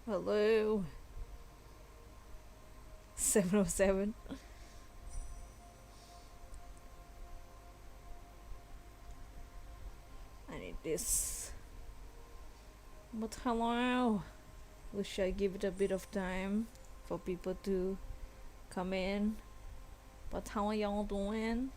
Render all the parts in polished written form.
Hello. 707. I need this. But hello. We shall give it a bit of time for people to come in. But how are y'all doing?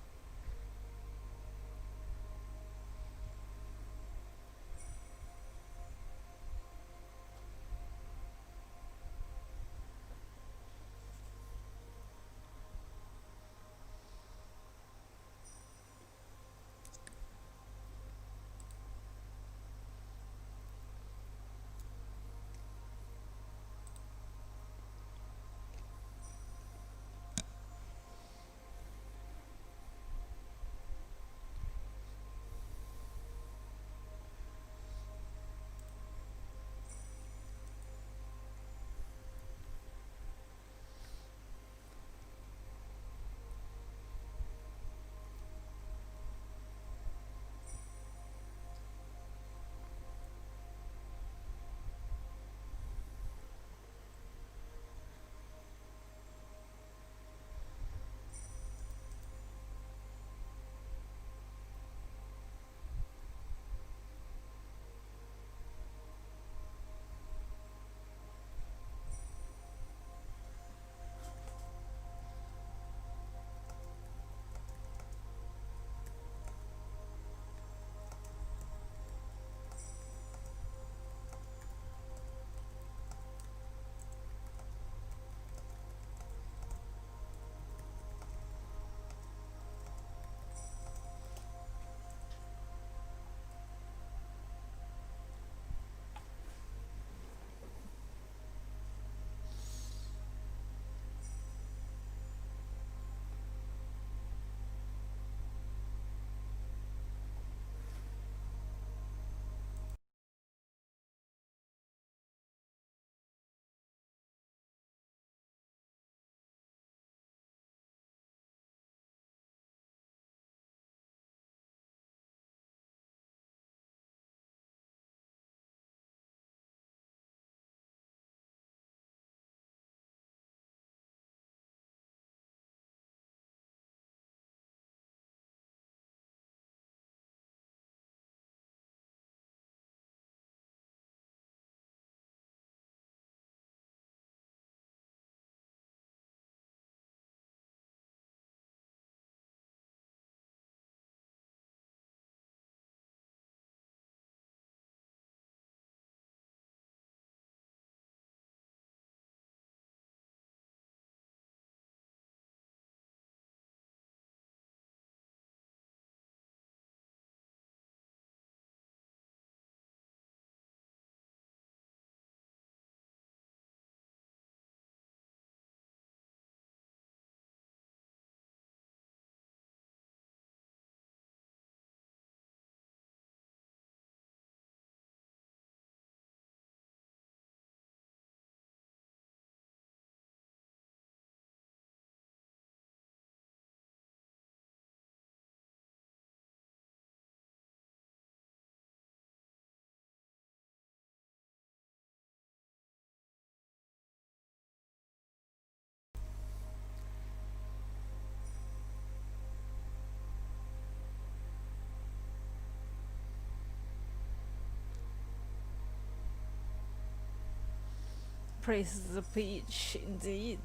Praise the peach, indeed.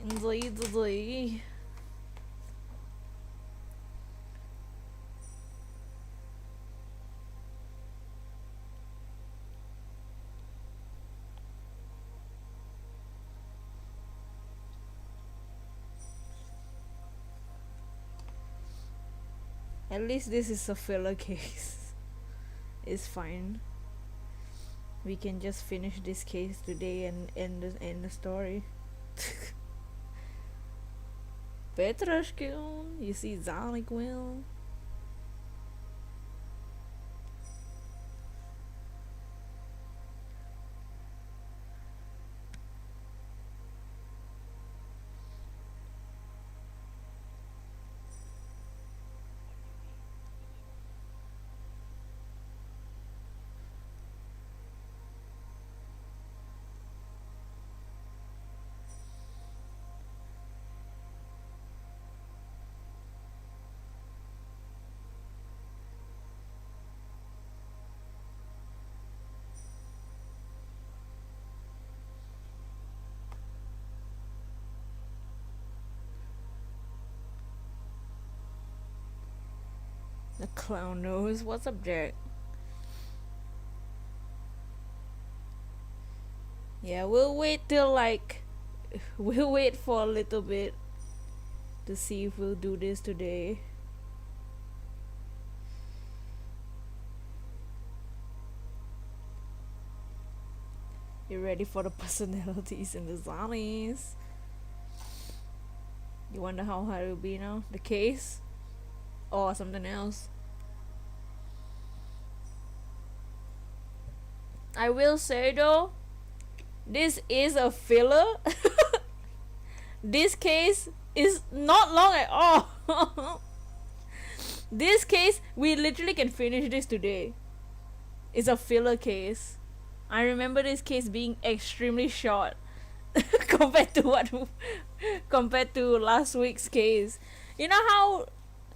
Indeed. At least this is a filler case. It's fine. We can just finish this case today and end the story. Petrashkun, you see Zonic will. Clown nose. What's up, Jack? Yeah, we'll wait till like we'll wait for a little bit to see if we'll do this today. You ready for the personalities and the zombies? You wonder how hard it will be now? The case? Or something else? I will say though, this is a filler. This case is not long at all. This case, we literally can finish this today. It's a filler case. I remember this case being extremely short compared to last week's case. You know how,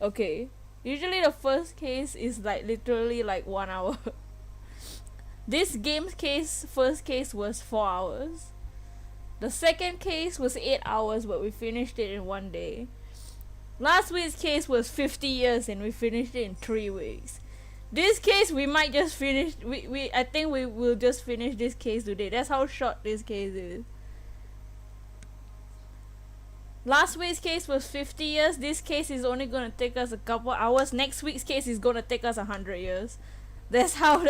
okay, usually the first case is like literally like 1 hour. This game's case, first case was 4 hours. The second case was 8 hours, but we finished it in 1 day. Last week's case was 50 years and we finished it in 3 weeks. This case we might just finish, I think we will just finish this case today. That's how short this case is. Last week's case was 50 years. This case is only gonna take us a couple hours. Next week's case is gonna take us 100 years. That's how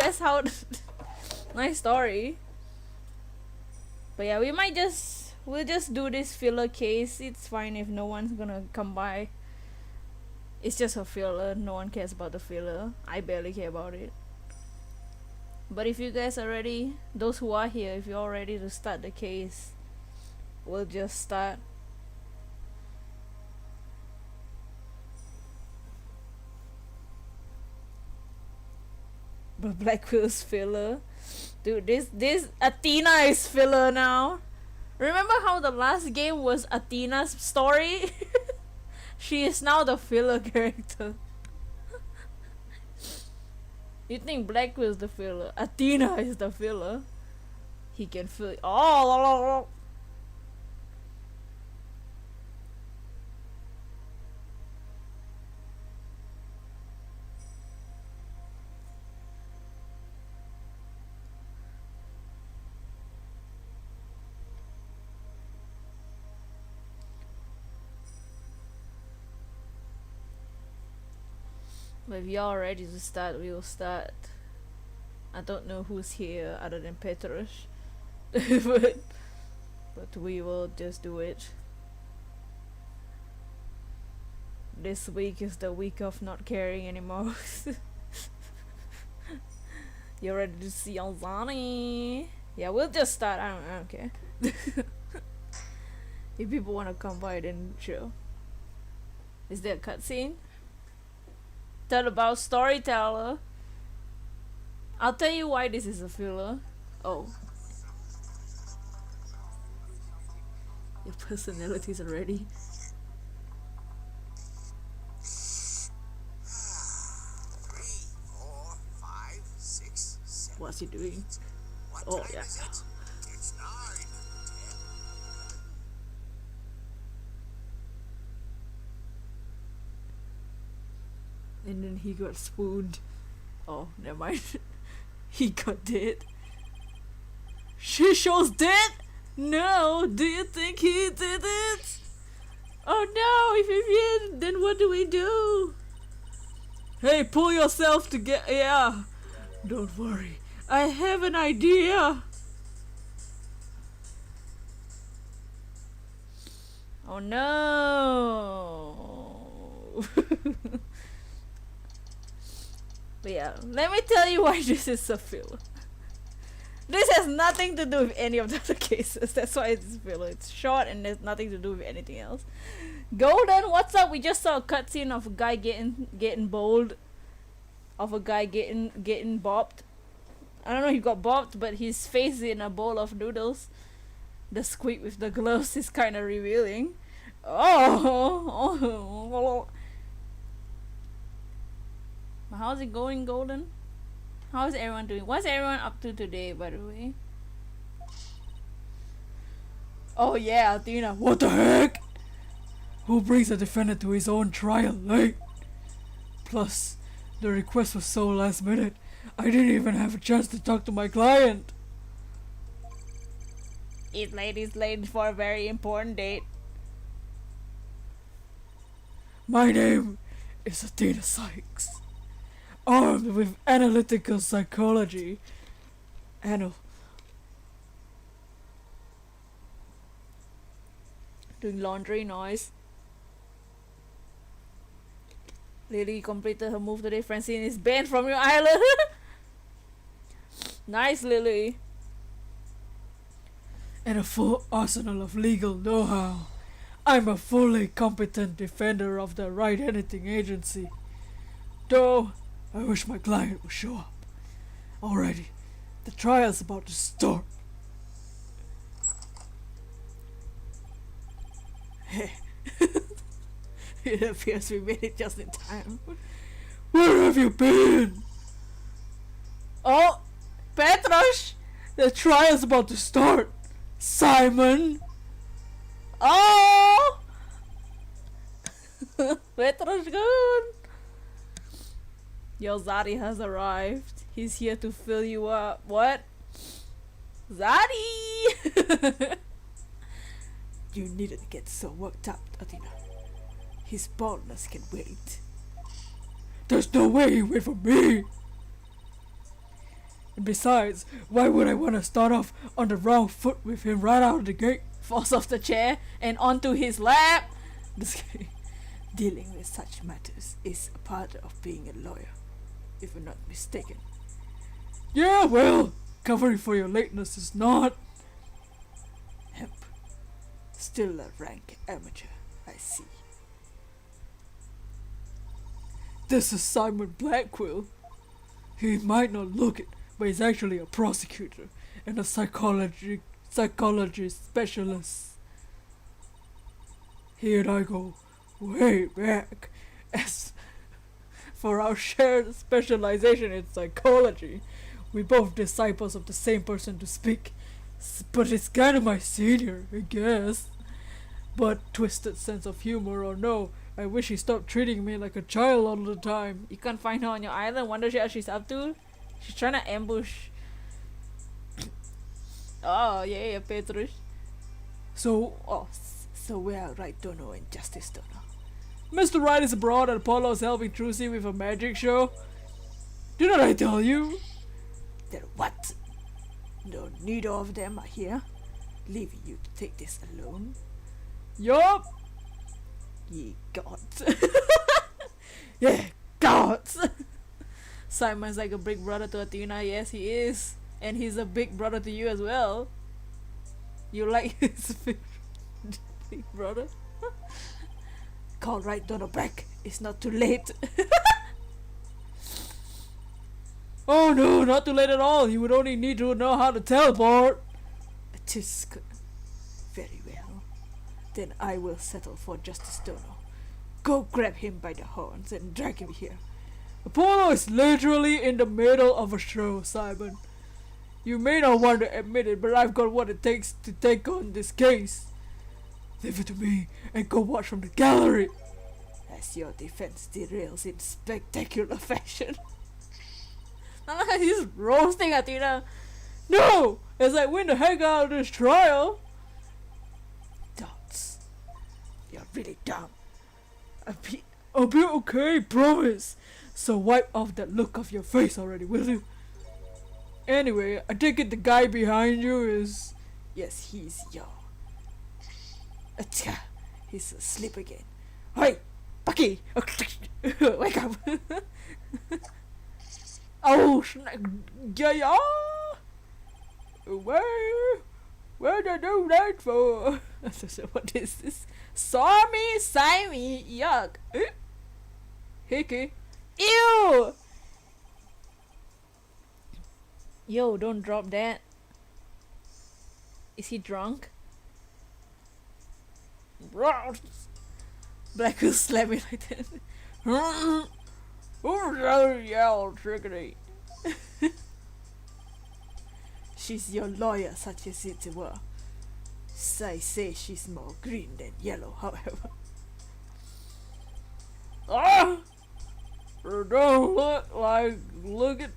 nice story. But yeah, we'll just do this filler case. It's fine if no one's gonna come by. It's just a filler. No one cares about the filler. I barely care about it. But if you guys are ready, those who are here, if you're all ready to start the case, we'll just start. But Black Will's filler. Dude, this Athena is filler now. Remember how the last game was Athena's story? She is now the filler character. You think Black Will's the filler? Athena is the filler. He can fill it. Oh, but if y'all ready to start, we will start. I don't know who's here other than Petrus. but we will just do it. This week is the week of not caring anymore. You ready to see Alzani? Yeah, we'll just start. I don't care. If people want to come by, then sure. Is there a cutscene? Tell about storyteller. I'll tell you why this is a filler. Oh. Your personalities are ready. 3, 4, 5, 6, 7. What's he doing? What Oh, time yeah. is it? It's 9, 10. And then he got spooned. Oh, never mind. He got dead. Shisho's dead? No, do you think he did it? Oh no, if he did, then what do we do? Hey, pull yourself together. Yeah. Don't worry. I have an idea. Oh no. But yeah, let me tell you why this is a filler. This has nothing to do with any of the other cases. That's why it's a filler. It's short and there's nothing to do with anything else. Golden, what's up? We just saw a cutscene of a guy getting bowled, of a guy getting bopped. I don't know if he got bopped, but his face in a bowl of noodles. The squeak with the gloves is kind of revealing. Oh. How's it going, Golden? How's everyone doing? What's everyone up to today, by the way? Oh yeah, Athena. What the heck? Who brings a defendant to his own trial, eh? Plus, The request was so last minute, I didn't even have a chance to talk to my client. This lady's late for a very important date. My name is Athena Sykes. Armed with analytical psychology, Doing laundry noise. Lily completed her move today. Francine is banned from your island. Nice, Lily. and a full arsenal of legal know-how. I'm a fully competent defender of the Wright Anything Agency. Though, I wish my client would show up. Already, the trial's about to start. It appears we made it just in time. Where have you been? Oh, Petros! The trial's about to start. Simon! Oh! Petros gone! Yo, Zari has arrived. He's here to fill you up. What? Zari! You needn't get so worked up, Athena. His baldness can wait. There's no way he wait for me! And besides, why would I want to start off on the wrong foot with him right out of the gate? Falls off the chair and onto his lap. Dealing with such matters is a part of being a lawyer, if I'm not mistaken. Yeah, well, covering for your lateness is not. Hemp. Still a rank amateur, I see. This is Simon Blackwell. He might not look it, but he's actually a prosecutor and a psychology specialist. He and I go way back. As for our shared specialization in psychology, we both disciples of the same person to speak. But it's kind of my senior, I guess. But twisted sense of humor or no, I wish he stopped treating me like a child all the time. You can't find her on your island. Wonder what she's up to. She's trying to ambush. Oh yeah, Petrus. So we are Wright Dono and Justice Dono. Mr. Wright is abroad and Apollo is helping Trucy with a magic show. Didn't I tell you? Then what? No, neither of them are here. Leaving you to take this alone. Yup. Ye gods. Yeah, gods. Simon's like a big brother to Athena. Yes, he is. And he's a big brother to you as well. You like his big brother? Call Wright Dono back. It's not too late. Oh no, not too late at all. You would only need to know how to teleport. It is good. Very well. Then I will settle for Justice Dono. Go grab him by the horns and drag him here. Apollo is literally in the middle of a show, Simon. You may not want to admit it, but I've got what it takes to take on this case. Leave it to me and go watch from the gallery. As your defense derails in spectacular fashion. He's roasting Athena. No! As I win the heck out of this trial! Dots. You're really dumb. I'll be okay, promise. So wipe off that look off your face already, will you? Anyway, I take it the guy behind you is... Yes, he's your... Achha! He's asleep again. Hey! Bucky! Wake up! Oh, yeah! Where did I do that for? What is this? Simey, yuck! Hickey! Ew! Yo, don't drop that. Is he drunk? Black will slap me like that. Who's that yell, trickety? She's your lawyer, such as it were. I say she's more green than yellow, however. Ah! don't look at.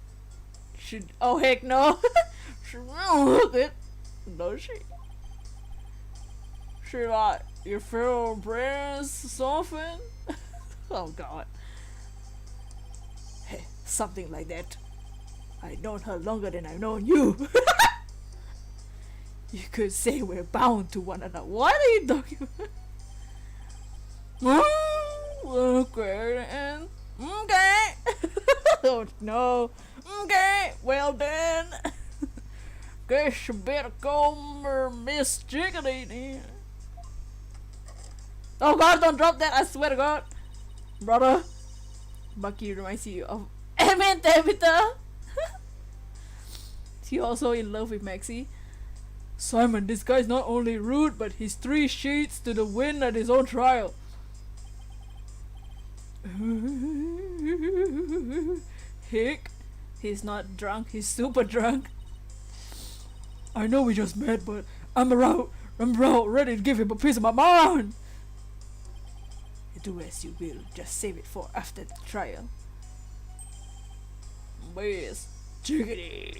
She. Oh heck no. She don't look it, does she? She like your favorite brand or something? Oh god. Hey, something like that. I've known her longer than I've known you. You could say we're bound to one another. What are you talking about? Okay, and okay. Oh no. Okay, well then. Guess you better call her Miss Jiggity then. Oh god, don't drop that, I swear to god. Brother. Bucky reminds you of Emmett Tabitha. He also in love with Maxie. Simon, this guy's not only rude, but he's 3 sheets to the wind at his own trial. Hick. He's not drunk, he's super drunk. I know we just met, but I'm about ready to give him a piece of my mind. Do as you will, just save it for after the trial. Miss Jiggity.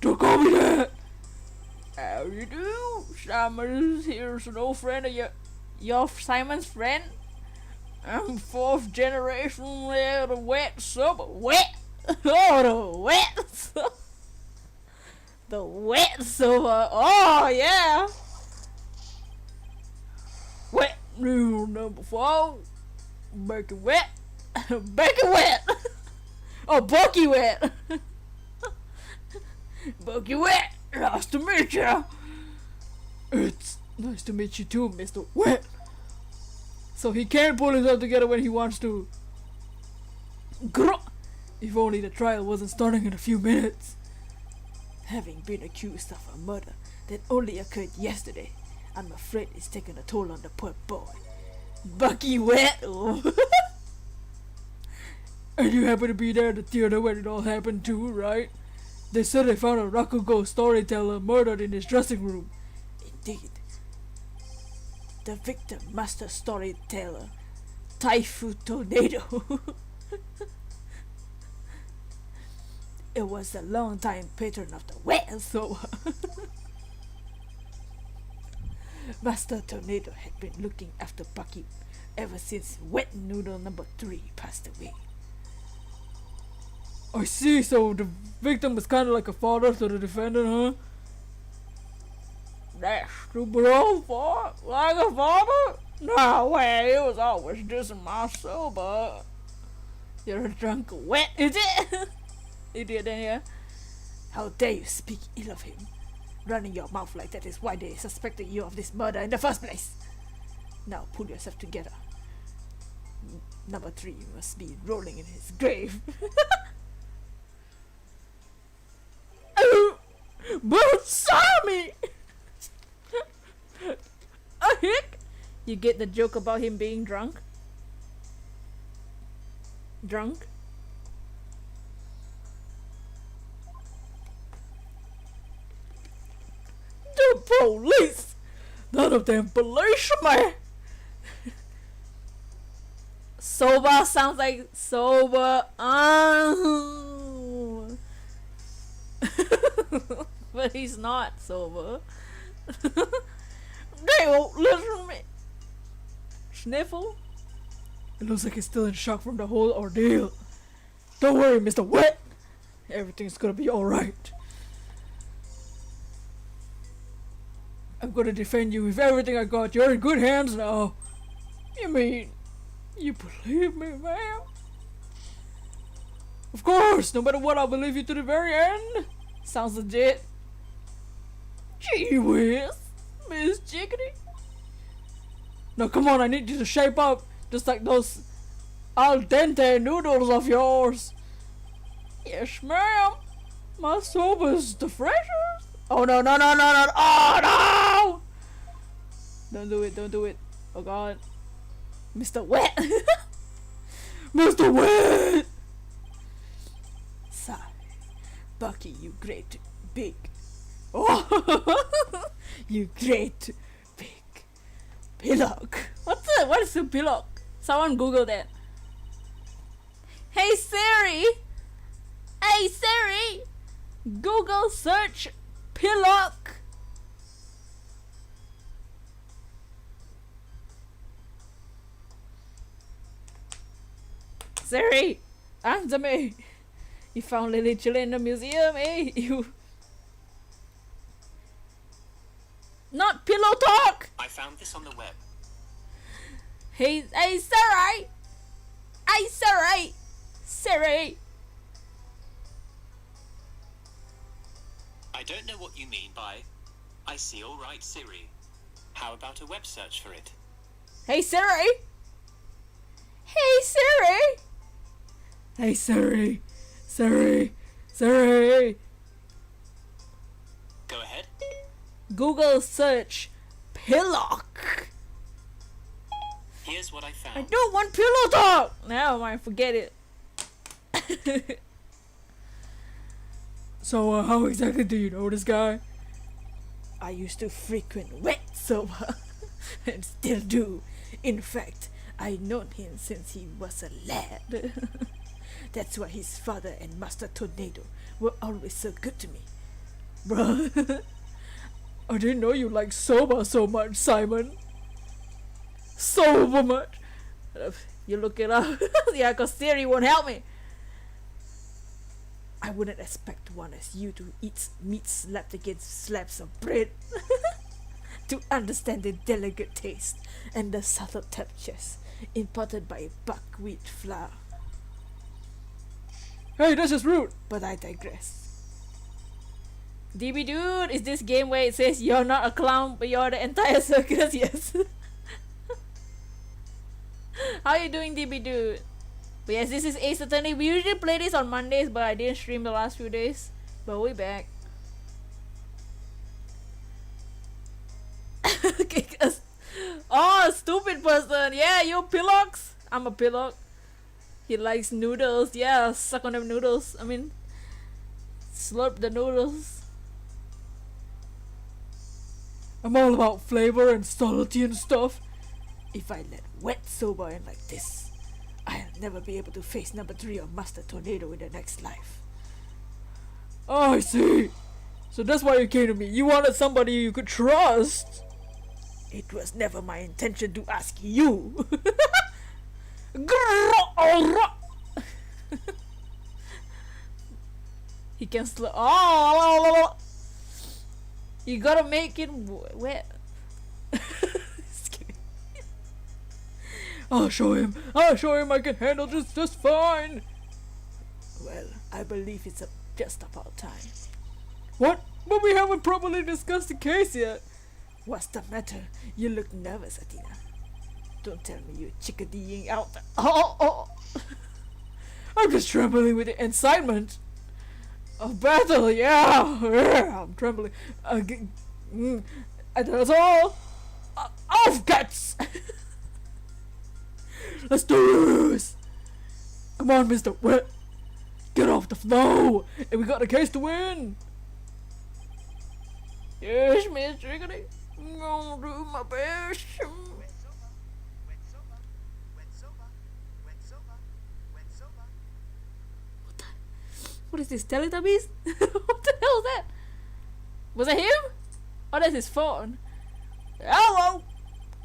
Don't call me that. How you do? Simon here's an old friend of your Simon's friend. I'm 4th generation of the wet summer. Wet? Oh, the wet summer. The wet summer. Oh, yeah. Wet rule number 4. Make it wet. Make it wet. Oh, Bucky wet. Bucky wet. Nice to meet you. It's nice to meet you too, Mr. Wet. So he can pull himself together when he wants to. If only the trial wasn't starting in a few minutes. Having been accused of a murder that only occurred yesterday, I'm afraid it's taken a toll on the poor boy. Bucky Wet. And you happen to be there at the theater when it all happened too, right? They said they found a Rakugo storyteller murdered in his dressing room. Indeed. The victim, master storyteller, Typhoon Tornado. It was a long-time patron of the wet, so Master Tornado had been looking after Bucky ever since Wet Noodle number 3 passed away. I see, so the victim was kind of like a father to the defendant, huh? That's stupid old fart, like a father? No way, it was always just my sober. You're a drunk wet, is it? Idiot in here. How dare you speak ill of him? Running your mouth like that is why they suspected you of this murder in the first place. Now pull yourself together. Number 3 must be rolling in his grave. But Sammy! A hick? You get the joke about him being drunk? Drunk? The police! None of them police me! Sober sounds like sober. But he's not sober. They won't listen to me. Sniffle? It looks like he's still in shock from the whole ordeal. Don't worry, Mr. Wet. Everything's gonna be alright. I'm gonna defend you with everything I got. You're in good hands now. You mean, you believe me, ma'am? Of course, no matter what, I'll believe you to the very end. Sounds legit. Gee whiz, Miss Jiggity. Now come on, I need you to shape up, just like those al dente noodles of yours. Yes, ma'am. My soba's the freshest. Oh no, no, no, no, no. Oh no! Don't do it, don't do it. Oh god. Mr. Wet. Mr. Wet! Sorry. Bucky, you great big. Oh! You great big pillock. What is a pillock? Someone Google that. Hey Siri! Hey Siri! Google search pillock. Siri! Answer me! You found Lily chilling in the museum, eh? You... Not pillow talk! I found this on the web. Hey Siri! Hey Siri! Siri! I don't know what you mean by I see all right, Siri. How about a web search for it? Hey Siri! Hey Siri! Hey Siri! Siri! Siri! Go ahead. Google search pillock. Here's what I I found. don't want pillow talk! Never mind, forget it. So, how exactly do you know this guy? I used to frequent wet soba and still do. In fact, I've known him since he was a lad. That's why his father and Master Tornado were always so good to me. Bruh. I didn't know you liked soba so much, Simon. So much. You look it up. Yeah, cause Siri won't help me. I wouldn't expect one as you to eat meat slapped against slabs of bread to understand the delicate taste and the subtle textures imparted by buckwheat flour. Hey, that's just rude. But I digress. DB dude, is this game where it says you're not a clown but you're the entire circus? Yes. How you doing, DB dude? But yes, this is Ace Attorney. We usually play this on Mondays, but I didn't stream the last few days. But we're back. Oh, stupid person. Yeah, you pillocks. I'm a pillock. He likes noodles. Yeah, suck on them noodles. I mean, slurp the noodles. I'm all about flavor and subtlety and stuff. If I let wet soba in like this, I'll never be able to face number 3 of Master Tornado in the next life. Oh, I see. So that's why you came to me. You wanted somebody you could trust. It was never my intention to ask you. He can oh, you gotta make it wet. I'll show him. I'll show him I can handle this just fine. Well, I believe it's just about time. What? But we haven't properly discussed the case yet. What's the matter? You look nervous, Athena. Don't tell me you're chickadeeing out. Oh. I'm just trembling with the excitement of battle. Yeah, I'm trembling. And that's all. Off guts. Let's do this. Come on, Mr. Wet. Get off the floor, and we got the case to win. Yes, Miss Chickadee. I'm gonna do my best. Wet soba, wet soba, wet soba, wet soba. What is this, Teletubbies? What the hell is that? Was that him? Oh, that's his phone. Hello,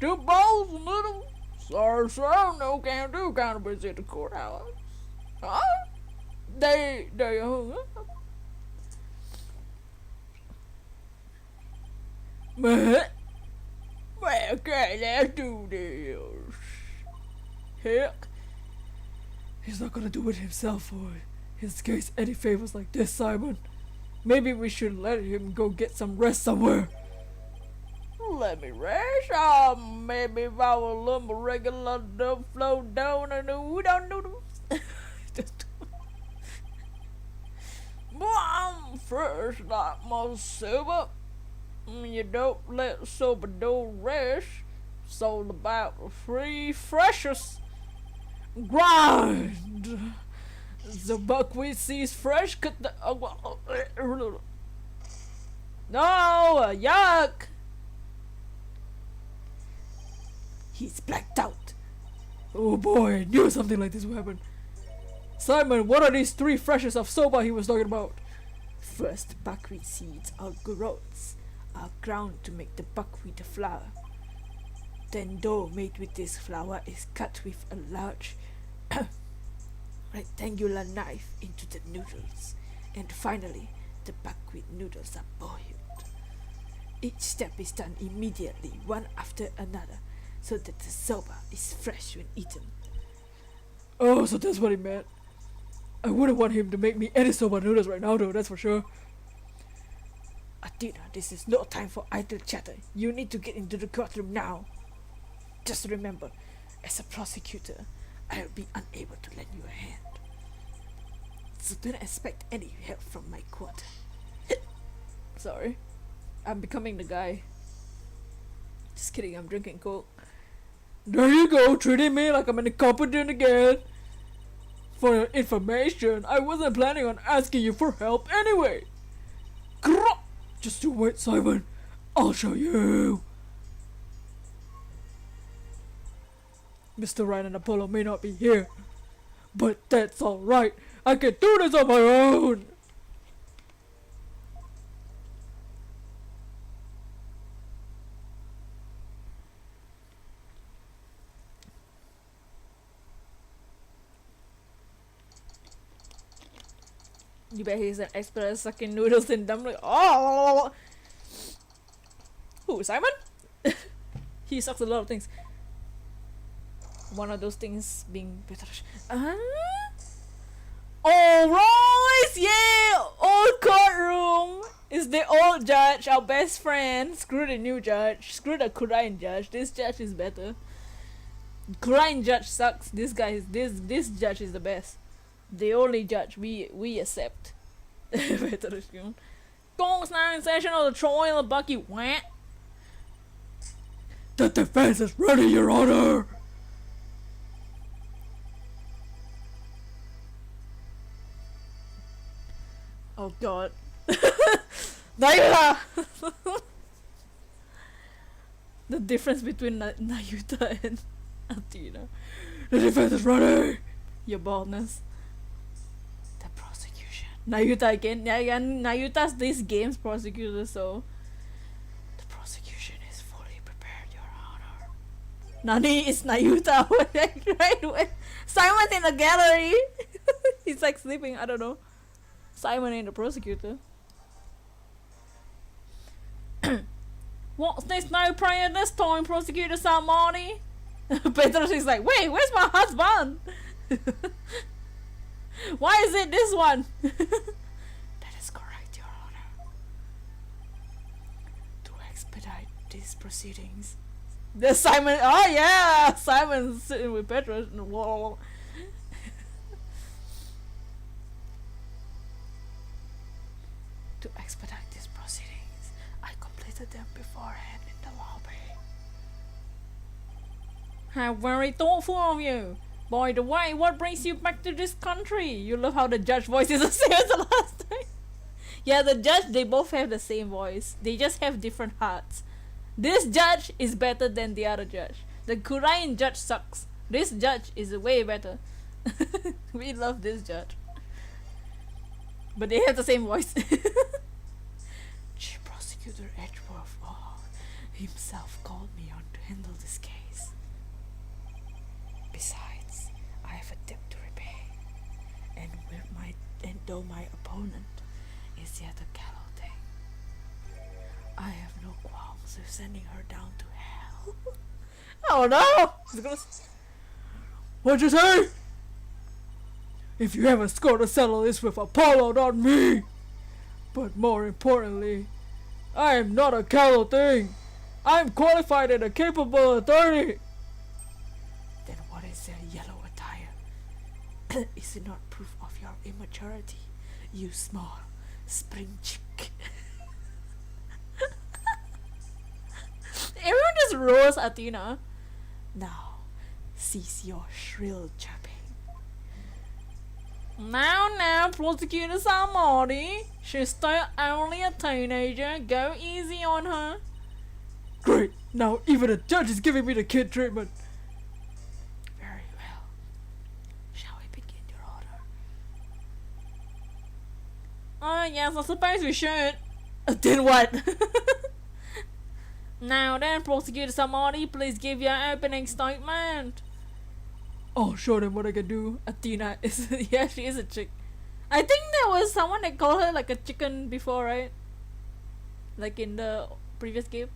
2 bowls of noodles. Sorry, sir, no can do. Kind of busy at the courthouse. Huh? They hung up. What? Well, okay, let's do this. Heck. He's not gonna do it himself for his case any favors like this, Simon. Maybe we should let him go get some rest somewhere. Let me rest. Maybe if I was a little regular dumb flow down and udon noodles. Boy, I'm fresh like my soba. You don't let soba do rest. It's all about the free freshest. Grind! The buckwheat sees fresh, cut the... No, yuck! He's blacked out. Oh boy, I knew something like this would happen. Simon, what are these 3 freshers of soba he was talking about? First, buckwheat seeds or groats are ground to make the buckwheat flour. Then dough made with this flour is cut with a large rectangular knife into the noodles. And finally, the buckwheat noodles are boiled. Each step is done immediately, one after another, so that the soba is fresh when eaten. Oh, so that's what he meant. I wouldn't want him to make me any soba noodles right now though, that's for sure. Athena, this is no time for idle chatter. You need to get into the courtroom now. Just remember, as a prosecutor, I'll be unable to lend you a hand. So don't expect any help from my court. Sorry. I'm becoming the guy. Just kidding, I'm drinking Coke. There you go, treating me like I'm incompetent again. For your information, I wasn't planning on asking you for help anyway. Grrrr! Just you wait, Simon. I'll show you. Mr. Wright and Apollo may not be here, but that's alright. I can do this on my own. You bet he's an expert at sucking noodles and dumplings. Oh! Who, Simon? He sucks a lot of things. One of those things being Alright! Yeah! Old courtroom! Is the old judge our best friend? Screw the new judge. Screw the Korean judge. This judge is better. Korean judge sucks. This guy is this judge is the best. The only judge we accept. Gong's now in session of the trial of Bucky Went. The defense is ready, Your Honor. Oh god. Nayuta! The difference between Nayuta and Athena. The defense is ready. Your baldness. The prosecution. Nayuta again. Nayuta's this game's prosecutor, so the prosecution is fully prepared, Your Honor. Nani is Nayuta. Right? Simon's in the gallery. He's like sleeping, I don't know. Simon ain't the prosecutor. What's this no prayer this time, Prosecutor Salmani? Petrus is like, wait, where's my husband? Why is it this one? That is correct, Your Honor. To expedite these proceedings. There's Simon. Oh yeah, Simon's sitting with Petrus. Whoa. To expedite these proceedings, I completed them beforehand in the lobby. How very thoughtful of you. By the way, what brings you back to this country? You love how the judge voice is the same as the last time. Yeah, the judge, they both have the same voice. They just have different hearts. This judge is better than the other judge. The Korean judge sucks. This judge is way better. We love this judge. But they have the same voice. Chief Prosecutor Edgeworth himself called me on to handle this case. Besides, I have a debt to repay. And though my opponent is yet a callow thing, I have no qualms with sending her down to hell. Oh no! What'd you say? If you haven't scored to settle this with Apollo, not me. But more importantly, I am not a callow thing. I'm qualified and a capable attorney. Then what is their yellow attire? Is it not proof of your immaturity, you small spring chick? Everyone just roars Athena. Now, cease your shrill chapping. Now, Prosecutor Samori. She's still only a teenager. Go easy on her. Great. Now even the judge is giving me the kid treatment. Very well. Shall we begin, Your Honor? Oh yes, I suppose we should. Then what? Now then, Prosecutor Samari, please give your opening statement. I'll show them what I can do. Athena is Yeah, she is a chick. I think there was someone that called her like a chicken before, right? Like in the previous game.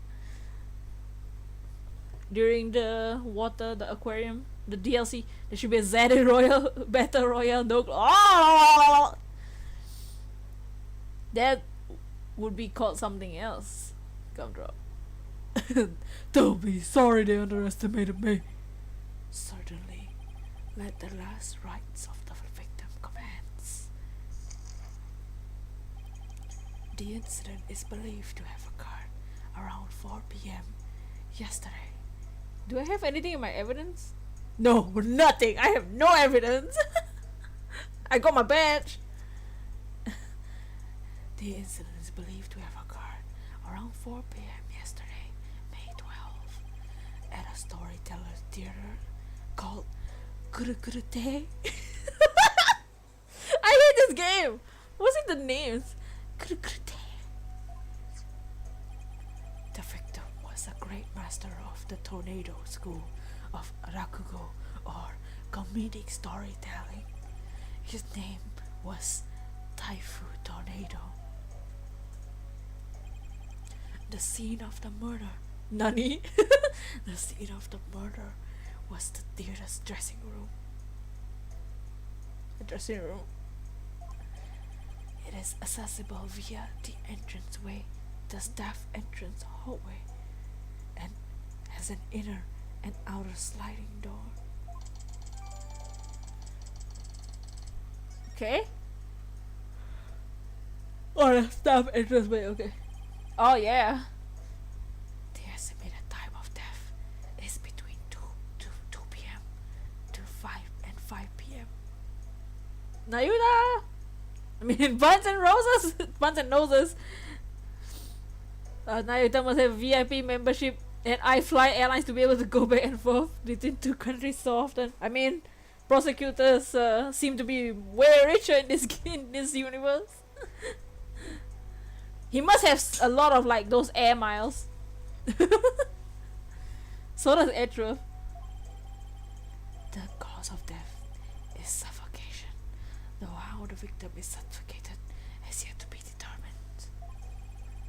During the water, the aquarium, the DLC, there should be a Zeddy Royal, Battle Royale dog. Oh! That would be called something else. Gumdrop. They'll be sorry they underestimated me. Certainly. Let the last rites of the victim commence. The incident is believed to have occurred around 4 p.m. yesterday. Do I have anything in my evidence? No, Nothing! I have no evidence! I got my badge! The incident is believed to have occurred around 4 p.m. yesterday, May 12th, at a storyteller theater called Kurukurute. I hate this game! What's it the names? Kurukurute. The victim was a great master of the tornado school of Rakugo, or comedic storytelling. His name was Taifu Tornado. The scene of the murder. Nani? The scene of the murder was the theater's dressing room. The dressing room. It is accessible via the entranceway, the staff entrance hallway, and has an inner and outer sliding door. Okay. Or a staff entrance way, okay. Oh yeah. The estimated time of death is between 2 p.m. to 5 and 5 p.m. Nayuda! I mean, buns and roses, buns and noses. Nayuta must have VIP membership and iFly Airlines to be able to go back and forth between two countries so often. I mean, prosecutors seem to be way richer in this universe. He must have a lot of like those air miles. So does Etruf. The cause of death is suffocation, though how the victim is suffocated has yet to be determined.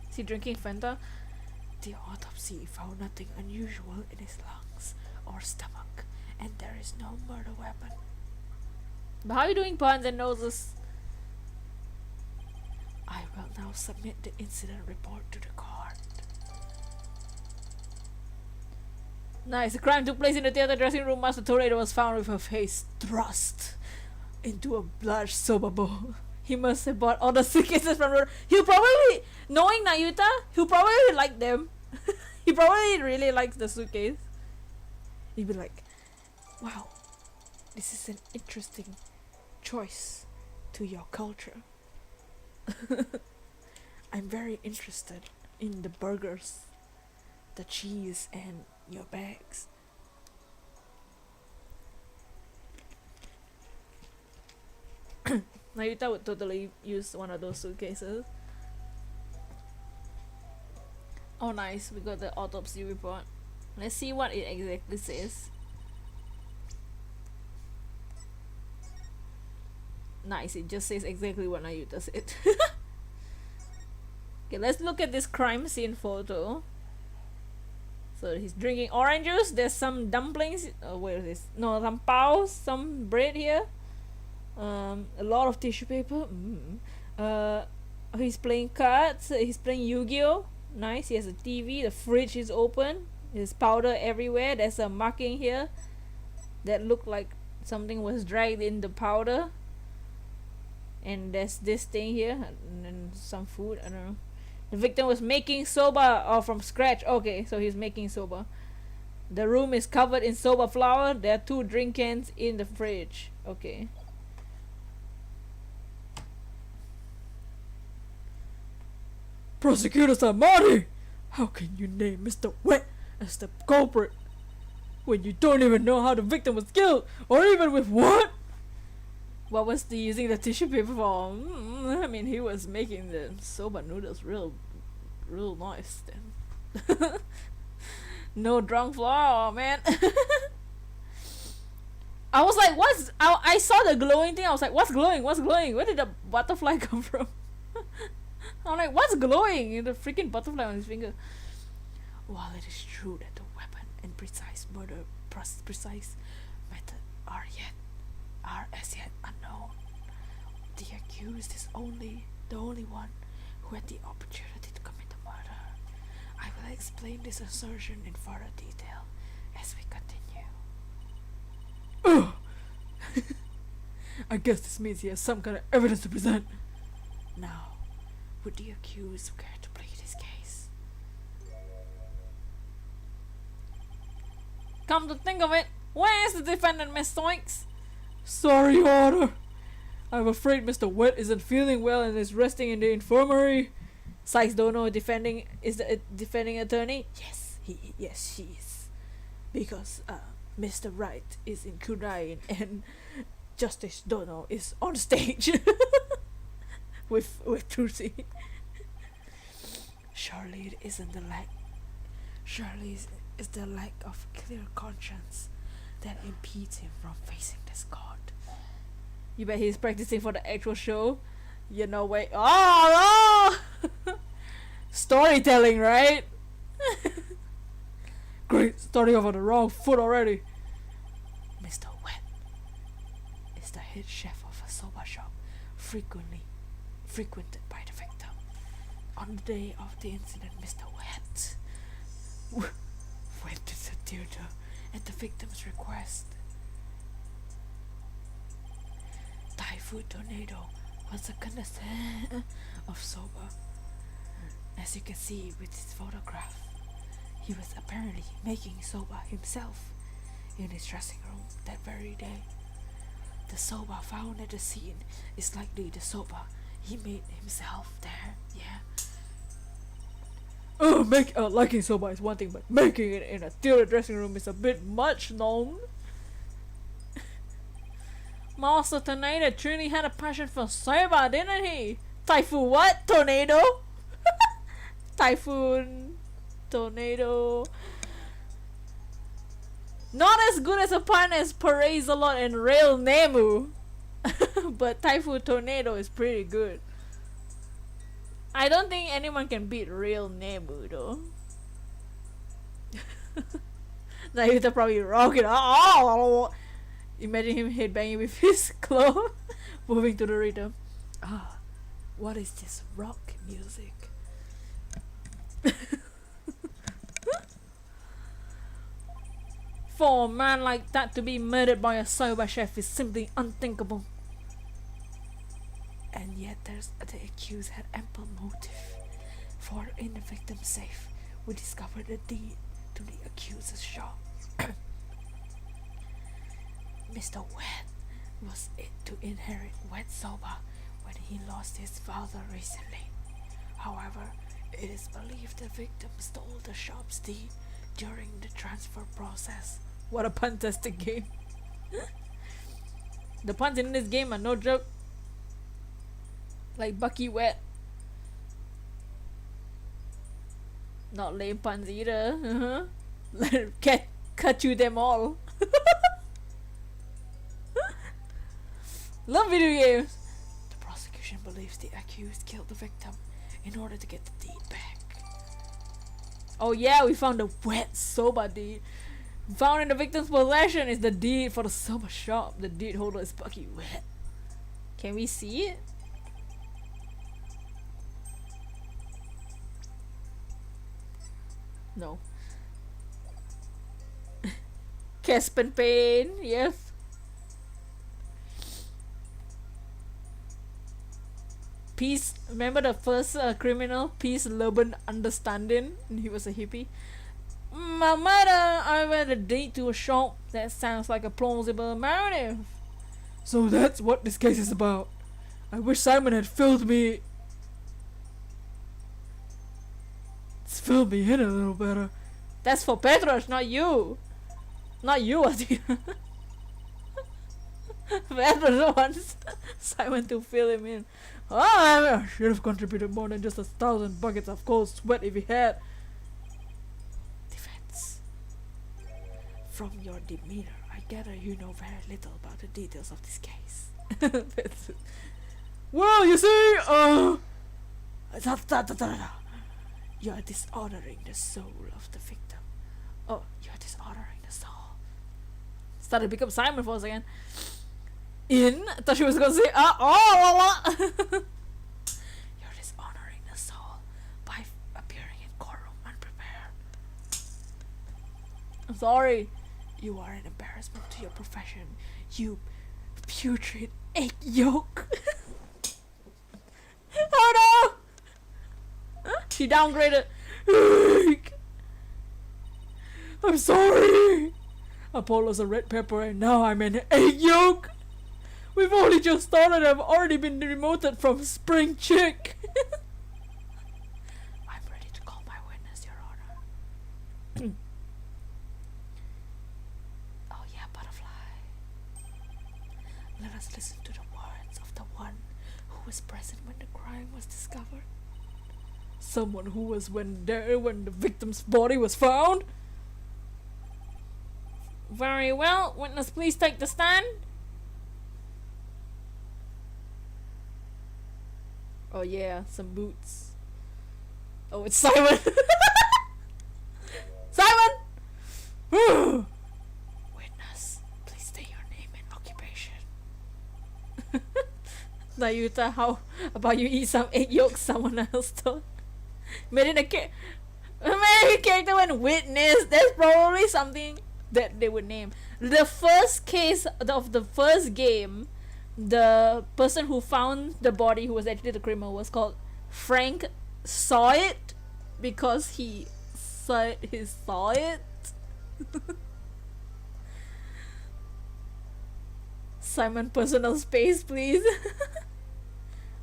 Is he drinking Fanta? The autopsy found nothing unusual in his lungs or stomach, and there is no murder weapon. But how are you doing, buns and noses? I will now submit the incident report to the court. Nice. The crime took place in the theater dressing room. Master Tornado was found with her face thrust into a large soba bowl. He must have bought all the suitcases from her. He'll probably, knowing Nayuta, he'll probably like them. He probably really likes the suitcase. He'd be like, wow, this is an interesting choice to your culture. I'm very interested in the burgers, the cheese, and your bags. Nayuta would totally use one of those suitcases. Oh nice, we got the autopsy report. Let's see what it exactly says. Nice, it just says exactly what Nayuta said. Okay, let's look at this crime scene photo. So he's drinking orange juice. There's some dumplings. Oh, where is this? No, some paos, some bread here. A lot of tissue paper. He's playing cards. He's playing Yu-Gi-Oh! Nice. He has a TV. The fridge is open. There's powder everywhere. There's a marking here that looked like something was dragged in the powder. And there's this thing here, and then some food. I don't know. The victim was making soba from scratch. Okay, so he's making soba. The room is covered in soba flour. There are 2 drink cans in the fridge. Okay. Prosecutor Samari! How can you name Mr. Wet as the culprit when you don't even know how the victim was killed, or even with what? What was the using the tissue paper for? I mean, he was making the soba noodles real nice then. No drunk flour, man. I was like, I saw the glowing thing. I was like, what's glowing? What's glowing? Where did the butterfly come from? I'm like, what's glowing? The freaking butterfly on his finger. While it is true that the weapon and precise method are as yet unknown, the accused is the only one who had the opportunity to commit the murder. I will explain this assertion in further detail as we continue. I guess this means he has some kind of evidence to present. Now, would the accused care to plead his case? Come to think of it, where is the defendant, Miss Stoinks? Sorry, Your Honor. I'm afraid Mr. Wet isn't feeling well and is resting in the infirmary. Sykes don't know defending attorney. Yes, she is, because Mr. Wright is in Kunai and Justice Dono is on stage with Trucy. Surely it isn't the lack. Surely it's the lack of clear conscience that impedes him from facing this court. You bet he's practicing for the actual show. You know, wait. Oh no! Storytelling, right? Great, starting off on the wrong foot already. Mr. Wet is the head chef of a soba shop frequented by the victim. On the day of the incident, Mr. Wet went to the theater at the victim's request. Typhoon Tornado was a connoisseur of soba. As you can see with his photograph, he was apparently making soba himself in his dressing room that very day. The soba found at the scene is likely the soba he made himself there. Yeah. Liking soba is one thing, but making it in a theater dressing room is a bit much known. Master Tornado truly had a passion for soba, didn't he? Typhoon what? Tornado? Typhoon Tornado. Not as good as a pun as Paraze a lot and Rail Nemu. But Typhoon Tornado is pretty good. I don't think anyone can beat Real Nemu though. Now you have to probably rock it. Oh! Imagine him headbanging with his claw, moving to the rhythm. What is this rock music? For a man like that to be murdered by a soba chef is simply unthinkable. And yet the accused had ample motive. For in the victim's safe, we discovered the deed to the accuser's shop. Mr. Wet was it to inherit wet soba when he lost his father recently. However, it is believed the victim stole the shop's deed during the transfer process. What a fantastic game. The puns in this game are no joke. Like Bucky Wet. Not lame puns either. Cut you them all. Love video games. The prosecution believes the accused killed the victim in order to get the deed back. Oh yeah, we found the wet soba deed. Found in the victim's possession is the deed for the soba shop. The deed holder is Bucky Wet. Can we see it? No. Caspen Payne, yes. Peace, remember the first criminal? Peace Lurban Understanding? He was a hippie. My mother, I went a date to a shop. That sounds like a plausible motive. So that's what this case is about. I wish Simon had filled me in a little better. That's for Petros, not you. Not you, Adina. Veteran wants Simon to fill him in. I should have contributed more than just 1,000 buckets of cold sweat if he had. Defense. From your demeanor, I gather you know very little about the details of this case. Well, you see, You are dishonoring the soul of the victim. Oh, you are dishonoring the soul. Started to become Simon for a second. I thought she was gonna say, You're dishonoring the soul by appearing in courtroom unprepared. I'm sorry. You are an embarrassment to your profession. You putrid egg yolk. Oh no! She downgraded. I'm sorry. Apollo's a red pepper and now I'm an egg yolk. We've only just started. I've already been demoted from spring chick. I'm ready to call my witness, Your Honor. Oh yeah, butterfly. Let us listen to the words of the one who was present when the crime was discovered. Someone who was there when the victim's body was found. Very well. Witness, please take the stand. Oh yeah, some boots. Oh, it's Simon. Simon! Witness, please state your name and occupation. Nayuta, how about you eat some egg yolk someone else told? Made it a character when witness. There's probably something that they would name. The first case of the first game, the person who found the body, who was actually the criminal, was called Frank Saw It because he saw it. Simon, personal space, please.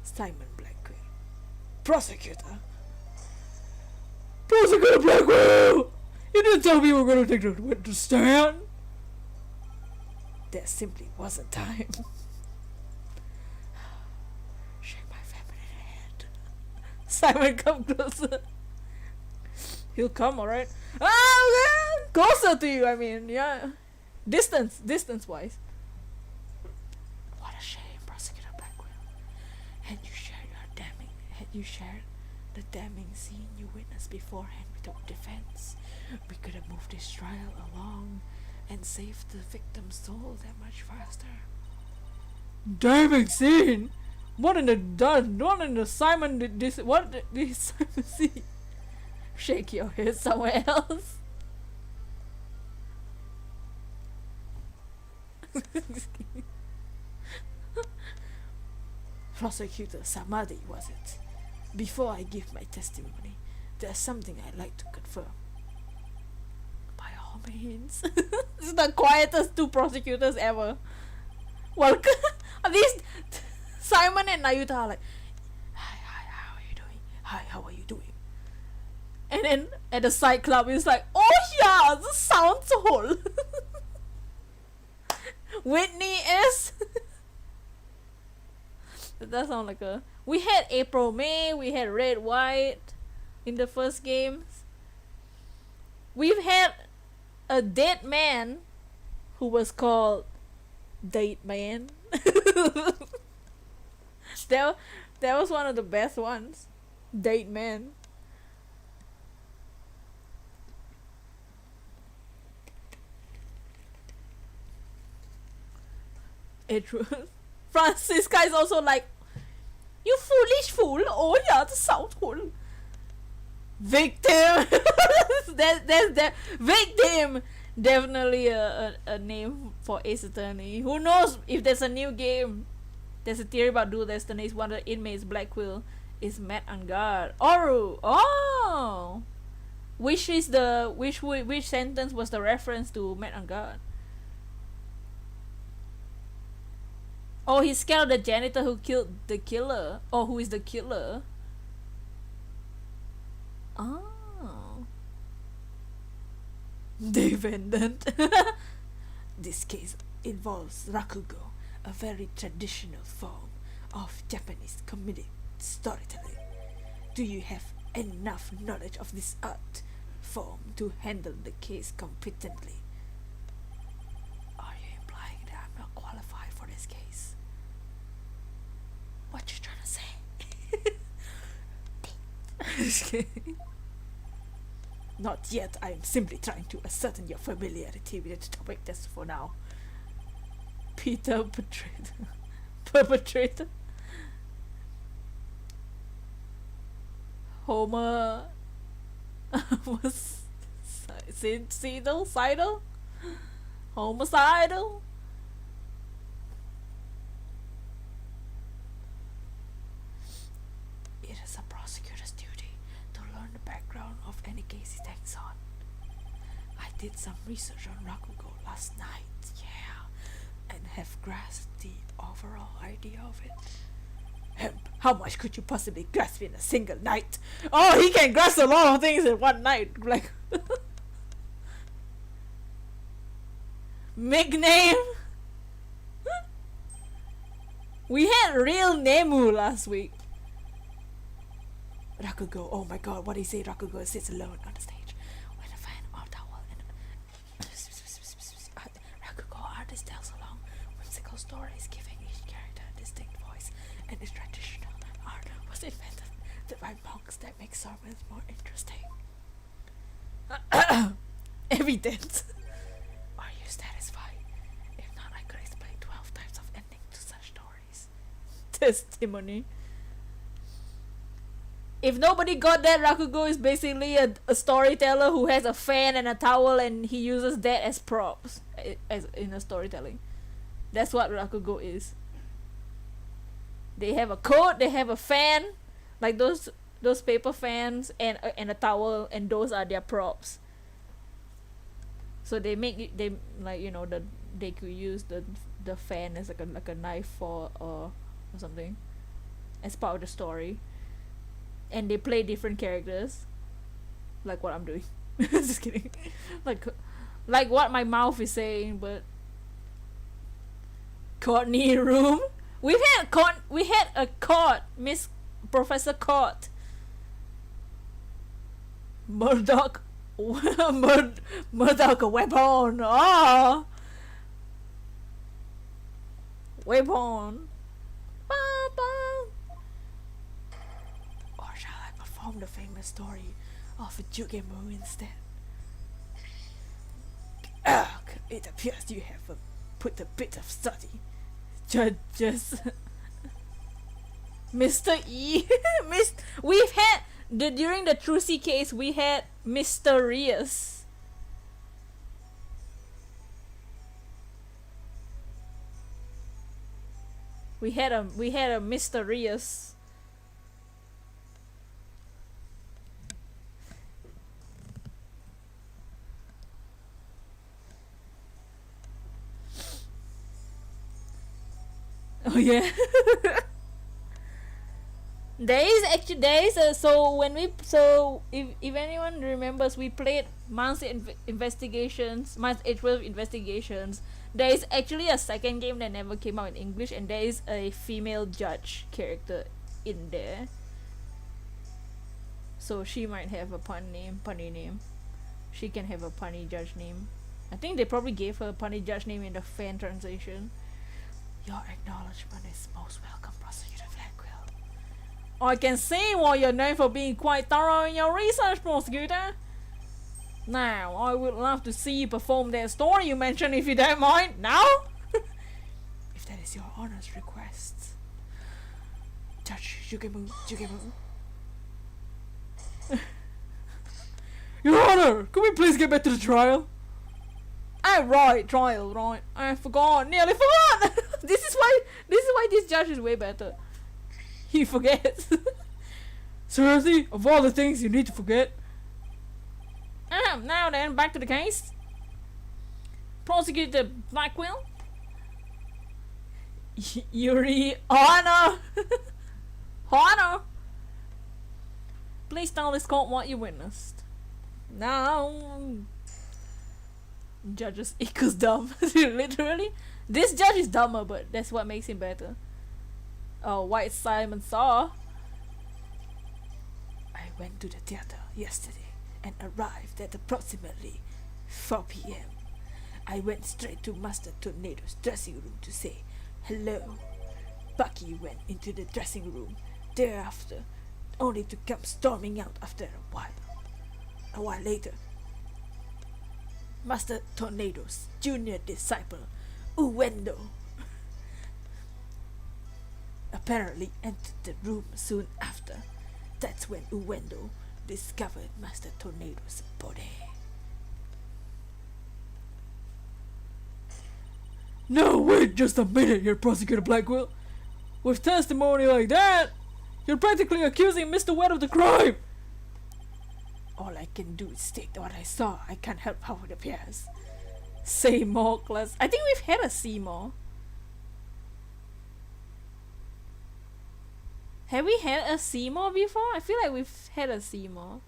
Simon Blackwell, prosecutor. Prosecutor Blackwell! You didn't tell me you were going to take the witness stand. There simply wasn't time. Shake my feminine hand. Simon, come closer. He'll come, alright? Closer to you, I mean, yeah. Distance wise. What a shame, Prosecutor Blackwell. Had you shared the damning scene you witnessed beforehand with your defense, we could have moved this trial along and saved the victim's soul that much faster. Damning scene? What in the Simon did this? What did Simon see? Shake your head somewhere else. Prosecutor Samadhi, was it? Before I give my testimony, there's something I'd like to confirm. By all means. This is the quietest two prosecutors ever. Well, at least Simon and Nayuta are like, hi, how are you doing? Hi, how are you doing? And then at the side club, it's like, oh yeah, this sounds whole. Whitney is. That does sound like a. We had April May, we had Red White in the first games. We've had a dead man who was called Date Man. that was one of the best ones. Date Man. Francisca is also like, you foolish fool. Oh yeah, the sound fool. Victim. There's that victim. Definitely a name for Ace Attorney. Who knows if there's a new game. There's a theory about Dual Destinies. One of the inmates, Black Quill, is Matt on guard. Oru. Oh. Which sentence was the reference to Matt on guard? Oh, he's scared of the janitor who killed the killer. Or who is the killer. Oh. Defendant. This case involves Rakugo, a very traditional form of Japanese comedic storytelling. Do you have enough knowledge of this art form to handle the case competently? Are you implying that I'm not qualified for this case? What you trying to say? Just kidding. Not yet. I am simply trying to ascertain your familiarity with the topic just for now. Peter perpetrator. Homer was suicidal? Homicidal? It is a prosecutor's duty to learn the background of any case he takes on. I did some research on Rakugo last night, and have grasped the overall idea of it. How much could you possibly grasp in a single night? Oh, he can grasp a lot of things in one night. Like, nickname. We had real Nemu last week. Rakugo, oh my god, what do you say? Rakugo sits alone on the stage with a fan or towel and Rakugo artist tells along whimsical stories, giving each character a distinct voice, and this traditional art was invented by monks that make sermons more interesting. Evidence. Are you satisfied? If not, I could explain 12 types of ending to such stories. Testimony. If nobody got that, Rakugo is basically a storyteller who has a fan and a towel, and he uses that as props as in a storytelling. That's what Rakugo is. They have a coat, they have a fan, like those paper fans, and a towel, and those are their props. So they make it, they like, you know, they could use the fan as like a knife or something as part of the story. And they play different characters, like what I'm doing. Just kidding. like what my mouth is saying, but Courtney room. We had a court, Miss Professor Court. Murdoch, Murdoch a weapon. Oh, weapon. Or shall I perform the famous story of Jugemu instead? It appears you have put a bit of study. Judges. Mr. E. We've had during the Trucy case, we had Mysterious. We had a Mysterious. Oh yeah. If anyone remembers, we played Months Investigations. April Investigations. There is actually a second game that never came out in English, and there is a female judge character in there. So she might have a punny name. She can have a punny judge name. I think they probably gave her a punny judge name in the fan translation. Your acknowledgement is most welcome, Prosecutor Flanquill. I can see why you're known for being quite thorough in your research, Prosecutor. Now, I would love to see you perform that story you mentioned, if you don't mind. Now? If that is your honor's request. Judge Jugemu. Your Honor, could we please get back to the trial? Oh, right, trial, right. I forgot, nearly forgot. This is why this judge is way better. He forgets. Seriously, of all the things you need to forget. Now then, back to the case. Prosecutor Blackwell. Yuri Honor. Honor. Please tell this court what you witnessed. Now. Judges equals dumb. Literally. This judge is dumber, but that's what makes him better. Oh, White Simon saw. I went to the theater yesterday and arrived at approximately 4 p.m. I went straight to Master Tornado's dressing room to say hello. Bucky went into the dressing room thereafter, only to come storming out after a while. A while later, Master Tornado's junior disciple, Uwendo, apparently entered the room soon after. That's when Uwendo discovered Master Tornado's body. No, wait just a minute here, Prosecutor Blackwell. With testimony like that, you're practically accusing Mr. Wet of the crime. All I can do is state what I saw. I can't help how it appears. Say more, class. I think we've had a Seymour. Have we had a Seymour before? I feel like we've had a Seymour.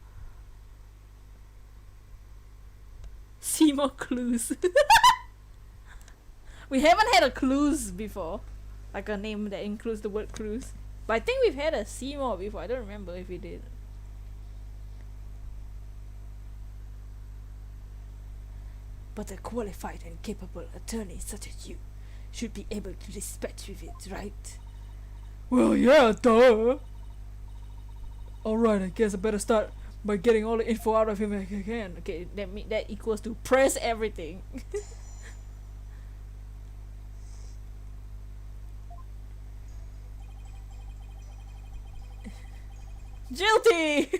Seymour clues. We haven't had a clues before. Like a name that includes the word clues. But I think we've had a Seymour before. I don't remember if we did. But a qualified and capable attorney such as you should be able to dispatch with it, right? Well, yeah, duh. Alright, I guess I better start by getting all the info out of him I can. Okay, that equals to press everything. Guilty!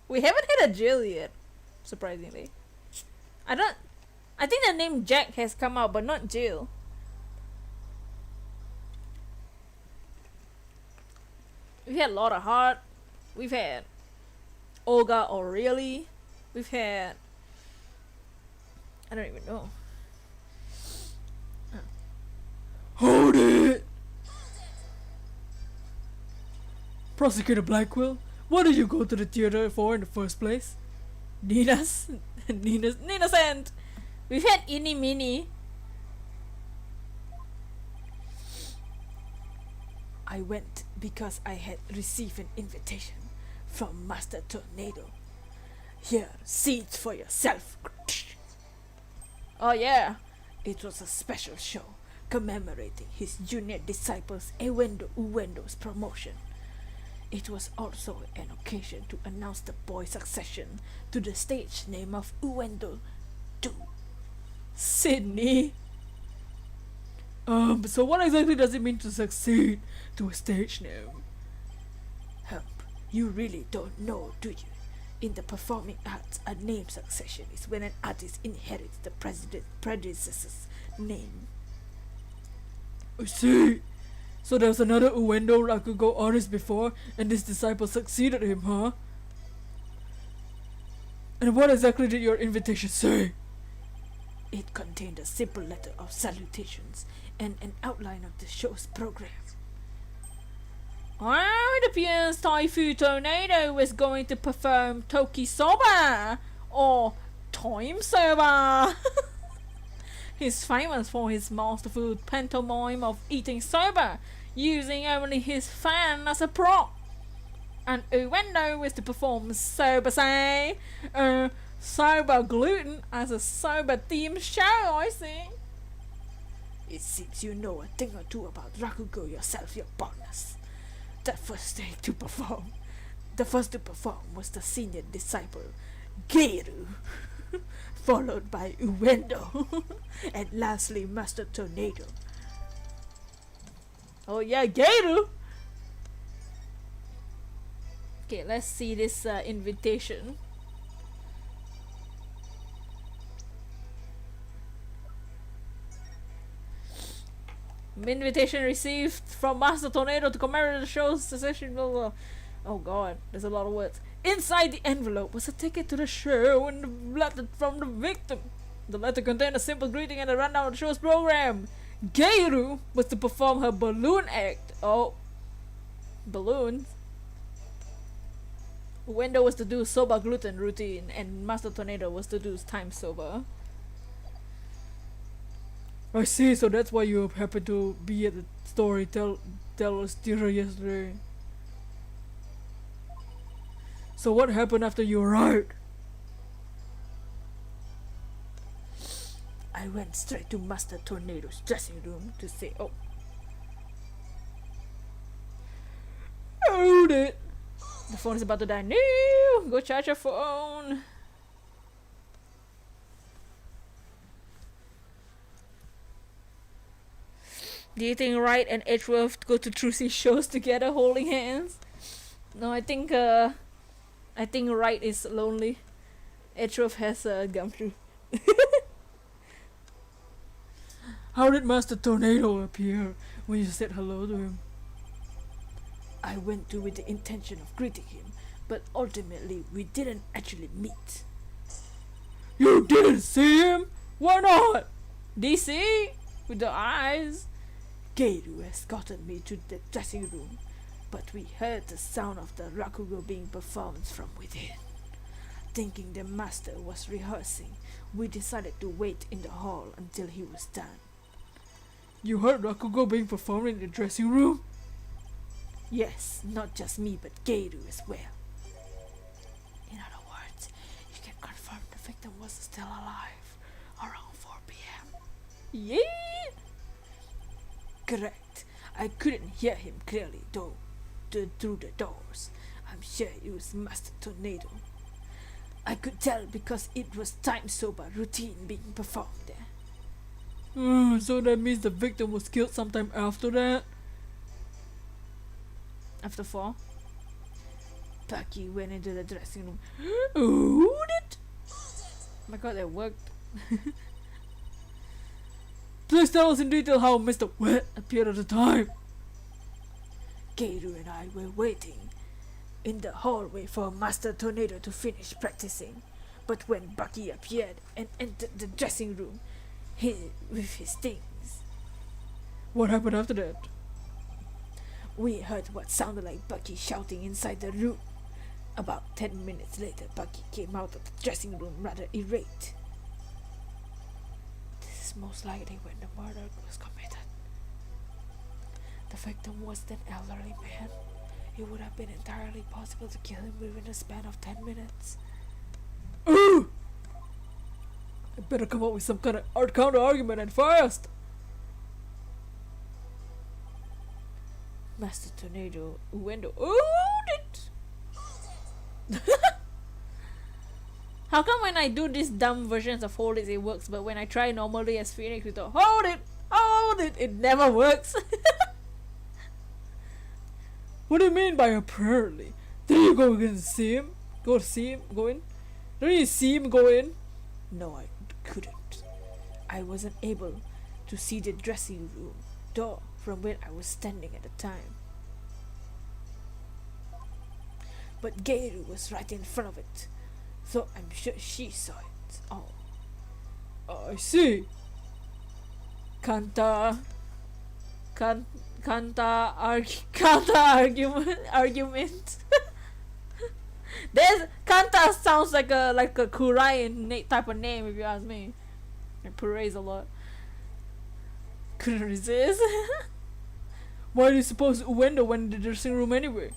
We haven't had a Jill yet, surprisingly. I think the name Jack has come out, but not Jill. We've had Laura Hart. We've had Olga O'Reilly. We've had... I don't even know. Hold it! Prosecutor Blackwell, what did you go to the theater for in the first place? Nina's and we've had Inni Mini. I went because I had received an invitation from Master Tornado. Here, see it for yourself. Oh yeah. It was a special show commemorating his junior disciples Uwendo's promotion. It was also an occasion to announce the boy's succession to the stage name of Uwendo II. Sydney. So what exactly does it mean to succeed to a stage name? Hump, you really don't know, do you? In the performing arts, a name succession is when an artist inherits the predecessor's name. I see. So there was another Uwendo Rakugo artist before, and this disciple succeeded him, huh? And what exactly did your invitation say? It contained a simple letter of salutations and an outline of the show's program. Well, it appears Typhoon Tornado was going to perform Toki Soba or Time Soba. He's famous for his masterful pantomime of eating soba, using only his fan as a prop. And Uwendo was to perform Soba Say, Soba Gluten as a soba themed show, I see. It seems you know a thing or two about Rakugo yourself, your partners. The first to perform was the senior disciple, Geiru, followed by Uwendo, and lastly Master Tornado. Oh yeah, Geiru! Okay, let's see this invitation. Invitation received from Master Tornado to commemorate the show's succession. Blah, blah. Oh god, there's a lot of words. Inside the envelope was a ticket to the show and a letter from the victim. The letter contained a simple greeting and a rundown of the show's program. Geiru was to perform her balloon act. Oh, balloons. Wendo was to do soba gluten routine, and Master Tornado was to do time soba. I see, so that's why you happened to be at the storyteller's theater yesterday. So what happened after you arrived? I went straight to Master Tornado's dressing room to say, oh, Hold it! The phone is about to die. No! Go charge your phone. Do you think Wright and Edgeworth go to Trucy's shows together holding hands? No, I think Wright is lonely. Edgeworth has a gumshoe. How did Master Tornado appear when you said hello to him? I went to with the intention of greeting him, but ultimately we didn't actually meet. You didn't see him? Why not? DC with the eyes. Geiru escorted me to the dressing room, but we heard the sound of the rakugo being performed from within. Thinking the master was rehearsing, we decided to wait in the hall until he was done. You heard Rakugo being performed in the dressing room? Yes, not just me, but Geiru as well. In other words, you can confirm the victim was still alive around 4 p.m. Yeah. Correct. I couldn't hear him clearly though, through the doors. I'm sure it was Master Tornado. I could tell because it was time sober routine being performed there. So that means the victim was killed sometime after that? After 4. Bucky went into the dressing room. Who did? My god, that worked. Please tell us in detail how Mr. Wet appeared at the time. Geiru and I were waiting in the hallway for Master Tornado to finish practicing. But when Bucky appeared and entered the dressing room, with his things, What happened after that? we heard what sounded like Bucky shouting inside the room. About 10 minutes later, Bucky came out of the dressing room rather irate. This is most likely when the murder was committed. The victim was an elderly man. It would have been entirely possible to kill him within a span of 10 minutes. Ooh! I better come up with some kind of counter argument and fast! Master Tornado Window. Hold it! How come when I do these dumb versions of hold it works, but when I try normally as Phoenix with the hold it, it never works? What do you mean by apparently? Did you go and see him? Go see him go in? Did you see him go in? No, I couldn't. I wasn't able to see the dressing room door from where I was standing at the time. But Geiru was right in front of it, so I'm sure she saw it all. I see. Kanta argument. There's Kanta sounds like a Korean type of name if you ask me. It parades a lot. Couldn't resist. Why do you suppose Uendo went in the dressing room anyway?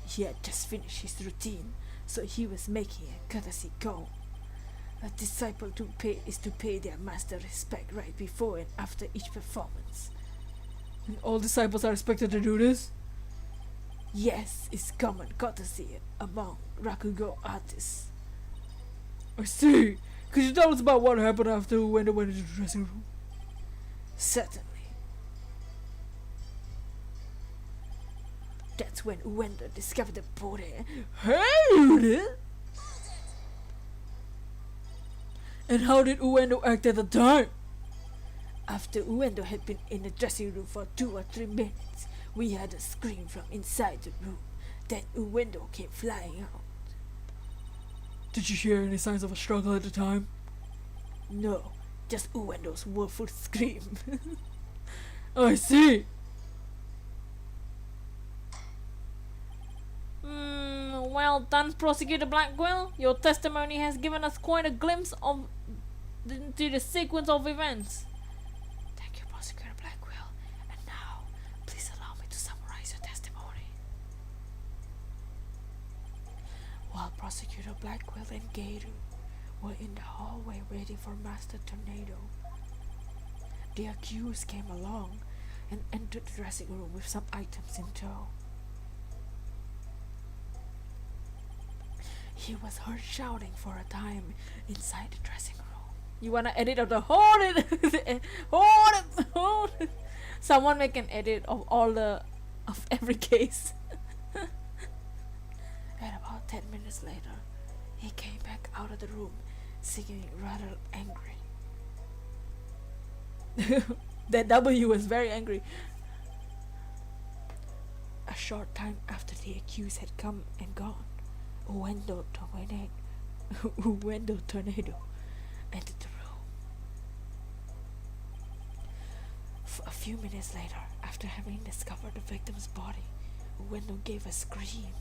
He had just finished his routine, so he was making a courtesy call. A disciple is to pay their master respect right before and after each performance. And all disciples are expected to do this? Yes, it's common courtesy among Rakugo artists. I see. Could you tell us about what happened after Uendo went into the dressing room? Certainly. That's when Uendo discovered the body. Hey! And how did Uendo act at the time? After Uendo had been in the dressing room for 2 or 3 minutes, we heard a scream from inside the room. Then Uendo came flying out. Did you hear any signs of a struggle at the time? No, just Uendo's woeful scream. I see. Well done, Prosecutor Blackwell. Your testimony has given us quite a glimpse of the sequence of events. Prosecutor Blackwell and Garu were in the hallway waiting for Master Tornado. The accused came along and entered the dressing room with some items in tow. He was heard shouting for a time inside the dressing room. You wanna edit of the hold it, hold it. Someone make an edit of every case. And about 10 minutes later, he came back out of the room, singing rather angry. That W was very angry. A short time after the accused had come and gone, Wendell Tornado entered the room. A few minutes later, after having discovered the victim's body, Wendell gave a scream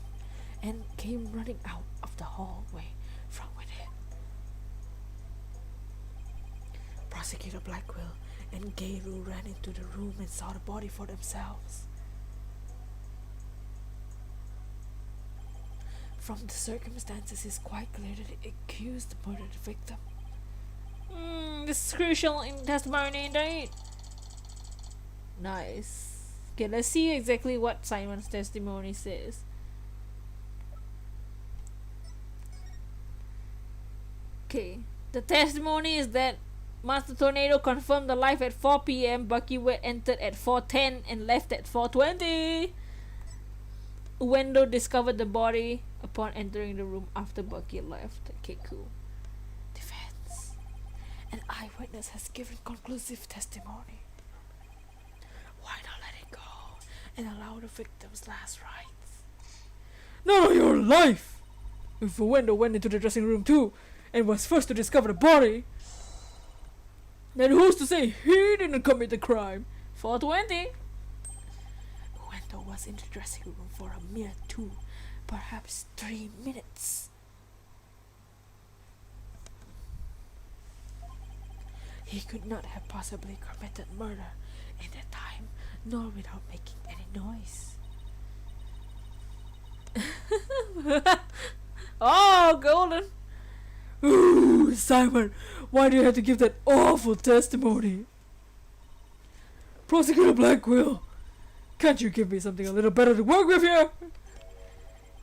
and came running out of the hallway from within. Prosecutor Blackwell and Garu ran into the room and saw the body for themselves. From the circumstances, it's quite clear that the accused murdered the victim. This is crucial in testimony indeed. Nice. Okay, let's see exactly what Simon's testimony says. Okay, the testimony is that Master Tornado confirmed the life at 4 p.m. Bucky entered at 4:10 and left at 4:20. Wendell discovered the body upon entering the room after Bucky left. Okay, cool. Defense. An eyewitness has given conclusive testimony. Why not let it go and allow the victim's last rites? None of your life! If Wendell went into the dressing room too and was first to discover the body, then who's to say he didn't commit the crime? 4:20. Wendell was in the dressing room for a mere 2, perhaps 3 minutes. He could not have possibly committed murder in that time, nor without making any noise. Oh, golden. Ooh, Simon, why do you have to give that awful testimony? Prosecutor Blackwell, can't you give me something a little better to work with here?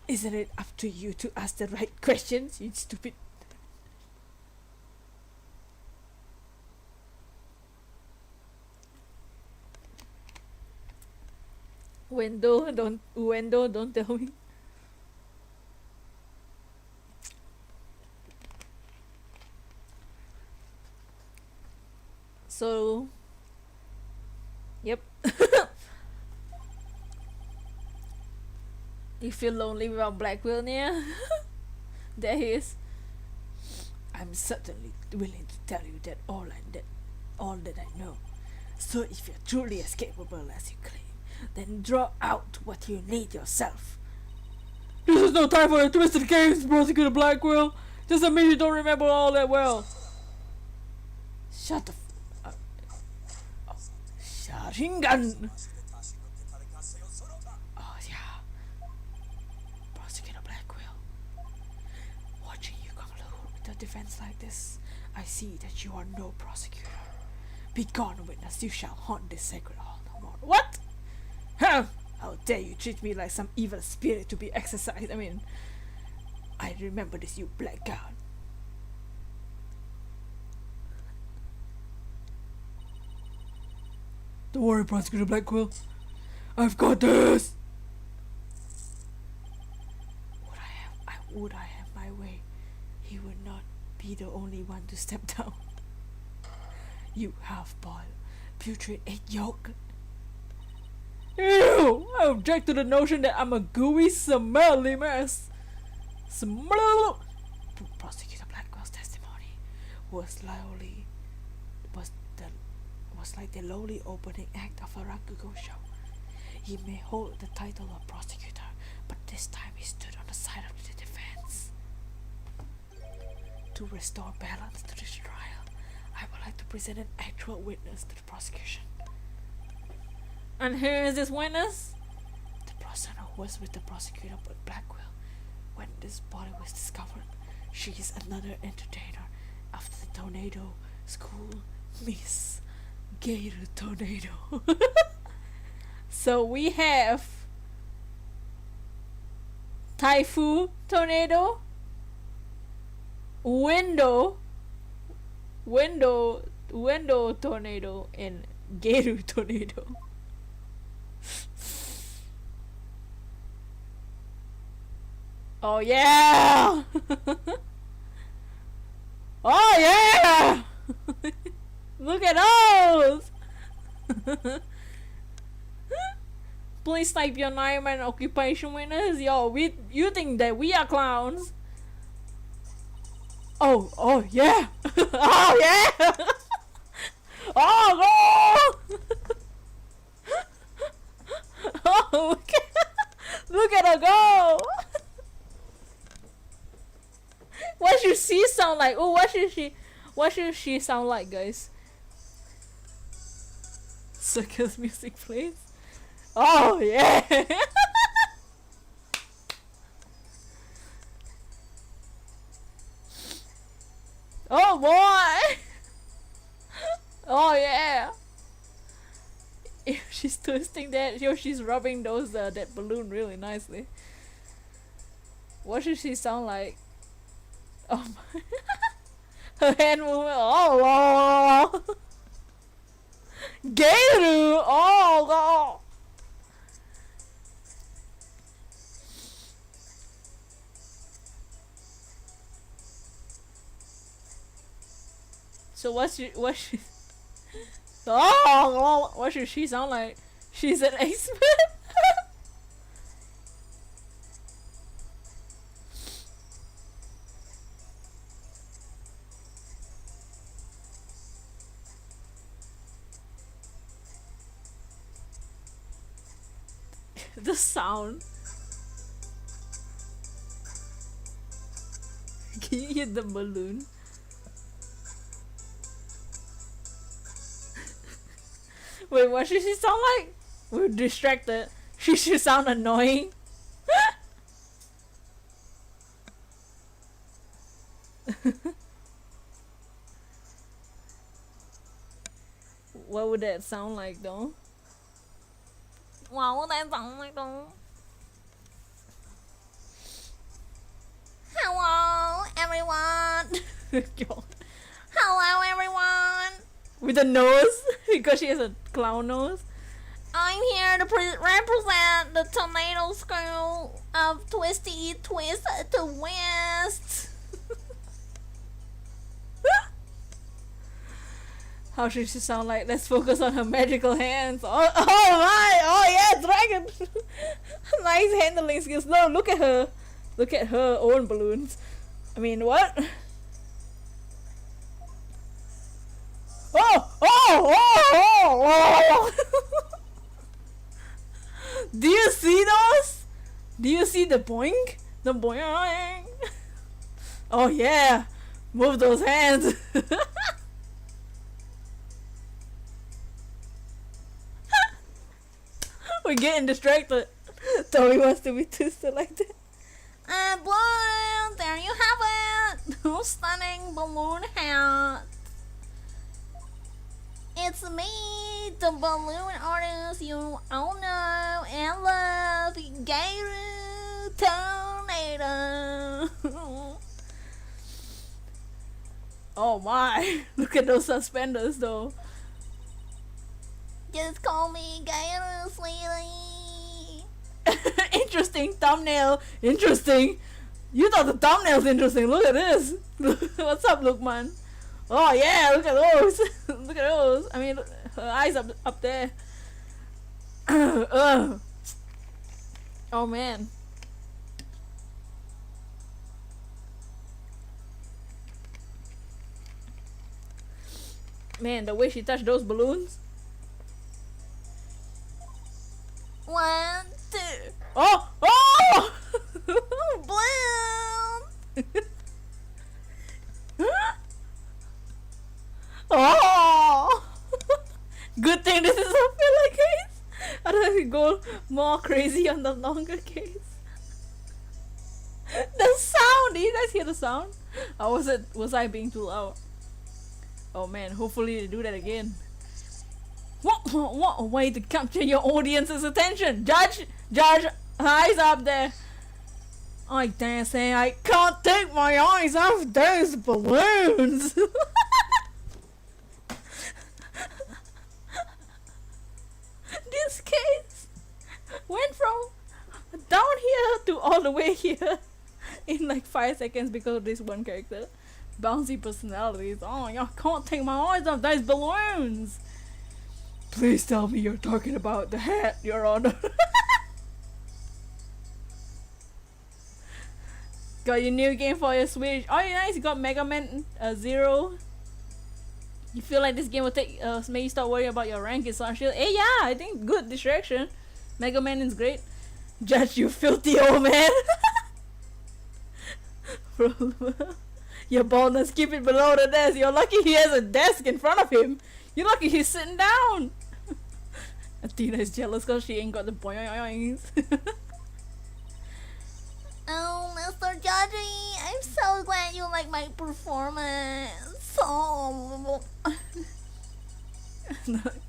Isn't it up to you to ask the right questions, you stupid... Wendell, don't tell me. So, yep. You feel lonely without Blackwell near? There he is. I'm certainly willing to tell you that all that I know. So if you're truly as capable as you claim, then draw out what you need yourself. This is no time for a twisted games, Prosecutor Blackwell. Doesn't mean you don't remember all that well. Shut the Sharingan! Oh yeah. Prosecutor Blackwell. Watching you conclude with a defense like this, I see that you are no prosecutor. Begone, witness, you shall haunt this sacred hall no more. What? Huh? How dare you treat me like some evil spirit to be exorcised? I remember this, you blackguard. Don't worry, Prosecutor Blackwell. I've got this! Would I have my way, he would not be the only one to step down. You half-boiled, putrid egg yolk. Ew! I object to the notion that I'm a gooey, smelly mess. Prosecutor Blackwell's testimony was like the lowly opening act of a rakugo show. He may hold the title of prosecutor, but this time he stood on the side of the defense. To restore balance to this trial, I would like to present an actual witness to the prosecution. And who is this witness? The person who was with the prosecutor but Blackwell when this body was discovered, she is another entertainer after the tornado school, Miss Gator Tornado. So we have Typhoon Tornado, window tornado, and Gator Tornado. Oh yeah! Oh yeah! Look at those! Please type your name and occupation with us. Yo, you think that we are clowns? Oh yeah! Oh yeah! Oh no! Oh, look at her go! What should she sound like? Oh, what should she sound like, guys? Circus music, please. Oh yeah! Oh boy! Oh yeah! If she's twisting that, yo, she's rubbing those that balloon really nicely. What should she sound like? Oh my! Her hand movement. Oh Lord! Gator! Oh Lord! So what she oh Lord, what should she sound like? She's an expert. The sound. Can you hear the balloon? Wait, what should she sound like? We're distracted. She should sound annoying. What would that sound like though? What would that sound like though? Hello everyone! Hello everyone! With a nose? Because she has a clown nose? I'm here to represent the tornado school of Twisty Twist to West. How should she sound like? Let's focus on her magical hands. Oh my! Oh yeah, dragon! Nice handling skills. No, look at her. Look at her own balloons. I mean, what? Oh! Do you see those? Do you see the boink? The boink? Oh yeah! Move those hands! We're getting distracted. Tommy wants to be twisted like that. And boy, there you have it! Stunning balloon hat! It's me, the balloon artist you all know and love, Gator Tornado. Oh my, look at those suspenders though. Just call me Gator, sweetie. Interesting thumbnail. Interesting. You thought the thumbnail's interesting. Look at this. What's up, Lukman? Oh yeah, look at those. Look at those. I mean, her eyes up there. Oh man. Man, the way she touched those balloons. 1, 2. Oh! Oh! Balloon! Oh! Good thing this is a filler case. Otherwise we go more crazy on the longer case. Did you guys hear the sound? Or was I being too loud? Oh man, hopefully they do that again. What a way to capture your audience's attention! Judge, eyes up there. I dare say I can't take my eyes off those balloons. This case went from down here to all the way here in like 5 seconds because of this one character. Bouncy personalities. Oh, I can't take my eyes off those balloons. Please tell me you're talking about the hat, Your Honor. Got your new game for your Switch. Oh, yeah, nice. You got Mega Man 0. You feel like this game will make you start worrying about your rank in Sword Shield? Hey, yeah, I think good distraction. Mega Man is great. Judge, you filthy old man. Your baldness, keep it below the desk. You're lucky he has a desk in front of him. You're lucky he's sitting down. Athena is jealous because she ain't got the boings. Oh, Mr. Judgy, I'm so glad you like my performance. Oh.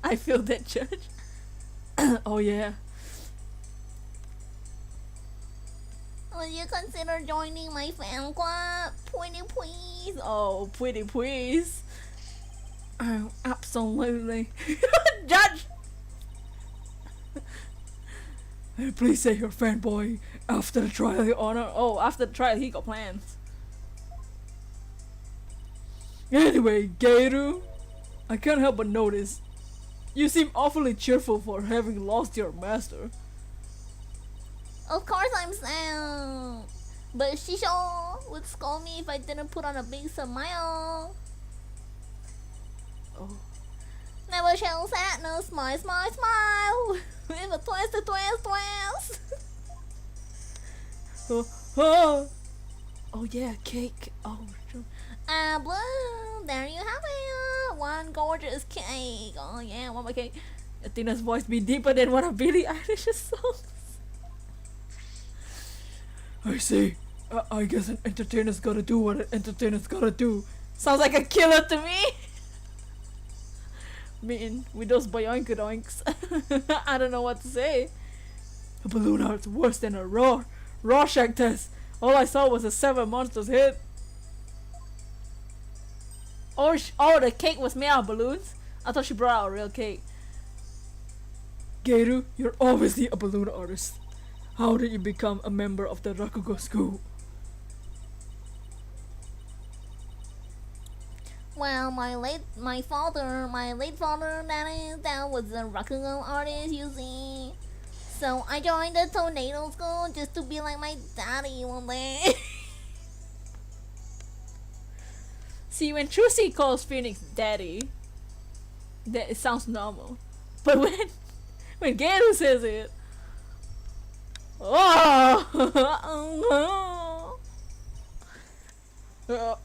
I feel that, Judge. Oh yeah. Would you consider joining my fan club? Pretty please. Oh, pretty please. Oh, absolutely. Judge! Please say you're fanboy after the trial, Your Honor. Oh, after the trial, he got plans. Anyway, Geiru, I can't help but notice you seem awfully cheerful for having lost your master. Of course I'm sad. But Shisho would scold me if I didn't put on a big smile. Oh. Never show sadness, smile, smile, smile. With a twist, Oh yeah, cake. Oh, sure. Blue, there you have it. One gorgeous cake. Oh yeah, one more cake. Athena's voice be deeper than one of Billie Eilish's songs. I see. I guess an entertainer's gotta do what an entertainer's gotta do. Sounds like a killer to me. mean, with those boyoinkadoinks. I don't know what to say. A balloon art's worse than a Rorschach test. All I saw was a 7 monsters hit. Oh, the cake was made out of balloons? I thought she brought out a real cake. Geiru, you're obviously a balloon artist. How did you become a member of the Rakugo school? Well, my late father, that was a Rakugo artist, you see. So I joined the tornado school just to be like my daddy one day. See, when Trucy calls Phoenix daddy, that it sounds normal. But when Geiru says it, oh,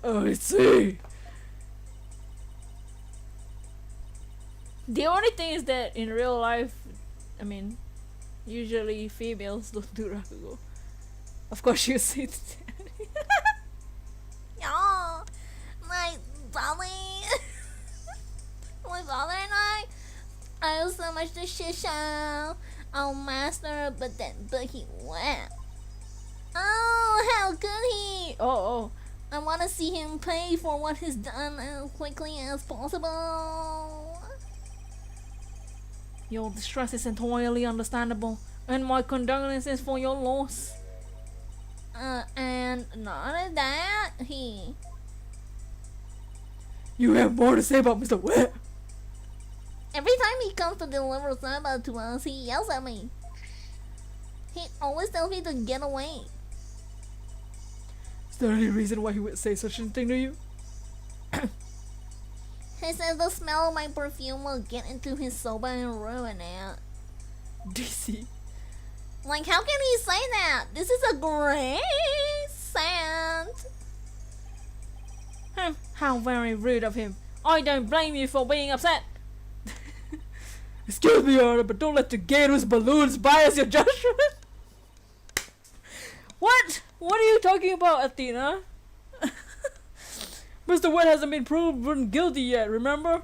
I see. The only thing is that in real life, I mean, usually females don't do Rakugo. Of course, you see it. Yeah, my darling, my father and I owe so much to Shisha, our master, but he went. Oh, how could he? Oh. I want to see him pay for what he's done as quickly as possible. Your distress is entirely understandable, and my condolences for your loss. And not only that, You have more to say about Mr. Wet? every time he comes to deliver Saba to us, he yells at me. He always tells me to get away. Is there any reason why he would say such a thing to you? He says the smell of my perfume will get into his soba and ruin it. DC. Like, how can he say that? This is a great scent. How very rude of him. I don't blame you for being upset. Excuse me, Your Honor, but don't let the Geiru's balloons bias your judgment. What? What are you talking about, Athena? Mr. Wet hasn't been proven guilty yet, remember?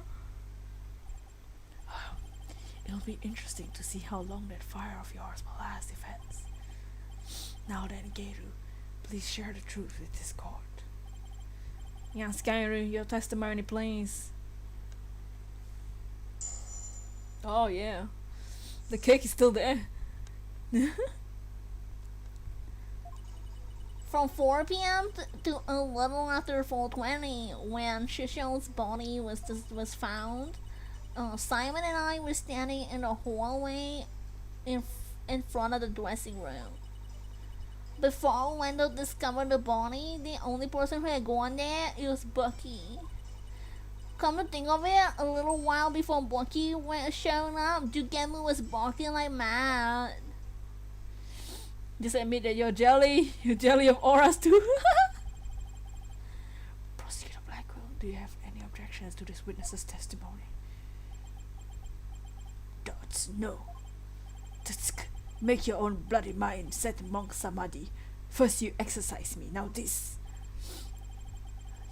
It'll be interesting to see how long that fire of yours will last, Defense. Now then, Geiru, please share the truth with this court. Yes, Geiru, your testimony, please. Oh yeah, the cake is still there. From 4 p.m. to a little after 4:20, when Shisho's body was found, Simon and I were standing in the hallway in front of the dressing room. Before Wendell discovered the body, the only person who had gone there was Bucky. Come to think of it, a little while before Bucky showed up, Jugemu was barking like mad. Just admit that you're jelly of auras too. Prosecutor Blackwell, do you have any objections to this witness's testimony? Dots, no. Tsk, make your own bloody mind set monk samadhi. First you exercise me, now this.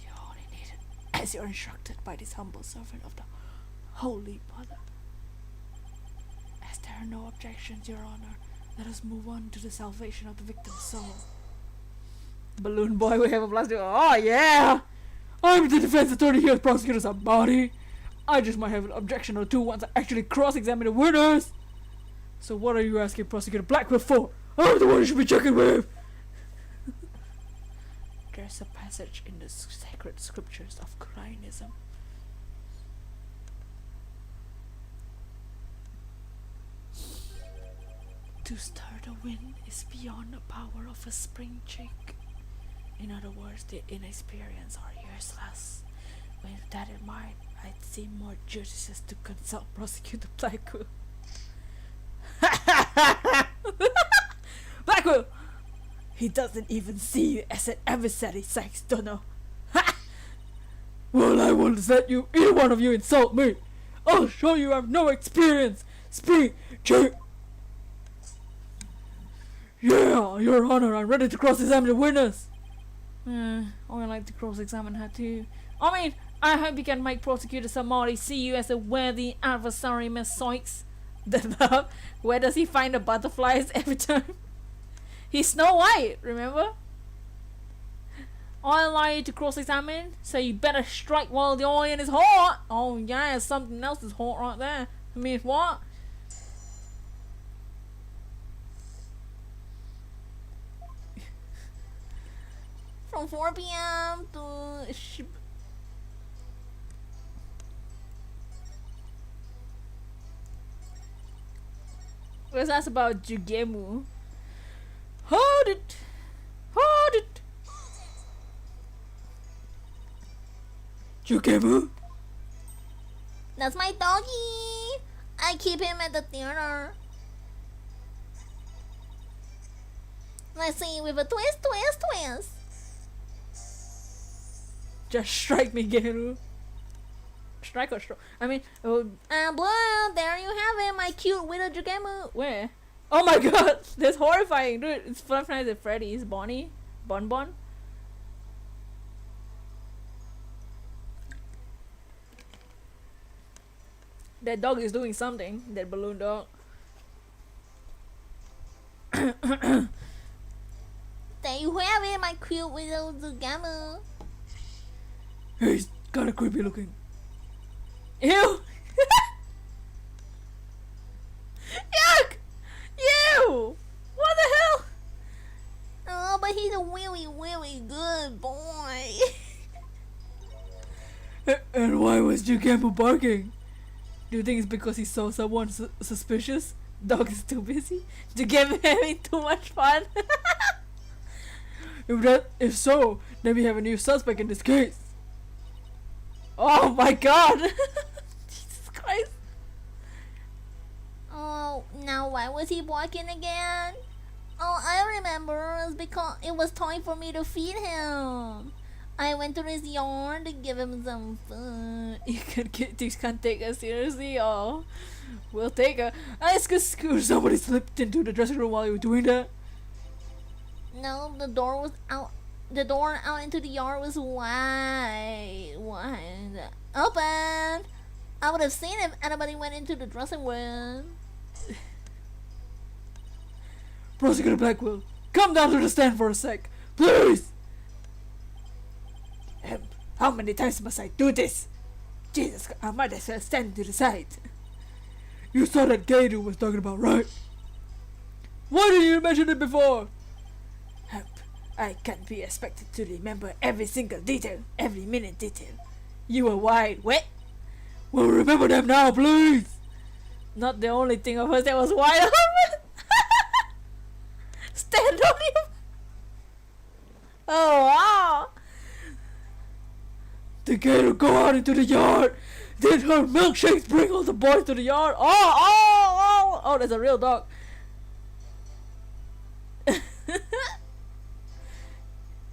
You only need it, as you're instructed by this humble servant of the Holy Mother. As there are no objections, Your Honor, let us move on to the salvation of the victim's soul. Balloon boy, we have a blast. Oh yeah! I'm the defense attorney here, prosecutor somebody. I just might have an objection or two once I actually cross-examine the witness. So what are you asking Prosecutor Blackwell for? I'm the one you should be checking with. There's a passage in the sacred scriptures of Quranism. To stir the wind is beyond the power of a spring chick. In other words, the inexperienced are useless. With that in mind, I'd seem more judicious to consult Prosecutor Blackwell. Blackwell! He doesn't even see you as an adversary, Sykes Dunno. Well, I won't let you, either one of you, insult me. I'll show you I have no experience. Spring chick! Yeah, Your Honor, I'm ready to cross-examine the witness. I would like to cross-examine her too. I mean, I hope you can make Prosecutor Samari see you as a worthy adversary, Miss Sykes. Where does he find the butterflies every time? He's Snow White, remember? I allow you to cross-examine, so you better strike while the iron is hot. Oh yeah, something else is hot right there. I mean, what? From 4 p.m. to Because that's about Jugemu. Hold it! Hold it! Jugemu? That's my doggy. I keep him at the theater. Let's see, with a twist. Just strike me, Geru. Strike or stroke? I mean, Blue, there you have it, my cute little Jugemu. where? Oh my god, that's horrifying, dude. It's Five Nights at Freddy's. Bonnie? Bon. That dog is doing something. That balloon dog. There you have it, my cute little Jugemu. He's kinda creepy looking. Ew! Yuck! Ew! What the hell? Oh, but he's a really, really good boy. And why was Jugemu barking? Do you think it's because he saw someone suspicious? Dog is too busy? Jugemu having too much fun? If so, then we have a new suspect in this case. Oh my god! Jesus Christ! Oh, now why was he barking again? Oh, I remember. It was because it was time for me to feed him. I went to his yard to give him some food. These can't take us seriously, oh. We'll take her. Somebody slipped into the dressing room while you were doing that. No, the door was out. The door out into the yard was wide open. I would have seen if anybody went into the dressing room. Prosecutor Blackwell, come down to the stand for a sec, please! How many times must I do this? Jesus, I might as well stand to the side. You saw that gay dude was talking about, right? Why didn't you mention it before? I can't be expected to remember every single detail, every minute detail. You were wide wet. Well, remember them now, please! Not the only thing of hers that was wide open. Stand on him. Oh wow. The gay dude go out into the yard. Then her milkshakes bring all the boys to the yard. Oh, there's a real dog.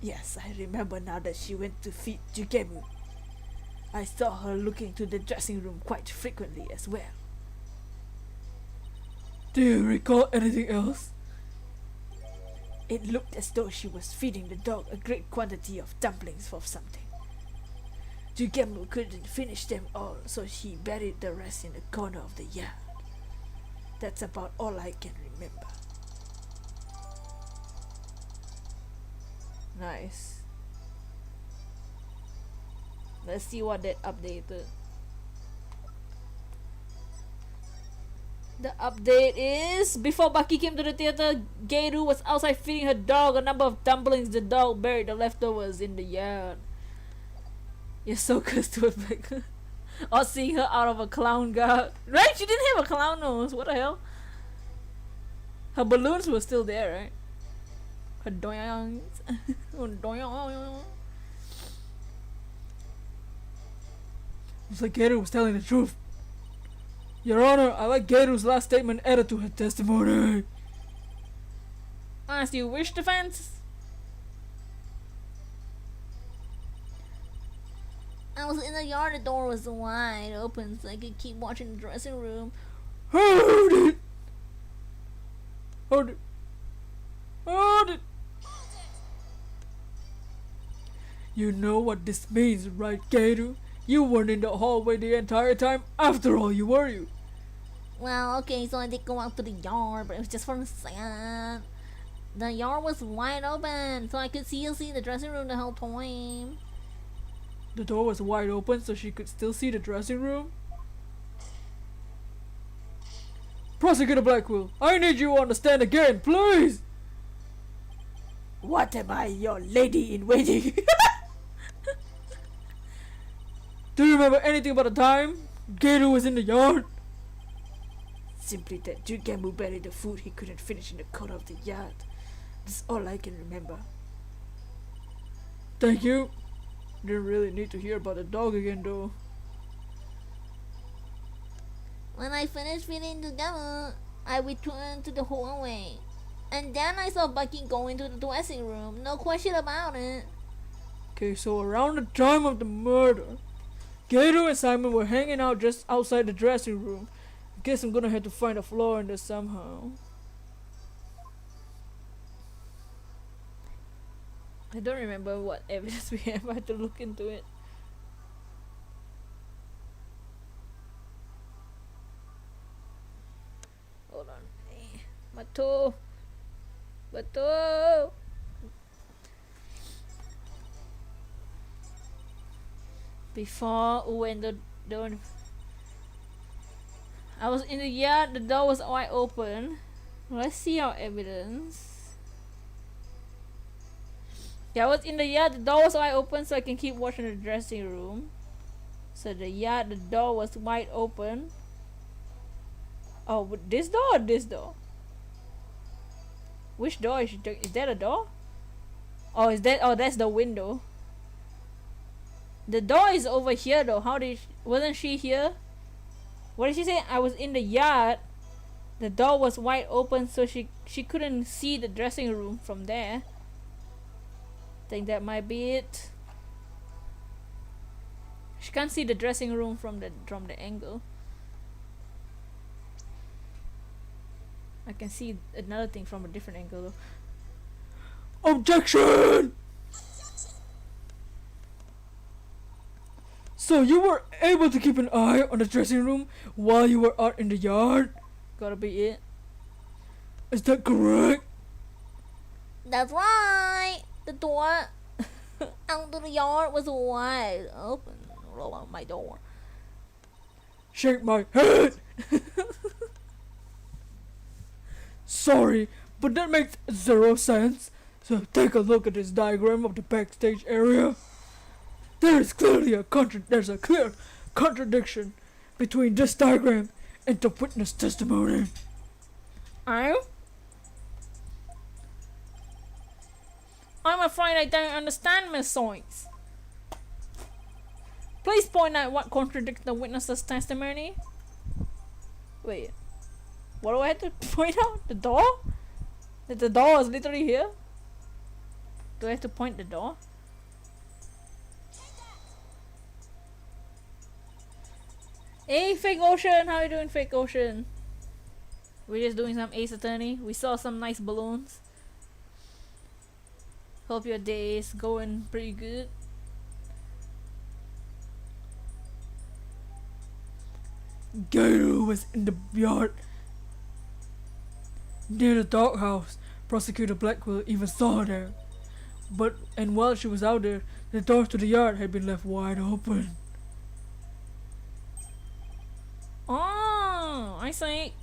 Yes, I remember now that she went to feed Jugemu. I saw her looking to the dressing room quite frequently as well. Do you recall anything else? It looked as though she was feeding the dog a great quantity of dumplings for something. Jugemu couldn't finish them all, so she buried the rest in the corner of the yard. That's about all I can remember. Nice. Let's see what that updated. The update is before Bucky came to the theater, Gayru was outside feeding her dog a number of dumplings. The dog buried the leftovers in the yard. You're so close to it, like, or seeing her out of a clown gown. Right? She didn't have a clown nose. What the hell? Her balloons were still there, right? Her doyongs. Doyong. Looks like Gator was telling the truth. Your Honor, I like Gator's last statement added to her testimony. As you wish, defense. I was in the yard, the door was wide open so I could keep watching the dressing room. Hold it! Hold it! Hold it! You know what this means, right, Gator? You weren't in the hallway the entire time after all, were you? Well, okay, so I did go out to the yard, but it was just for a second. The yard was wide open, so I could still see the dressing room the whole time. The door was wide open so she could still see the dressing room? Prosecutor Blackwell, I need you on the stand again, please! What am I, your lady in waiting? Do you remember anything about the time Gator was in the yard? Simply that Jugemu buried the food he couldn't finish in the corner of the yard. That's all I can remember. Thank you. Didn't really need to hear about the dog again though. When I finished feeding together, I returned to the hallway. And then I saw Bucky go into the dressing room, no question about it. Okay, so around the time of the murder, Gator and Simon were hanging out just outside the dressing room. I guess I'm gonna have to find a flaw in this somehow. I don't remember what evidence we have. I had to look into it. Hold on. My toe. My toe. Before when the door, I was in the yard, the door was wide open. Let's see our evidence. Yeah, I was in the yard, the door was wide open so I can keep watching the dressing room. So the yard, the door was wide open. Oh, but this door or this door? Which door is she talking? Is that a door? Oh, is that? Oh, that's the window. The door is over here though. How did? Wasn't she here? What did she say? I was in the yard. The door was wide open, so she couldn't see the dressing room from there. Think that might be it. She can't see the dressing room from the angle. I can see another thing from a different angle though. Objection! So you were able to keep an eye on the dressing room while you were out in the yard? Gotta be it. Is that correct? That's right. The door out to the yard was wide open. Roll on my door. Shake my head! Sorry, but that makes zero sense. So take a look at this diagram of the backstage area. There's a clear contradiction between this diagram and the witness testimony. I'm afraid I don't understand, Miss Soins. Please point out what contradicts the witness's testimony. Wait, what do I have to point out? The door? That the door is literally here? Do I have to point the door? Hey, Fake Ocean! How you doing, Fake Ocean? We're just doing some Ace Attorney. We saw some nice balloons. Hope your day is going pretty good. Gator was in the yard near the doghouse. Prosecutor Blackwell even saw her there. And while she was out there, the door to the yard had been left wide open. Oh, I see.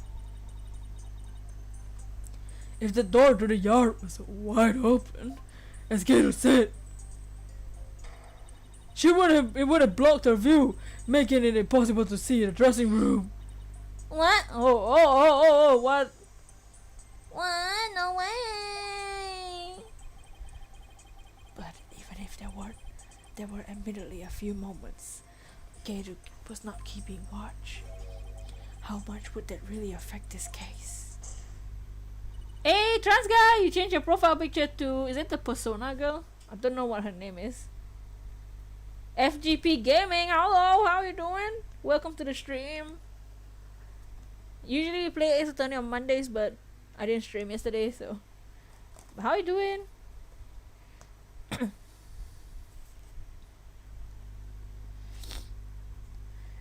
If the door to the yard was wide open, as Gator said, it would have blocked her view, making it impossible to see the dressing room. What? What? What? No way. But even if there were admittedly a few moments Gator was not keeping watch. How much would that really affect this case? Hey, trans guy, you changed your profile picture to, is it the Persona girl? I don't know what her name is. FGP Gaming, hello, how you doing? Welcome to the stream. Usually we play Ace Attorney on Mondays, but I didn't stream yesterday, so. But how you doing?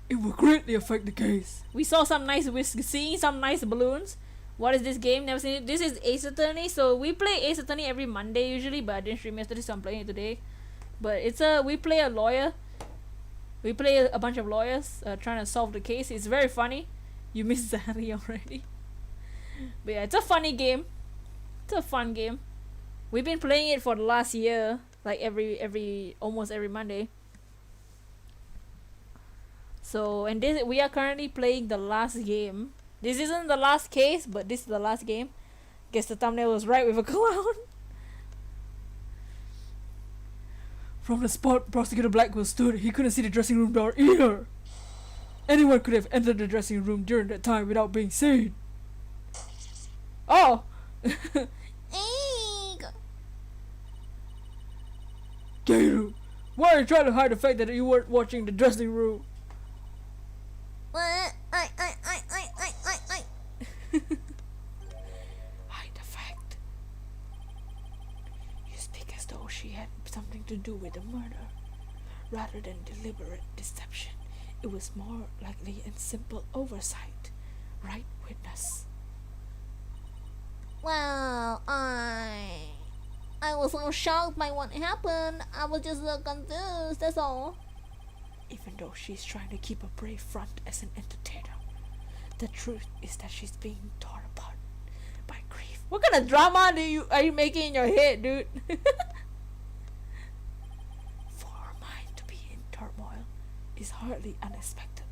It will greatly affect the case. We saw some nice seeing some nice balloons. What is this game? Never seen it. This is Ace Attorney. So we play Ace Attorney every Monday usually, but I didn't stream yesterday, so I'm playing it today. But we play a lawyer. We play a bunch of lawyers trying to solve the case. It's very funny. You missed Zari already. But yeah, it's a funny game. It's a fun game. We've been playing it for the last year, like almost every Monday. So, and we are currently playing the last game. This isn't the last case, but this is the last game. Guess the thumbnail was right with a clown. From the spot Prosecutor Blackwell stood, he couldn't see the dressing room door either. Anyone could have entered the dressing room during that time without being seen. Oh! Eek. Gator, why are you trying to hide the fact that you weren't watching the dressing room? What? I. Hide the fact. You speak as though she had something to do with the murder, rather than deliberate deception. It was more likely and simple oversight. Right, witness? Well, I was so shocked by what happened. I was just so confused, that's all. Even though she's trying to keep a brave front as an entertainer, the truth is that she's being torn apart by grief. What kind of drama are you making in your head, dude? For her mind to be in turmoil is hardly unexpected.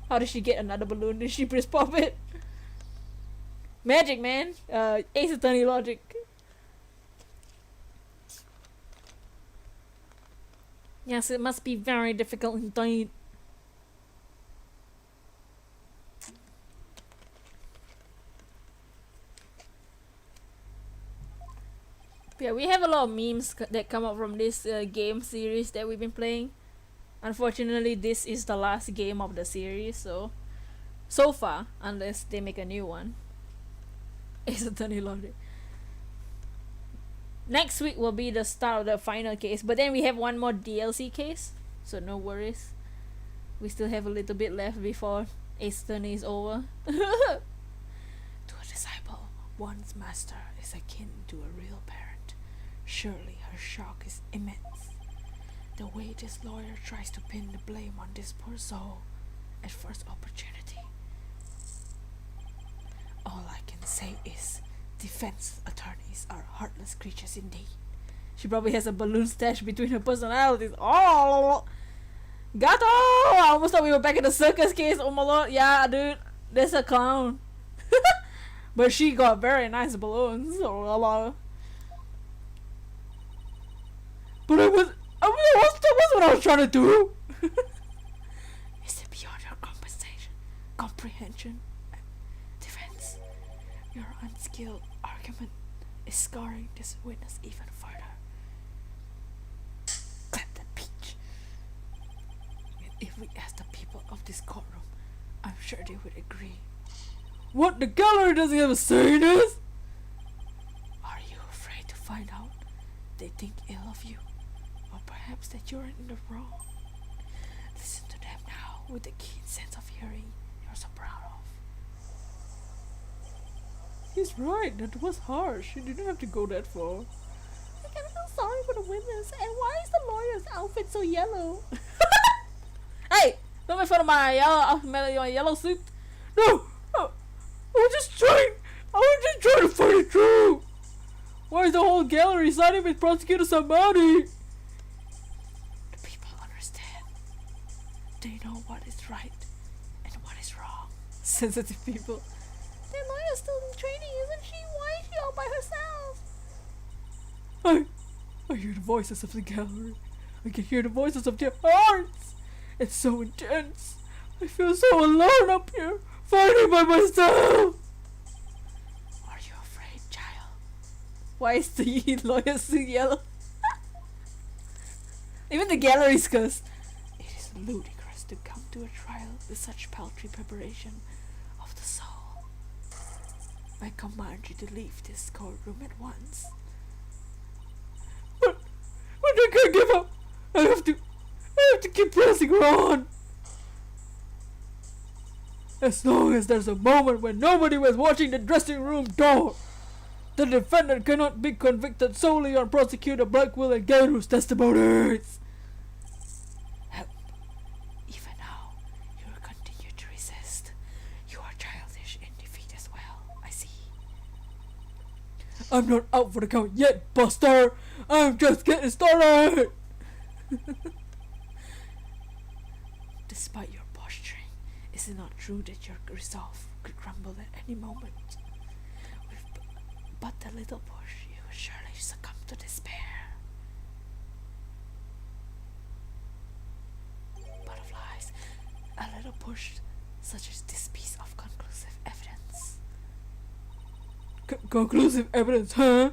How did she get another balloon? Did she just pop it? Magic, man. Ace Attorney logic. Yes, it must be very difficult indeed. Yeah, we have a lot of memes that come up from this game series that we've been playing. Unfortunately, this is the last game of the series, so far, unless they make a new one. Ace Attorney logic. next week will be the start of the final case, but then we have one more DLC case, so no worries. We still have a little bit left before Ace Attorney is over. To a disciple, one's master is akin to a real parent. Surely her shock is immense. The way this lawyer tries to pin the blame on this poor soul at first opportunity. All I can say is, defense attorneys are heartless creatures indeed. She probably has a balloon stash between her personalities. Oh, Gato! I almost thought we were back in the circus case. Oh my lord. Yeah, dude. That's a clown. But she got very nice balloons. Oh, But that wasn't what I was trying to do. Is it beyond your comprehension? Defense, your unskilled argument is scarring this witness even further. Clap that peach. If we ask the people of this courtroom, I'm sure they would agree. What? The gallery doesn't have a say in this? Are you afraid to find out they think ill of you? Or perhaps that you're in the wrong? Listen to them now with the keen sense of hearing you're so proud of. He's right. That was harsh. You didn't have to go that far. I kind of feel sorry for the witness. And why is the lawyer's outfit so yellow? Hey! Don't make fun of my yellow suit. No! I was just trying to find the truth. Why is the whole gallery siding with prosecutor somebody? The people understand. They know what is right and what is wrong. Sensitive people. Their lawyer's still in training, isn't she? Why is she all by herself? I hear the voices of the gallery. I can hear the voices of their hearts. It's so intense. I feel so alone up here, fighting by myself. Are you afraid, child? Why is the lawyer suit yellow? Even the gallery's cursed. It is ludicrous to come to a trial with such paltry preparation of the soul. I command you to leave this courtroom at once. But I can't give up. I have to keep pressing on. As long as there's a moment when nobody was watching the dressing room door, the defendant cannot be convicted solely on prosecutor Blackwell and Gairu's testimonies. Even now, you will continue to resist. You are childish in defeat as well, I see. I'm not out for the count yet, Buster. I'm just getting started. Despite your posturing, is it not true that your resolve could crumble at any moment? With but a little push, you will surely succumb to despair. Butterflies, a little push such as this piece of conclusive evidence. Conclusive evidence, huh?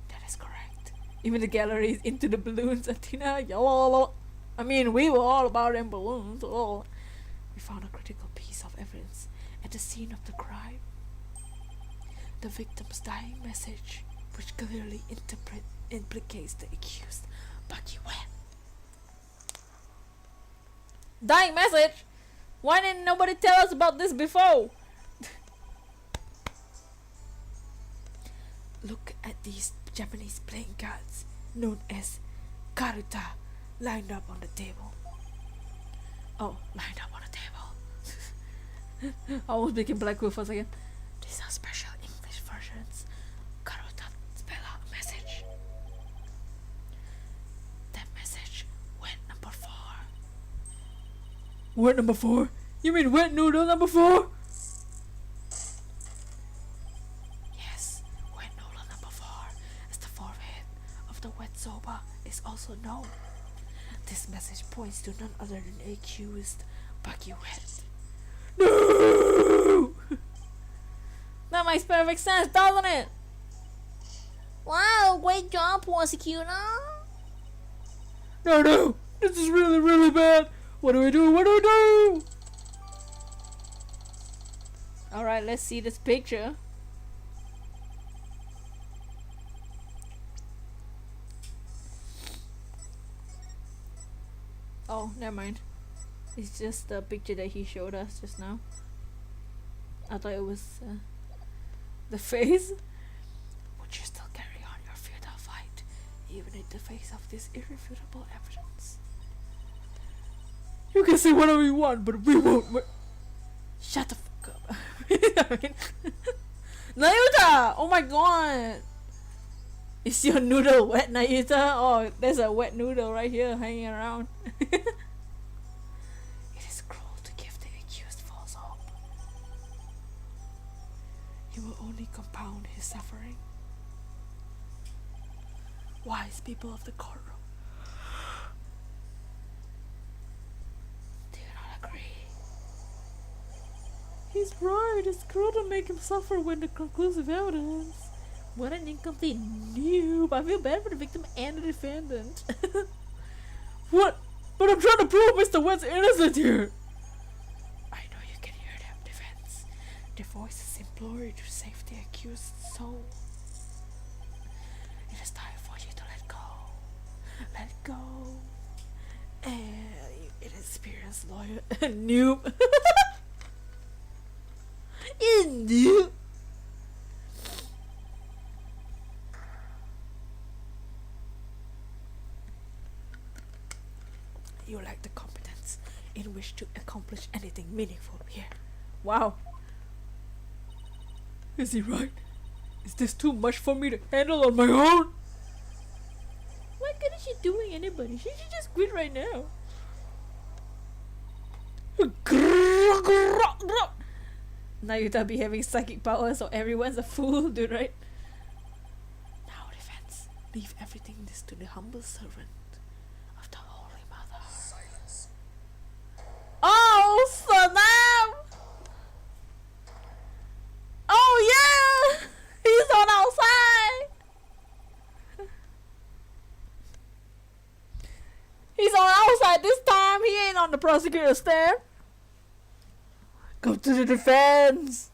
That is correct. Even the gallery is into the balloons. Athena, yellow. I mean, we were all about them balloons. Oh. We found a critical piece of evidence at the scene of the crime. The victim's dying message, which clearly implicates the accused, Bucky Webb. Dying message? Why didn't nobody tell us about this before? Look at these Japanese playing cards, known as karuta, lined up on the table. Oh, lined up on the table. I was making Blackwell for a second. These are special English versions. Karuta spell out a message. That message went number 4. Wet number 4? You mean wet noodle number 4? Yes, wet noodle number 4, as the forehead of the wet soba is also known. This message points to none other than the accused, Bucky Webb. No! That makes perfect sense, doesn't it? Wow, great job, prosecutor. No! This is really, really bad. What do we do? What do we do? Alright, let's see this picture. Oh, never mind. It's just the picture that he showed us just now. I thought it was the face. Would you still carry on your futile fight, even in the face of this irrefutable evidence? You can say whatever you want, but we won't. Shut the fuck up. I mean, Nayuta! Oh my god! Is your noodle wet, Nayuta? Oh, there's a wet noodle right here hanging around. It is cruel to give the accused false hope. You will only compound his suffering. Wise people of the courtroom, do you not agree? He's right. It's cruel to make him suffer when the conclusive evidence. What an incomplete noob. I feel bad for the victim and the defendant. What? But I'm trying to prove Mr. Wett's innocent here. I know you can hear them, defense. Their voices implore you to save the accused soul. It is time for you to let go. Let go. And inexperienced lawyer. Noob. You noob. You lack the competence in which to accomplish anything meaningful here. Wow. Is he right? Is this too much for me to handle on my own? Why couldn't she doing anybody? She should just quit right now. Nayuta be having psychic powers, so everyone's a fool, dude, right? Now, defense, leave everything this to the humble servant of the Holy Mother. Silence. Oh, Sonam! Oh, yeah! He's on outside! He's on outside this time. He ain't on the prosecutor's stand. Come to the defense.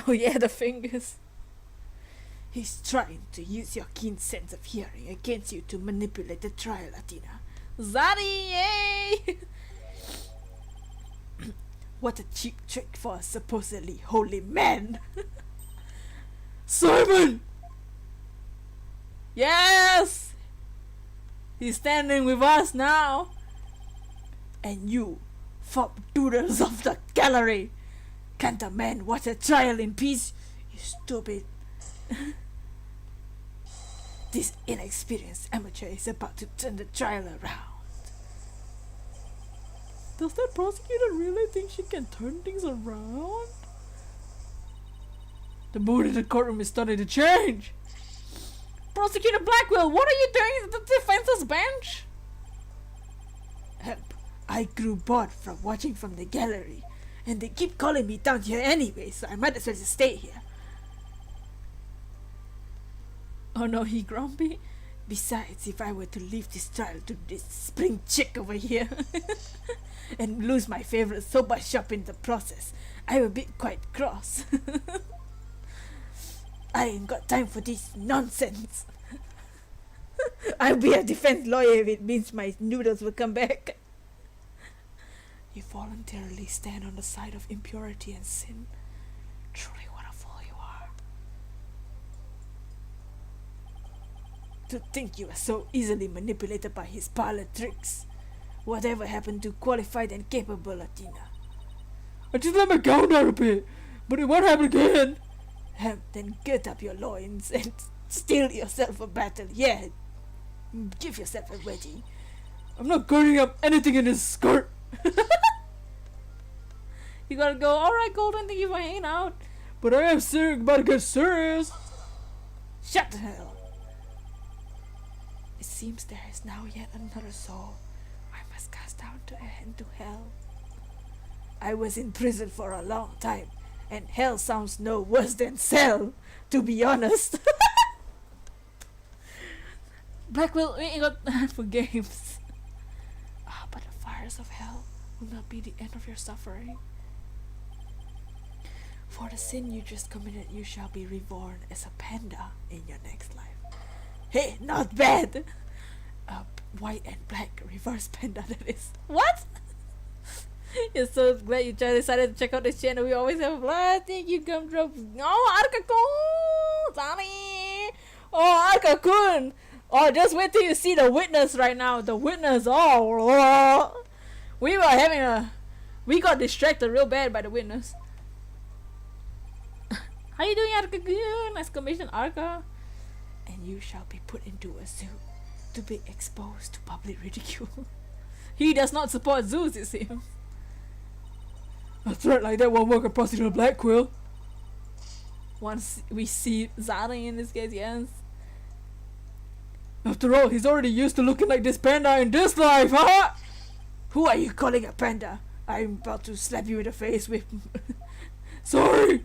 Oh, yeah, the fingers. He's trying to use your keen sense of hearing against you to manipulate the trial, Athena. Zaddy, yay! What a cheap trick for a supposedly holy man! Simon! Yes! He's standing with us now. And you, fop doodles of the gallery! Can't a man watch a trial in peace? You stupid! This inexperienced amateur is about to turn the trial around. Does that prosecutor really think she can turn things around? The mood in the courtroom is starting to change. Prosecutor Blackwell, what are you doing at the defense's bench? Help! I grew bored from watching from the gallery, and they keep calling me down here anyway, so I might as well just stay here. Oh no, he grumpy? Besides, if I were to leave this trial to this spring chick over here and lose my favorite soba shop in the process, I would be quite cross. I ain't got time for this nonsense. I'll be a defense lawyer if it means my noodles will come back. You voluntarily stand on the side of impurity and sin. Truly what a fool you are. To think you are so easily manipulated by his parlor tricks. Whatever happened to qualified and capable Athena? I just let my gown down a bit, but it won't happen again. Then gird up your loins and steel yourself a battle. Yeah, give yourself a wedgie. I'm not girding up anything in this skirt. You gotta go, alright Golden, thank you for hanging out. But I am serious, about to get serious. Shut the hell. It seems there is now yet another soul I must cast down into hell. I was in prison for a long time, and hell sounds no worse than cell, to be honest. Blackwell, we ain't got time for games. But the fires of hell will not be the end of your suffering. For the sin you just committed, you shall be reborn as a panda in your next life. Hey, not bad! white and black reverse panda that is. What? You're so glad you decided to check out this channel. We always have a blast. Thank you, Gumdrop. Oh, Arka-kun! Sorry! Oh, Arka-kun! Oh, just wait till you see the witness right now. The witness, oh! We were having a... We got distracted real bad by the witness. How you doing, Arka-kun? Exclamation, Arka. And you shall be put into a zoo to be exposed to public ridicule. He does not support zoos, it seems. A threat like that won't work across the Black Quill. Once we see Zari in this case, yes. After all, he's already used to looking like this panda in this life, huh? Who are you calling a panda? I'm about to slap you in the face with... Sorry!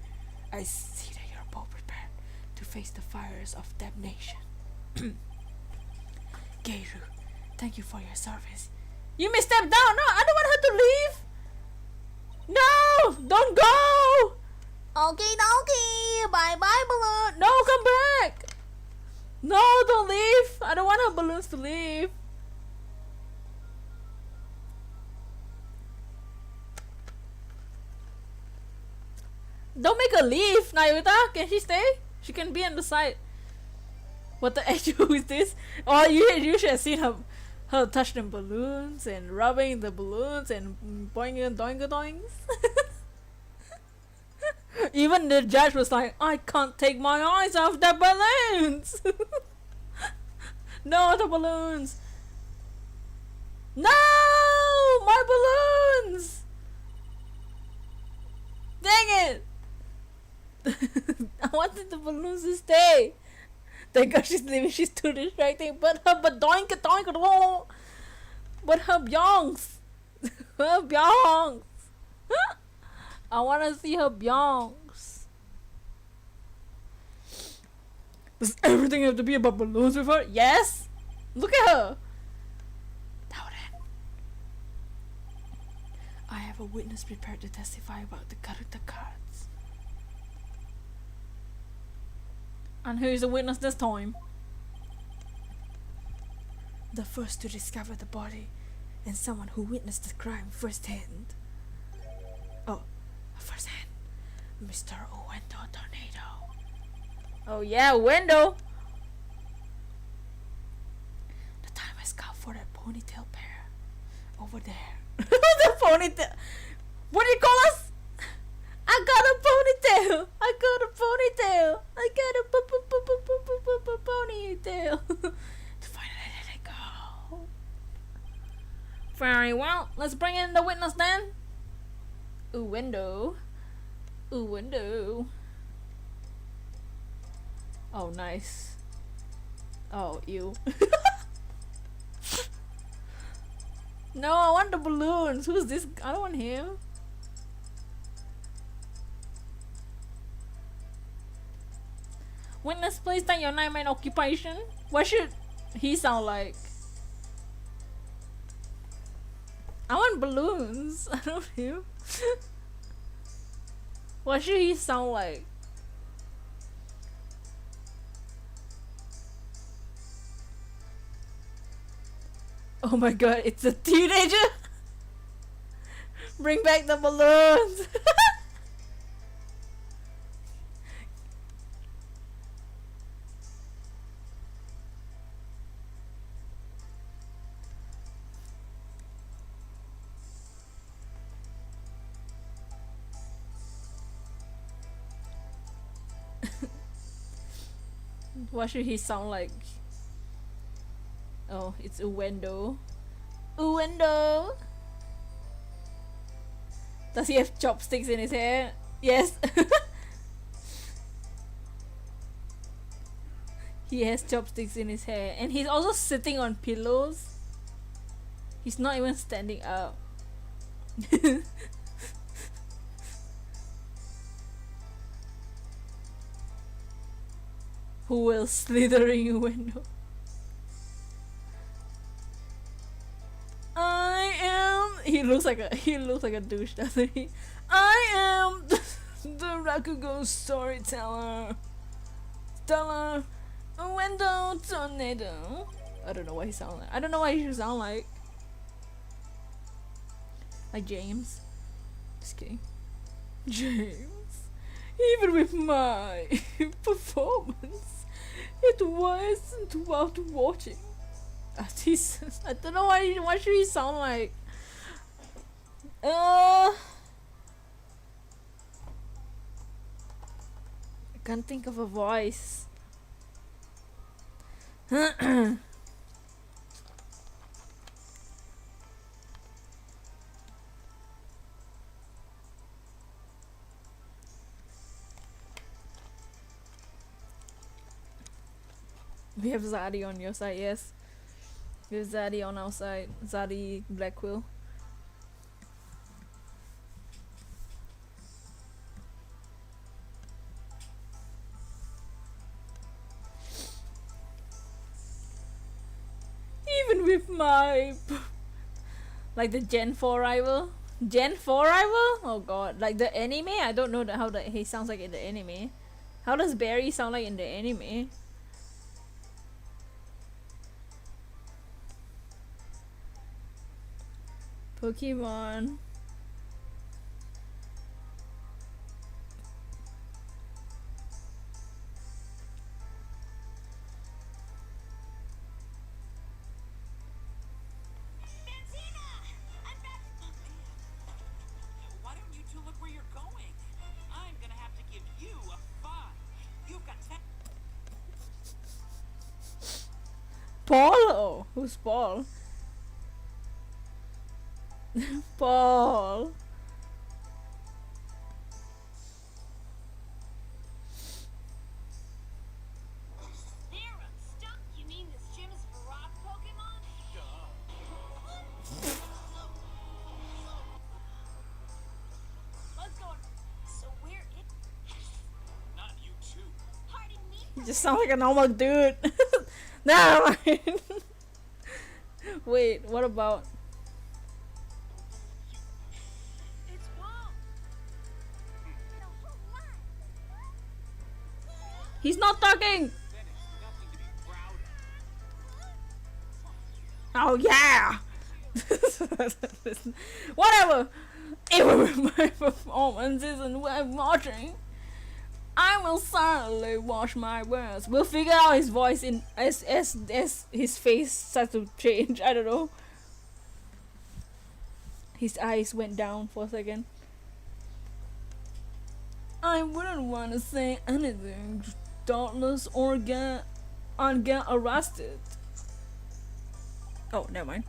I see that you're both prepared to face the fires of damnation. Geiru, thank you for your service. You may step down! No, I don't want her to leave! No! Don't go! Okay, dokie. Bye bye, balloon. No, come back! No, don't leave! I don't want her balloons to leave. Don't make her leave, Nayuta. Can she stay? She can be on the side. What the actual is this? Oh, you should have seen her touch them balloons and rubbing the balloons and boing doing doings. Even the judge was like, I can't take my eyes off the balloons. No, the balloons. No, my balloons. Dang it. I wanted the balloons to stay. Thank God she's leaving. She's too distracting. But doink doink. But her byongs. Her byongs. I want to see her byongs. Does everything have to be about balloons with her? Yes. Look at her. Now then, I have a witness prepared to testify about the Karuta cards. And who's the witness this time? The first to discover the body and someone who witnessed the crime firsthand. Oh, firsthand, Mr. Owendo Tornado. Oh yeah, window. The time has come for that ponytail pair over there. The ponytail. What do you call us? I got a ponytail. I got a ponytail. I got a ponytail. To finally let it go. Very well. Let's bring in the witness then. Ooh, window. Ooh, window. Oh, nice. Oh, ew. No, I want the balloons. Who's this? I don't want him. Witness, please state your name and occupation. What should he sound like? I want balloons. I don't know. What should he sound like? Oh my god, it's a teenager! Bring back the balloons! What should he sound like? Oh, it's a window. A window. Does he have chopsticks in his hair? Yes. He has chopsticks in his hair, and he's also sitting on pillows. He's not even standing up. Who will slithering a window? I am. He looks like a douche, doesn't he? I am the Rakugo storyteller. Stellar, a window tornado. I don't know what he sound like. I don't know what he should sound like. Like James. Just kidding. James. Even with my performance, it wasn't worth watching. I don't know what should he sound like. I can't think of a voice. We have Zadie on your side, yes. We have Zadie on our side. Zadie Black Quill. Even with my like the Gen 4 rival. Gen 4 rival? Oh god. Like the anime? I don't know how he sounds like in the anime. How does Barry sound like in the anime? Pokemon. Why don't you two look where you're going? I'm gonna have to give you a 5. You've got 10. Paul? Oh, who's Paul? Paul. Zero, stop! You mean this gym is for rock Pokemon? Let's go. So where is... Not you two. Pardon me? You just sound like a normal dude. Never mind. Wait, what about... It's Paul. He's not talking! That is nothing to be proud of. Oh yeah! Whatever! Even with my performances and what I'm watching, I will silently watch my words. We'll figure out his voice in as his face starts to change. I don't know. His eyes went down for a second. I wouldn't want to say anything thoughtless or get arrested. Oh, never mind.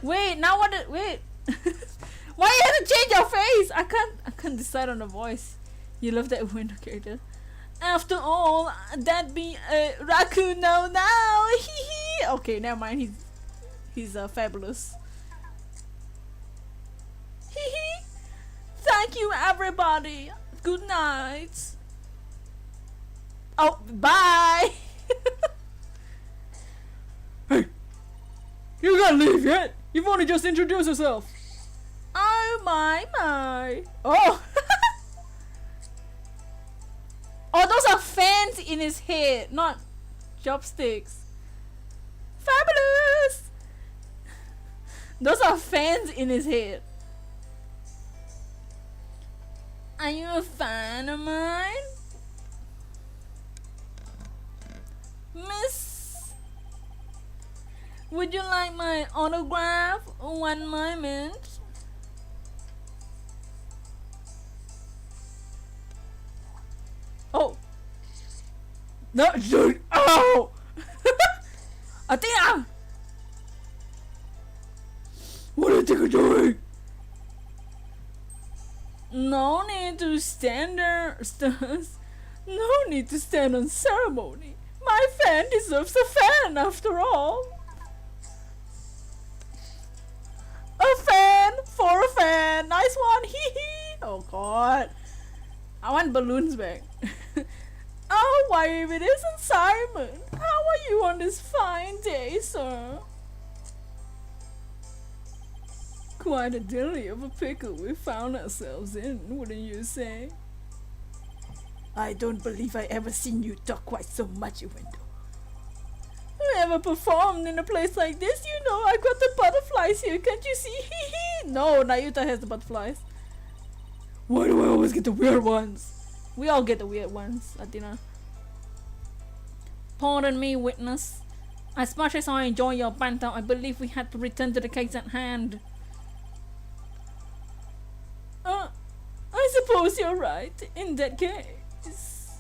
Wait, now what? Wait. Why you have to change your face? I can't decide on the voice. You love that window character. After all, that be a raccoon now. Hee hee. Okay, never mind. He's fabulous. Hee hee. Thank you, everybody. Good night. Oh, bye. Hey! You gotta leave yet? You've only just introduced yourself. Oh my. Oh. Oh, those are fans in his head, not chopsticks. Fabulous. Those are fans in his head. Are you a fan of mine? Miss, would you like my autograph? One moment. Oh. No, dude. Oh. I think I'm. What do you think you're doing? No need to stand there. No need to stand on ceremony. My fan deserves a fan after all. A fan for a fan. Nice one. Hee hee. Oh god. I want balloons back. Oh, why if it isn't Simon? How are you on this fine day, sir? Quite a dilly of a pickle we found ourselves in, wouldn't you say? I don't believe I ever seen you talk quite so much, Window. never performed in a place like this. You know, I got the butterflies here. Can't you see? No, Nayuta has the butterflies. Why do I always get the weird ones? We all get the weird ones, Latina. Pardon me, witness. As much as I enjoy your banter, I believe we had to return to the case at hand. I suppose you're right. In that case,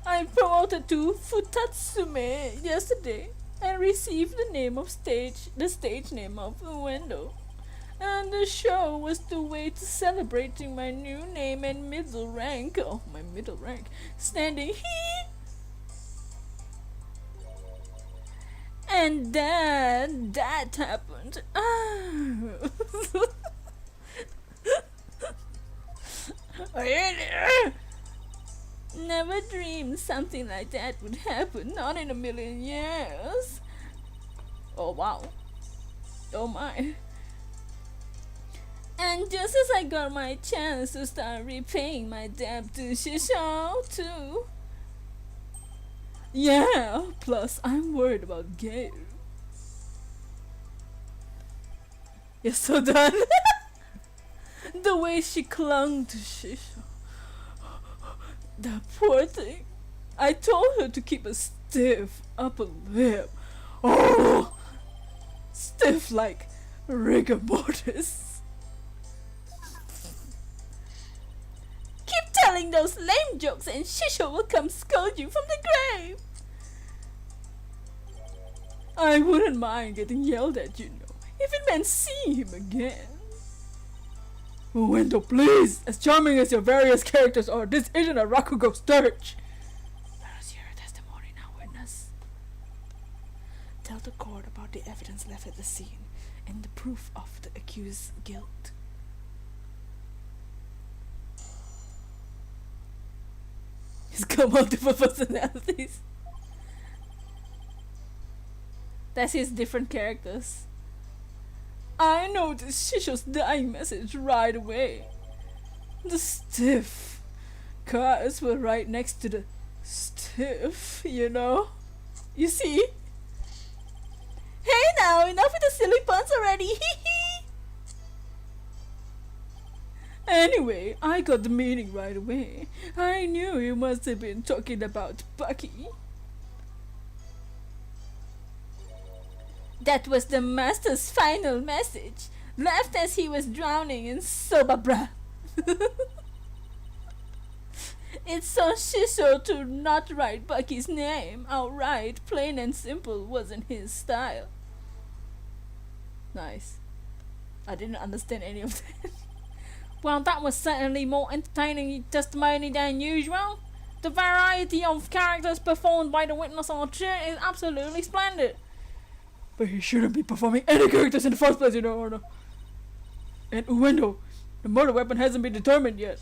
I promoted to Futatsume yesterday and received the stage name of Uendo. And the show was the way to celebrating my new name and middle rank. Oh, my middle rank. Standing here. And then that happened. Never dreamed something like that would happen. Not in a million years. Oh wow. Oh my. And just as I got my chance to start repaying my debt to Shisho too. Yeah, plus I'm worried about Gail. You're so done. The way she clung to Shisho. That poor thing. I told her to keep a stiff upper lip. Oh, stiff like rigor mortis. Keep telling those lame jokes and Shisho will come scold you from the grave. I wouldn't mind getting yelled at, you know, if it meant seeing him again. Wendell, please! As charming as your various characters are, this isn't a Rakugo search! Let us hear your testimony now, witness. Tell the court about the evidence left at the scene and the proof of the accused's guilt. He's got multiple personalities. That's his different characters. I noticed Shisho's dying message right away. The stiff cars were right next to the stiff, you know? You see? Hey now, enough with the silly puns already, hee. Anyway, I got the meaning right away. I knew you must have been talking about Bucky. That was the master's final message, left as he was drowning in soba breath. It's so Shisho to not write Bucky's name outright, plain and simple wasn't his style. Nice. I didn't understand any of that. Well, that was certainly more entertaining testimony than usual. The variety of characters performed by the witness on chair is absolutely splendid. But he shouldn't be performing any characters in the first place, you know, Honor. And Uendo, the murder weapon hasn't been determined yet.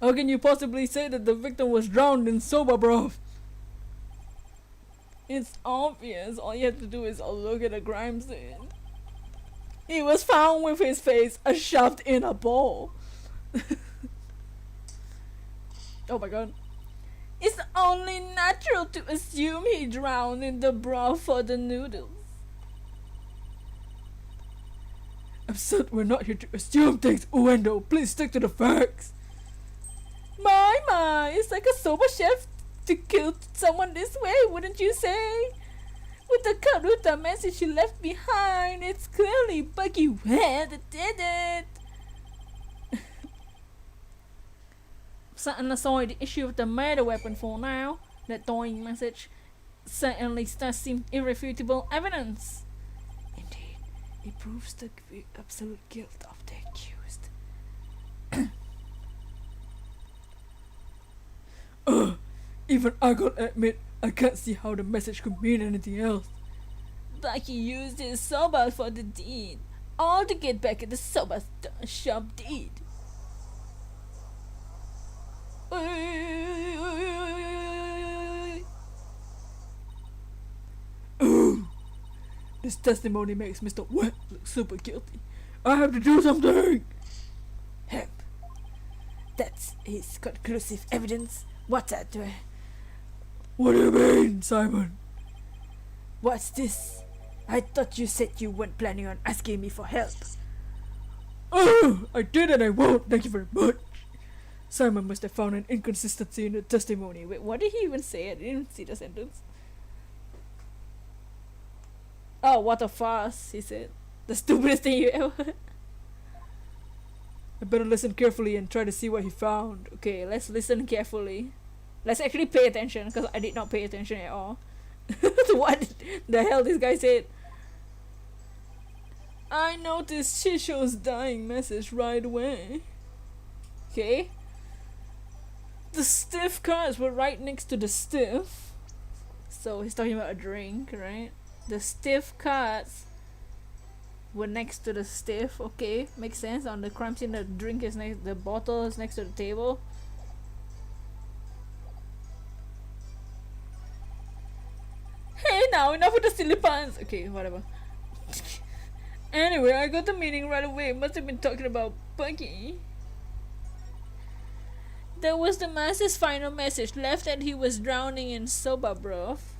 How can you possibly say that the victim was drowned in soba broth? It's obvious. All you have to do is look at the crime scene. He was found with his face shoved in a bowl. Oh my god. It's only natural to assume he drowned in the broth for the noodles. Absurd, we're not here to assume things, Uendo. Please stick to the facts. My, it's like a soba chef to kill someone this way, wouldn't you say? With the Karuta message you left behind, it's clearly Bucky Ware that did it. Setting aside the issue of the murder weapon for now, that dying message certainly does seem irrefutable evidence. Indeed, it proves the absolute guilt of the accused. Even I gotta admit, I can't see how the message could mean anything else. Bucky used his soba for the deed, all to get back at the soba shop deed. Ooh, this testimony makes Mr. Wet look super guilty. I have to do something. Hemp. That's his conclusive evidence. What's that? What do you mean, Simon? What's this? I thought you said you weren't planning on asking me for help. Oh, I did and I won't. Thank you very much. Simon must have found an inconsistency in the testimony. Wait, what did he even say? I didn't even see the sentence. Oh, what a farce, he said. The stupidest thing you ever heard. I better listen carefully and try to see what he found. Okay, let's listen carefully. Let's actually pay attention, because I did not pay attention at all to what the hell this guy said. I noticed Shisho's dying message right away. Okay. The stiff cards were right next to the stiff. So he's talking about a drink, right? The stiff cards were next to the stiff. Okay, makes sense. On the crime scene, the drink is next. The bottle is next to the table. Hey, now enough with the silly puns. Okay, whatever. Anyway, I got the meaning right away. Must have been talking about Bucky. That was the master's final message, left that he was drowning in soba broth.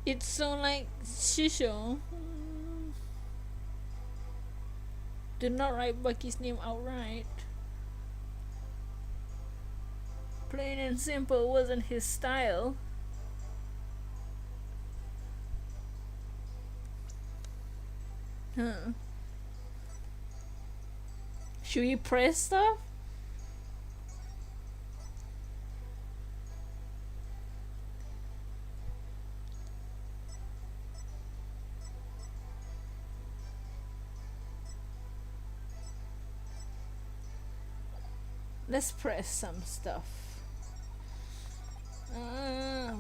It's so like Shisho. Do not write Bucky's name outright. Plain and simple wasn't his style. Huh. Should we press stuff? Let's press some stuff.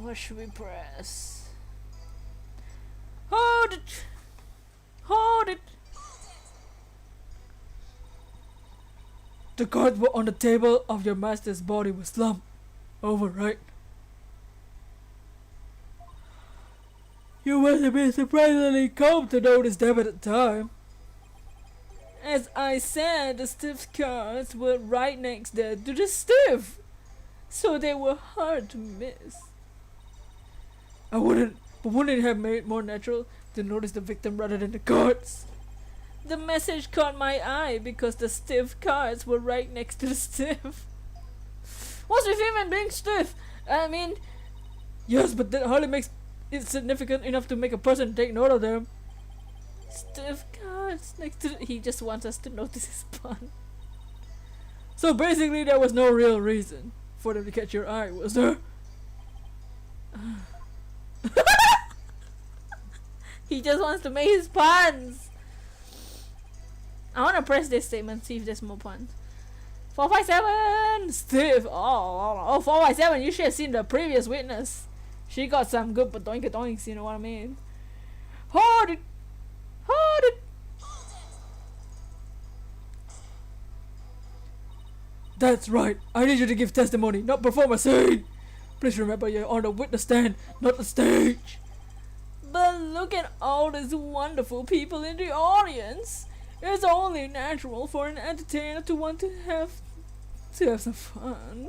What should we press? Hold it! Hold it! The cards were on the table of your master's body was slumped over, right? You must have been surprisingly calm to notice them at the time. As I said, the stiff cards were right next there to the stiff, so they were hard to miss. But wouldn't it have made it more natural to notice the victim rather than the cards? The message caught my eye because the stiff cards were right next to the stiff. What's with him and being stiff? I mean, yes, but that hardly makes it significant enough to make a person take note of them. Stiff cards next to he just wants us to notice his pun. So basically there was no real reason for them to catch your eye, was there? He just wants to make his puns. I want to press this statement, see if there's more puns. 457 stiff. Oh, 457. You should have seen the previous witness. She got some good doinks, you know what I mean? Hold it. Hold it. That's right. I need you to give testimony, not perform a scene. Please remember you're on the witness stand, not the stage. But look at all these wonderful people in the audience. It's only natural for an entertainer to want to have some fun.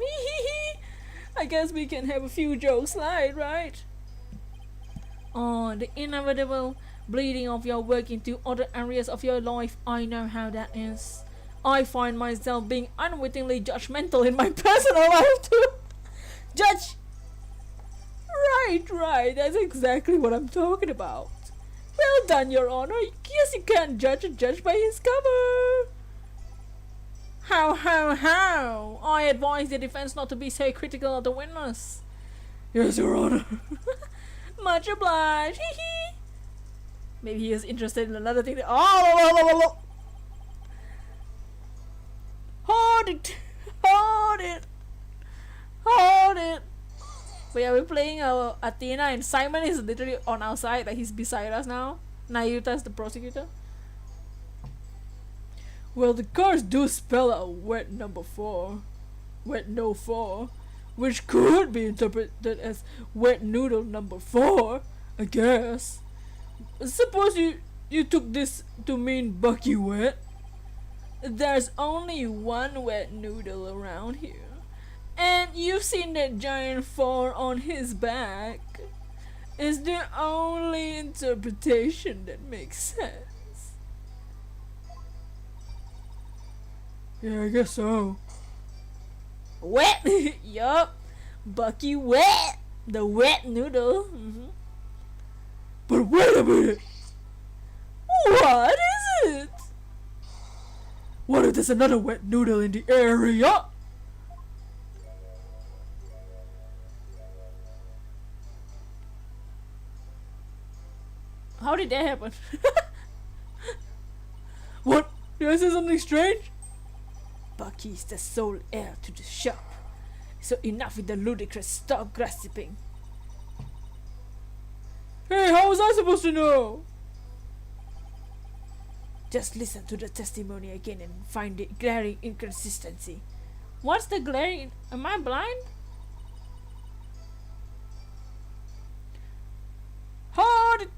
I guess we can have a few jokes slide, right? Oh, the inevitable bleeding of your work into other areas of your life. I know how that is. I find myself being unwittingly judgmental in my personal life too. Judge! Right, that's exactly what I'm talking about. Well done, Your Honor. Yes, you can't judge a judge by his cover. How? I advise the defense not to be so critical of the witness. Yes, Your Honor. Much obliged. Maybe he is interested in another thing. Oh! Hold it. But yeah, we're playing Athena and Simon is literally on our side, like he's beside us now. Nayuta's the prosecutor. Well, the cards do spell out wet number 4. Wet no 4. Which could be interpreted as wet noodle number 4, I guess. Suppose you took this to mean Bucky Wet. There's only one wet noodle around here. And But you've seen that giant fall on his back. Is the only interpretation that makes sense. Yeah, I guess so. Wet? Yup. Bucky wet. The wet noodle. But wait a minute! What is it? What if there's another wet noodle in the area? How did that happen? What? Did I say something strange? Bucky's the sole heir to the shop. So enough with the ludicrous, stop gossiping. Hey, how was I supposed to know? Just listen to the testimony again and find the glaring inconsistency. What's the glaring? Am I blind? How did...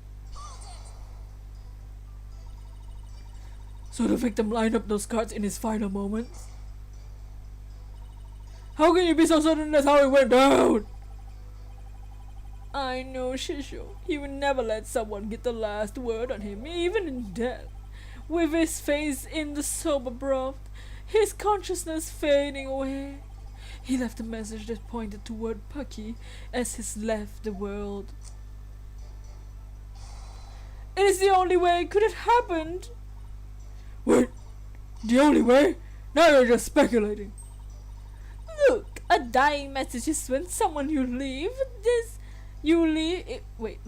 So the victim lined up those cards in his final moments? How can you be so certain that's how it went down? I know Shisho. He would never let someone get the last word on him, even in death. With his face in the sober broth, his consciousness fading away, he left a message that pointed toward Pucky as he left the world. It is the only way it could have happened. Wait, the only way? Now you're just speculating. Look, a dying message is when someone you leave wait.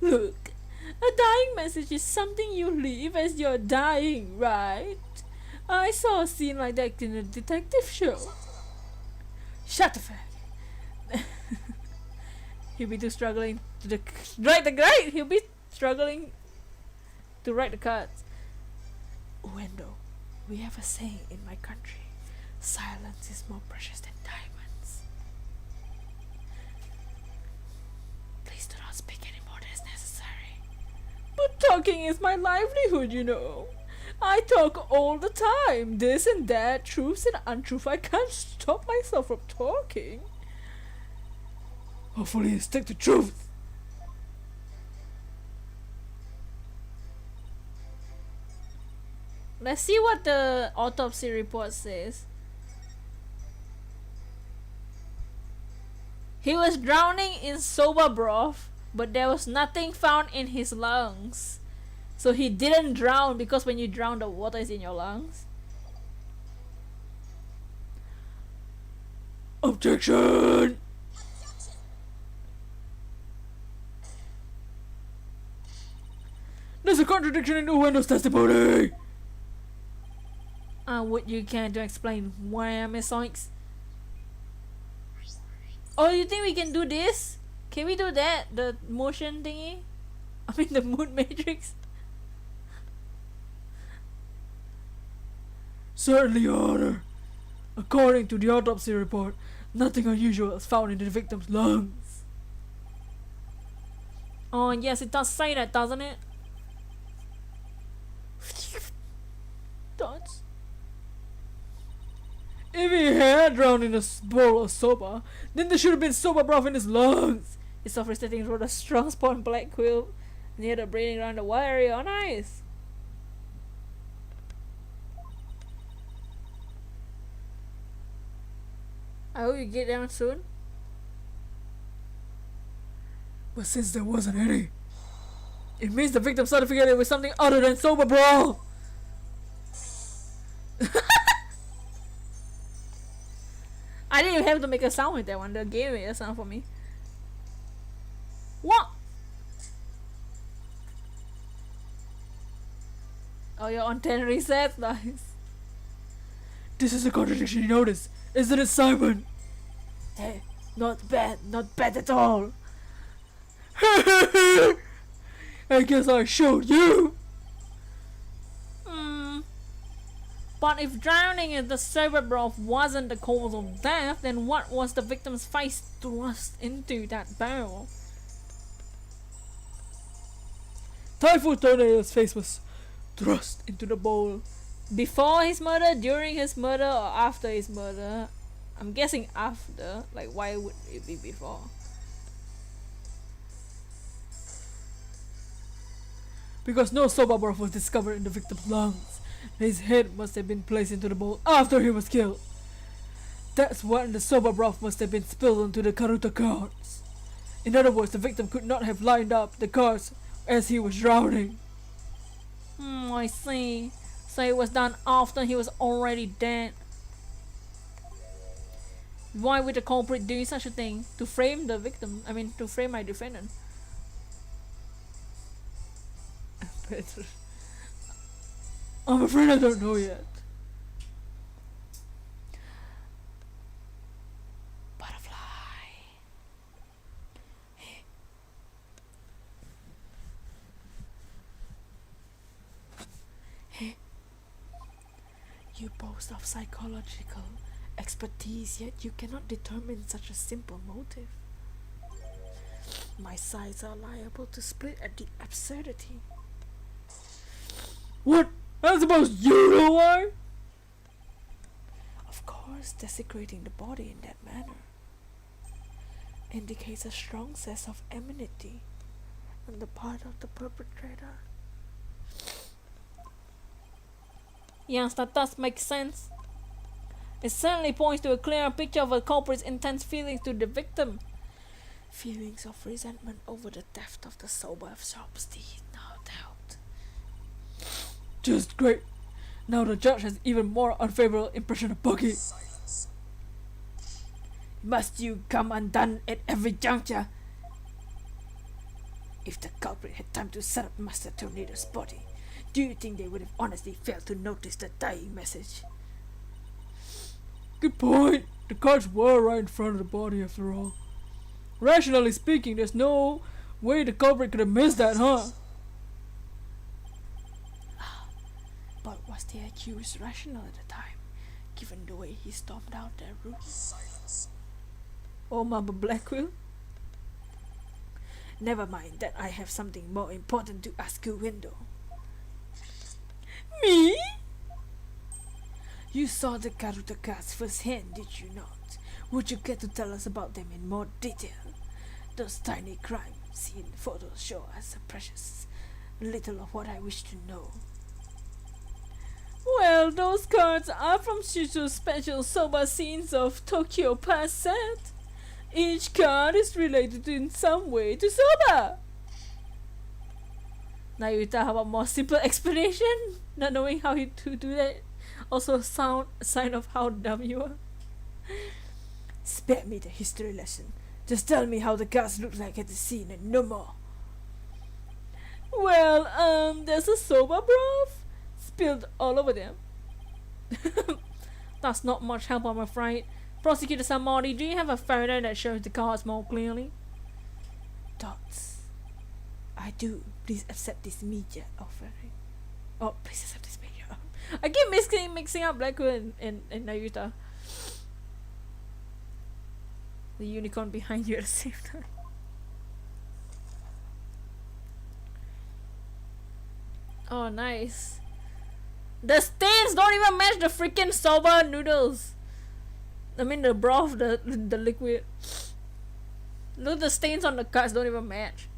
Look, a dying message is something you leave as you're dying, right? I saw a scene like that in a detective show. Shut the fuck. He'll be too struggling to write the grade. He'll be struggling to write the cards. Wendo, we have a saying in my country. Silence is more precious than diamonds. Please do not speak any more than is necessary. But talking is my livelihood, you know. I talk all the time. This and that, truths and untruth. I can't stop myself from talking. Hopefully you stick to truth. Let's see what the autopsy report says. He was drowning in soba broth, but there was nothing found in his lungs. So he didn't drown because when you drown, the water is in your lungs. Objection! There's a contradiction in Wendo's testimony! What you can to explain why, Miss Soinks? Oh, you think we can do this? Can we do that? The motion thingy? I mean the moon matrix? Certainly, Your Honor. According to the autopsy report, nothing unusual was found in the victim's lungs. Oh yes, it does say that, doesn't it? Dots. If he had drowned in a bowl of soba, then there should have been soba broth in his lungs. His self-restricting wrote a strong spawn black quill near the breathing around the wire area on ice. I hope you get down soon. But since there wasn't any, it means the victim certificated it was something other than soba broth. I didn't even have to make a sound with that one. The game made a sound for me. What? Oh, you're on 10 resets? Nice. This is a contradiction you notice, isn't it, Simon? Hey, not bad at all. I guess I showed you. But if drowning in the soba broth wasn't the cause of death, then what was the victim's face thrust into that barrel? Typhoid Tornado's face was thrust into the bowl. Before his murder, during his murder, or after his murder? I'm guessing after. Like, why would it be before? Because no soba broth was discovered in the victim's lungs. His head must have been placed into the bowl after he was killed. That's when the soba broth must have been spilled onto the Karuta cards. In other words, the victim could not have lined up the cards as he was drowning. I see. So it was done after he was already dead. Why would the culprit do such a thing? To frame the victim? I mean, to frame my defendant. I'm afraid I don't know yet. Butterfly. You boast of psychological expertise, yet you cannot determine such a simple motive. My sides are liable to split at the absurdity. What? I suppose you know why? Of course, desecrating the body in that manner indicates a strong sense of enmity on the part of the perpetrator. Yes, that does make sense. It certainly points to a clearer picture of a culprit's intense feelings to the victim. Feelings of resentment over the theft of the soba absorbs thee, no doubt. Just great. Now the judge has even more unfavorable impression of Bucky. Must you come undone at every juncture? If the culprit had time to set up Master Tornado's body, do you think they would have honestly failed to notice the dying message? Good point. The cards were right in front of the body after all. Rationally speaking, there's no way the culprit could have missed that, huh? But was the accused rational at the time, given the way he stormed out their room? Oh, Mama Blackwell. Never mind that I have something more important to ask you, Window. Me? You saw the Karuta cards firsthand, did you not? Would you care to tell us about them in more detail? Those tiny crime scene photos show us a precious little of what I wish to know. Well, those cards are from Shujo's special soba scenes of Tokyo past set. Each card is related in some way to soba. Now you talk about more simple explanation, not knowing how to do that. Also, a sign of how dumb you are. Spare me the history lesson. Just tell me how the cards look like at the scene and no more. Well, there's a soba broth spilled all over them. That's not much help, I'm afraid. Prosecutor Samori, do you have a photo that shows the cards more clearly? Dots. I do. Please accept this media offering. Oh, please accept this media. I keep mixing up Blackwood and Nayuta. The unicorn behind you at the same time. Oh, nice. The stains don't even match the freaking soba noodles. I mean the broth, the liquid. Look, the stains on the cards don't even match.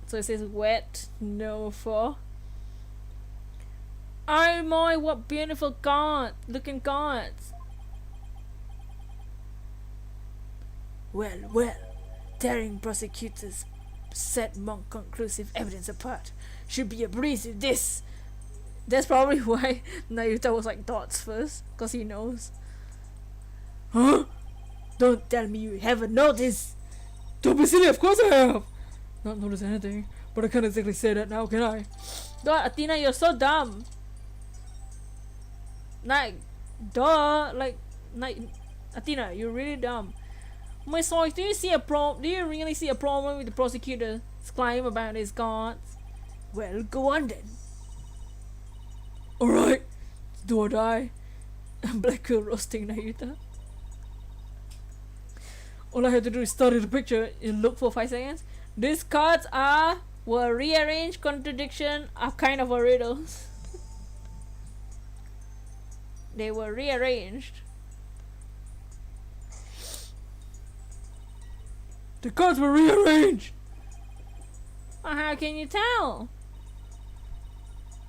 So it says wet, no for. Oh my, what beautiful looking cards. Well, tearing prosecutors set Monk conclusive evidence apart should be a breeze with this. That's probably why Nayuta was like dots first, cause he knows. Huh? Don't tell me you haven't noticed. Don't be silly, of course I have. Not noticed anything, but I can't exactly say that now, can I? God, Athena, you're so dumb. Like, duh, like, Athena, you're really dumb. My source, do you really see a problem with the prosecutor's claim about his cards? Well, go on then. Alright, do or die. Blackquill roasting Nayuta. All I had to do is study the picture. You look for 5 seconds. These cards were rearranged contradiction are kind of a riddle. They were rearranged. The cards were rearranged! Well, how can you tell?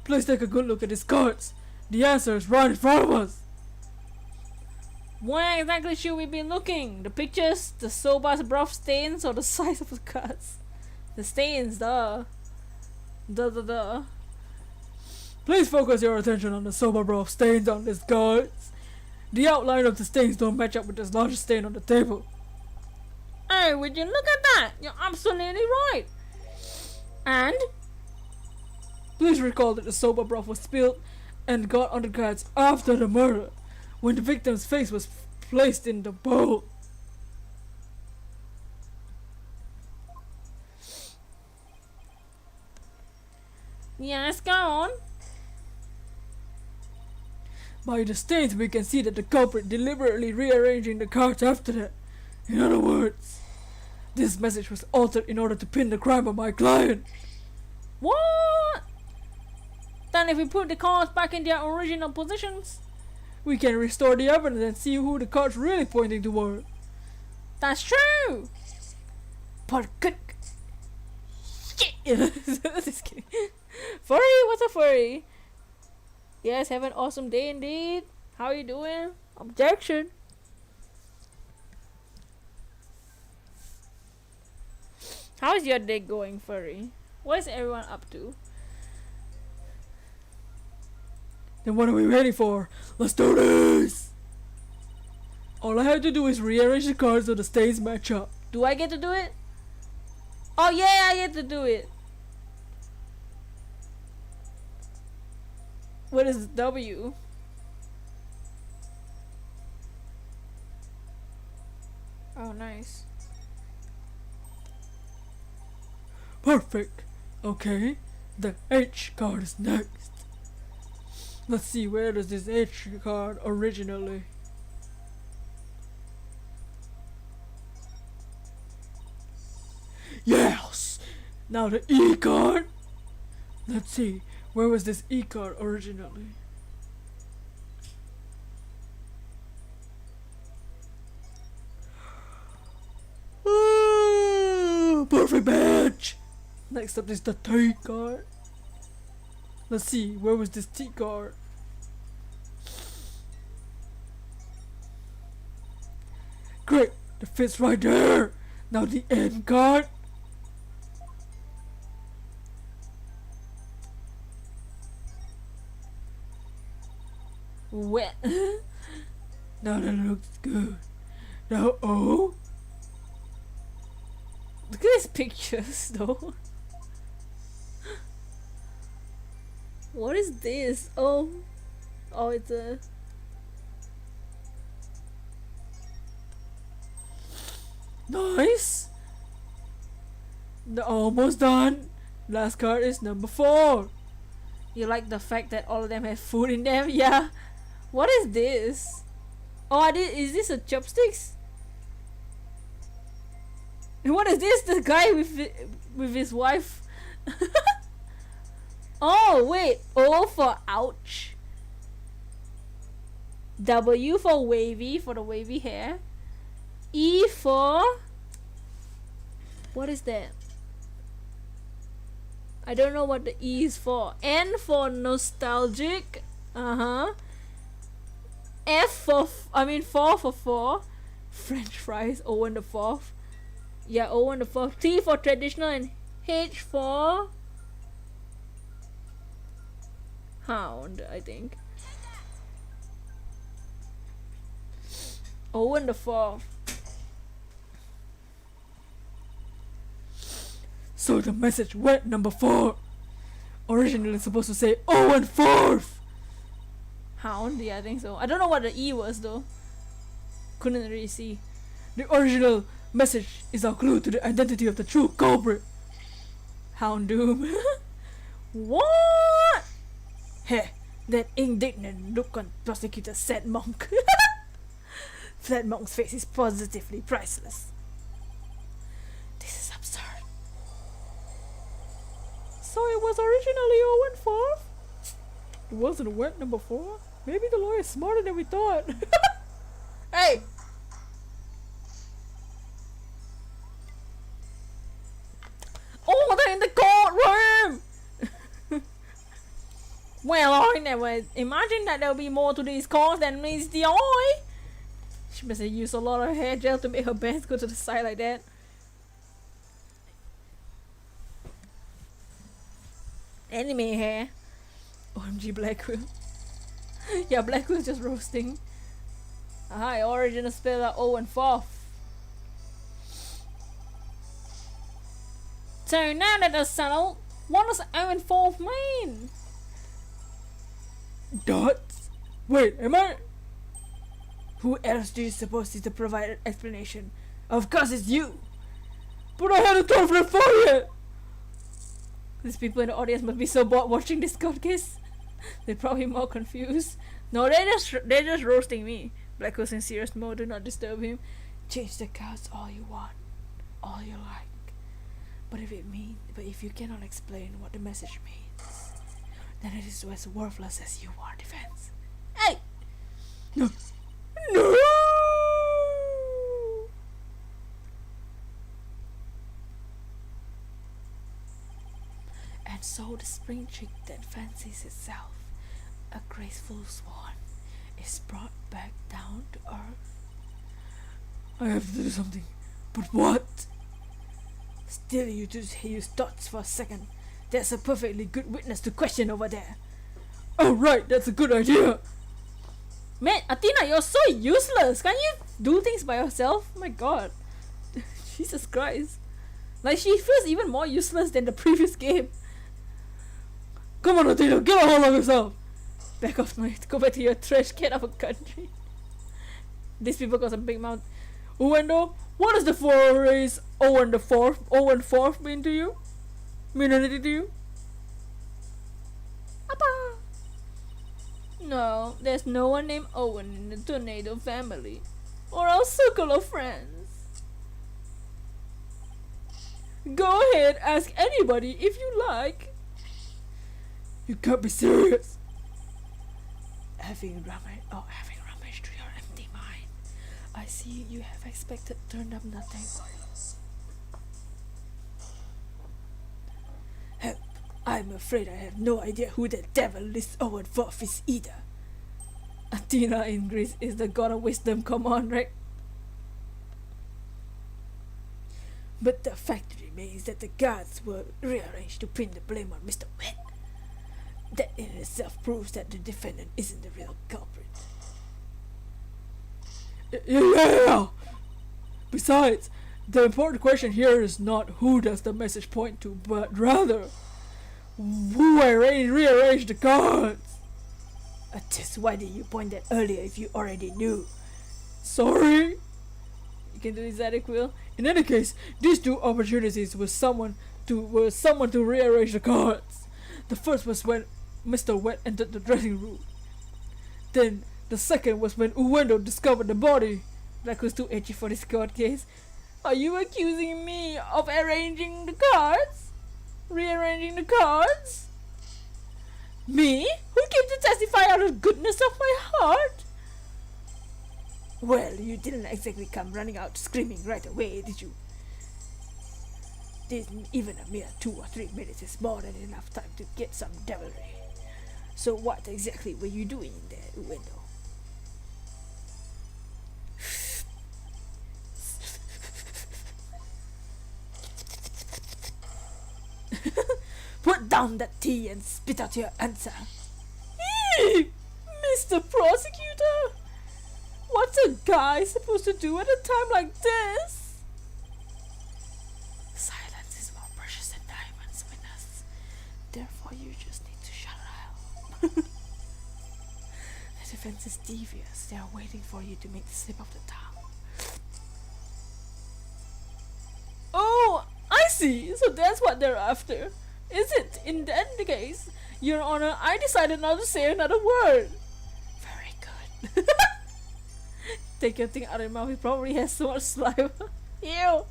Please take a good look at these cards. The answer is right in front of us. Where exactly should we be looking? The pictures, the soba's broth stains, or the size of the cards? The stains, duh. Duh. Please focus your attention on the soba broth stains on these cards. The outline of the stains don't match up with this larger stain on the table. Hey, would you look at that? You're absolutely right. And? Please recall that the soba broth was spilled and got on the cards after the murder, when the victim's face was placed in the bowl. Yes, go on. By the stains we can see that the culprit deliberately rearranging the cards after that. In other words, this message was altered in order to pin the crime on my client. What? Then if we put the cards back in their original positions, We can restore the evidence and see who the card's really pointing toward. that's true. But good. Just kidding. Furry, what's a furry? Yes, have an awesome day indeed. How are you doing? Objection. How is your day going, furry? What is everyone up to? Then what are we waiting for? Let's do this! All I have to do is rearrange the cards so the stains match up. Do I get to do it? Oh yeah, I get to do it. What is W? Oh, nice. Perfect. Okay, the H card is next. Let's see, where does this H card originally? Yes! Now the E card. Let's see, where was this E card originally? Perfect match! Next up is the T card. Let's see, where was this T card? Great, it fits right there. Now the N card. Wet. Now that looks good. Now O. Look at these pictures, though. What is this? Oh, it's a. Nice. Almost done. Last card is number 4. You like the fact that all of them have food in them? Yeah. What is this? Oh, is this a chopsticks? And what is this? The guy with his wife. Oh wait, O for ouch. W for wavy, for the wavy hair. E for, what is that? I don't know what the E is for. N for nostalgic. F for 4 for 4. French fries. O and the 4th. Yeah, O and the 4th. T for traditional, and H for hound, I think. O and the 4th. So the message went number 4. Originally supposed to say O and 4th. Hound, yeah, I think so. I don't know what the E was though. Couldn't really see. The original message is our clue to the identity of the true culprit. Hound Doom. What? Heh, that indignant look on prosecutor said Monk. That Monk's face is positively priceless. This is absurd. So it was originally O and 4th? It wasn't went number 4? Maybe the lawyer is smarter than we thought. Hey! Oh, they're in the courtroom! Well, I never imagined that there'll be more to these calls than meets the eye. She must have used a lot of hair gel to make her bangs go to the side like that. Anime hair. OMG Blackquill. Yeah, Blackwill's just roasting. Aha, original spell are 0 and 4. So now that that's settled, what does 0 and 4 mean? Dots? Wait, am I? Who else do you suppose is to provide an explanation? Of course it's you! But I hadn't thought of that far yet! These people in the audience must be so bored watching this court case. They're probably more confused. No, they're just roasting me. Blackwell's in serious mode, do not disturb him. Change the cards all you want, all you like. But if you cannot explain what the message means, then it is as worthless as you are defense. Hey! No! And so the spring chick that fancies itself a graceful swan is brought back down to earth. I have to do something. But what? Still, you just use thoughts for a second. There's a perfectly good witness to question over there. Oh right, that's a good idea! Man, Athena, you're so useless! Can't you do things by yourself? My god. Jesus Christ. Like, she feels even more useless than the previous game. Come on, Athena, get a hold of yourself! Back off, mate. Go back to your trash can of a country. These people got some big mouth. Uendo, what does the phrase 0 and 4 mean to you? Mean anything to you? Appa! No, there's no one named Owen in the Tornado family. Or our circle of friends. Go ahead, ask anybody if you like. You can't be serious. Having rummaged through your empty mind, I see you have expected turned up nothing. Help! I'm afraid I have no idea who the devil this Owen Forth is either. Athena in Greece is the god of wisdom, come on, right? But the fact remains that the guards were rearranged to pin the blame on Mr. Wet. That in itself proves that the defendant isn't the real culprit. Yeah! Besides, the important question here is not who does the message point to, but rather who rearranged the cards. Just why did you point that earlier if you already knew? Sorry? You can do this, Adequil. In any case, these two opportunities were someone to rearrange the cards. The first was when Mr. Wet entered the dressing room. Then the second was when Uendo discovered the body. Black was too edgy for this court case. Are you accusing me of arranging the cards? Rearranging the cards? Me? Who came to testify out of the goodness of my heart? Well, you didn't exactly come running out screaming right away, did you? Even a mere 2 or 3 minutes is more than enough time to get some devilry. So what exactly were you doing in there, Uendo? Put down that tea and spit out your answer. Mr. Prosecutor! What's a guy supposed to do at a time like this? Silence is more precious than diamonds, witness. Therefore, you just need to shut up. The defense is devious. They are waiting for you to make the slip of the tongue. Oh, I see. So that's what they're after. Is it? In that case, Your Honor, I decided not to say another word. Very good. Take your thing out of your mouth. It probably has so much saliva. Ew.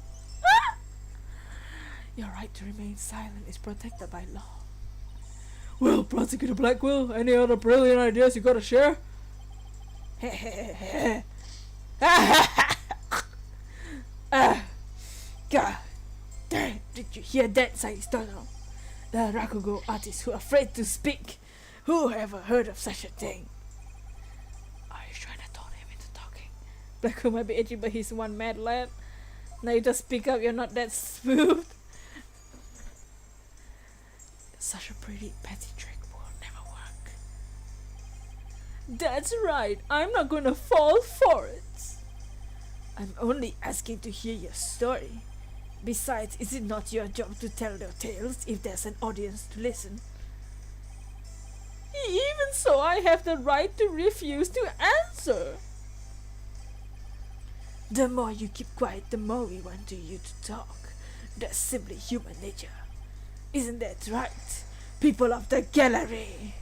Your right to remain silent is protected by law. Well, Prosecutor Blackwell, any other brilliant ideas you gotta share? God damn, did you hear that, Saistono? The Rakugo artists who are afraid to speak. Who ever heard of such a thing? Are you trying to talk him into talking? Blackwell might be edgy, but he's one mad lad. Now you just speak up, you're not that smooth. Such a pretty petty trick will never work. That's right, I'm not gonna fall for it. I'm only asking to hear your story. Besides, is it not your job to tell their tales if there's an audience to listen? Even so, I have the right to refuse to answer. The more you keep quiet, the more we want you to talk. That's simply human nature. Isn't that right, people of the gallery?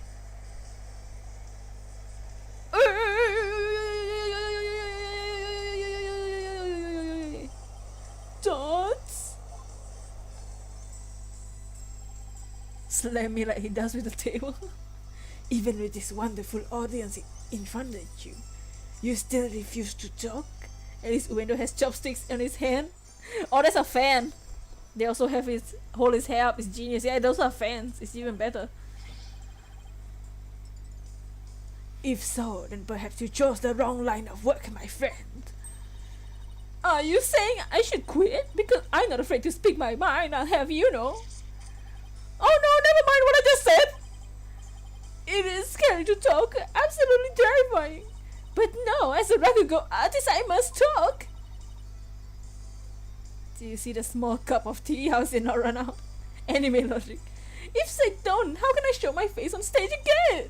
Dots? Slam me like he does with the table. Even with this wonderful audience in front of you, you still refuse to talk? At least Uendo has chopsticks on his hand. Oh, that's a fan. They also have his hold his hair up. It's genius. Yeah, those are fans. It's even better. If so, then perhaps you chose the wrong line of work, my friend. Are you saying I should quit? Because I'm not afraid to speak my mind. I'll have you know. Oh no, never mind what I just said. It is scary to talk. Absolutely terrifying. But no, as a Rakugo artist, I must talk. Do you see the small cup of tea? How's it not run out? Anime logic. If I don't, how can I show my face on stage again?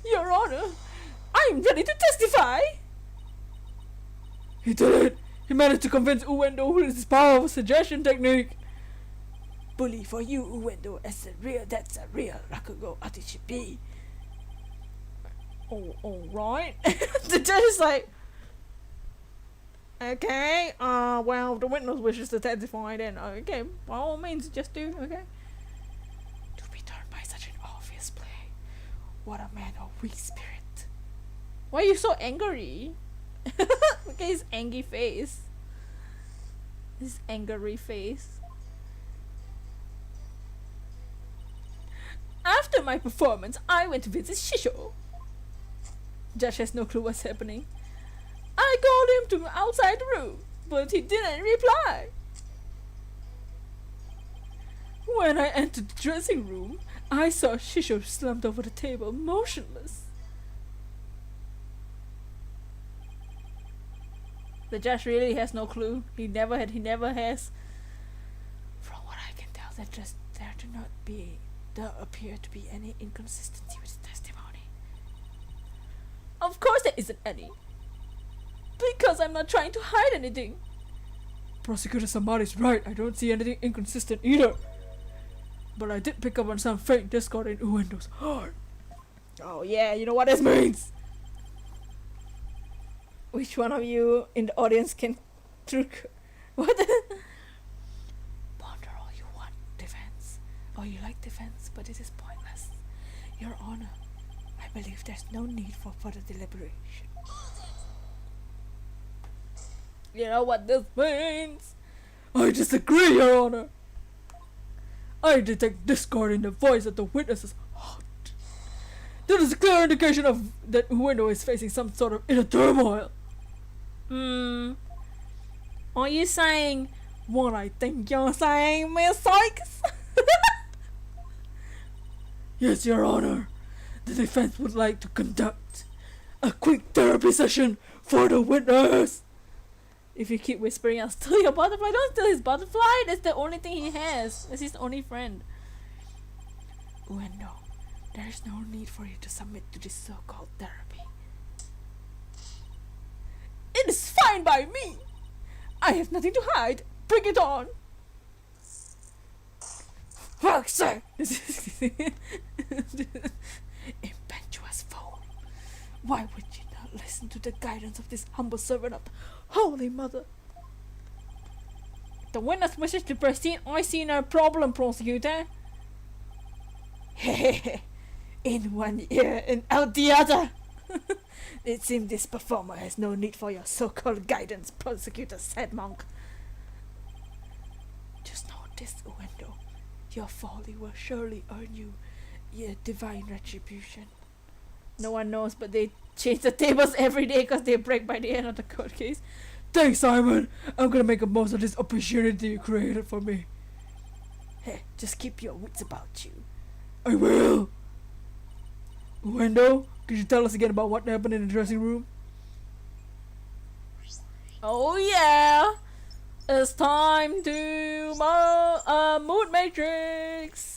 Your Honor, I'm ready to testify. He did it! He managed to convince Uendo with his powerful suggestion technique! Bully for you, Uendo, that's a real Rakugo artist should be. Oh, alright. The judge is like, okay, well, the witness wishes to testify then. Okay, by all means, just do, okay? To be turned by such an obvious play. What a man of weak spirit. Why are you so angry? Look at his angry face. His angry face. After my performance, I went to visit Shisho. Judge has no clue what's happening. I called him to outside the room, but he didn't reply. When I entered the dressing room, I saw Shisho slumped over the table, motionless. The judge really has no clue. He never has. From what I can tell, there appear to be any inconsistency with the testimony. Of course there isn't any. Because I'm not trying to hide anything. Prosecutor Samari's right, I don't see anything inconsistent either. But I did pick up on some faint discord in Uendo's heart. Oh yeah, you know what this means. Which one of you in the audience can trick? What? Ponder all you want, defense. Or you like defense, but it is pointless. Your Honor, I believe there's no need for further deliberation. You know what this means? I disagree, Your Honor. I detect discord in the voice of the witness's heart. That is a clear indication of that Uendo is facing some sort of inner turmoil. Are you saying what I think you're saying, Miss Sykes? Yes, Your Honor. The defense would like to conduct a quick therapy session for the witness. If you keep whispering, I'll steal your butterfly. Don't steal his butterfly. That's the only thing he has. That's his only friend. Uendo, there is no need for you to submit to this so-called therapy. It is fine by me. I have nothing to hide. Bring it on. Fuck, sir! Impetuous fool. Why would you not listen to the guidance of this humble servant of the Holy Mother? The witness wishes to proceed. I see no problem, prosecutor. in one ear and out the other. It seems this performer has no need for your so-called guidance, prosecutor said Monk. Just know this, Wendell. Your folly will surely earn you your divine retribution. No one knows, but they change the tables every day because they break by the end of the court case. Thanks, Simon. I'm gonna make the most of this opportunity you created for me. Hey, just keep your wits about you. I will. Wendell, could you tell us again about what happened in the dressing room? Oh yeah! It's time to mood matrix!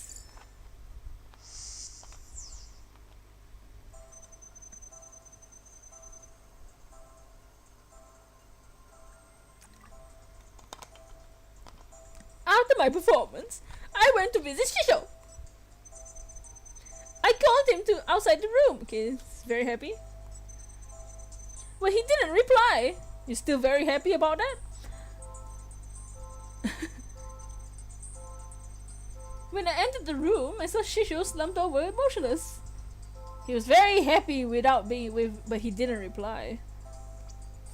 After my performance, I went to visit Shisho. I called him to outside the room. Okay, he's very happy. But he didn't reply. You still very happy about that? When I entered the room, I saw Shisho slumped over, motionless. He was very happy without being with, but he didn't reply.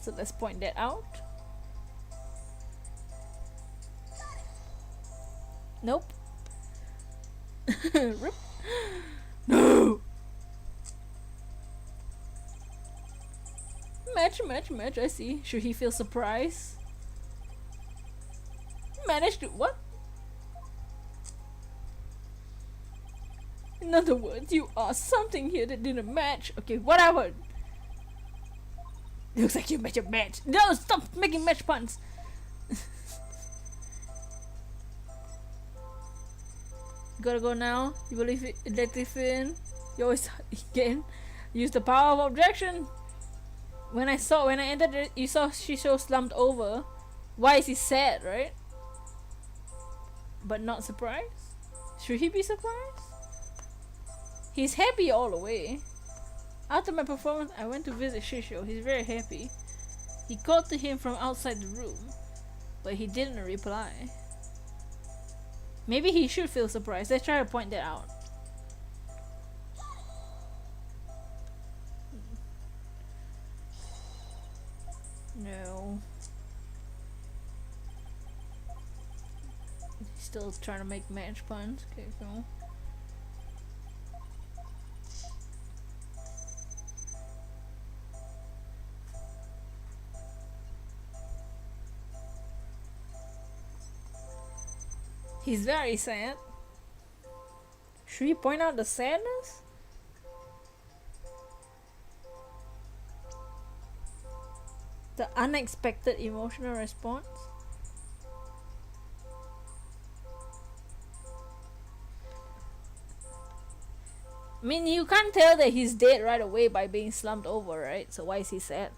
So let's point that out. Nope. Rip. No! Match, I see. Should he feel surprised? Managed to what? In other words, you asked something here that didn't match. Okay, whatever. Looks like you made a match. No, stop making match puns. Gotta go now. You believe it, Detective Finn? You always again use the power of objection. When I entered it, you saw Shisho slumped over. Why is he sad, right? But not surprised? Should he be surprised? He's happy all the way. After my performance, I went to visit Shisho. He's very happy. He called to him from outside the room, but he didn't reply. Maybe he should feel surprised. Let's try to point that out. No. He's still trying to make match puns. Okay, cool. He's very sad. Should we point out the sadness? The unexpected emotional response? I mean, you can't tell that he's dead right away by being slumped over, right? So why is he sad?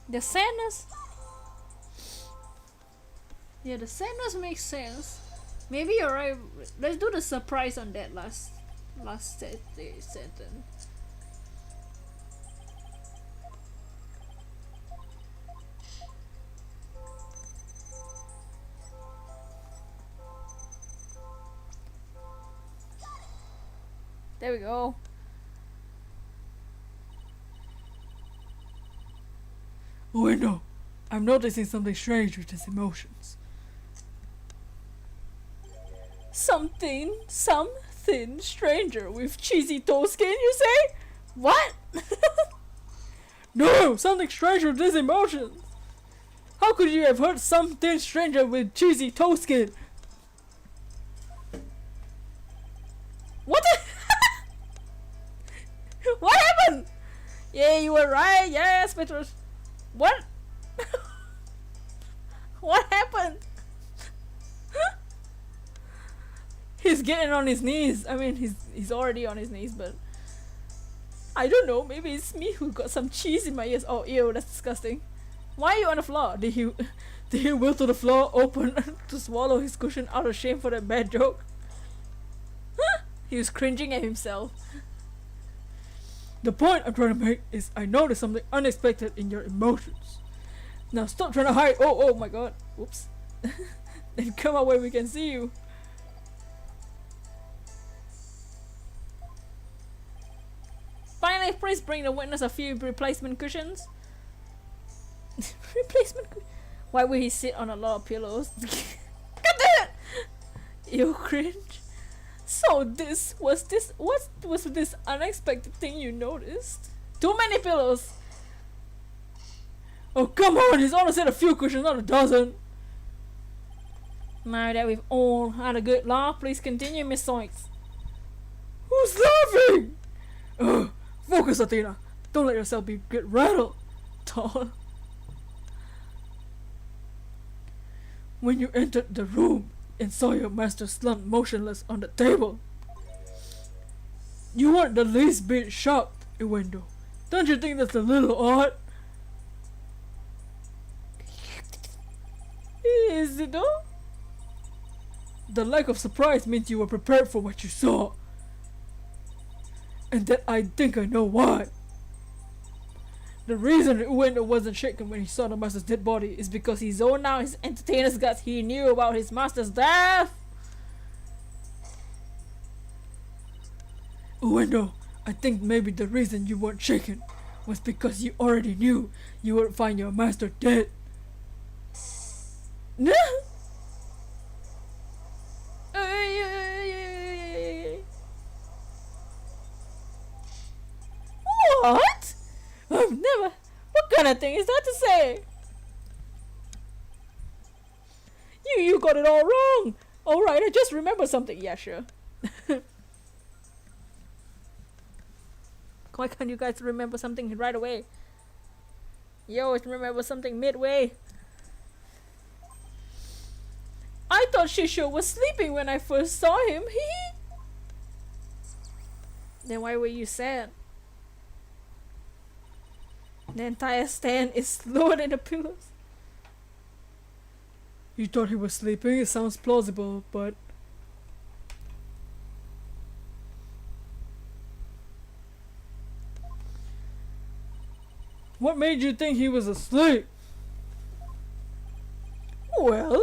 The sadness? Yeah, the sadness makes sense. Maybe you're right. Let's do the surprise on that last sentence. There we go. Wendell, I'm noticing something strange with his emotions. Something stranger with cheesy toe skin, you say? What? No, something strange with his emotions. How could you have heard something stranger with cheesy toe skin? What the What happened? Yeah, you were right. Yes, Petrus. What? What happened? He's getting on his knees. I mean, he's already on his knees, but I don't know. Maybe it's me who got some cheese in my ears. Oh, ew, that's disgusting. Why are you on the floor? Did he will to the floor open to swallow his cushion out of shame for that bad joke? He was cringing at himself. The point I'm trying to make is I noticed something unexpected in your emotions. Now stop trying to hide. Oh my god. Whoops. Then come out where we can see you. I please bring the witness a few replacement cushions? Replacement cushions? Why would he sit on a lot of pillows? God damn it! You cringe. So what was this unexpected thing you noticed? Too many pillows! Oh, come on, he's only said a few cushions, not a dozen. Now that we've all had a good laugh, please continue, Miss Soinks. Who's laughing? Focus, Athena. Don't let yourself get rattled. Tall. When you entered the room and saw your master slumped motionless on the table, you weren't the least bit shocked, Iwendo. Don't you think that's a little odd? Is it though? The lack of surprise means you were prepared for what you saw. And that I think I know why. The reason Ueno wasn't shaken when he saw the master's dead body is because he zoned out his entertainer's guts. He knew about his master's death. Ueno, I think maybe the reason you weren't shaken was because you already knew you would find your master dead. No. What? I've never. What kind of thing is that to say? You got it all wrong. All right, I just remembered something. Yeah, sure. Why can't you guys remember something right away? You always remember something midway. I thought Shisho was sleeping when I first saw him. Then why were you sad? The entire stand is lower than the pillows. You thought he was sleeping? It sounds plausible, but... What made you think he was asleep? Well,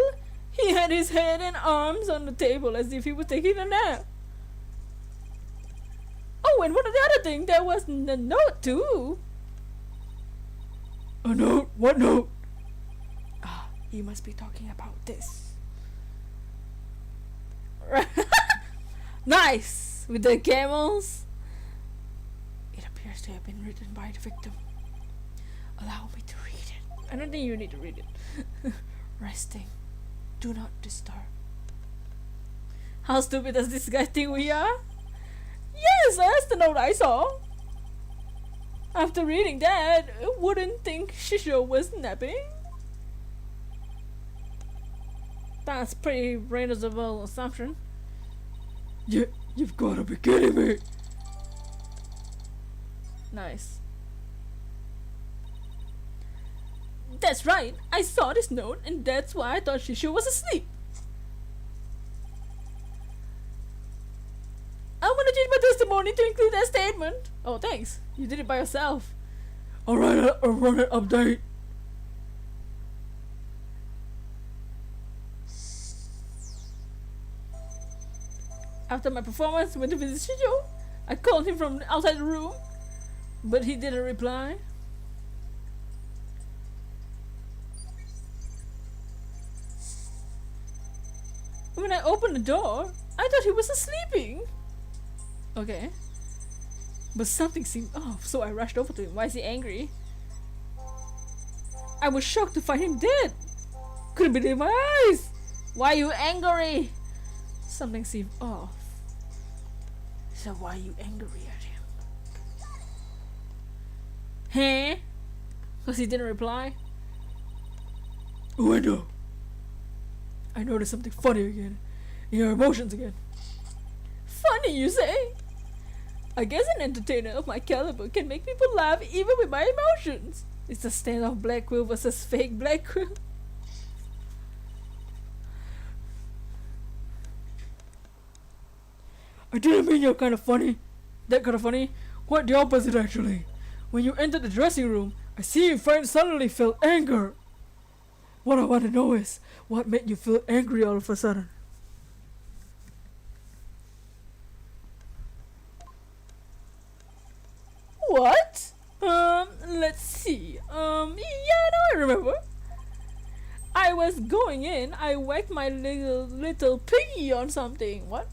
he had his head and arms on the table as if he was taking a nap. Oh, and one of the other thing, there was a note too. A note? What note? Ah, you must be talking about this. Nice! With the camels. It appears to have been written by the victim. Allow me to read it. I don't think you need to read it. Resting. Do not disturb. How stupid does this guy think we are? Yes, that's the note I saw. After reading that, I wouldn't think Shisho was napping. That's pretty reasonable assumption. You've gotta be kidding me. Nice. That's right. I saw this note and that's why I thought Shisho was asleep. I want to change my testimony to include that statement. Oh, thanks. You did it by yourself. Alright, I'll run an update. After my performance, went to visit Shisho. I called him from outside the room, but he didn't reply. When I opened the door, I thought he was sleeping. Okay. But something seemed off, so I rushed over to him. Why is he angry? I was shocked to find him dead. Couldn't believe my eyes. Why are you angry? Something seemed off. So why are you angry at him? Huh? Because he didn't reply? Uendo, I noticed something funny again. In your emotions again. Funny, you say? I guess an entertainer of my caliber can make people laugh even with my emotions. It's a stand-off Black Quill versus fake Black Quill. I didn't mean you're kind of funny. That kind of funny. Quite the opposite, actually. When you entered the dressing room, I see your friend suddenly felt anger. What I want to know is, what made you feel angry all of a sudden? What? Let's see. Yeah, now I remember. I was going in, I whacked my little piggy on something. What?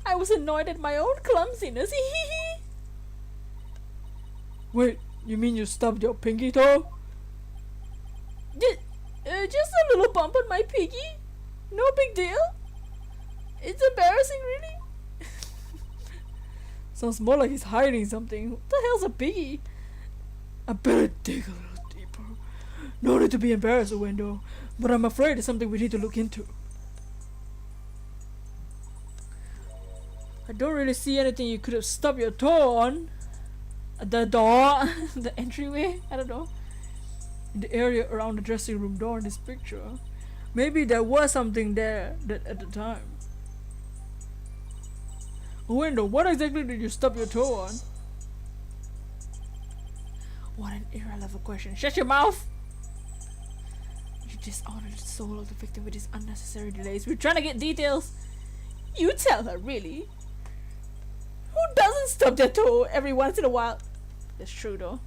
I was annoyed at my own clumsiness. Wait, you mean you stubbed your pinky toe? Just a little bump on my piggy. No big deal. It's embarrassing, really. Sounds more like he's hiding something. What the hell's a piggy? I better dig a little deeper. No need to be embarrassed, Wendo, but I'm afraid it's something we need to look into. I don't really see anything you could have stubbed your toe on. The door, the entryway, I don't know. In the area around the dressing room door in this picture. Maybe there was something there that at the time. Wendo, what exactly did you stub your toe on? What an irrelevant question. Shut your mouth! You dishonored the soul of the victim with these unnecessary delays. We're trying to get details. You tell her, really? Who doesn't stub their toe every once in a while? That's true though.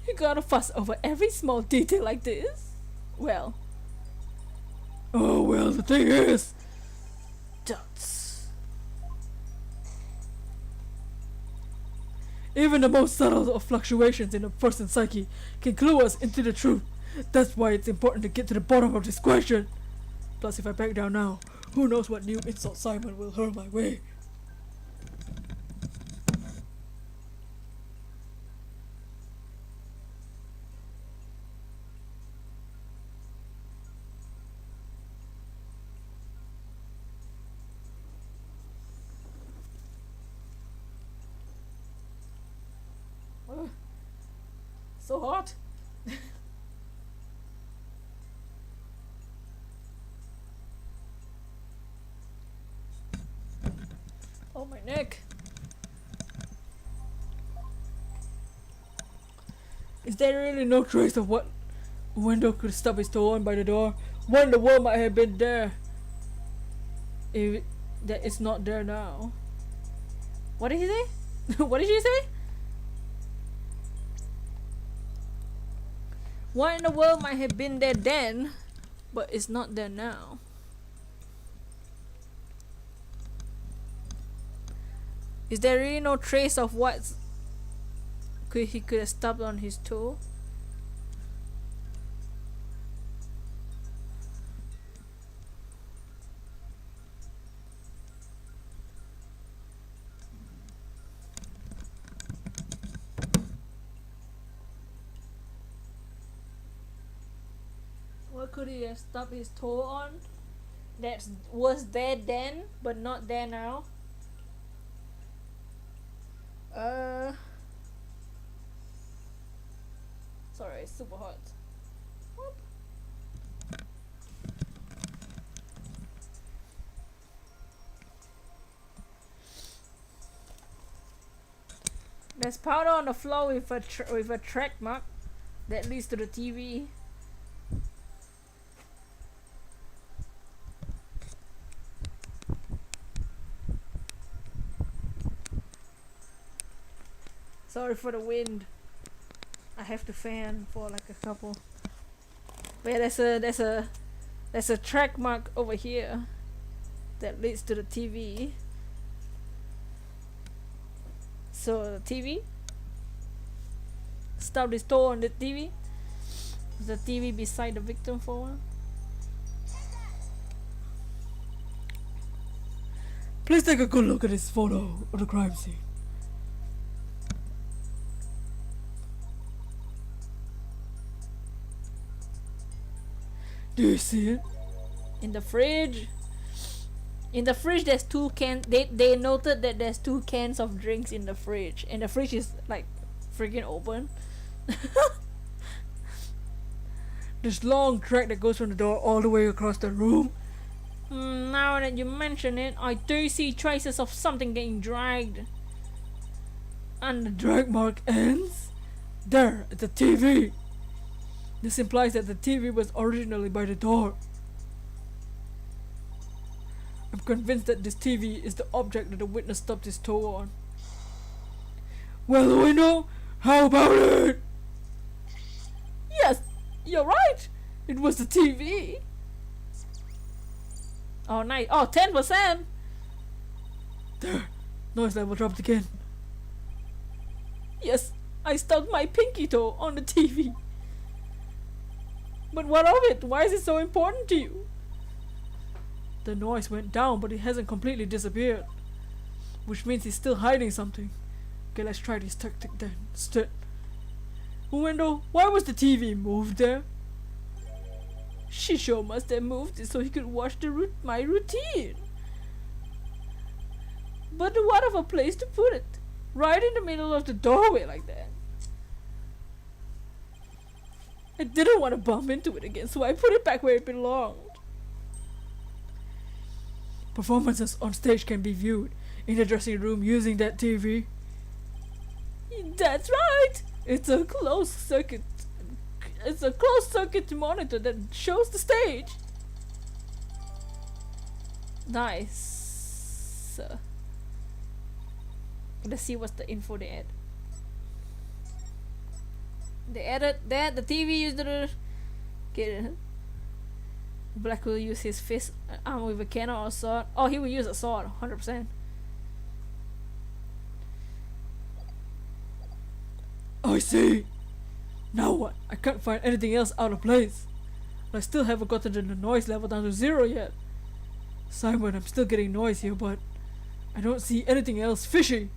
You gotta fuss over every small detail like this? Well. Oh well, the thing is... Dots. Even the most subtle of fluctuations in a person's psyche can clue us into the truth. That's why it's important to get to the bottom of this question. Plus, if I back down now, who knows what new insult Simon will hurl my way. So hot. Oh, my neck. Is there really no trace of what Wendell could stub his toe on by the door? What in the world might have been there if that it's not there now? What did he say? What did she say? What in the world might have been there then, but it's not there now? Is there really no trace of what he could have stubbed on his toe? What could he have stubbed his toe on that was there then but not there now? Sorry, it's super hot. Whoop. There's powder on the floor with a track mark that leads to the TV. Sorry for the wind. I have to fan for like a couple. But yeah, there's a track mark over here that leads to the TV. So the TV stubbed his toe on the TV. The TV beside the victim for a while. Please take a good look at this photo of the crime scene. Do you see it? In the fridge. In the fridge there's two cans. They noted that there's two cans of drinks in the fridge. And the fridge is like freaking open. This long track that goes from the door all the way across the room. Now that you mention it, I do see traces of something getting dragged. And the drag mark ends there at the TV. This implies that the TV was originally by the door. I'm convinced that this TV is the object that the witness stubbed his toe on. Well, Uendo, how about it? Yes, you're right. It was the TV. Oh, nice. Oh, 10%. There, noise level dropped again. Yes, I stuck my pinky toe on the TV. But what of it? Why is it so important to you? The noise went down, but it hasn't completely disappeared. Which means he's still hiding something. Okay, let's try this tactic then instead. Uendo, why was the TV moved there? Shisho must have moved it so he could watch my routine. But what of a place to put it? Right in the middle of the doorway like that. I didn't want to bump into it again, so I put it back where it belonged. Performances on stage can be viewed in the dressing room using that TV. That's right! It's a closed circuit. It's a closed circuit monitor that shows the stage. Nice. Let's see what's the info they add. They added that the TV used to get Black will use his fist arm with a cannon or a sword. Oh, he will use a sword, 100%. I see. Now what? I can't find anything else out of place. I still haven't gotten the noise level down to 0 yet. Simon, I'm still getting noise here, but I don't see anything else fishy.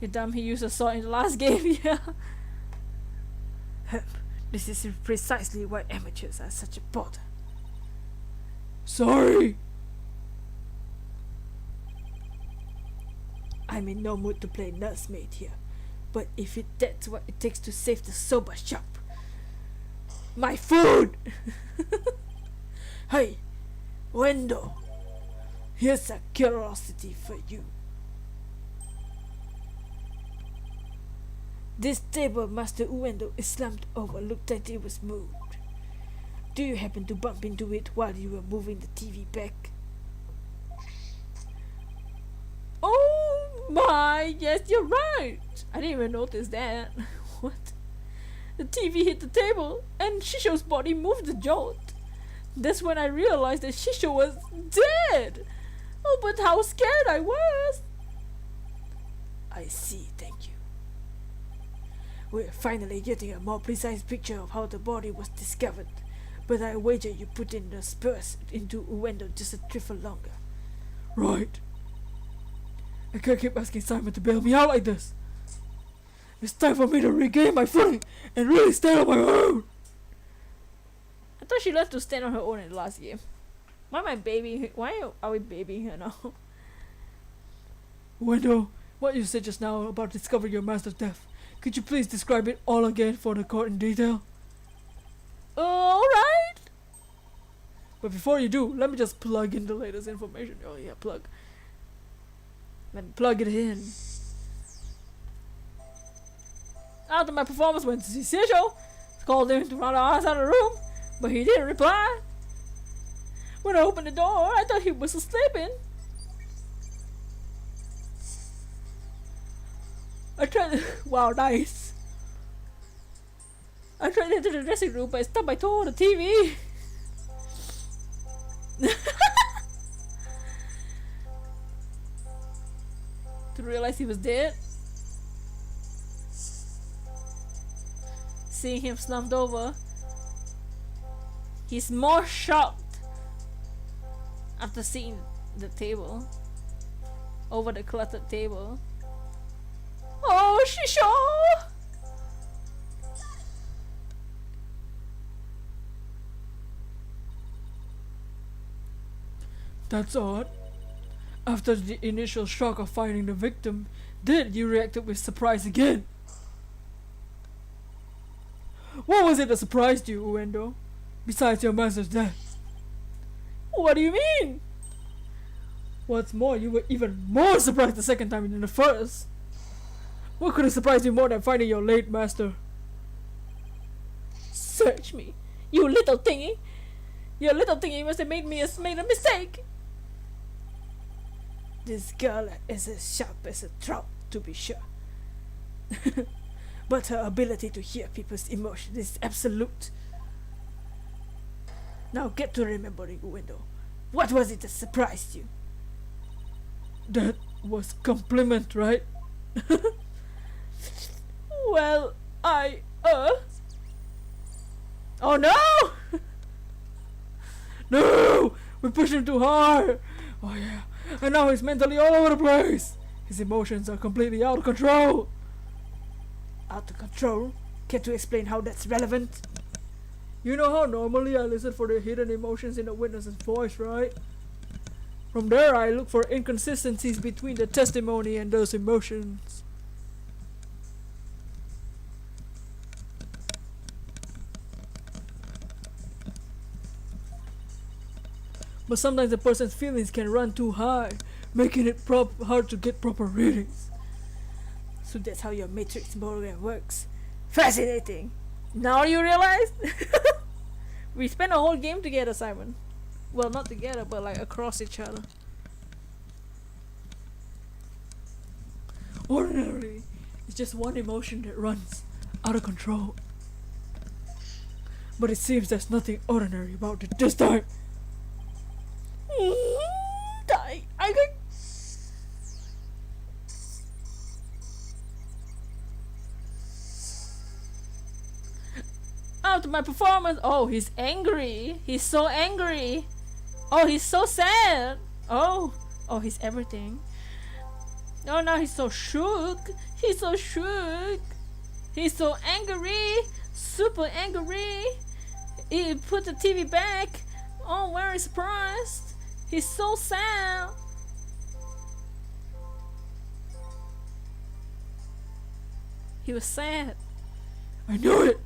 You're dumb, he used a sword in the last game, yeah. This is precisely why amateurs are such a bother. Sorry. I'm in no mood to play nursemaid here, but if that's what it takes to save the soba shop. My food! Hey, Wendo, here's a curiosity for you. This table Master Uendo is slumped over, looked like it was moved. Do you happen to bump into it while you were moving the TV back? Oh my, yes, you're right. I didn't even notice that. What? The TV hit the table and Shisho's body moved the jolt. That's when I realized that Shisho was dead. Oh, but how scared I was. I see, thank you. We're finally getting a more precise picture of how the body was discovered, but I wager you put in the spurs into Uendo just a trifle longer. Right. I can't keep asking Simon to bail me out like this. It's time for me to regain my footing and really stand on my own. I thought she learned to stand on her own in the last game. Why am I babying her? Why are we babying her now? Wendo, what you said just now about discovering your master's death, could you please describe it all again for the court in detail? Alright. But before you do, let me just plug in the latest information. Oh yeah, plug. Let me plug it in. After my performance went to see Shisho, called him to run outside the room, but he didn't reply. When I opened the door, I thought he was sleeping. I tried. Wow, nice. I tried into the dressing room, but I stubbed my toe on the TV. To realize he was dead. Seeing him slumped over, he's more shocked after seeing the table, over the cluttered table. Oh, Shisho! That's odd. After the initial shock of finding the victim, then you reacted with surprise again. What was it that surprised you, Uendo? Besides your master's death? What do you mean? What's more, you were even more surprised the second time than the first. What could have surprised you more than finding your late master? Search me, you little thingy! Your little thingy must have made a mistake! This girl is as sharp as a trout, to be sure. But her ability to hear people's emotions is absolute. Now get to remembering Uendo. What was it that surprised you? That was compliment, right? Well, Oh no! No! We pushed him too hard! Oh yeah. And now he's mentally all over the place! His emotions are completely out of control! Out of control? Care to explain how that's relevant? You know how normally I listen for the hidden emotions in a witness's voice, right? From there I look for inconsistencies between the testimony and those emotions. But sometimes a person's feelings can run too high, making it hard to get proper readings. So that's how your matrix program works. Fascinating! Now you realize? We spent a whole game together, Simon. Well, not together, but like across each other. Ordinarily, it's just one emotion that runs out of control. But it seems there's nothing ordinary about it this time. I could. After my performance, oh, he's angry. He's so angry. Oh, he's so sad. Oh, he's everything. Oh, now he's so shook. He's so shook. He's so angry. Super angry. He put the TV back. Oh, very surprised. He's so sad. He was sad. I knew it!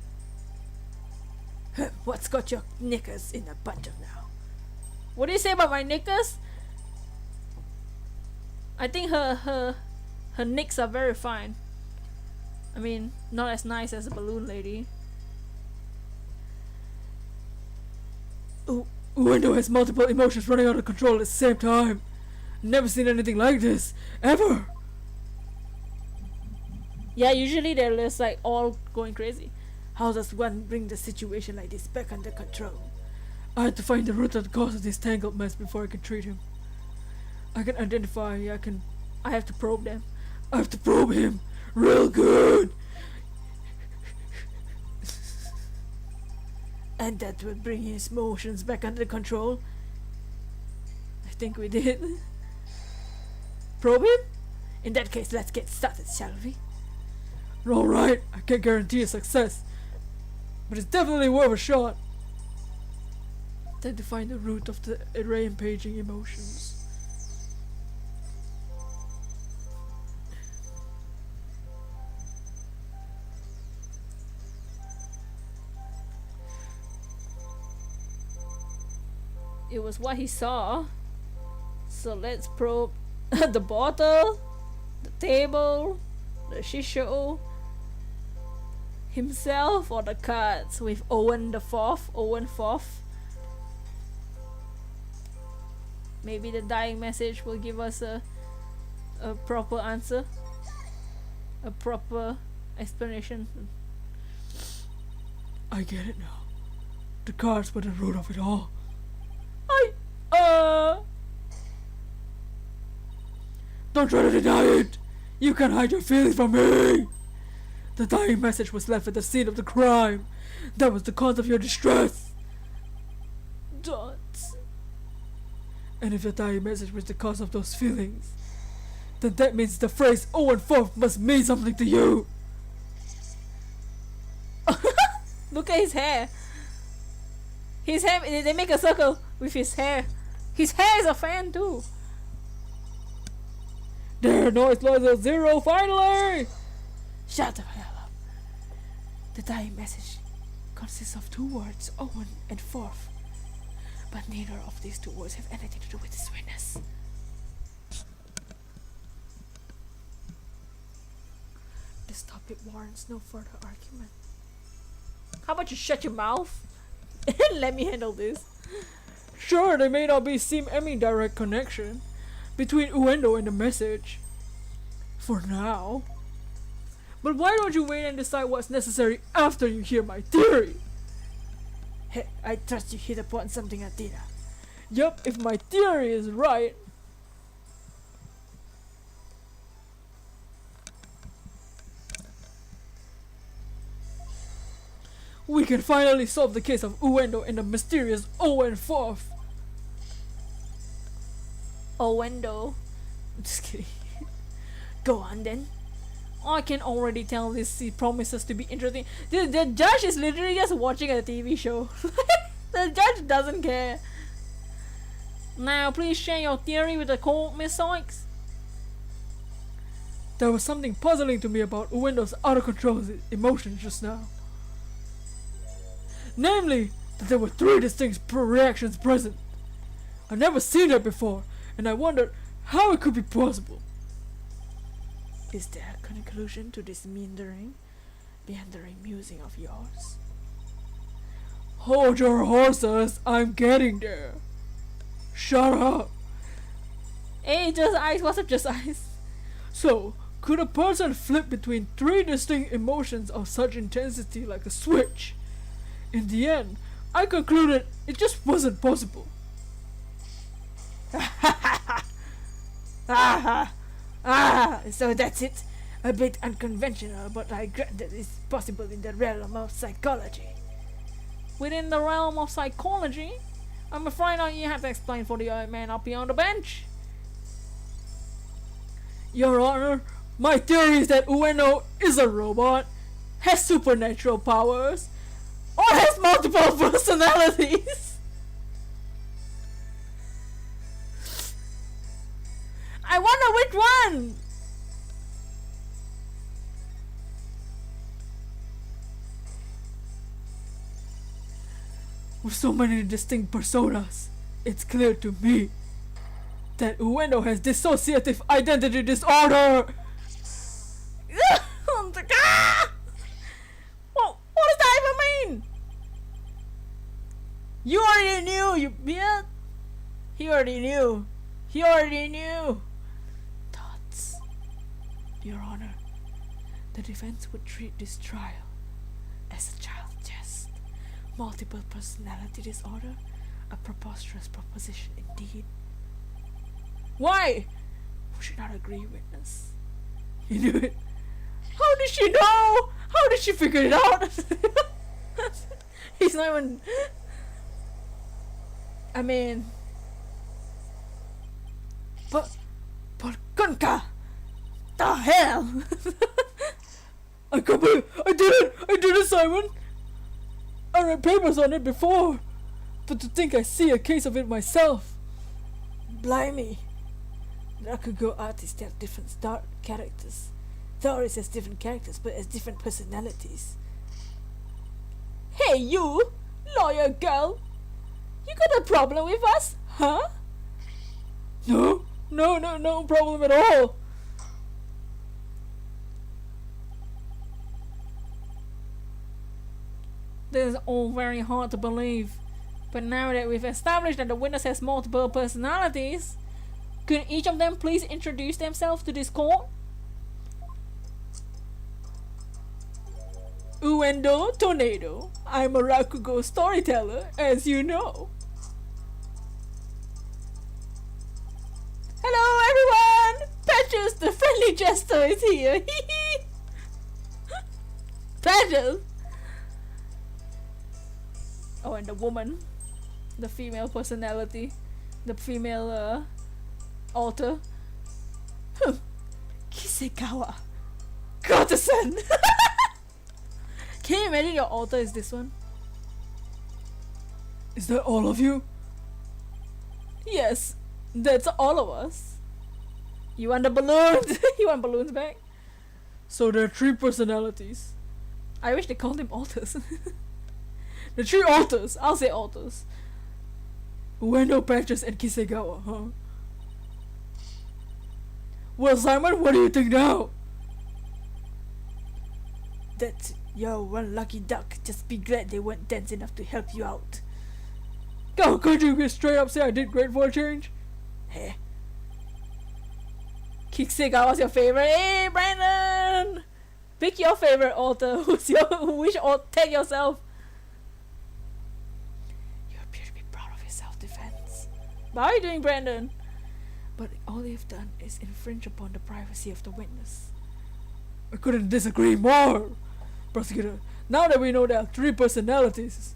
What's got your knickers in a bunch of now? What do you say about my knickers? I think her knicks are very fine. I mean, not as nice as a balloon lady. Uendo has multiple emotions running out of control at the same time. Never seen anything like this, ever. Yeah, usually they're just like all going crazy. How does one bring the situation like this back under control? I had to find the root of the cause of this tangled mess before I can treat him. I can identify, I have to probe them. I have to probe him real good. And that will bring his emotions back under control? I think we did. Probe him? In that case, let's get started, shall we? Alright, I can't guarantee a success, but it's definitely worth a shot. Time to find the root of the rampaging emotions. It was what he saw. So let's probe the bottle, the table, the shisho, himself, or the cards with Owen Fourth. Maybe the dying message will give us a proper answer, a proper explanation. I get it now. The cards were the root of it all. Don't try to deny it! You can't hide your feelings from me! The dying message was left at the scene of the crime. That was the cause of your distress. Don't. And if the dying message was the cause of those feelings, then that means the phrase Owen Fourth must mean something to you. Look at his hair. His hair, they make a circle with his hair. His hair is a fan too. There, noise level 0 finally! Shut the hell up. The dying message consists of two words, Owen and Fourth. But neither of these two words have anything to do with this witness. This topic warrants no further argument. How about you shut your mouth and let me handle this? Sure, there may not seem any direct connection between Uendo and the message, for now, But why don't you wait and decide what's necessary after you hear my theory? Hey, I trust you hit upon something, Athena. Yup, if my theory is right, we can finally solve the case of Uendo and the mysterious Owen Fourth. Owendo. Just kidding. Go on then. I can already tell this promises to be interesting. The judge is literally just watching a TV show. The judge doesn't care. Now, please share your theory with the court, Miss Sykes. There was something puzzling to me about Uendo's out of control emotions just now. Namely, that there were 3 distinct reactions present. I've never seen that before, and I wondered how it could be possible. Is there a conclusion to this meandering musing of yours? Hold your horses, I'm getting there. Shut up. Hey, Just Ice, what's up, Just Ice? So, could a person flip between 3 distinct emotions of such intensity like a switch? In the end, I concluded it just wasn't possible. So that's it. A bit unconventional, but I grant that it's possible in the realm of psychology. Within the realm of psychology, I'm afraid now you have to explain for the old man up here on the bench. Your Honor, my theory is that Ueno is a robot, has supernatural powers, or has multiple personalities. I wonder which one! With so many distinct personas, it's clear to me that Ueno has dissociative identity disorder. What does that even mean? You already knew, you bitch. He already knew. He already knew. Thoughts. Your Honor, the defense would treat this trial as a child jest. Multiple personality disorder, a preposterous proposition indeed. Why? Would you not agree, witness? You knew it. How did she know? How did she figure it out? He's not even. I mean. But Kunka! The hell! I can't believe I did it, Simon. I read papers on it before, but to think I see a case of it myself. Blimey! Rakugo artists have different characters. Theories has different characters, but has different personalities. Hey, you! Lawyer girl! You got a problem with us? Huh? No problem at all. This is all very hard to believe. But now that we've established that the witness has multiple personalities, could each of them please introduce themselves to this court? Uendo Tornado. I'm a Rakugo storyteller, as you know. Hello everyone! Patches, the friendly jester, is here. Patches! Oh, and the woman. The female personality. The female, alter. Kisegawa. Courtesan! Can you imagine your alter is this one? Is that all of you? Yes, that's all of us. You want the balloons? You want balloons back? So there are 3 personalities. I wish they called him alters. The 3 alters. I'll say alters. Uendo, Patches, and Kisegawa, huh? Well, Simon, what do you think now? That you're one lucky duck. Just be glad they weren't dense enough to help you out. Go, could you straight up say I did great for a change? Hey, Kisegawa's your favorite. Hey, Brandon! Pick your favorite author. Take yourself. You appear to be proud of your self-defense. But how are you doing, Brandon? But all you've done is infringe upon the privacy of the witness. I couldn't disagree more, prosecutor. Now that we know there are 3 personalities,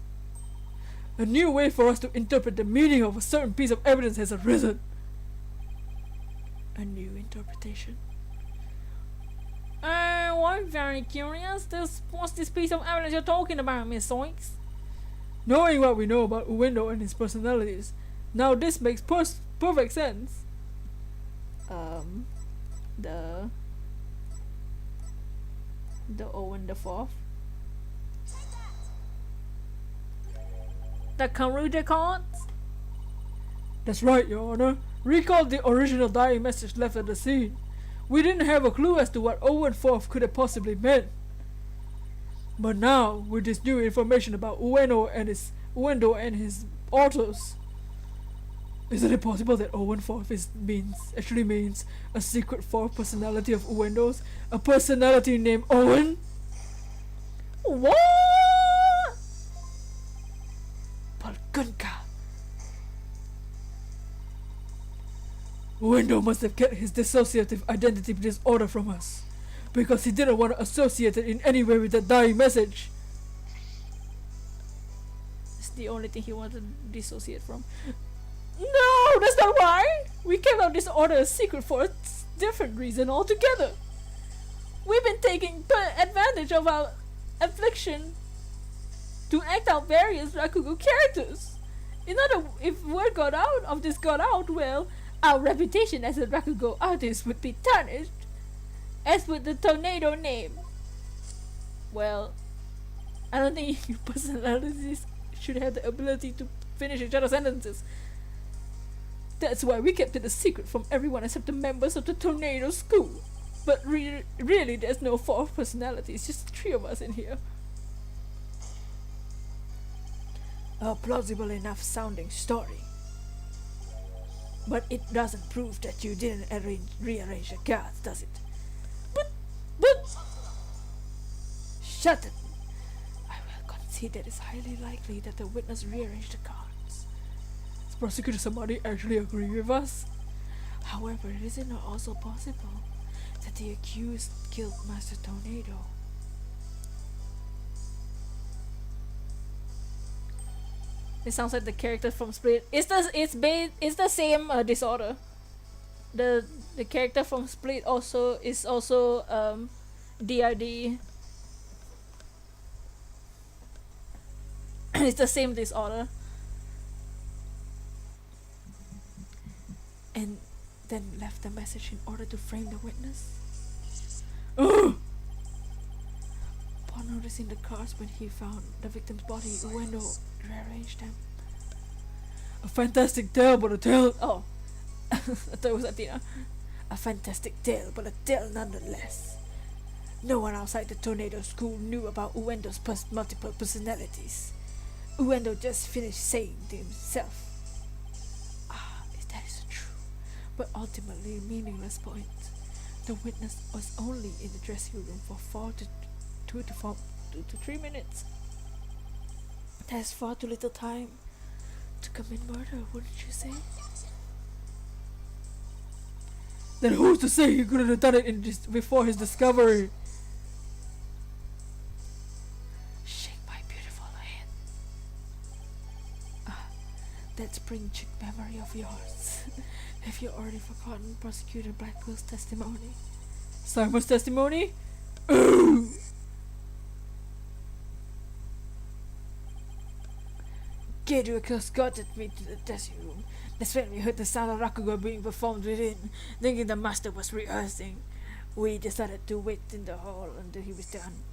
a new way for us to interpret the meaning of a certain piece of evidence has arisen. A new interpretation. I'm very curious. What's this piece of evidence you're talking about, Miss Soinks? Knowing what we know about Uendo and his personalities, now this makes perfect sense. The Owen the Fourth. The Karuja cards? That's right, Your Honor. Recall the original dying message left at the scene. We didn't have a clue as to what Owen Fourth could have possibly meant. But now, with this new information about Uendo and his authors, isn't it possible that Owen Fourth actually means a secret fourth personality of Uendo's? A personality named Owen? What? Palgunka. Uendo must have kept his dissociative identity disorder from us, because he didn't want to associate it in any way with that dying message. It's the only thing he wanted to dissociate from. No, that's not why! We kept our disorder a secret for a different reason altogether. We've been taking advantage of our affliction to act out various Rakugo characters. If word got out, well, our reputation as a Rakugo artist would be tarnished, as with the tornado name. Well, I don't think your personalities should have the ability to finish each other's sentences. That's why we kept it a secret from everyone except the members of the Tornado School. But really, there's no fourth personality. It's just 3 of us in here. A plausible enough sounding story. But it doesn't prove that you didn't rearrange the cards, does it? But Shut it! I will concede that it's highly likely that the witness rearranged the cards. Does Prosecutor Samadi actually agree with us? However, isn't it also possible that the accused killed Master Tornado? it sounds like the character from Split. It's the same disorder. The character from Split is also DID. It's the same disorder. And then left a message in order to frame the witness? Ugh! Upon noticing the cards when he found the victim's body, Uendo rearranged them. A fantastic tale, but a tale. Oh, I thought it was Athena. A fantastic tale, but a tale nonetheless. No one outside the Tornado School knew about Uendo's multiple personalities. Uendo just finished saying to himself, that is a true, but ultimately meaningless point. The witness was only in the dressing room for 2 to 3 minutes. There's far too little time to commit murder, wouldn't you say? Then who's to say he couldn't have done it before his discovery? Shake my beautiful hand. That spring chick memory of yours. Have you already forgotten Prosecutor Blackwell's testimony? Simon's testimony? Ooh! Gabriel escorted me to the dressing room. That's when we heard the sound of Rakugo being performed within. Thinking the master was rehearsing, we decided to wait in the hall until he was done.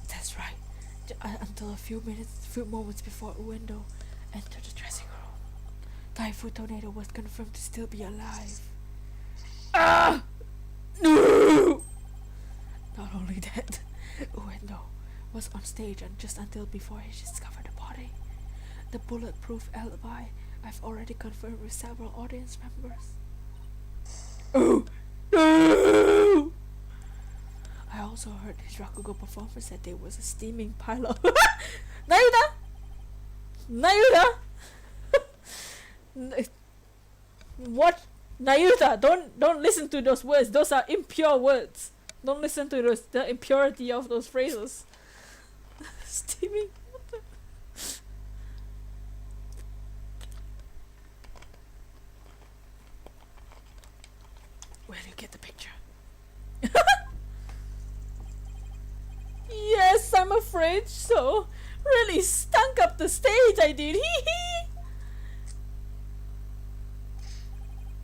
That's right. Until a few moments before Uendo entered the dressing room, Typhoon Tornado was confirmed to still be alive. No! Not only that, Uendo was on stage and just until before he discovered the body. The bulletproof alibi I've already confirmed with several audience members. Oh no! I also heard his Rakugo performance that there was a steaming pile of Nayuta! Nayuta! What? Nayuta, don't listen to those words. Those are impure words. Don't listen to the impurity of those phrases. Steaming. Well, you get the picture. Yes, I'm afraid so. Really stunk up the stage, I did. Hee hee.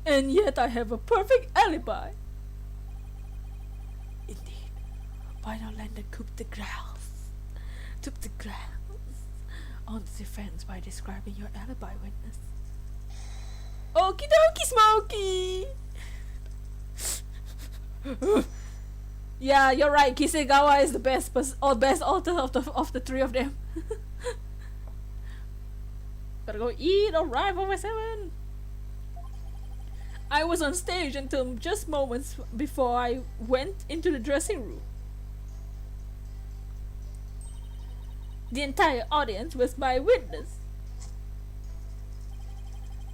And yet I have a perfect alibi. Indeed. Why not Landon took the grounds on the defense by describing your alibi witness? Okie dokie smoky. Yeah, you're right. Kisegawa is the best best author of the three of them. Gotta go eat. Alright, 4/7. I was on stage until just moments before I went into the dressing room. The entire audience was my witness.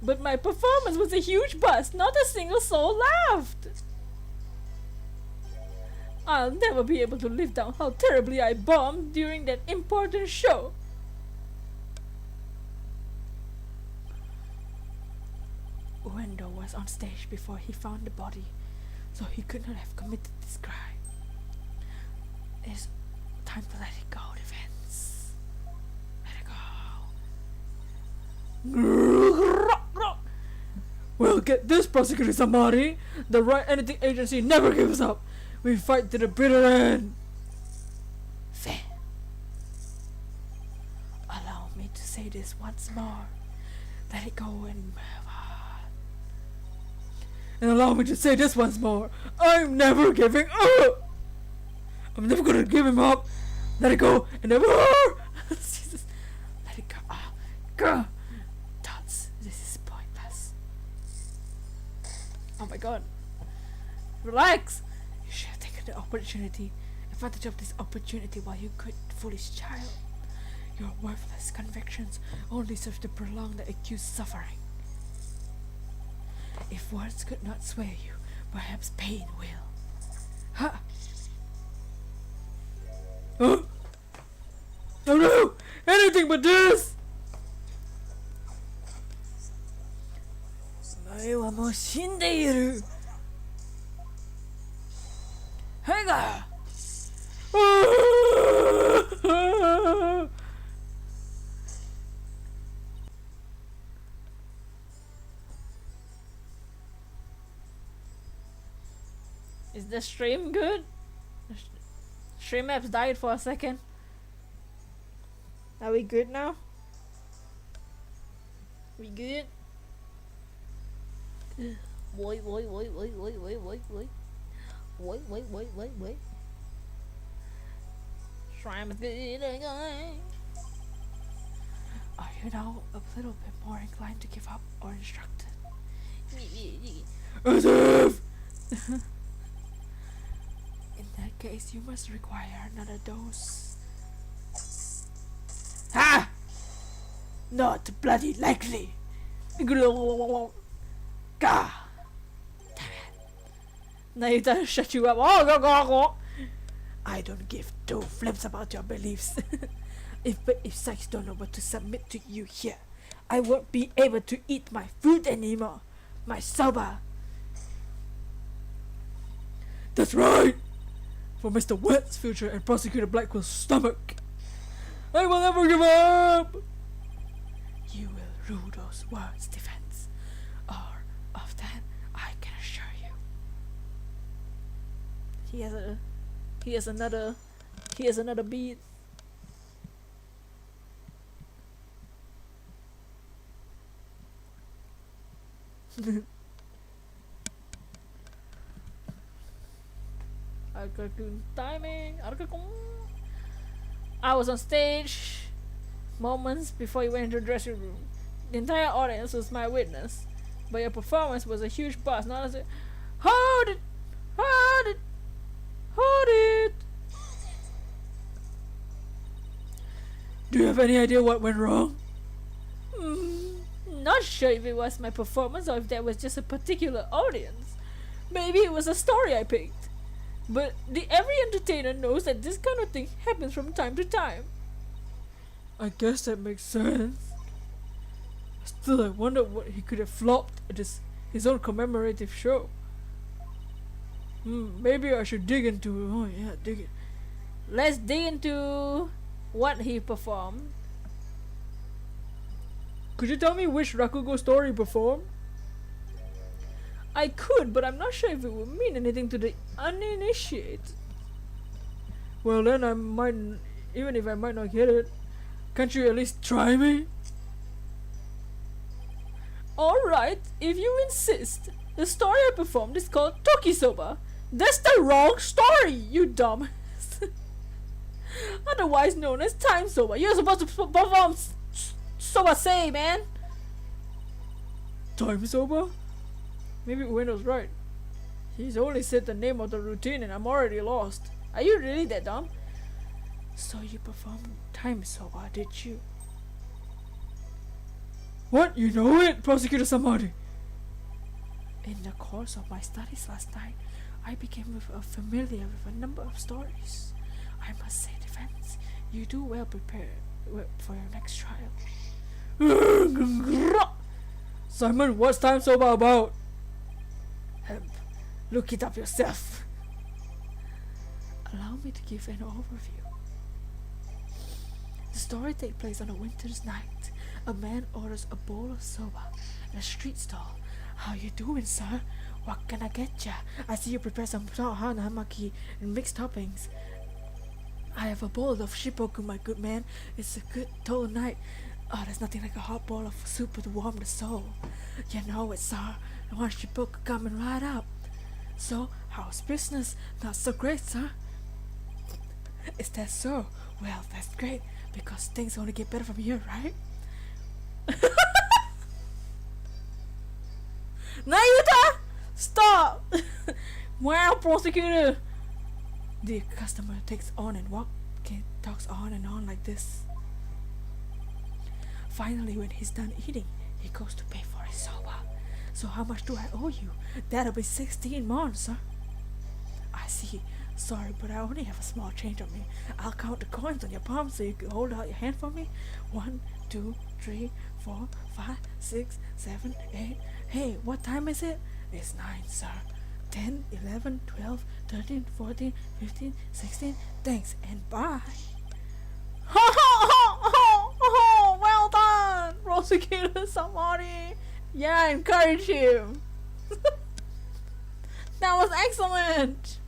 But my performance was a huge bust. Not a single soul laughed. I'll never be able to live down how terribly I bombed during that important show. Uendo was on stage before he found the body, so he could not have committed this crime. It's time to let it go, defense. Let it go. Well, get this, Prosecutor Samari. The Wright Anything Agency never gives up. We fight to the bitter end. Fair. Allow me to say this once more. Let it go and move on. And allow me to say this once more. I'm never giving up. I'm never gonna give him up. Let it go and never. Jesus. Let it go. Go. Tots, this is pointless. Oh my god. Relax. You should have taken the advantage of this opportunity while you could, foolish child. Your worthless convictions only serve to prolong the accused's suffering. If words could not sway you, perhaps pain will. Ha! Huh? Oh no! Anything but this! お前はもう死んでいる。はいが。Is the stream good? The stream apps died for a second. Are we good now? We good? Wait. Wait. Stream is good again. Are you now a little bit more inclined to give up or instructed? As if! In that case, you must require another dose. Ha! Not bloody likely. Gah! Damn it. Naita shut you up. Oh, go. I don't give two flips about your beliefs. if Sykes don't know what to submit to you here, I won't be able to eat my food anymore. My soba. That's right! For Mr. Wet's future and Prosecutor Blackwell's stomach. I will never give up! You will rue those words, defense. Or of that, I can assure you. He has another beat. Timing. I was on stage moments before he went into the dressing room. The entire audience was my witness. But your performance was a huge bust. Not as a hold it, hold it, hold it. Do you have any idea what went wrong? Not sure if it was my performance or if that was just a particular audience. Maybe it was a story I picked. But every entertainer knows that this kind of thing happens from time to time. I guess that makes sense. Still, I wonder what he could have flopped at his own commemorative show. Maybe I should dig into. Oh yeah, dig it. Let's dig into what he performed. Could you tell me which Rakugo story he performed? I could, but I'm not sure if it would mean anything to the uninitiated. Well, then I might, even if I might not get it, can't you at least try me? Alright, if you insist. The story I performed is called Tokisoba. That's the wrong story, you dumb. Otherwise known as Time Soba. You're supposed to perform Soba Say, man. Time Soba? Maybe Ueno's right. He's only said the name of the routine and I'm already lost. Are you really that dumb? So you performed Time Soba, did you? What? You know it, Prosecutor Samari? In the course of my studies last night, I became familiar with a number of stories. I must say, defense, you do well prepared for your next trial. Simon, what's Time Soba about? Look it up yourself. Allow me to give an overview. The story takes place on a winter's night. A man orders a bowl of soba in a street stall. How you doing, sir? What can I get ya? I see you prepare some hamaki and mixed toppings. I have a bowl of shippoku, my good man. It's a good toll night. Oh, there's nothing like a hot bowl of soup to warm the soul. You know it, sir. One shippoku coming right up. So, how's business? Not so great, sir. Is that so? Well, that's great, because things only get better from here, right? Nayuta! Stop! Wow, prosecutor! The customer takes on and talks on and on like this. Finally, when he's done eating, he goes to pay for his soba. So how much do I owe you? That'll be 16 mon, sir. I see. Sorry, but I only have a small change on me. I'll count the coins on your palm so you can hold out your hand for me. 1, 2, 3, 4, 5, 6, 7, 8. Hey, what time is it? It's 9, sir. 10, 11, 12, 13, 14, 15, 16. Thanks and bye. Well done, prosecutor somebody. Yeah, I encourage him. That was excellent.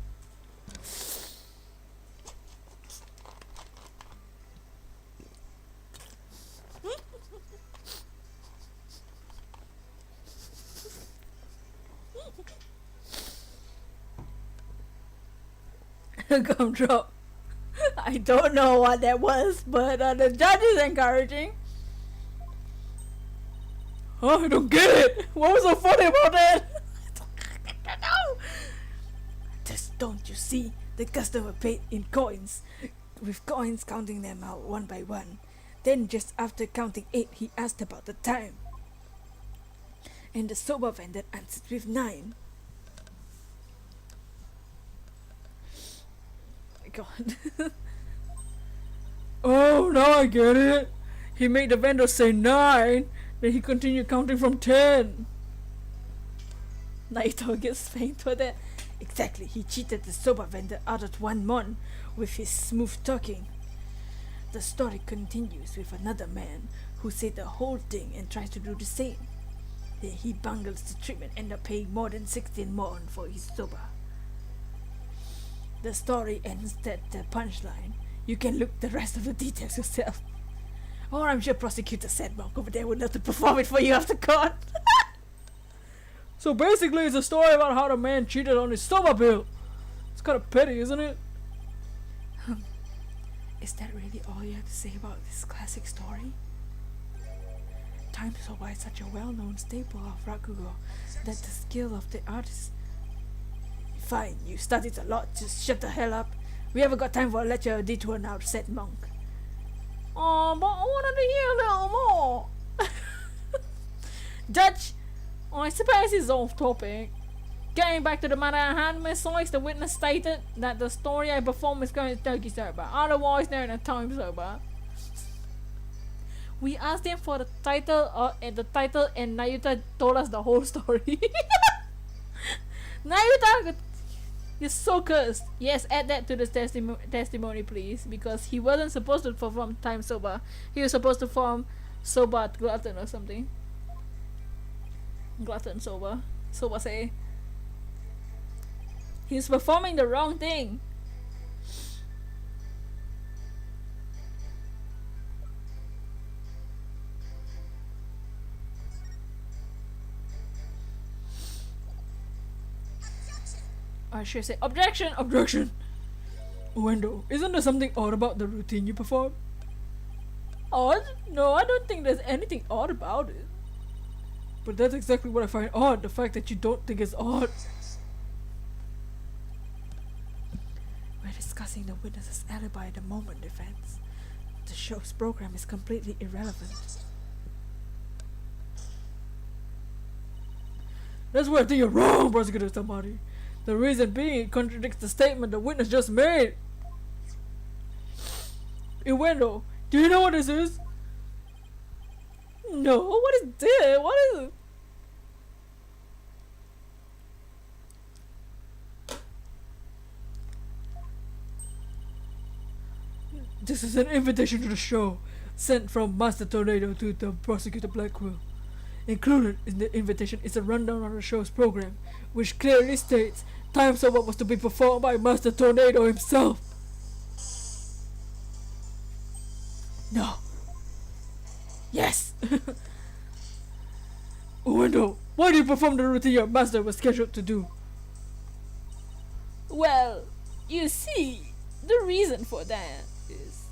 Gumdrop. I don't know what that was, but the judge is encouraging. Huh? I don't get it! What was so funny about that? No. Just don't you see? The customer paid in coins, with coins counting them out one by one. Then just after counting 8, he asked about the time. And the soba vendor answered with 9. God. Oh, now I get it. He made the vendor say 9, then he continued counting from 10. Naito gets spanked for that. Exactly, he cheated the soba vendor out of 1 mon with his smooth talking. The story continues with another man who said the whole thing and tries to do the same. Then he bungles the treatment and up paying more than 16 mon for his soba. The story ends at the punchline. You can look the rest of the details yourself. Or I'm sure Prosecutor Sadmonk over there would love to perform it for you after court. So basically it's a story about how the man cheated on his soba bill. It's kind of petty, isn't it? Is that really all you have to say about this classic story? time soba is such a well-known staple of rakugo that the skill of the artist. Fine, you studied a lot, just shut the hell up. We haven't got time for a lecture detour now, said Monk. Oh, but I wanted to hear a little more. Judge, I suppose it's off topic. Getting back to the matter at hand, Miss Sykes, the witness stated that the story I performed is going to Toki Soba, otherwise known as Time Soba. We asked him for the title, and Nayuta told us the whole story. Nayuta, you're so cursed. Yes, add that to the testimony, please, because he wasn't supposed to perform Time Soba. He was supposed to perform Soba Glutton or something. Glutton Soba. Soba say. He's performing the wrong thing. I should say objection, objection. Wendo, isn't there something odd about the routine you perform? Odd? No, I don't think there's anything odd about it. But that's exactly what I find odd, the fact that you don't think it's odd. We're discussing the witness's alibi at the moment, defense. The show's program is completely irrelevant. That's where I think you're wrong, Prosecutor Tamari. The reason being it contradicts the statement the witness just made. Iwendo, do you know what this is? No, what is this? What is it? This is an invitation to the show, sent from Master Tornado to the Prosecutor Blackwell. Included in the invitation is a rundown on the show's program, which clearly states Time Soba was to be performed by Master Tornado himself. No. Yes. Uendo, why do you perform the routine your master was scheduled to do? Well, you see, the reason for that is...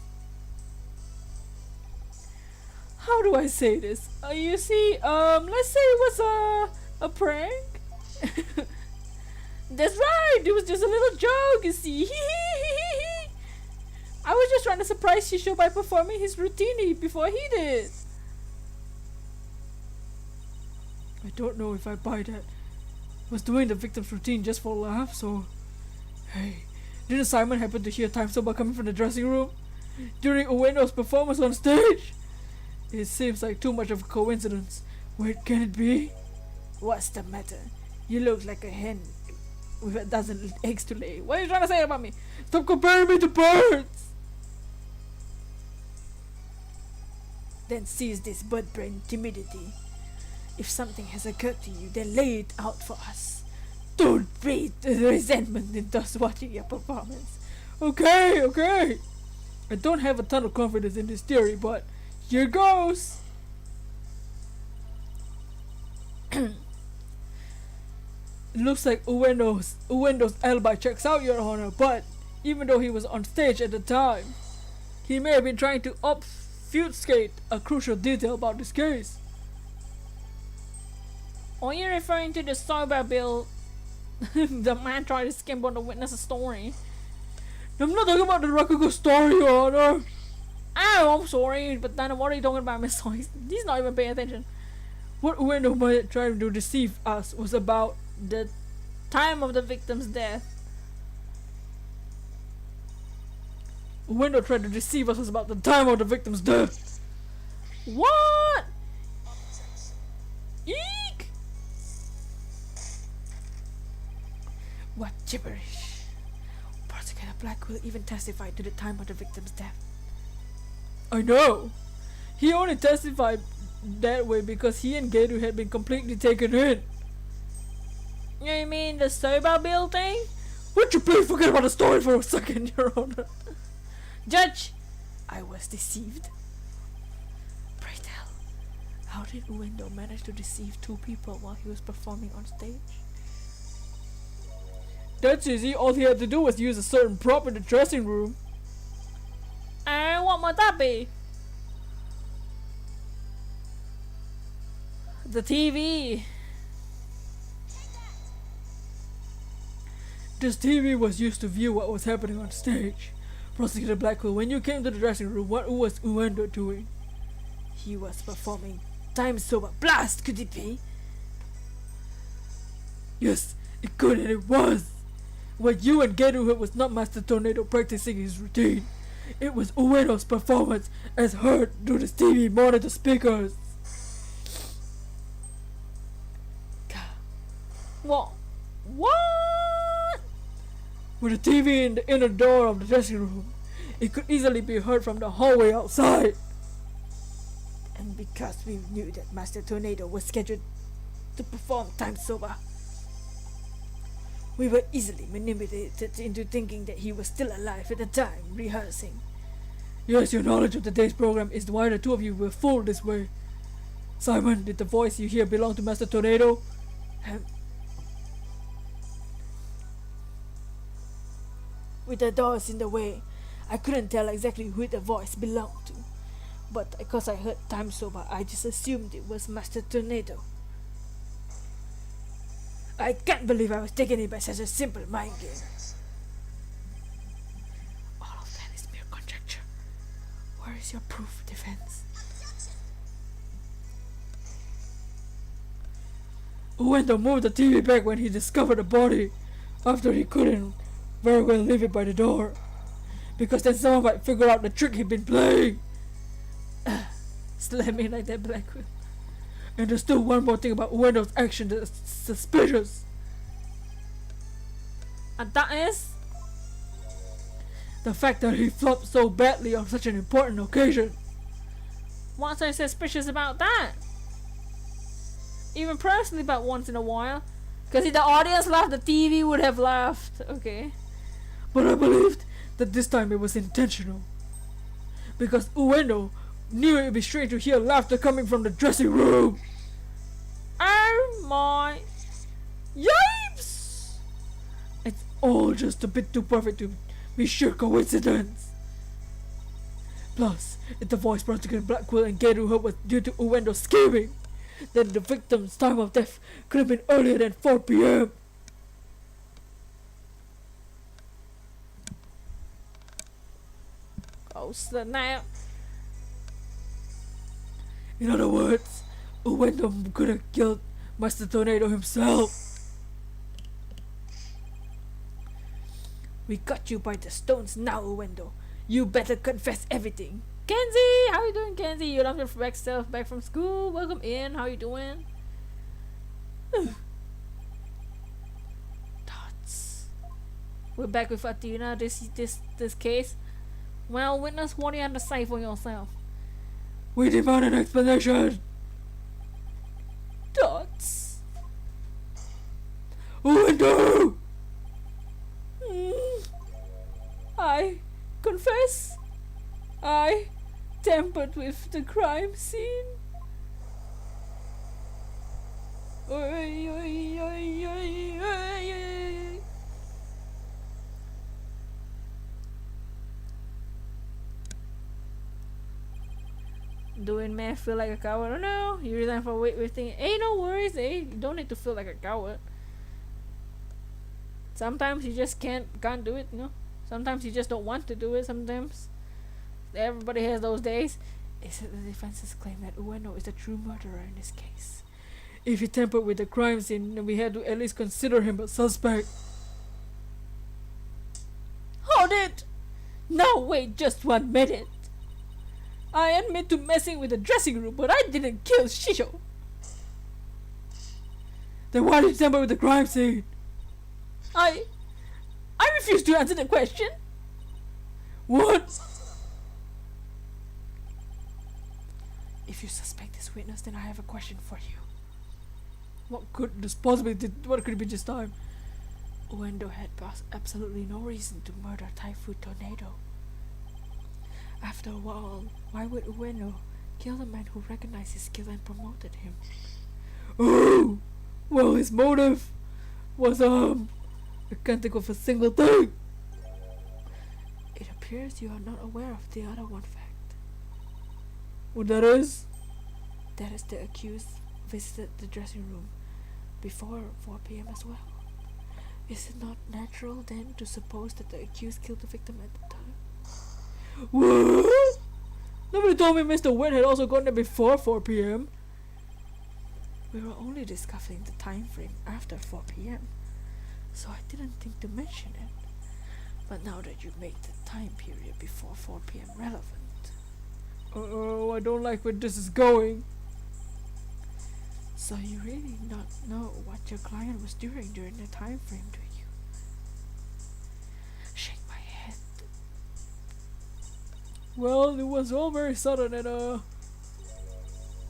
How do I say this? You see, let's say it was a prank. That's right, it was just a little joke, you see. I was just trying to surprise Shisho by performing his routine before he did. I don't know if I buy that. Was doing the victim's routine just for laughs, or... Hey, didn't Simon happen to hear Time Soba coming from the dressing room? During Uendo's performance on stage? It seems like too much of a coincidence. Wait, can it be? What's the matter? You look like a hen with a dozen eggs to lay. What are you trying to say about me? Stop comparing me to birds! Then seize this bird-brain timidity. If something has occurred to you, then lay it out for us. Don't breathe the resentment in thus watching your performance. Okay, okay. I don't have a ton of confidence in this theory, but here goes. It looks like Uendo's alibi checks out, Your Honor, but even though he was on stage at the time, he may have been trying to obfuscate a crucial detail about this case. Are you referring to the sober bill? The man tried to skimp on the witness's story. I'm not talking about the Rakugo story, Your Honor. Oh, I'm sorry, but then what are you talking about, Miss Soyce? He's not even paying attention. What Uendo might try to deceive us was about The time of the victim's death. Uendo tried to deceive us was about the time of the victim's death. What? Eek! What gibberish. Prosecutor Black will even testify to the time of the victim's death. I know. He only testified that way because he and Geru had been completely taken in. You mean the sober bill thing? Would you please forget about the story for a second, Your Honor? Judge! I was deceived. Pray tell, how did Uendo manage to deceive two people while he was performing on stage? That's easy. All he had to do was use a certain prop in the dressing room. And what might that be? The TV. This TV was used to view what was happening on stage. Prosecutor Blackwell, when you came to the dressing room, what was Uendo doing? He was performing Time Sober Blast, could it be? Yes, it could and it was. What you and Geru heard was not Master Tornado practicing his routine. It was Uendo's performance as heard through the TV monitor speakers. What? What? With the TV in the inner door of the dressing room, it could easily be heard from the hallway outside. And because we knew that Master Tornado was scheduled to perform Time Sober, we were easily manipulated into thinking that he was still alive at the time rehearsing. Yes, your knowledge of today's program is why the two of you were fooled this way. Simon, did the voice you hear belong to Master Tornado? With the doors in the way, I couldn't tell exactly who the voice belonged to. But because I heard Time Sober, I just assumed it was Master Tornado. I can't believe I was taken in by such a simple mind game. All of that is mere conjecture. Where is your proof, defense? Uendo moved the TV back when he discovered the body, after he couldn't very well leave it by the door, because then someone might figure out the trick he'd been playing. Slam me like that, Blackwell. And there's still one more thing about Uendo's action that's suspicious. And that is? The fact that he flopped so badly on such an important occasion. What's so suspicious about that? Even personally, about once in a while. Because if the audience laughed, the TV would have laughed. Okay. But I believed that this time it was intentional. Because Uendo knew it would be strange to hear laughter coming from the dressing room. Oh my. Yipes! It's all just a bit too perfect to be sheer coincidence. Plus, if the voice Prosecutor Blackwell and Geru heard was due to Uendo screaming, then the victim's time of death could have been earlier than 4 p.m. Oh snap. In other words, Uendo could have killed Master Tornado himself. We got you by the stones now, Uendo. You better confess everything. Kenzie, how you doing, Kenzie? You love your back from school. Welcome in. How you doing? Thoughts. We're back with Athena. This case. Well, witness, what do you have to say for yourself? We demand an explanation. Dots. Uendo! I confess. I tampered with the crime scene. Oi, oi, oi, oi, oi, oi. Doing math feel like a coward? Oh no, you resign for weightlifting. Hey, no worries, hey. You don't need to feel like a coward. Sometimes you just can't do it, you know. Sometimes you just don't want to do it. Sometimes everybody has those days. Is it the defense's claim that Ueno is the true murderer in this case? If he tampered with the crime scene, then we had to at least consider him a suspect. Hold it! No, wait just 1 minute. I admit to messing with the dressing room, but I didn't kill Shisho. Then why did you tamper with the crime scene? I refuse to answer the question. What? If you suspect this witness, then I have a question for you. What could it be this time? Uendo had absolutely no reason to murder Typhoon Tornado. After all, why would Ueno kill the man who recognized his skill and promoted him? Oh! Well, his motive was, I can't think of a single thing. It appears you are not aware of the other one fact. What that is? That is the accused visited the dressing room before 4 p.m. as well. Is it not natural then to suppose that the accused killed the victim at the time? What? Nobody told me Mr. Wright had also gone there before 4 p.m. We were only discussing the time frame after 4 p.m., so I didn't think to mention it. But now that you make the time period before 4 p.m. relevant. Oh, I don't like where this is going. So you really not know what your client was doing during the time frame, do you? Shake my head. Well, it was all very sudden and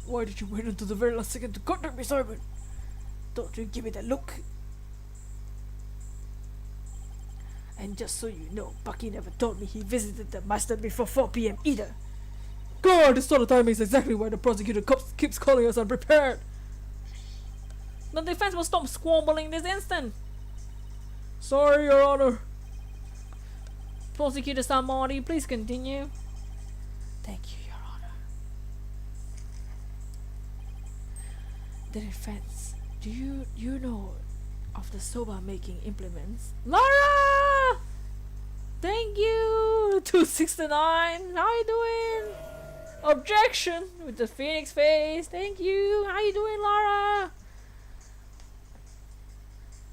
why did you wait until the very last second to contact me, Simon? Don't you give me that look. And just so you know, Bucky never told me he visited the master before 4 p.m. either. God, this sort of timing is exactly why the prosecutor keeps calling us unprepared. The defense will stop squabbling this instant. Sorry, Your Honor. Prosecutor Samari, please continue. Thank you, Your Honor. The defense. Do you know of the soba making implements? Laura! Thank you! 269, how you doing? Objection! With the phoenix face. Thank you. How you doing, Laura?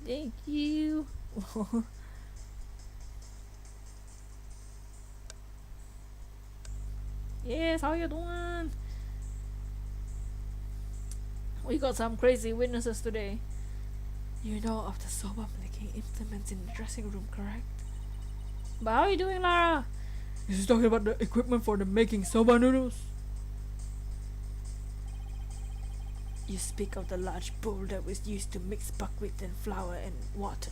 Thank you. Yes, how you doing? We got some crazy witnesses today. You know of the soba making implements in the dressing room, correct? But how you doing, Lara? Is he talking about the equipment for the making soba noodles? You speak of the large bowl that was used to mix buckwheat and flour and water.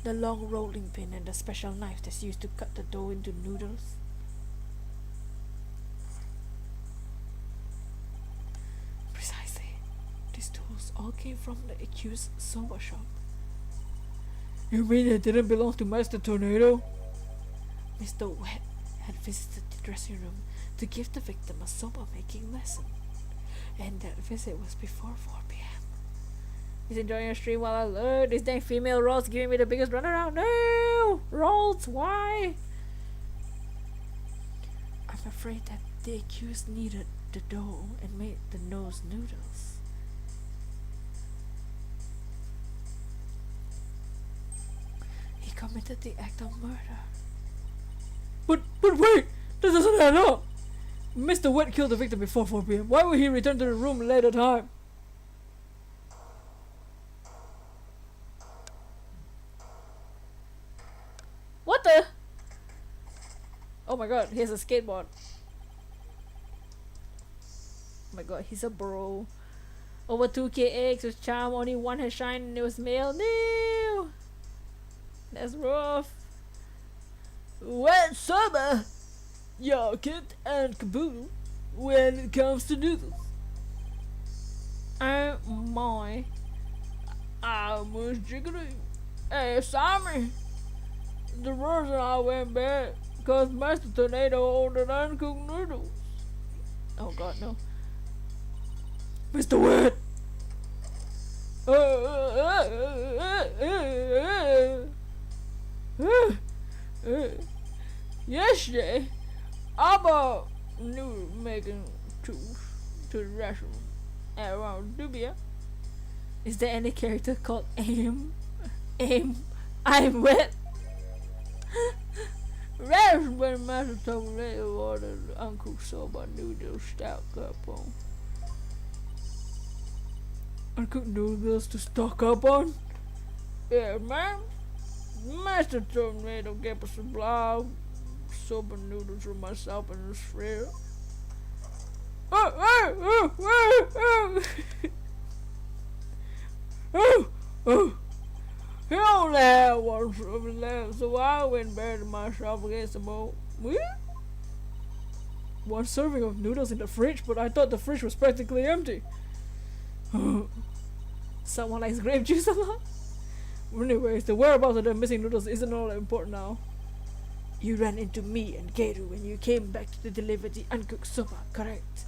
The long rolling pin and the special knife that's used to cut the dough into noodles. Precisely. These tools all came from the accused soba shop. You mean it didn't belong to Master Tornado? Mr. Wet had visited the dressing room to give the victim a soba making lesson. And that visit was before 4 p.m. He's enjoying your stream while I learn. This dang female Rolls giving me the biggest runaround. No! Rolls, why? I'm afraid that the accused needed the dough and made the nose noodles. He committed the act of murder. But wait! That doesn't add up! Mr. Wet killed the victim before 4 p.m. Why would he return to the room later time? What the? Oh my god, he has a skateboard. Oh my god, he's a bro. Over 2kx with charm, only one has shined and it was male. No! That's rough. Wet soba! Your kid and caboodle when it comes to noodles. Oh my. I was jiggling. Hey, Simon! The reason I went back because Master Tornado ordered uncooked noodles. Oh god, no. Mr. Wet! Yesterday, I bought noodle making tools to the restaurant at around Dubia. Is there any character called Aim? I'm wet. That's when Master Tornado ordered uncooked soba noodles stocked up on. Uncooked noodles to stock up on? Yeah, man. Master Tornado gave a supply of soba noodles for myself and his friend. He only had one serving left, so I went back to myself and get some more. One serving of noodles in the fridge, but I thought the fridge was practically empty. Someone likes grape juice a lot? Anyways, the whereabouts of the missing noodles isn't all that important now. You ran into me and Geru when you came back to deliver the uncooked soba, correct?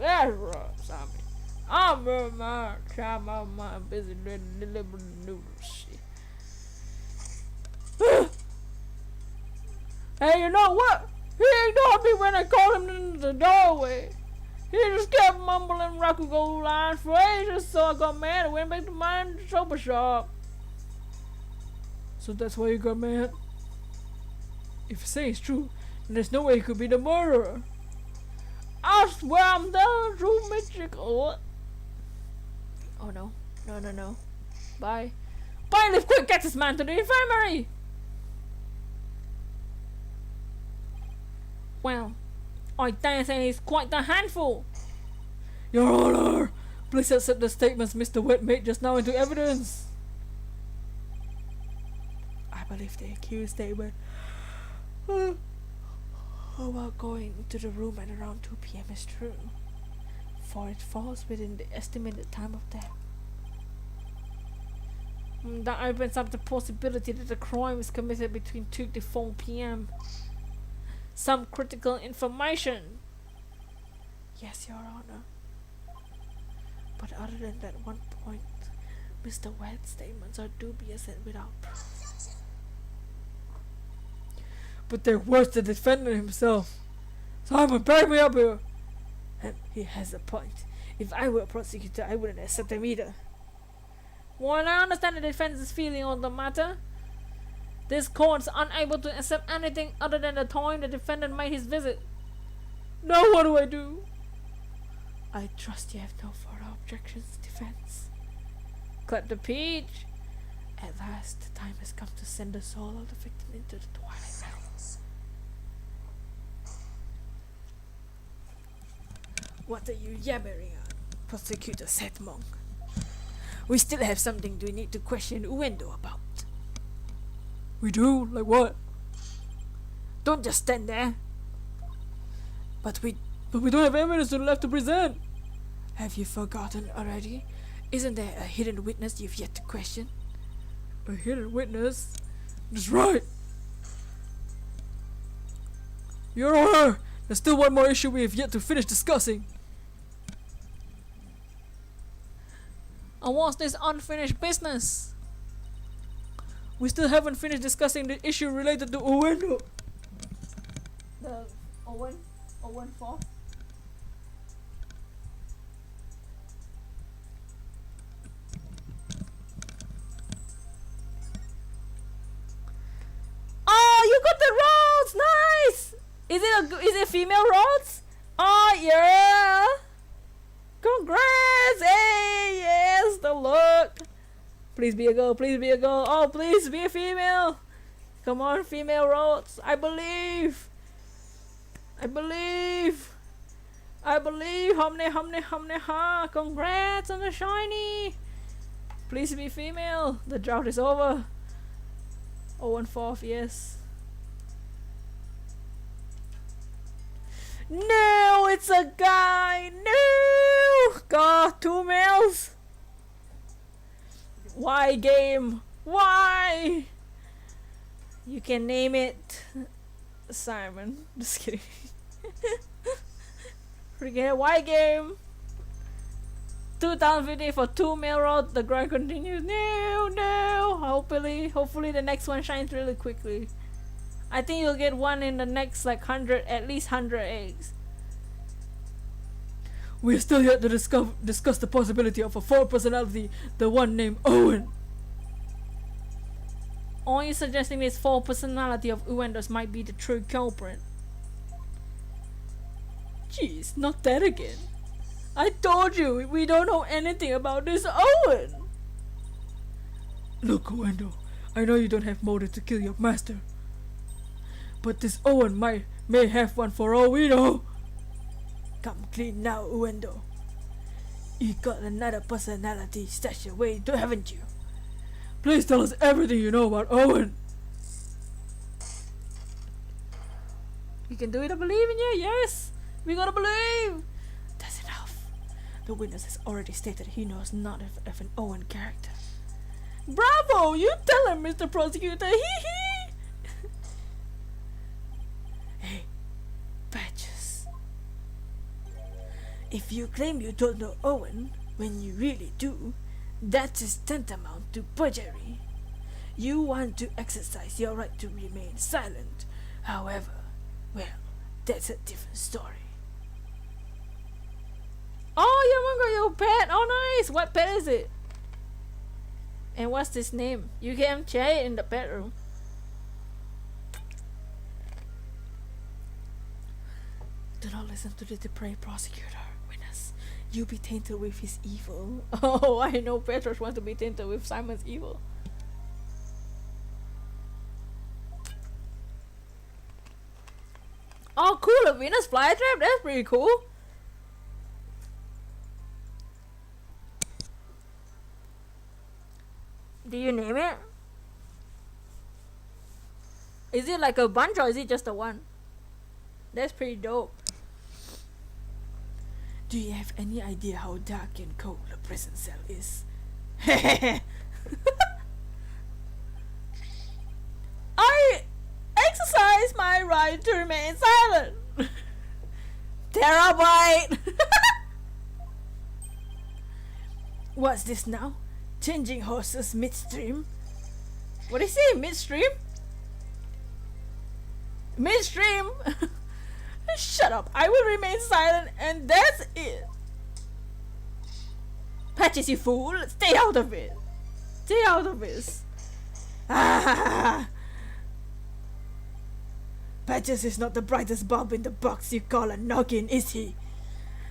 That's right, Simon. I'm in my time on my busy delivering noodles. Hey, you know what? He ignored me when I called him into the doorway. He just kept mumbling Rakugo lines for ages, so I got mad and went back to my sofa shop. So that's why you got mad? If you say it's true, then there's no way he could be the murderer. I swear I'm telling the truth, Mitchell. Oh no. No. Bye. Bye, live quick, get this man to the infirmary! Well, I dare say he's quite the handful. Your Honor, please accept the statements Mr. Wet made just now into evidence. I believe the accused statement about going to the room at around 2 p.m. is true, for it falls within the estimated time of death. That opens up the possibility that the crime was committed between 2 to 4 p.m. Some critical information. Yes, Your Honor. But other than that one point, Mr. Wett's statements are dubious and without proof. But they're worse than the defendant himself. Simon, back me up here. And he has a point. If I were a prosecutor, I wouldn't accept them either. While I understand the defense's feeling on the matter, this court's unable to accept anything other than the time the defendant made his visit. Now what do I do? I trust you have no further objections, defense. Clap the peach. At last, the time has come to send the soul of the victim into the twilight realms. What are you yammering on? Prosecutor said Monk. We still have something we need to question Uendo about. We do? Like what? Don't just stand there. But we don't have evidence left to present. Have you forgotten already? Isn't there a hidden witness you've yet to question? A hidden witness? That's right. Your Honor, there's still one more issue we have yet to finish discussing. And what's this unfinished business? We still haven't finished discussing the issue related to Uendo. The Owen 4? Oh, you got the rods! Nice! Is it female rods? Oh yeah! Congrats! Hey, yes, the look. Please be a girl, please be a girl. Oh, please be a female. Come on, female rods. I believe. Humne ha. Congrats on the shiny. Please be female. The drought is over. 0-4, yes. No, it's a guy. No. God, 2 males. Why game? Why? You can name it Simon. Just kidding. Forget why game. 2050 for 2 male rod. The grind continues. No. Hopefully the next one shines really quickly. I think you'll get one in the next like 100, at least 100 eggs. We are still yet to discuss the possibility of a 4th personality, the one named Owen. Are you suggesting this 4th personality of Uendo's might be the true culprit? Jeez, not that again. I told you, we don't know anything about this Owen. Look, Uendo, I know you don't have motive to kill your master. But this Owen may have one for all we know. Come clean now, Uendo. You got another personality stashed away, haven't you? Please tell us everything you know about Owen. You can do it, I believe in you, yes. We gotta believe. That's enough. The witness has already stated he knows none of an Owen character. Bravo! You tell him, Mr. Prosecutor. Hee hee. Hey, Patches. If you claim you don't know Owen when you really do, that is tantamount to perjury. You want to exercise your right to remain silent. However, well, that's a different story. Oh, you want to go your pet? Oh, nice. What pet is it? And what's its name? You can share it in the bedroom. Do not listen to the depraved prosecutor, witness. You be tainted with his evil. Oh, I know Petrus wants to be tainted with Simon's evil. Oh, cool, a Venus flytrap. That's pretty cool. Do you name it? Is it like a bunch or is it just a one? That's pretty dope. Do you have any idea how dark and cold a prison cell is? I exercise my right to remain silent. Terabyte. What's this now? Changing horses midstream? What do you say? Midstream? Midstream? Shut up. I will remain silent and that's it. Patches, you fool. Stay out of it. Stay out of this. Ah! Patches is not the brightest bulb in the box you call a noggin, is he?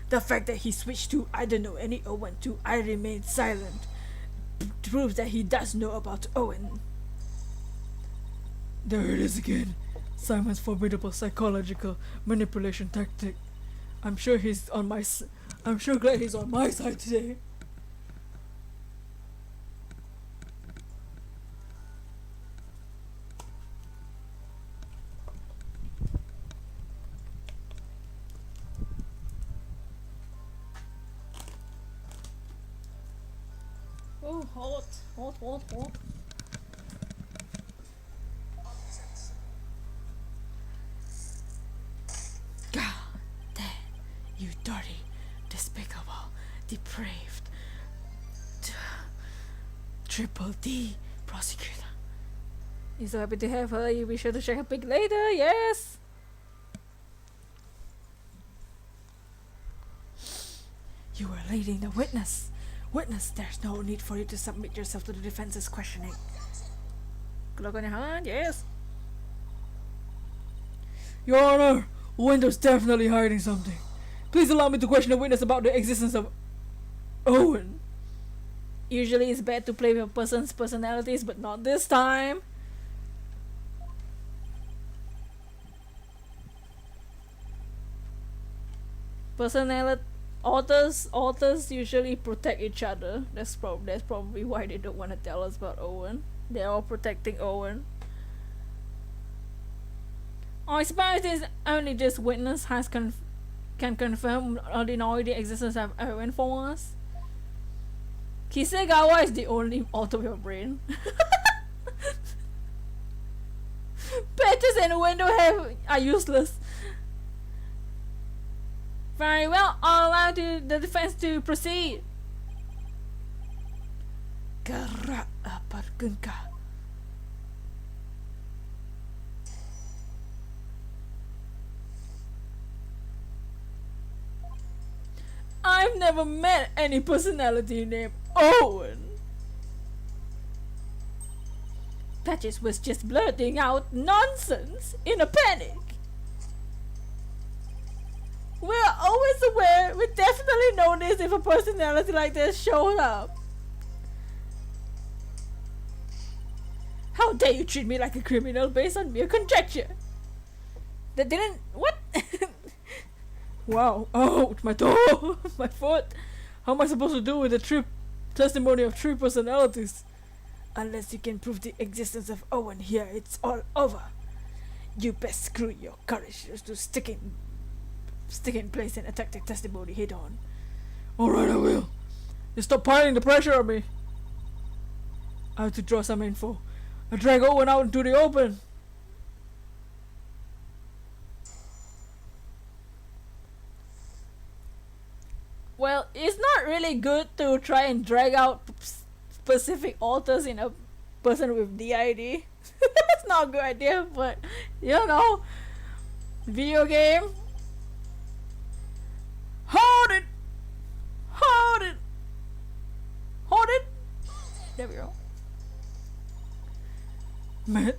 The fact that he switched to I don't know any Owen to I remain silent proves that he does know about Owen. There it is again. Simon's formidable psychological manipulation tactic. I'm sure glad he's on my side today. Oh, hot. God damn, you dirty, despicable, depraved, triple D prosecutor. You're so happy to have her. You'll be sure to check her pic later. Yes. You were leading the witness. Witness, there's no need for you to submit yourself to the defense's questioning. Glock on your hand. Yes. Your Honor, Winter's definitely hiding something. Please allow me to question the witness about the existence of Owen. Usually it's bad to play with a person's personalities, but not this time. Personality authors usually protect each other. That's probably why they don't want to tell us about Owen. They're all protecting Owen. I suppose it's only this witness can confirm or deny the existence of Owen for us. Kisegawa is the only author with a brain. Patches and window are useless. Very well, I'll allow the defense to proceed. Kara aparkunka. I've never met any personality named Owen. Patches was just blurting out nonsense in a panic. We're always aware, we definitely notice if a personality like this showed up. How dare you treat me like a criminal based on mere conjecture? That didn't... What? Wow, oh, my toe, my foot. How am I supposed to do with the testimony of three personalities? Unless you can prove the existence of Owen here, it's all over. You best screw your courage to stick in place and attack the testimony head on. Alright, I will. You stop piling the pressure on me. I have to draw some info. I drag Owen out into the open. really good to try and drag out specific authors in a person with DID. That's not a good idea, but you know, video game. Hold it, hold it, hold it. There we go. Man,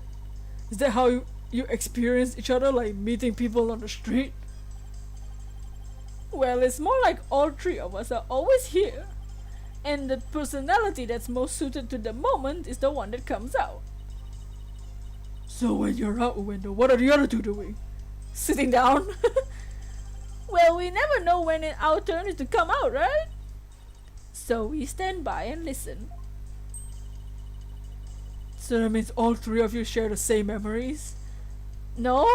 is that how you experience each other, like meeting people on the street? Well, it's more like all three of us are always here, and the personality that's most suited to the moment is the one that comes out. So when you're out a window, what are the other two doing? Sitting down. Well, we never know when our turn is to come out, right? So we stand by and listen. So that means all three of you share the same memories? No?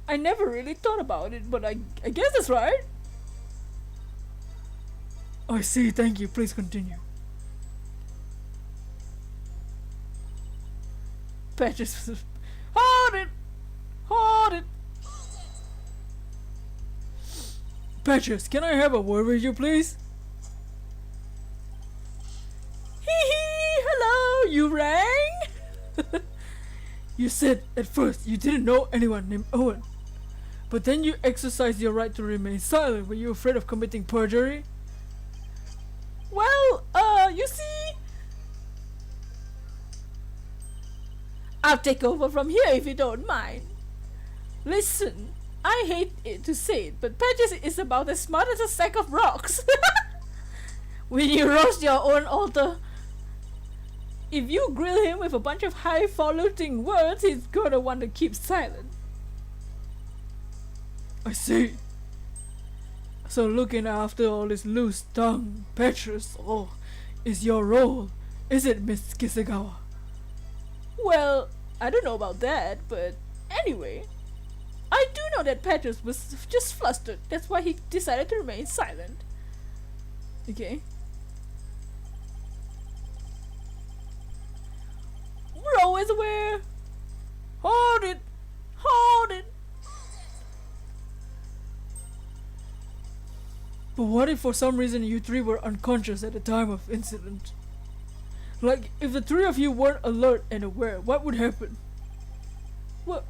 I never really thought about it, but I guess that's right. I see, thank you, please continue. Patches. Hold it! Hold it! Patches, can I have a word with you, please? Hee hee! Hello! You rang? You said at first you didn't know anyone named Owen, but then you exercised your right to remain silent. Were you afraid of committing perjury? Well, you see, I'll take over from here if you don't mind. Listen, I hate it to say it, but Patches is about as smart as a sack of rocks. When you roast your own author, if you grill him with a bunch of highfalutin words, he's gonna want to keep silent. I see. So looking after all this loose tongue, Petrus, is your role, is it, Miss Kisagawa? Well, I don't know about that, but anyway, I do know that Petrus was just flustered. That's why he decided to remain silent. Okay. We're always aware. Hold it! Hold it! But what if for some reason you three were unconscious at the time of incident? Like, if the three of you weren't alert and aware, what would happen? What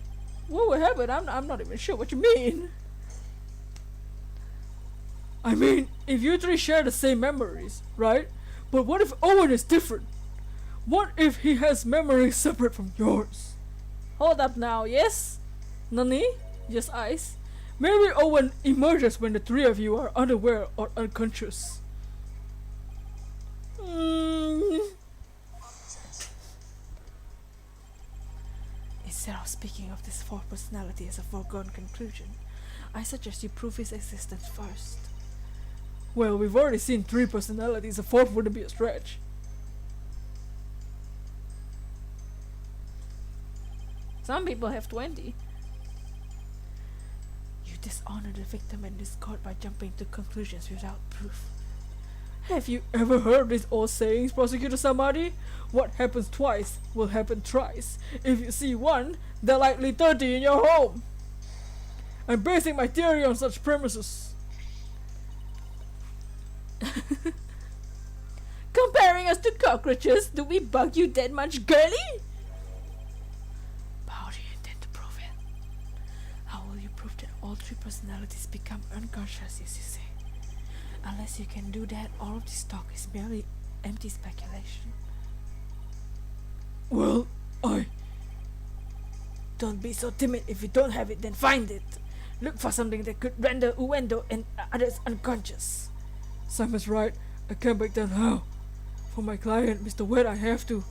would happen? I'm not even sure what you mean. I mean, if you three share the same memories, right? But what if Owen is different? What if he has memories separate from yours? Hold up now, yes? Nani? Just ice? Maybe Owen emerges when the three of you are unaware or unconscious. Instead of speaking of this fourth personality as a foregone conclusion, I suggest you prove his existence first. Well, we've already seen three personalities, a fourth wouldn't be a stretch. Some people have 20. You dishonor the victim in this court by jumping to conclusions without proof. Have you ever heard these old sayings, Prosecutor Samadi? What happens twice will happen thrice. If you see one, there are likely 30 in your home. I'm basing my theory on such premises. Comparing us to cockroaches, do we bug you that much, girly? But how do you intend to prove it? How will you prove that all three personalities become unconscious, as you say? Unless you can do that, all of this talk is merely empty speculation. Well, Don't be so timid. If you don't have it, then find it. Look for something that could render Uendo and others unconscious. Simon's right. I can't back down how. For my client, Mr. Wet, I have to.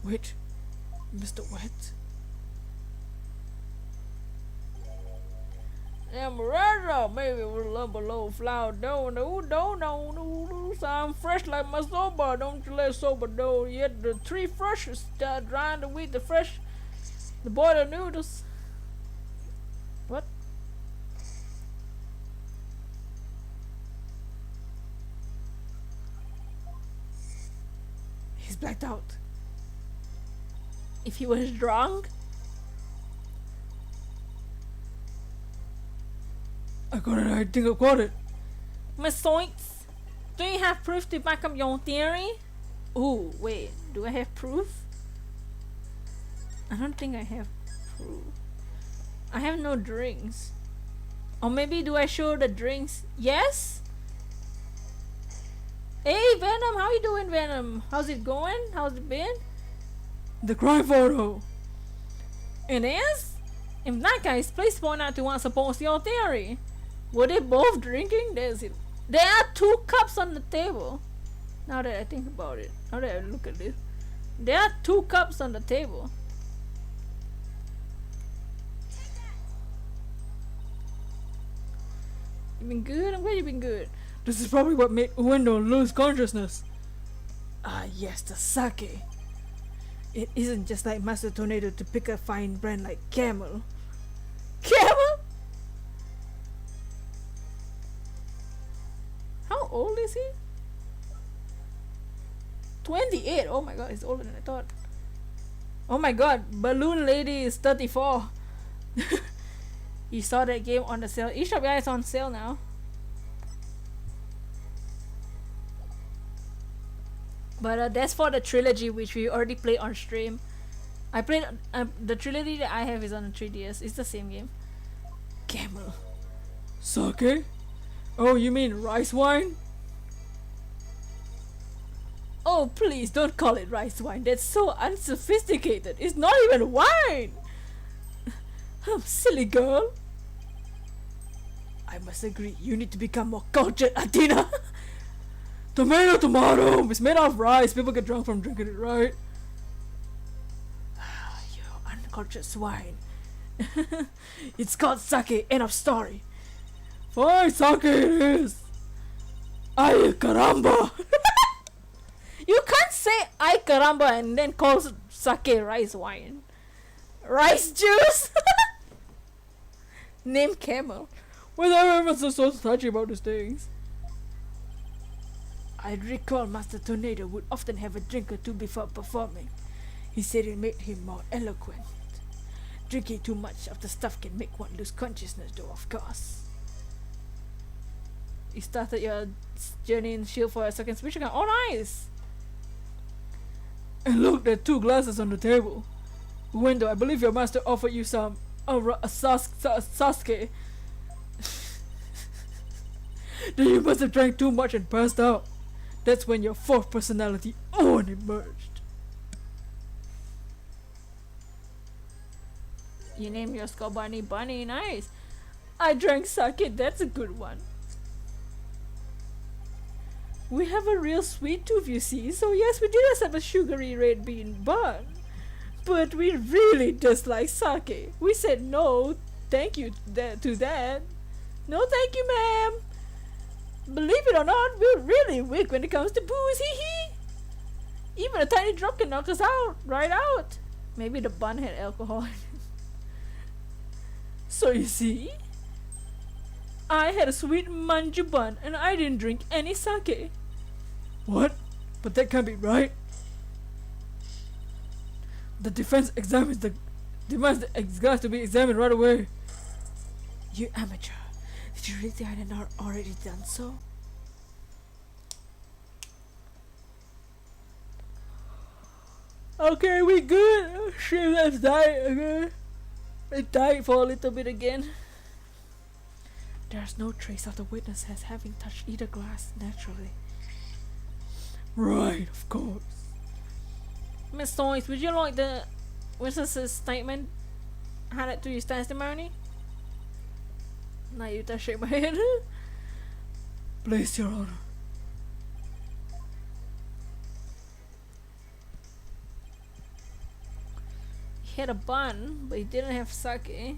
Wait, Mr. Wet? Amaretta, maybe with a little below flour dough. No, no. I'm fresh like my soba. Don't you let soba dough yet. The three freshest drying the wheat, the boiled noodles. What? He's blacked out. If he was drunk? I got it. I think I got it. Miss Zoinks, do you have proof to back up your theory? Oh, wait, do I have proof? I don't think I have proof. I have no drinks. Or maybe do I show the drinks? Yes? Hey Venom, how you doing, Venom? How's it going? How's it been? The crime photo. It is? In that case, please point out to what supports your theory. Were they both drinking? There are 2 cups on the table. Now that I think about it. Now that I look at this. There are 2 cups on the table. You been good? I'm glad you've been good. This is probably what made Uendo lose consciousness. Ah, yes, the sake. It isn't just like Master Tornado to pick a fine brand like Camel. Camel? How old is he? 28. Oh my god, he's older than I thought. Oh my god, Balloon Lady is 34. You saw that game on the sale. eShop guys on sale now. But that's for the trilogy which we already played on stream. I played the trilogy that I have is on the 3DS. It's the same game. Camel. Sake? Oh, you mean rice wine? Oh please don't call it rice wine. That's so unsophisticated. It's not even wine. Oh, silly girl. I must agree, you need to become more cultured, Athena. Tomato, tomato. It's made out of rice. People get drunk from drinking it, right? You uncultured swine. It's called sake, end of story. Fine, sake it is. Ay, caramba. You can't say ay caramba and then call sake rice wine. Rice juice. Name Camel. Why are everyone so touchy about these things? I recall Master Tornado would often have a drink or two before performing. He said it made him more eloquent. Drinking too much of the stuff can make one lose consciousness though, of course. You started your journey in Shield for a second switch again. Oh nice! And look, there are 2 glasses on the table. Wendo, I believe your master offered you some Sasuke. Then you must have drank too much and passed out. That's when your 4th personality Owen emerged. You named your skull Bunny Bunny, nice. I drank sake, that's a good one. We have a real sweet tooth, you see, so yes, we did have a sugary red bean bun. But we really dislike sake. We said no, thank you to that. No thank you, ma'am. Believe it or not, we're really weak when it comes to booze, hee hee. Even a tiny drop can knock us out, right out. Maybe the bun had alcohol in it. So you see, I had a sweet manju bun and I didn't drink any sake. What? But that can't be right. The defense demands the glass to be examined right away. You amateur. Did you really think I had not already done so? Okay, we good. She let's die again. I died for a little bit again. There's no trace of the witness as having touched either glass naturally. Right, of course. Miss Joyce, would you like the witness's statement added to your testimony? Now you just shake my head. Please, Your Honor. He had a bun, but he didn't have sake.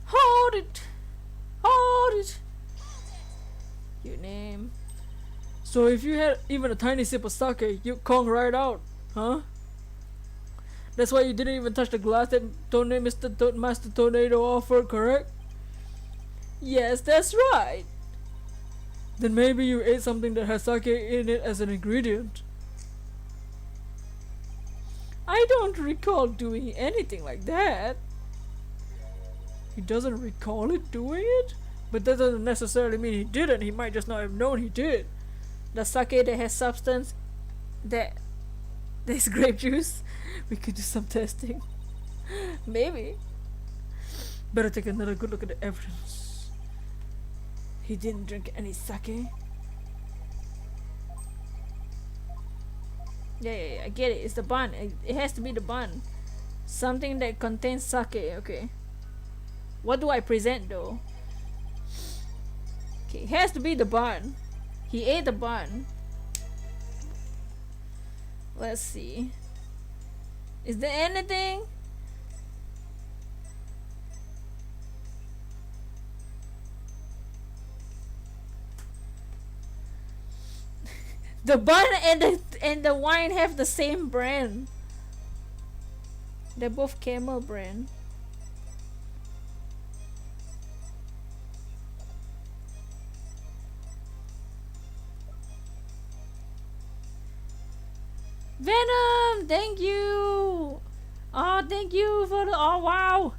Hold it! Hold it! Your name. So if you had even a tiny sip of sake, you'd conk right out, huh? That's why you didn't even touch the glass that Master Tornado offered, correct? Yes, that's right. Then maybe you ate something that has sake in it as an ingredient. I don't recall doing anything like that. He doesn't recall it doing it? But that doesn't necessarily mean he didn't. He might just not have known he did. The sake that has substance that there's grape juice. We could do some testing. Maybe. Better take another good look at the evidence. He didn't drink any sake. Yeah, I get it. It's the bun. It has to be the bun. Something that contains sake. Okay. What do I present though? Okay, it has to be the bun. He ate the bun. Let's see. Is there anything? The bun and the wine have the same brand. They're both Camel brand. Venom, thank you. Oh, thank you for the. Oh, wow.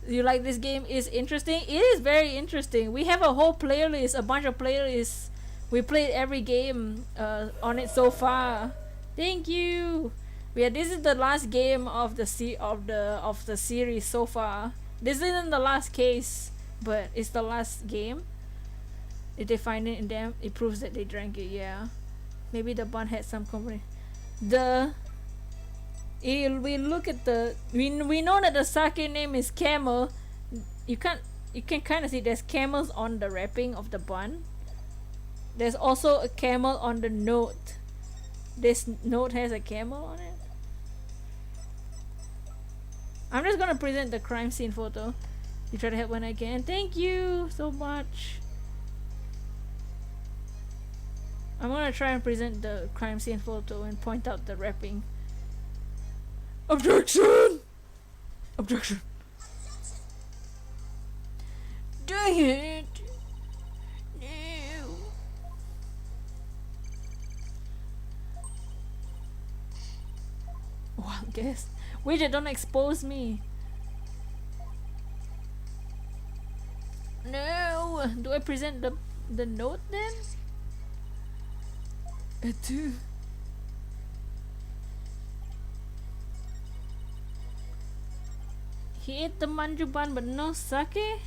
You like this game? Is interesting. It is very interesting. We have a whole playlist, a bunch of playlists. We played every game on it so far. Thank you. Yeah, this is the last game of the series so far. This isn't the last case, but it's the last game. If they find it in them, it proves that they drank it. Yeah, maybe the bun had some company. We look at the we know that the sake name is Camel. You can kind of see there's camels on the wrapping of the bun. There's also a camel on the note. This note has a camel on it. I'm just gonna present the crime scene photo. You try to help when I can. Thank you so much. I'm gonna try and present the crime scene photo and point out the wrapping. Objection! Objection! Dang it! No. Well, guess. Widget, don't expose me. No. Do I present the note then? I do. He ate the manju bun but no sake?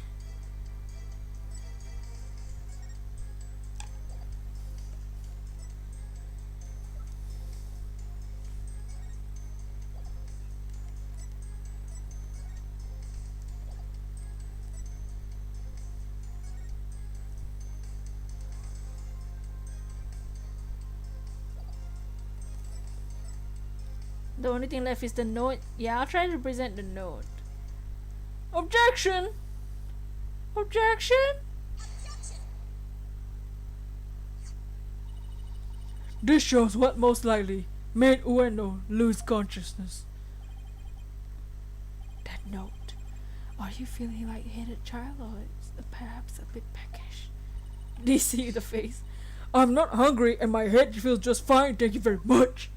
The only thing left is the note. Yeah, I'll try to present the note. Objection! Objection! This shows what most likely made Ueno lose consciousness. That note. Are you feeling lightheaded, child, or is it perhaps a bit peckish? Do you see the face? I'm not hungry and my head feels just fine, thank you very much.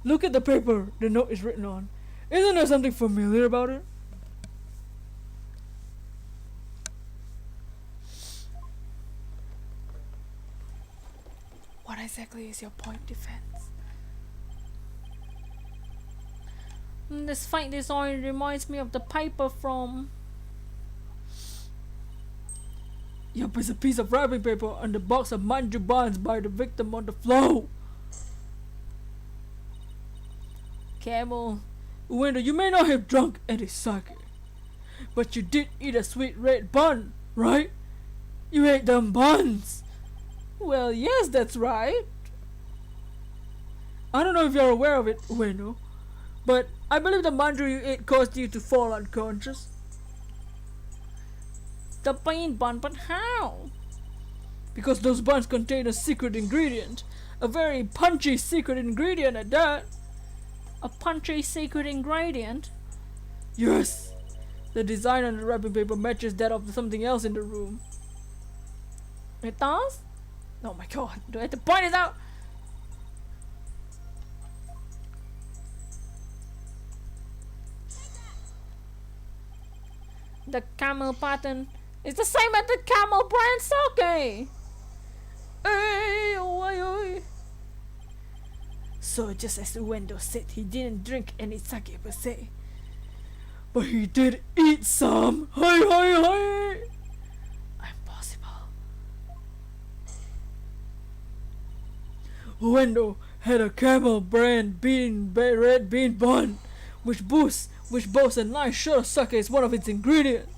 Look at the paper the note is written on. Isn't there something familiar about it? What exactly is your point, defense? This fight design reminds me of the paper from... Yup, it's a piece of wrapping paper and the box of manju buns by the victim on the floor. Camel. Ueno, you may not have drunk any sake, but you did eat a sweet red bun, right? You ate them buns. Well, yes, that's right. I don't know if you're aware of it, Ueno, but I believe the manju you ate caused you to fall unconscious. The bean bun, but how? because those buns contain a secret ingredient. A very punchy secret ingredient at that. A punchy secret ingredient? Yes. The design on the wrapping paper matches that of something else in the room. It does? Oh my god. Do I have to point it out? The camel pattern is the same as the camel brand sake. Hey, oi, oi. So just as Uendo said, he didn't drink any sake per se. But he did eat some. Hi, hi, hi. Impossible. Wendo had a camel brand red bean bun, which boasts a nice shot of sake as one of its ingredients.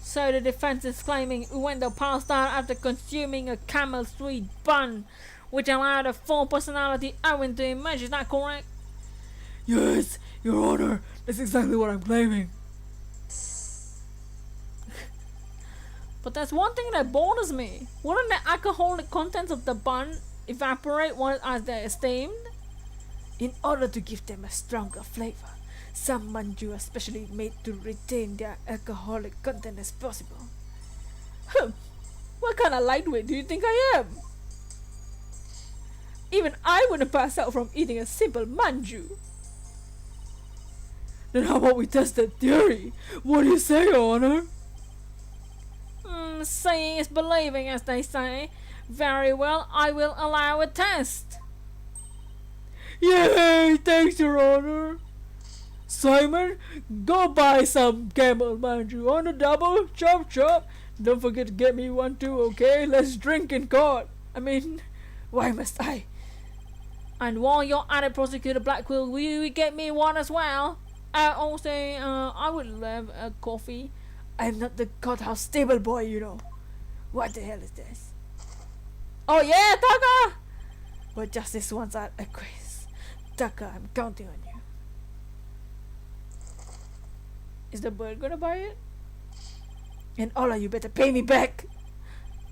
So the defense is claiming Uendo passed out after consuming a camel sweet bun, which allowed a full personality Owen to emerge. Is that correct? Yes, Your Honor, that's exactly what I'm claiming. But there's one thing that bothers me. Wouldn't the alcoholic contents of the bun evaporate once as they're steamed? In order to give them a stronger flavor, some manju are specially made to retain their alcoholic content as possible. What kind of lightweight do you think I am? Even I wouldn't pass out from eating a simple manju. Then how about we test that theory? What do you say, Your Honor? Seeing is believing, as they say. Very well, I will allow a test. Yay! Thanks, Your Honor. Simon, go buy some camel manju on the double. Chop, chop. Don't forget to get me one too, okay? Let's drink in court. I mean, why must I? And while you're at it, Prosecutor Blackwell, will you get me one as well? Also, I would love a coffee. I'm not the courthouse stable boy, you know. What the hell is this? Oh yeah, Taka! But justice wants our acquiesce. Tucker, I'm counting on you. Is the bird gonna buy it? And all of you better pay me back.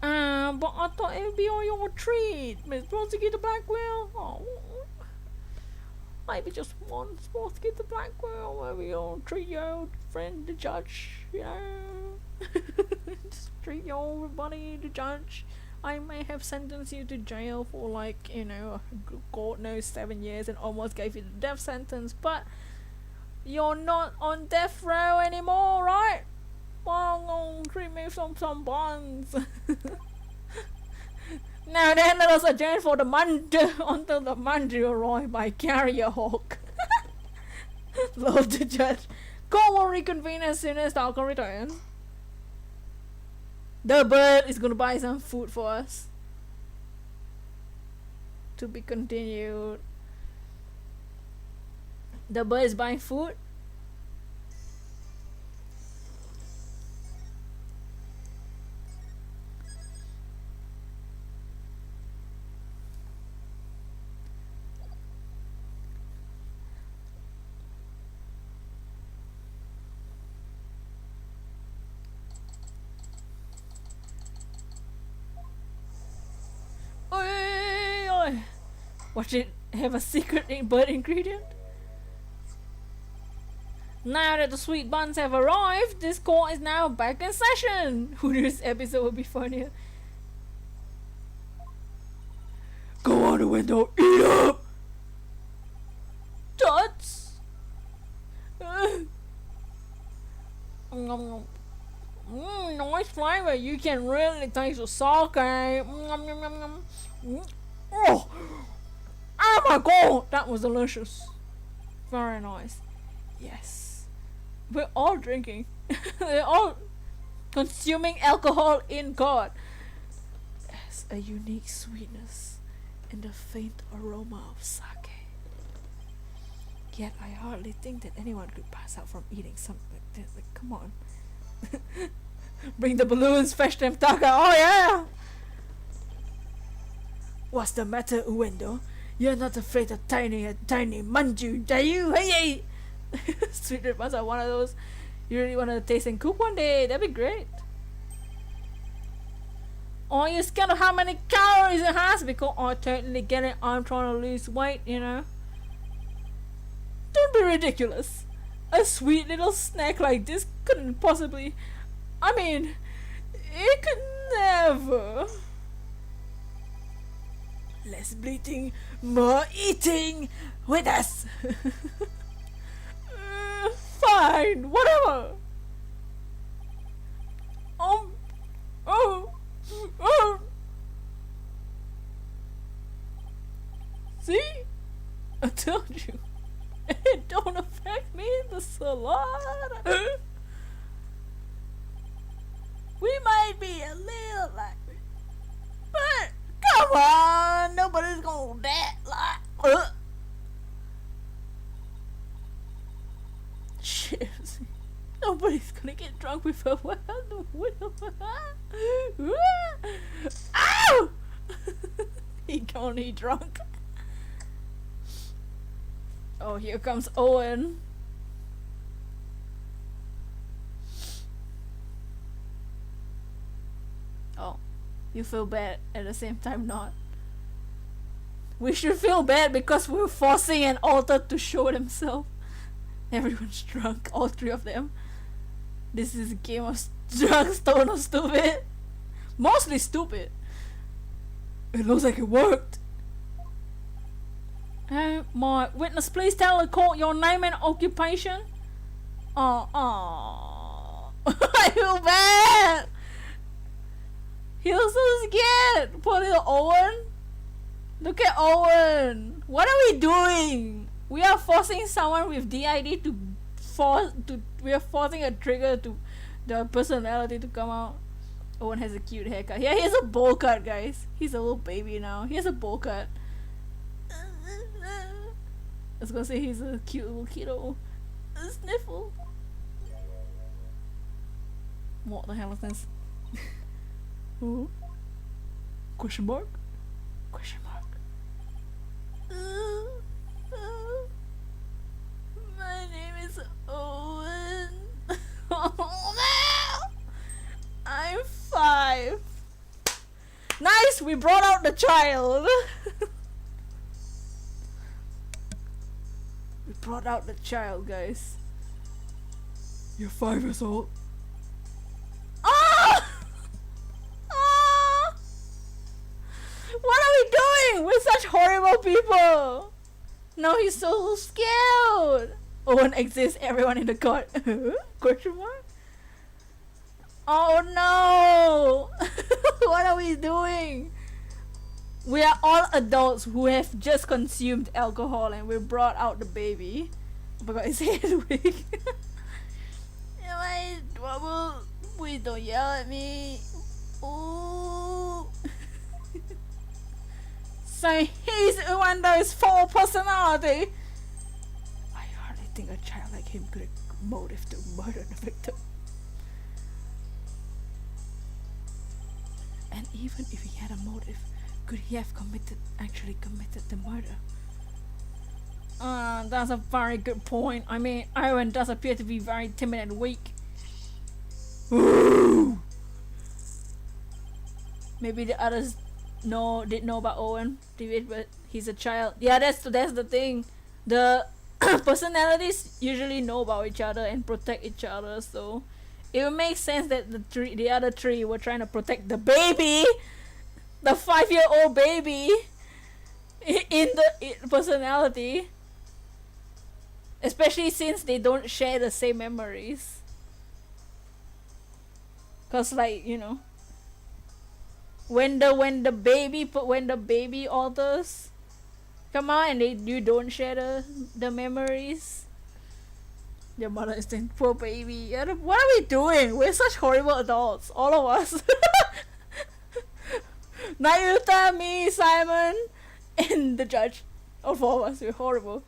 But I thought it would be on your treat, Miss Prosecutor Blackwell. Oh, maybe just once, Prosecutor Blackwell. Maybe I'll treat your old friend, the judge, you know. Just treat your old buddy, the judge. I may have sentenced you to jail for like, you know, God knows 7 years and almost gave you the death sentence, but you're not on death row anymore, right? Well, treat me some buns. Now then, let us adjourn for the manju until the manju arrive by carrier hawk. Lord the judge. Court will reconvene as soon as Falcon returns. The bird is gonna buy some food for us. To be continued. The bird is buying food. Watch it have a secret bird ingredient. Now that the sweet buns have arrived, this court is now back in session. Who knew this episode would be funnier? Go on the window, eat up! Tots! Nice flavor. You can really taste the sake. Oh my god, that was delicious. Very nice. Yes. We're all drinking. We're all consuming alcohol in God. There's a unique sweetness and a faint aroma of sake. Yet I hardly think that anyone could pass out from eating something like this. Like, come on. Bring the balloons, fetch them, Taka. Oh yeah! What's the matter, Uendo? You're not afraid of tiny manju, are you? Hey! Sweet red buns are one of those you really want to taste and cook one day. That'd be great. Or you're scared of how many calories it has because I totally get it, I'm trying to lose weight, you know. Don't be ridiculous. A sweet little snack like this couldn't possibly, I mean, it could never. Less bleating, more eating with us. Fine, whatever. Oh. See? I told you. It don't affect me in the salon. We might be a little like, but come on, nobody's gonna that like. Shit. Nobody's gonna get drunk with her. Ow! He gonna be drunk. Oh, here comes Owen. Oh, you feel bad at the same time not. We should feel bad because we're forcing an altar to show themselves. Everyone's drunk, all three of them. This is a game of drunk, stone, or stupid. Mostly stupid. It looks like it worked. Hey, my witness, please tell the court your name and occupation. I feel bad. He was so scared. Poor little Owen. Look at Owen. What are we doing? We are forcing someone with DID to we are forcing a trigger to the personality to come out. Owen has a cute haircut. Yeah, he has a bowl cut, guys. He's a little baby now. He has a bowl cut. I was gonna say he's a cute little kiddo. A sniffle. What the hell is this? Oh. Question mark? Question mark. My name is Owen. Oh no! I'm 5. Nice! We brought out the child! We brought out the child, guys. You're 5 years old. Ah! Ah! What are we doing? We're such horrible people! Now he's so scared! Owen exists, everyone in the court. Question mark? Oh no! What are we doing? We are all adults who have just consumed alcohol and we brought out the baby. Oh my god, it's Hedwig. Am I in trouble? Please don't yell at me. Ooh. So he's the one that is full personality. I hardly think a child like him could have motive to murder the victim. And even if he had a motive, could he have actually committed the murder? That's a very good point. I mean, Owen does appear to be very timid and weak. Maybe the others did know about Owen, but he's a child. Yeah, that's the thing. The personalities usually know about each other and protect each other, so it would make sense that the other three were trying to protect the baby, the 5-year-old baby, in the personality. Especially since they don't share the same memories. Cause like, you know, when the baby alters come out and you don't share the memories. Your mother is saying, poor baby. Yeah, what are we doing? We're such horrible adults, all of us. Nayuta, me, Simon, and the judge. All 4 of us, we're horrible.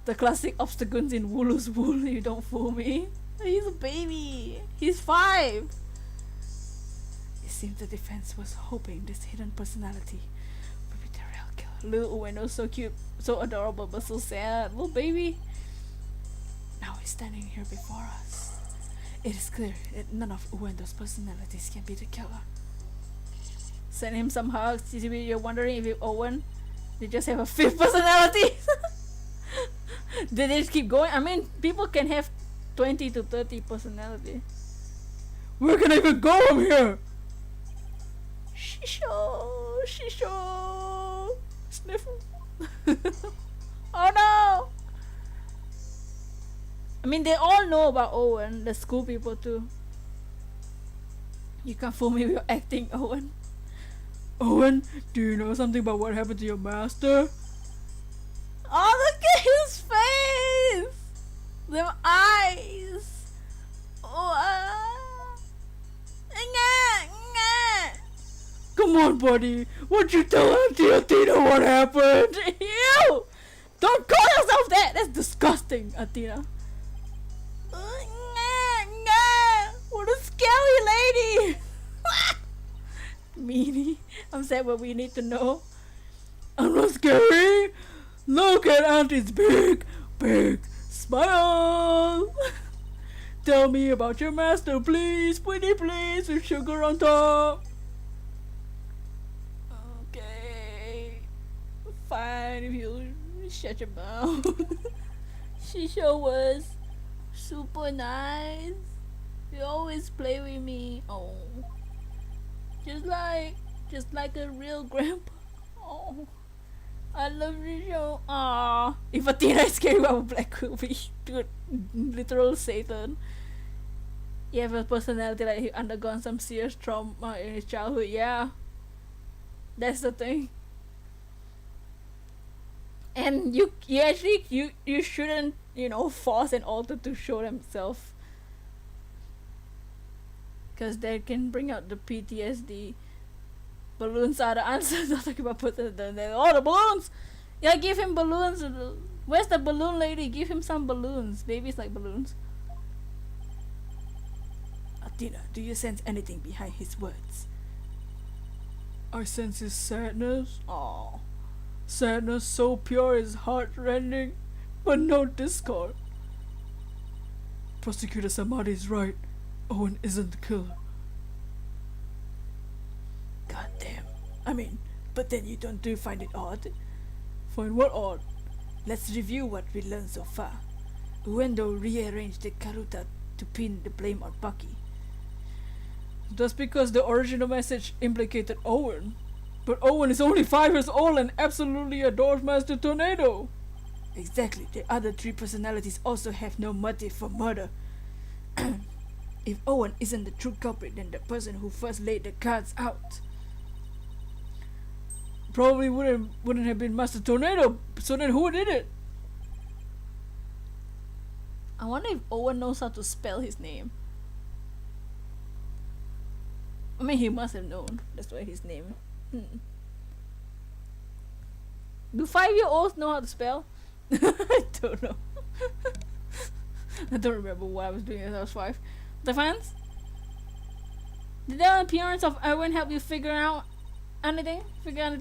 The classic obstacles in Wooloo's wool. You don't fool me. He's a baby. He's 5. It seemed the defense was hoping this hidden personality would be the real killer. Little Owen was so cute, so adorable, but so sad. Little baby. Now he's standing here before us. It is clear that none of Uendo's personalities can be the killer. Send him some hugs. You're wondering if Owen, they just have a fifth personality. They just keep going. I mean, people can have 20 to 30 personality. Where can I even go from here? Shisho. Sniffle. Oh no! I mean, they all know about Owen, the school people too. You can't fool me with your acting, Owen. Owen, do you know something about what happened to your master? Oh, look at his face! Them eyes! Oh, Come on, buddy. Won't you tell Auntie Athena what happened? Ew! Don't call yourself that! That's disgusting, Athena. What a scary lady! Meanie. I'm sad what we need to know. I'm not scary. Look at Auntie's big smile. Tell me about your master, please, pretty please, with sugar on top. Okay. Fine if you shut your mouth. She sure was super nice. You always play with me. Oh. Just like a real grandpa. Oh. I love the show. Aww. If Athena is scary about a black movie, dude, literal Satan. You have a personality like he undergone some serious trauma in his childhood. Yeah. That's the thing. And you actually you shouldn't, force an alter to show themselves. Because they can bring out the PTSD. Balloons are the answer. Not talking about oh, the balloons! Yeah, give him balloons. Where's the balloon lady? Give him some balloons. Babies like balloons. Athena, do you sense anything behind his words? I sense his sadness. Oh. Sadness so pure is heart-rending, but no discord. Prosecutor Samadi is right. Owen isn't the killer. God damn. I mean, but then you don't find it odd? Find what odd? Let's review what we learned so far. Uendo rearranged the Karuta to pin the blame on Bucky. That's because the original message implicated Owen. But Owen is only 5 years old and absolutely adores Master Tornado. Exactly. The other 3 personalities also have no motive for murder. If Owen isn't the true culprit, then the person who first laid the cards out Probably wouldn't have been Master Tornado. So then who did it? I wonder if Owen knows how to spell his name. I mean, he must have known. That's why his name. Do 5-year-olds know how to spell? I don't know. I don't remember what I was doing when I was 5. The fans? Did the appearance of Owen help you figure anything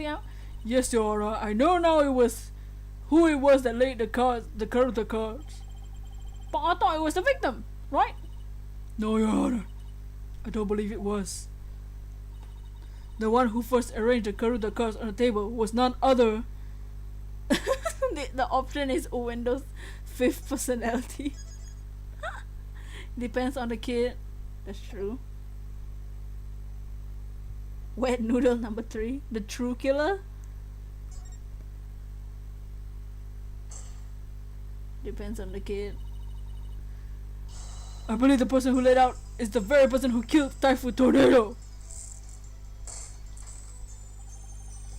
out? Yes, Your Honor. I know now who it was that laid the Karuta cards. But I thought it was the victim, right? No, Your Honor. I don't believe it was. The one who first arranged the Karuta cards on the table was none other. The option is Windows 5th personality. Depends on the kid. That's true. Wet noodle number 3. The true killer. Depends on the kid. I believe the person who laid out is the very person who killed Typhoon Tornado.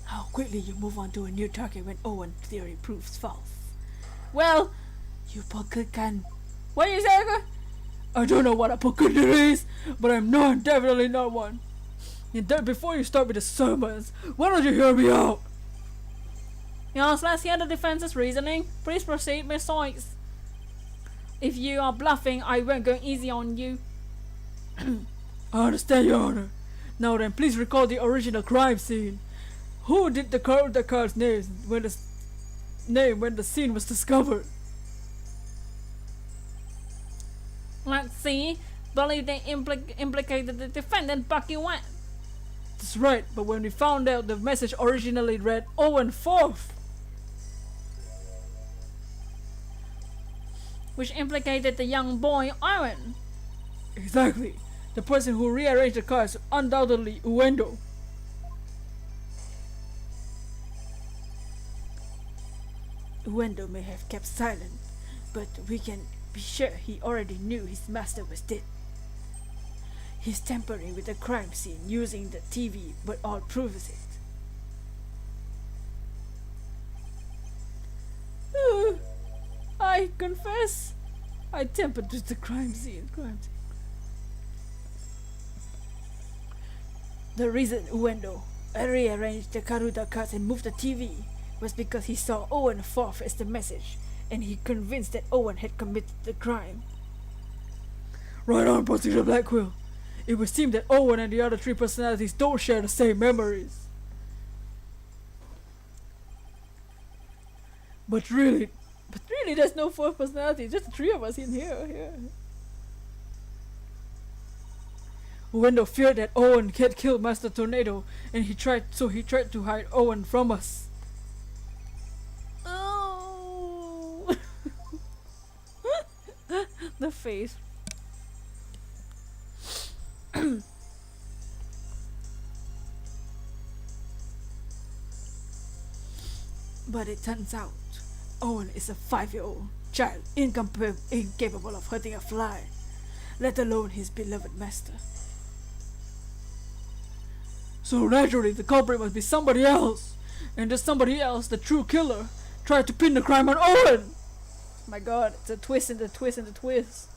How quickly you move on to a new target when Owen's theory proves false. Well, You pokerkan. what you say? I don't know what a Pokunder is, but I'm definitely not one. And then before you start with the sermons, why don't you hear me out? Yes, let's hear the defense's reasoning. Please proceed, Miss Soyce. If you are bluffing, I won't go easy on you. I understand, Your Honor. Now then, please recall the original crime scene. Who did the cards names when the scene was discovered? Let's see. Believe they implicated the defendant, Bucky Went. That's right, but when we found out the message originally read Owen 4th, Which implicated the young boy Owen. exactly, the person who rearranged the cards undoubtedly Uendo. Uendo may have kept silent, but we can be sure he already knew his master was dead. He's tampering with the crime scene using the TV, but all proves it. I confess, I tampered with the crime scene. The reason Uendo rearranged the Karuta cards and moved the TV was because he saw Owen 4th as the message, and he convinced that Owen had committed the crime. Right on, Prosecutor Blackwell. It would seem that Owen and the other three personalities don't share the same memories. But really, there's no fourth personality. Just the three of us in here. Wendell feared that Owen had killed Master Tornado, and he tried to hide Owen from us. Oh. The face. But it turns out, Owen is a 5-year-old child incapable of hurting a fly, let alone his beloved master. So naturally, the culprit must be somebody else, and this somebody else, the true killer, tried to pin the crime on Owen. My god, it's a twist and a twist and a twist.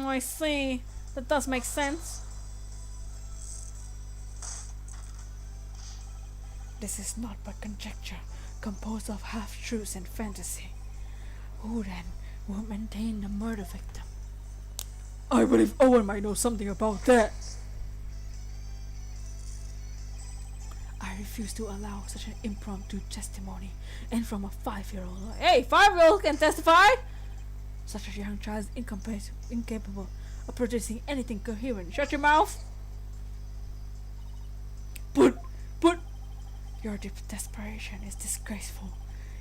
I see. That does make sense. This is not but conjecture, composed of half-truths and fantasy. Who then will maintain the murder victim? I believe Owen might know something about that. I refuse to allow such an impromptu testimony, and from a 5-year-old. Hey, 5-year-old can testify? Such a young child is incapable of producing anything coherent. Shut your mouth. But Your desperation is disgraceful.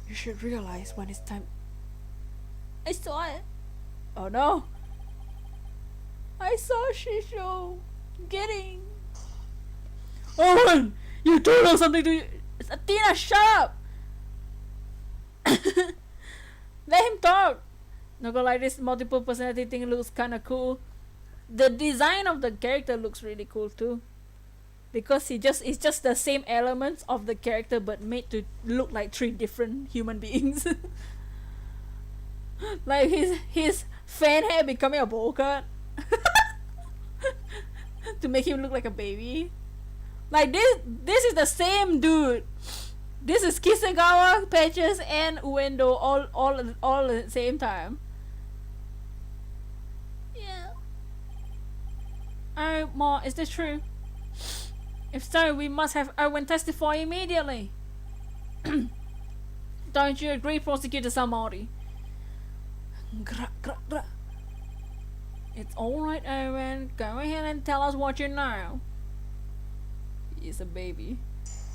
You should realize when it's time. I saw it. Oh no. I saw Shisho getting. Owen, you do know something to you. It's Athena, shut up. Let him talk. Not gonna lie, this multiple personality thing looks kinda cool. The design of the character looks really cool too. Because it's just the same elements of the character but made to look like 3 different human beings. Like his fan hair becoming a bowl cut. To make him look like a baby. Like this is the same dude. This is Kisagawa, Patches, and Uendo all at the same time. Yeah. Alright, Ma, is this true? If so, we must have Owen testify immediately. Don't you agree, Prosecutor Samori? It's alright, Owen. Go ahead and tell us what you know. He's a baby.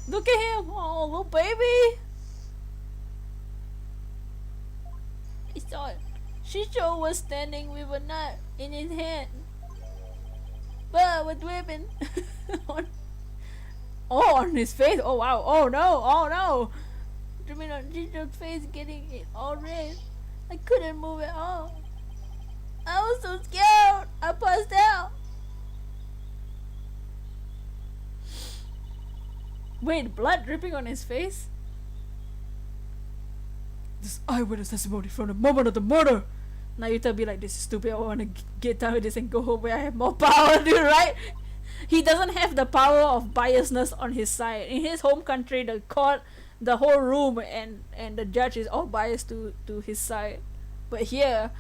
Look at him! Oh, little baby! I saw it. Shisho was standing with a knife in his hand. But with weapon. On his face! Oh wow! Oh no! Oh no! I mean, on Shisho's face getting it all red. I couldn't move at all. I was so scared. I passed out. Wait, blood dripping on his face? This eyewitness testimony from the moment of the murder. Now you tell me like this is stupid. I wanna get down with this and go home where I have more power, dude, right? He doesn't have the power of biasness on his side. In his home country, the court, the whole room, and the judge is all biased to his side. But here,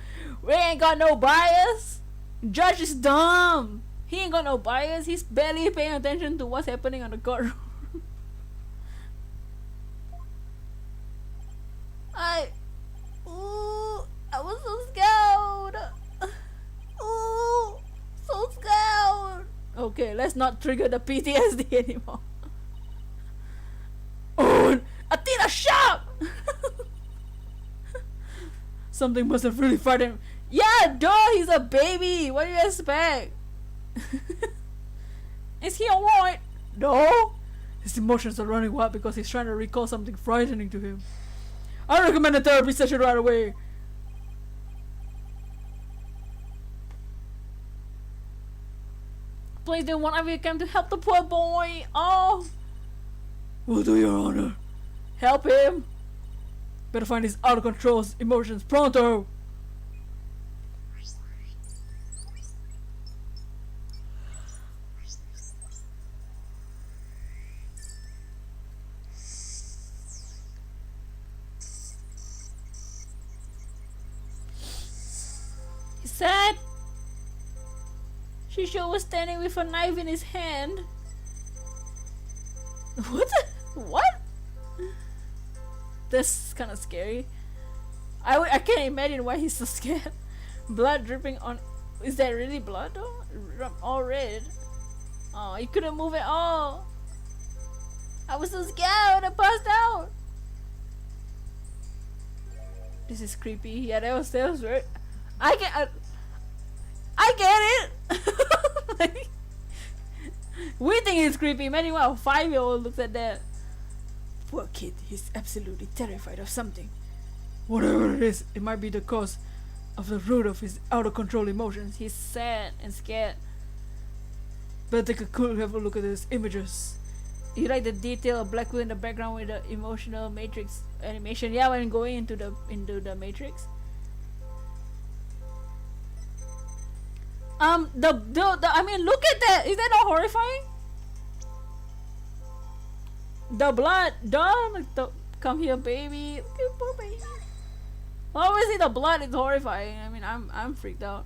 we ain't got no bias. Judge is dumb. He ain't got no bias. He's barely paying attention to what's happening on the courtroom. I was so scared. Ooh. let's not trigger the PTSD anymore. Oh, Athena, shut! Something must have really frightened him. Yeah, duh, he's a baby. What do you expect? Is he alright? No. His emotions are running wild because he's trying to recall something frightening to him. I recommend a therapy session right away. Please do whatever you can to help the poor boy. Oh. Will do, Your Honor. Help him. Better find his out of control emotions pronto. He said Shisho was standing with a knife in his hand. What? What? That's kind of scary. I can't imagine why he's so scared. Blood dripping on. Is that really blood though? All red. Oh, he couldn't move at all. I was so scared. I passed out. This is creepy. Yeah, that was right. I get it. Like, we think it's creepy. Imagine what a 5-year-old looks at that. Poor kid, he's absolutely terrified of something. Whatever it is, it might be the cause of the root of his out of control emotions. He's sad and scared. Better take a cool have a look at his images. You like the detail of Blackwood in the background with the emotional matrix animation? Yeah, when going into the matrix. I mean, look at that. Is that not horrifying? The blood, come here, baby. Look at poor baby. Obviously, the blood is horrifying. I mean, I'm freaked out.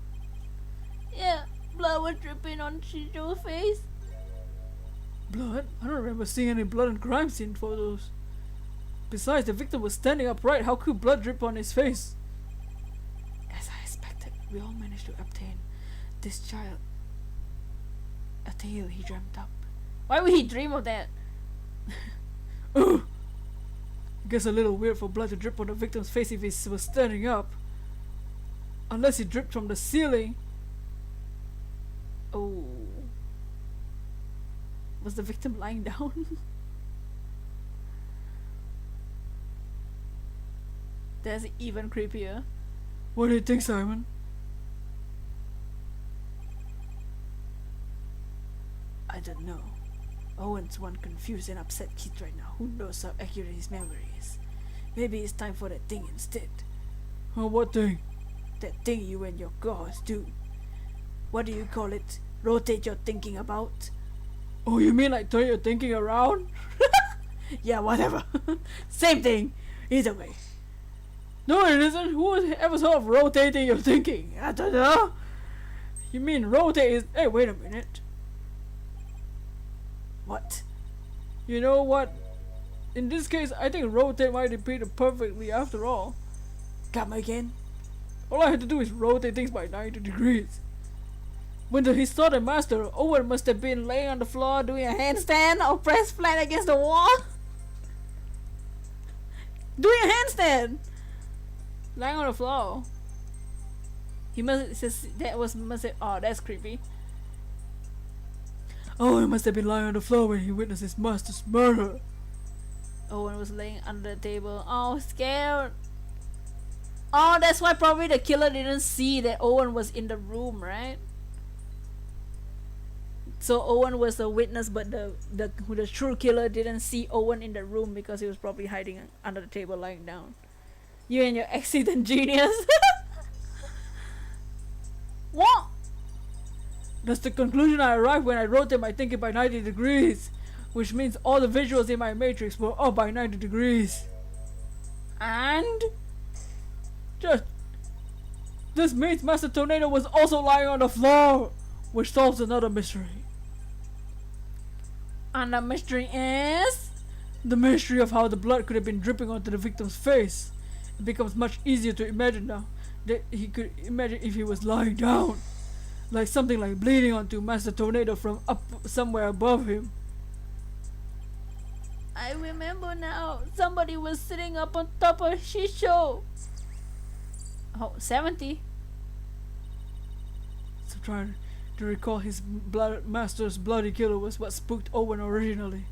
Yeah, blood was dripping on Shijo's face. Blood? I don't remember seeing any blood in crime scene photos. Besides, the victim was standing upright. How could blood drip on his face? As I expected, we all managed to obtain this child a tale he dreamt up. Why would he dream of that? Guess a little weird for blood to drip on the victim's face if he was standing up. Unless it dripped from the ceiling. Oh. Was the victim lying down? That's even creepier. What do you think, Simon? I don't know. Owen's one confused and upset kid right now. Who knows how accurate his memory is? Maybe it's time for that thing instead. Oh, what thing? That thing you and your girls do. What do you call it? Rotate your thinking about? Oh, you mean like turn your thinking around? Yeah, whatever. Same thing. Either way. No, it isn't. Who ever heard of rotating your thinking? I don't know. You mean rotate is... Hey, wait a minute. What? You know what? In this case, I think rotate might repeat it perfectly after all. Come again? All I had to do is rotate things by 90 degrees. When he saw the master, Owen must have been laying on the floor doing a handstand or pressed flat against the wall. Doing a handstand! Lying on the floor. He must have, oh, that's creepy. Owen must have been lying on the floor when he witnessed his master's murder. Owen was laying under the table. Oh, scared. Oh, that's why probably the killer didn't see that Owen was in the room, right? So Owen was a witness, but the true killer didn't see Owen in the room because he was probably hiding under the table, lying down. You and your accident genius. What? That's the conclusion I arrived when I rotated my thinking by 90 degrees, which means all the visuals in my matrix were up by 90 degrees. And this means Master Tornado was also lying on the floor, which solves another mystery. And the mystery is the mystery of how the blood could have been dripping onto the victim's face. It becomes much easier to imagine now that he could imagine if he was lying down. like something like bleeding onto Master Tornado from up somewhere above him. I remember now. Somebody was sitting up on top of Shisho. Oh, 70. So trying to recall his master's bloody killer was what spooked Owen originally.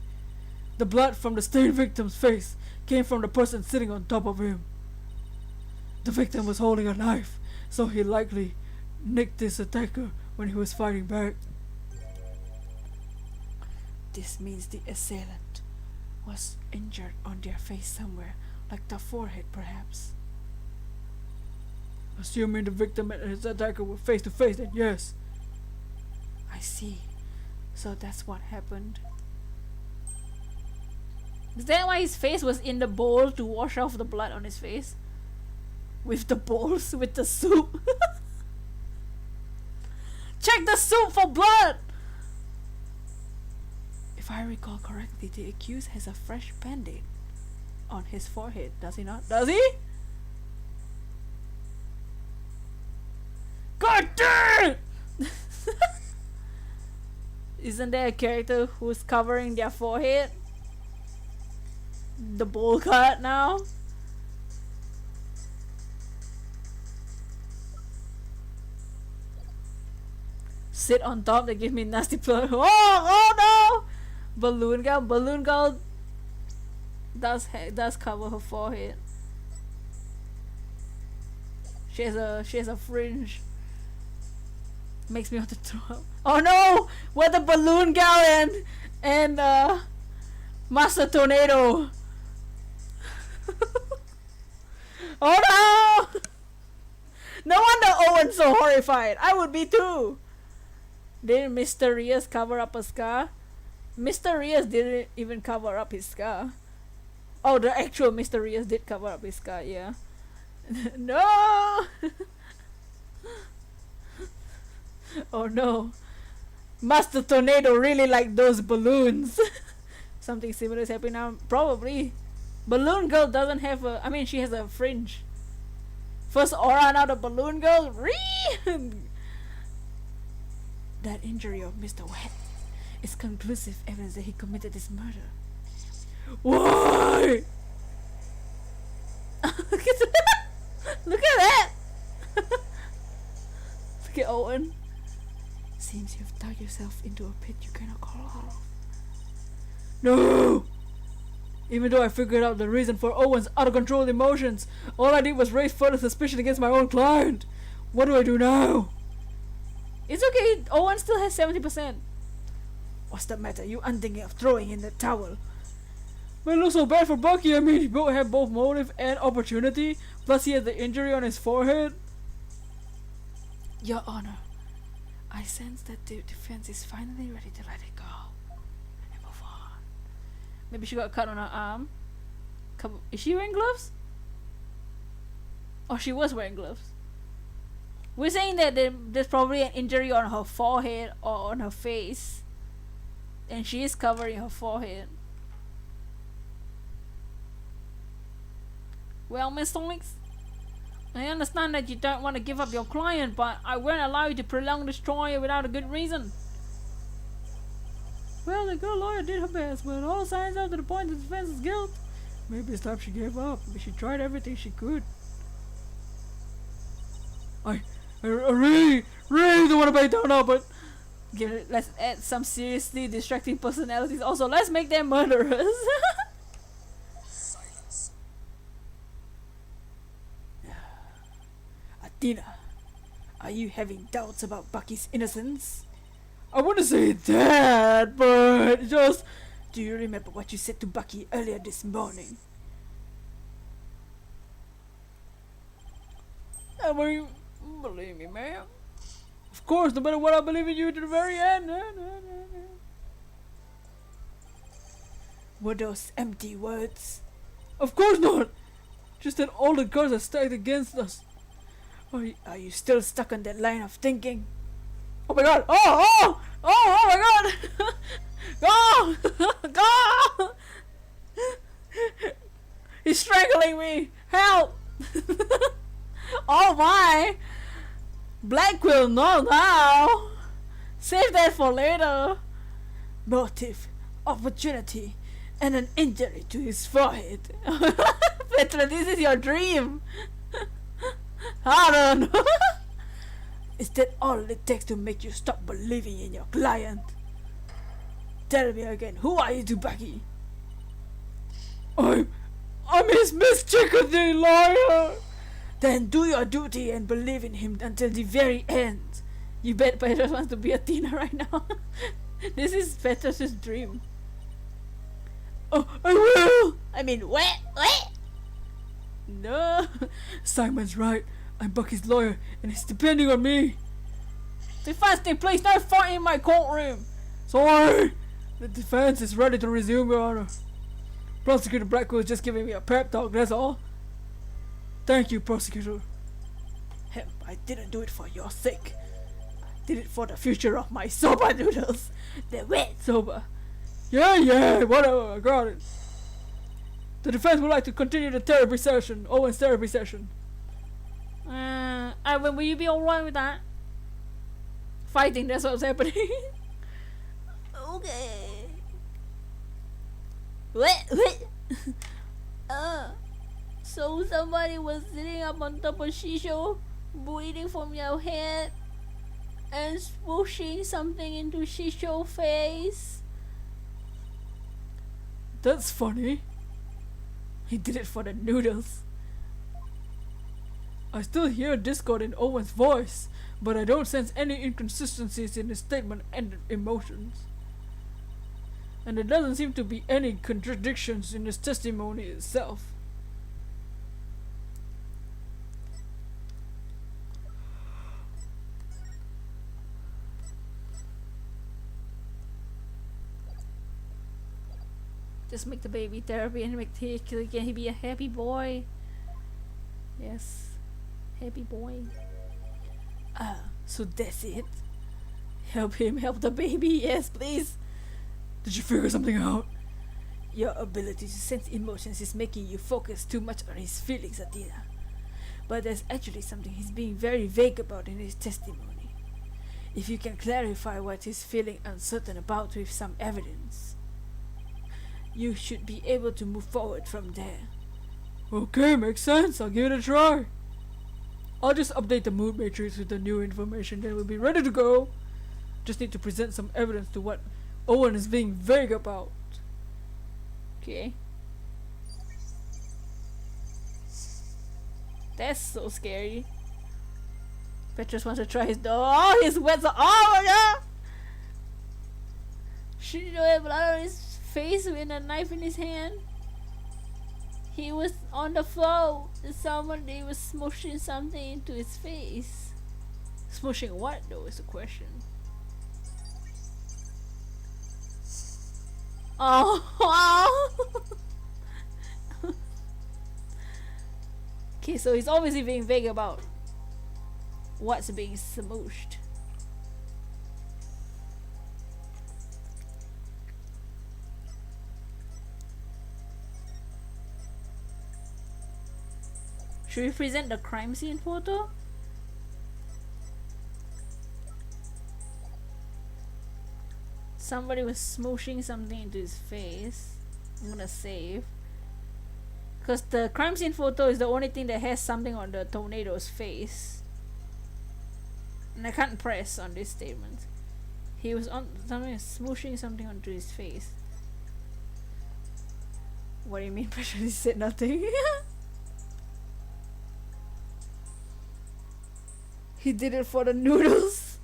The blood from the stained victim's face came from the person sitting on top of him. The victim was holding a knife, so he likely nicked his attacker when he was fighting back. This means the assailant was injured on their face somewhere, like the forehead perhaps. Assuming the victim and his attacker were face to face, then yes. I see. So that's what happened. Is that why his face was in the bowl to wash off the blood on his face? With the bowls, with the soup. Check the soup for blood! If I recall correctly, the accused has a fresh band-aid on his forehead, does he not? Does he? God damn! Isn't there a character who's covering their forehead? The bowl cut now? Sit on top, they give me nasty blood. Oh no! Balloon girl does cover her forehead. She has a fringe. Makes me want to throw up. Oh no! We're the balloon girl and Master Tornado. Oh no! No wonder Owen's so horrified. I would be too. Didn't Mr. Rios cover up a scar? Mr. Rios didn't even cover up his scar. Oh, the actual Mr. Rios did cover up his scar, yeah. No! Oh no. Master Tornado really liked those balloons. Something similar is happening now. Probably. Balloon Girl doesn't have a... I mean, she has a fringe. First aura, now the Balloon Girl. That injury of Mr. Wet is conclusive evidence that he committed this murder. Why? Look at that! Look at that! Look at Owen. Seems you've dug yourself into a pit you cannot crawl out of. No! Even though I figured out the reason for Owen's out-of-control emotions, all I did was raise further suspicion against my own client. What do I do now? It's okay, Owen still has 70%. What's the matter? You unthinking of throwing in the towel? But it looks so bad for Bucky. I mean, he both had both motive and opportunity, plus he had the injury on his forehead. Your Honor, I sense that the defense is finally ready to let it go and move on. Maybe she got cut on her arm. Is she wearing gloves? Oh, she was wearing gloves. We're saying that there's probably an injury on her forehead or on her face. And she is covering her forehead. Well, Miss Alex, I understand that you don't want to give up your client, but I won't allow you to prolong this trial without a good reason. Well, the girl lawyer did her best, but all signs are to the point of the defense's guilt. Maybe it's time she gave up, but she tried everything she could. I really don't want to back down now, but Let's add some seriously distracting personalities. Also, let's make them murderers. Athena, are you having doubts about Bucky's innocence? I wouldn't say that, but just... Do you remember what you said to Bucky earlier this morning? I mean, believe me, ma'am. Of course, no matter what, I believe in you to the very end. Were those empty words? Of course not. Just that all the cards are stacked against us. Are you still stuck on that line of thinking? Oh my god! Oh my god! Go! Go! He's strangling me! Help! Oh my! Black will know now. Save that for later. Motive, opportunity, and an injury to his forehead. Petra, this is your dream. I don't know. Is that all it takes to make you stop believing in your client? Tell me again, who are you to Bucky? I'm his Miss Chickadee lawyer. Then do your duty and believe in him until the very end. You bet Petra wants to be a Tina right now. This is Petra's dream. Oh, I will! I mean, what? No. Simon's right. I'm Bucky's lawyer, and he's depending on me. Defense team, please don't fight in my courtroom. Sorry! The defense is ready to resume, Your Honor. Prosecutor Blackwell is just giving me a pep talk, that's all. Thank you, Prosecutor. Hemp, I didn't do it for your sake. I did it for the future of my soba noodles. The wet soba. Yeah, whatever, I got it. The defense would like to continue the therapy session, Owen's therapy session. Ivan, will you be alright with that? Fighting, that's what's happening. Okay. What? So somebody was sitting up on top of Shisho, bleeding from your head, and swooshing something into Shisho's face. That's funny. He did it for the noodles. I still hear discord in Owen's voice, but I don't sense any inconsistencies in his statement and emotions. And there doesn't seem to be any contradictions in his testimony itself. Just make the baby therapy and make can he be a happy boy? Yes. Happy boy. So that's it? Help him help the baby, yes please. Did you figure something out? Your ability to sense emotions is making you focus too much on his feelings, Adina. But there's actually something he's being very vague about in his testimony. If you can clarify what he's feeling uncertain about with some evidence, you should be able to move forward from there. Okay, makes sense. I'll give it a try. I'll just update the mood matrix with the new information, then we'll be ready to go. Just need to present some evidence to what Owen is being vague about. Okay. That's so scary. Petrus wants to try his door. Oh, his wets are. Oh my god! She had blood on his face with a knife in his hand. He was on the floor. Somebody was smushing something into his face. Smushing what though is the question. Oh! Okay, so he's obviously being vague about what's being smooshed. Should we present the crime scene photo? Somebody was smooshing something into his face. I'm gonna save. Because the crime scene photo is the only thing that has something on the tornado's face. And I can't press on this statement. He was on something smooshing something onto his face. What do you mean? He said nothing. He did it for the noodles.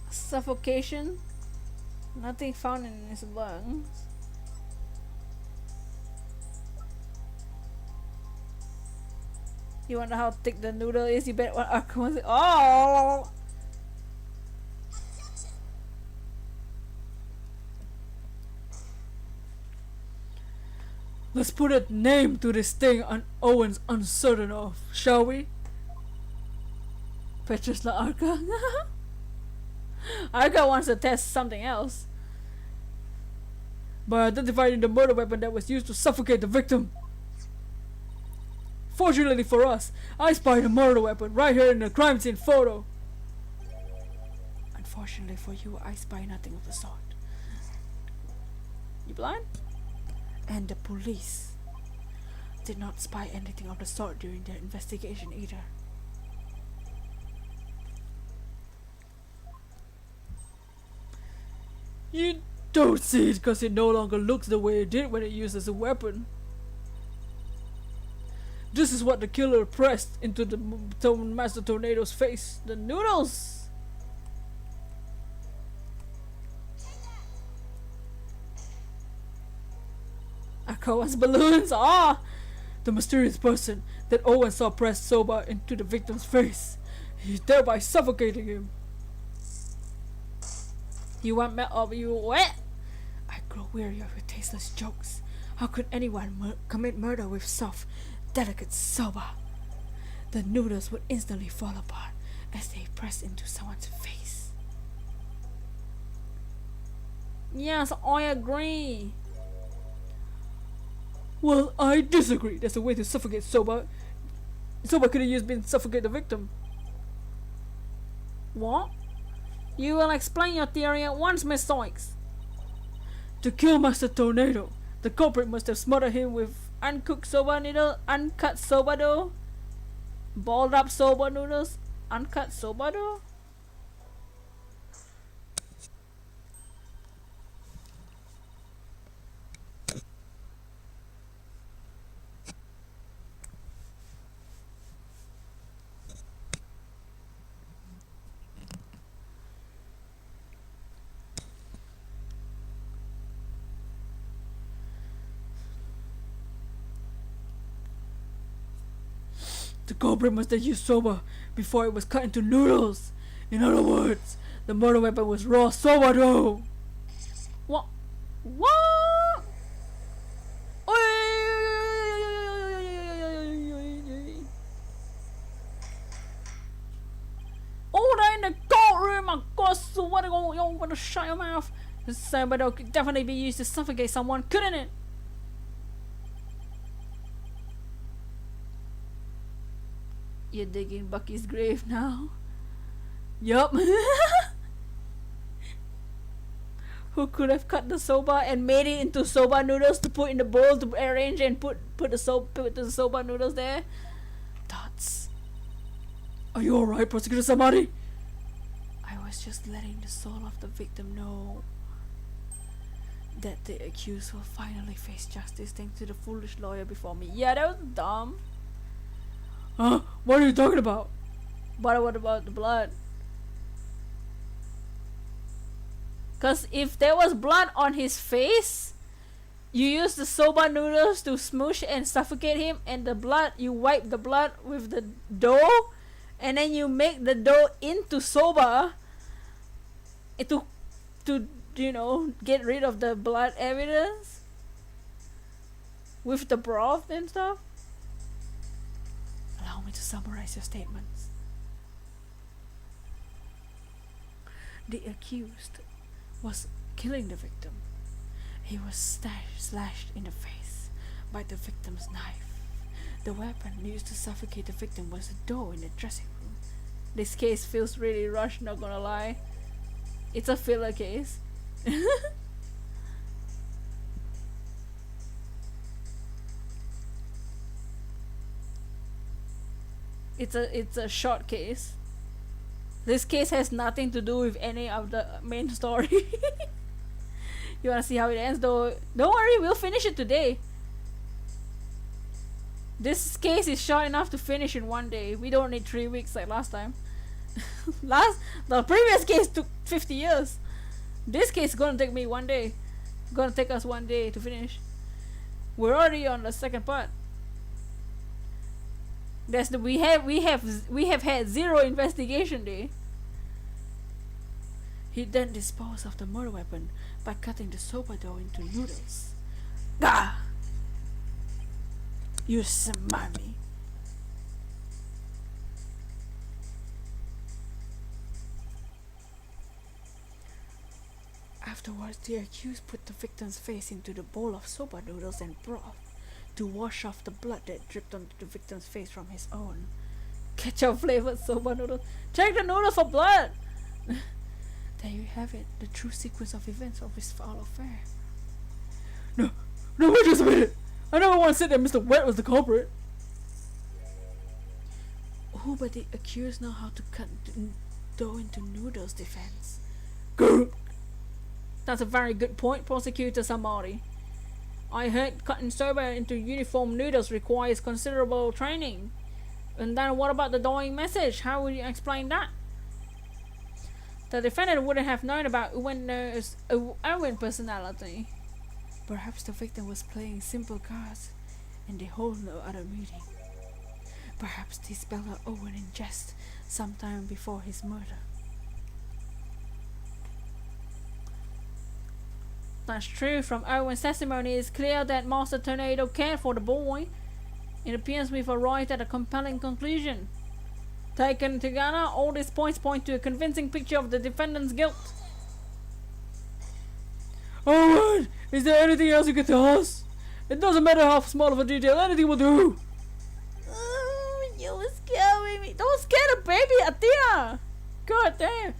Suffocation. Nothing found in his lungs. You wonder how thick the noodle is? You bet what Arkham was. Oh! Let's put a name to this thing Owen's uncertain of, shall we? Petrus La Arca. Arca wants to test something else. By identifying the murder weapon that was used to suffocate the victim. Fortunately for us, I spied a murder weapon right here in the crime scene photo. Unfortunately for you, I spy nothing of the sort. You blind? And the police did not spy anything of the sort during their investigation either. You don't see it because it no longer looks the way it did when it used as a weapon. This is what the killer pressed into the Master Tornado's face. The noodles! Akawa's balloons! Ah! The mysterious person that Owen saw press Soba into the victim's face. He's thereby suffocating him. You want me of you what? I grow weary of your tasteless jokes. How could anyone commit murder with soft, delicate soba? The noodles would instantly fall apart as they pressed into someone's face. Yes, I agree. Well, I disagree. There's a way to suffocate Soba. Soba could have used been suffocate the victim. What? You will explain your theory at once, Miss Sykes. To kill Master Tornado, the culprit must have smothered him with Uncooked soba noodle, uncut soba dough, balled up soba noodles, uncut soba dough. The culprit must have used soba before it was cut into noodles. In other words, the murder weapon was raw soba dough. What? What? Order in the courtroom, I guess. So what are you going to shut your mouth? The soba dough could definitely be used to suffocate someone, couldn't it? You're digging Bucky's grave now? Yup. Who could have cut the soba and made it into soba noodles to put in the bowl to arrange and put the soba noodles there? Thoughts. Are you alright, Prosecutor Samari? I was just letting the soul of the victim know that the accused will finally face justice thanks to the foolish lawyer before me. Yeah, that was dumb. Huh? What are you talking about? But what about the blood? Cause if there was blood on his face, you use the soba noodles to smoosh and suffocate him, and the blood, you wipe the blood with the dough, and then you make the dough into soba to you know, get rid of the blood evidence with the broth and stuff. Allow me to summarize your statements. The accused was killing the victim. He was slashed in the face by the victim's knife. The weapon used to suffocate the victim was a dough in the dressing room. This case feels really rushed, not gonna lie. It's a filler case. It's a short case. This case has nothing to do with any of the main story. You wanna see how it ends though? Don't worry, we'll finish it today. This case is short enough to finish in one day. We don't need 3 weeks like last time. The previous case took 50 years. This case is gonna take me one day. Gonna take us one day to finish. We're already on the second part. We have had 0 investigation day. He then disposed of the murder weapon by cutting the soba dough into noodles. Gah! You smart me. Afterwards, the accused put the victim's face into the bowl of soba noodles and broth to wash off the blood that dripped onto the victim's face from his own. Ketchup flavored soba noodles. Check the noodles for blood. There you have it, the true sequence of events of his foul affair. No, wait just a minute. I never once said that Mr. Wet was the culprit. Oh, but the accused know how to cut dough into noodles, defense. Good. That's a very good point, Prosecutor Samari. I heard cutting soba into uniform noodles requires considerable training. And then what about the dying message? How would you explain that? The defendant wouldn't have known about Owen's personality. Perhaps the victim was playing simple cards and they hold no other meaning. Perhaps this Bella Owen in jest sometime before his murder. That's true. From Owen's testimony, it's clear that Master Tornado cared for the boy. It appears we've arrived at a compelling conclusion. Taken together, all these points point to a convincing picture of the defendant's guilt. Alright, is there anything else you can tell us? It doesn't matter how small of a detail, anything will do. You were scaring me. Don't scare the baby, Atia. God damn.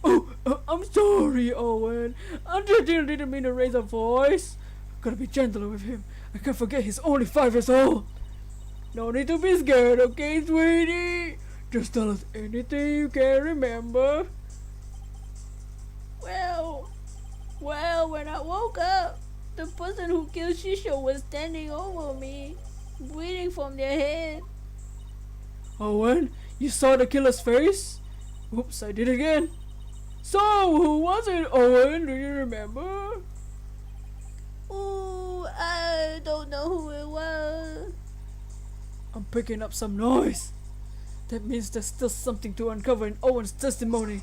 Oh, I'm sorry, Owen. I didn't mean to raise a voice. Gotta be gentler with him. I can't forget he's only 5 years old. No need to be scared, okay, sweetie? Just tell us anything you can remember. Well, when I woke up, the person who killed Shisho was standing over me, bleeding from their head. Owen, you saw the killer's face? Oops, I did it again. So, who was it, Owen? Do you remember? Ooh, I don't know who it was. I'm picking up some noise. That means there's still something to uncover in Owen's testimony.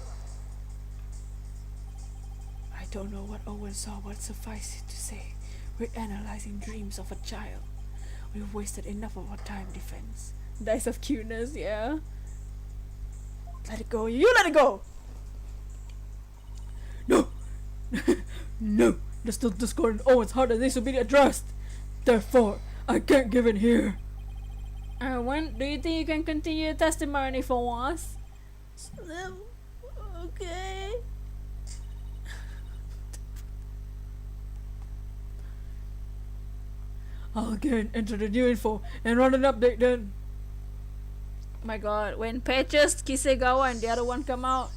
I don't know what Owen saw, but suffice it to say, we're analyzing dreams of a child. We've wasted enough of our time, defense. Dice of cuteness, yeah. Let it go, you let it go! No! No! There's still discord in Owen's heart that needs to be addressed. Therefore, I can't give in here. Owen, do you think you can continue your testimony for us? Okay. I'll again enter the new info and run an update then. My god, when Patches, Kisegawa, and the other one come out,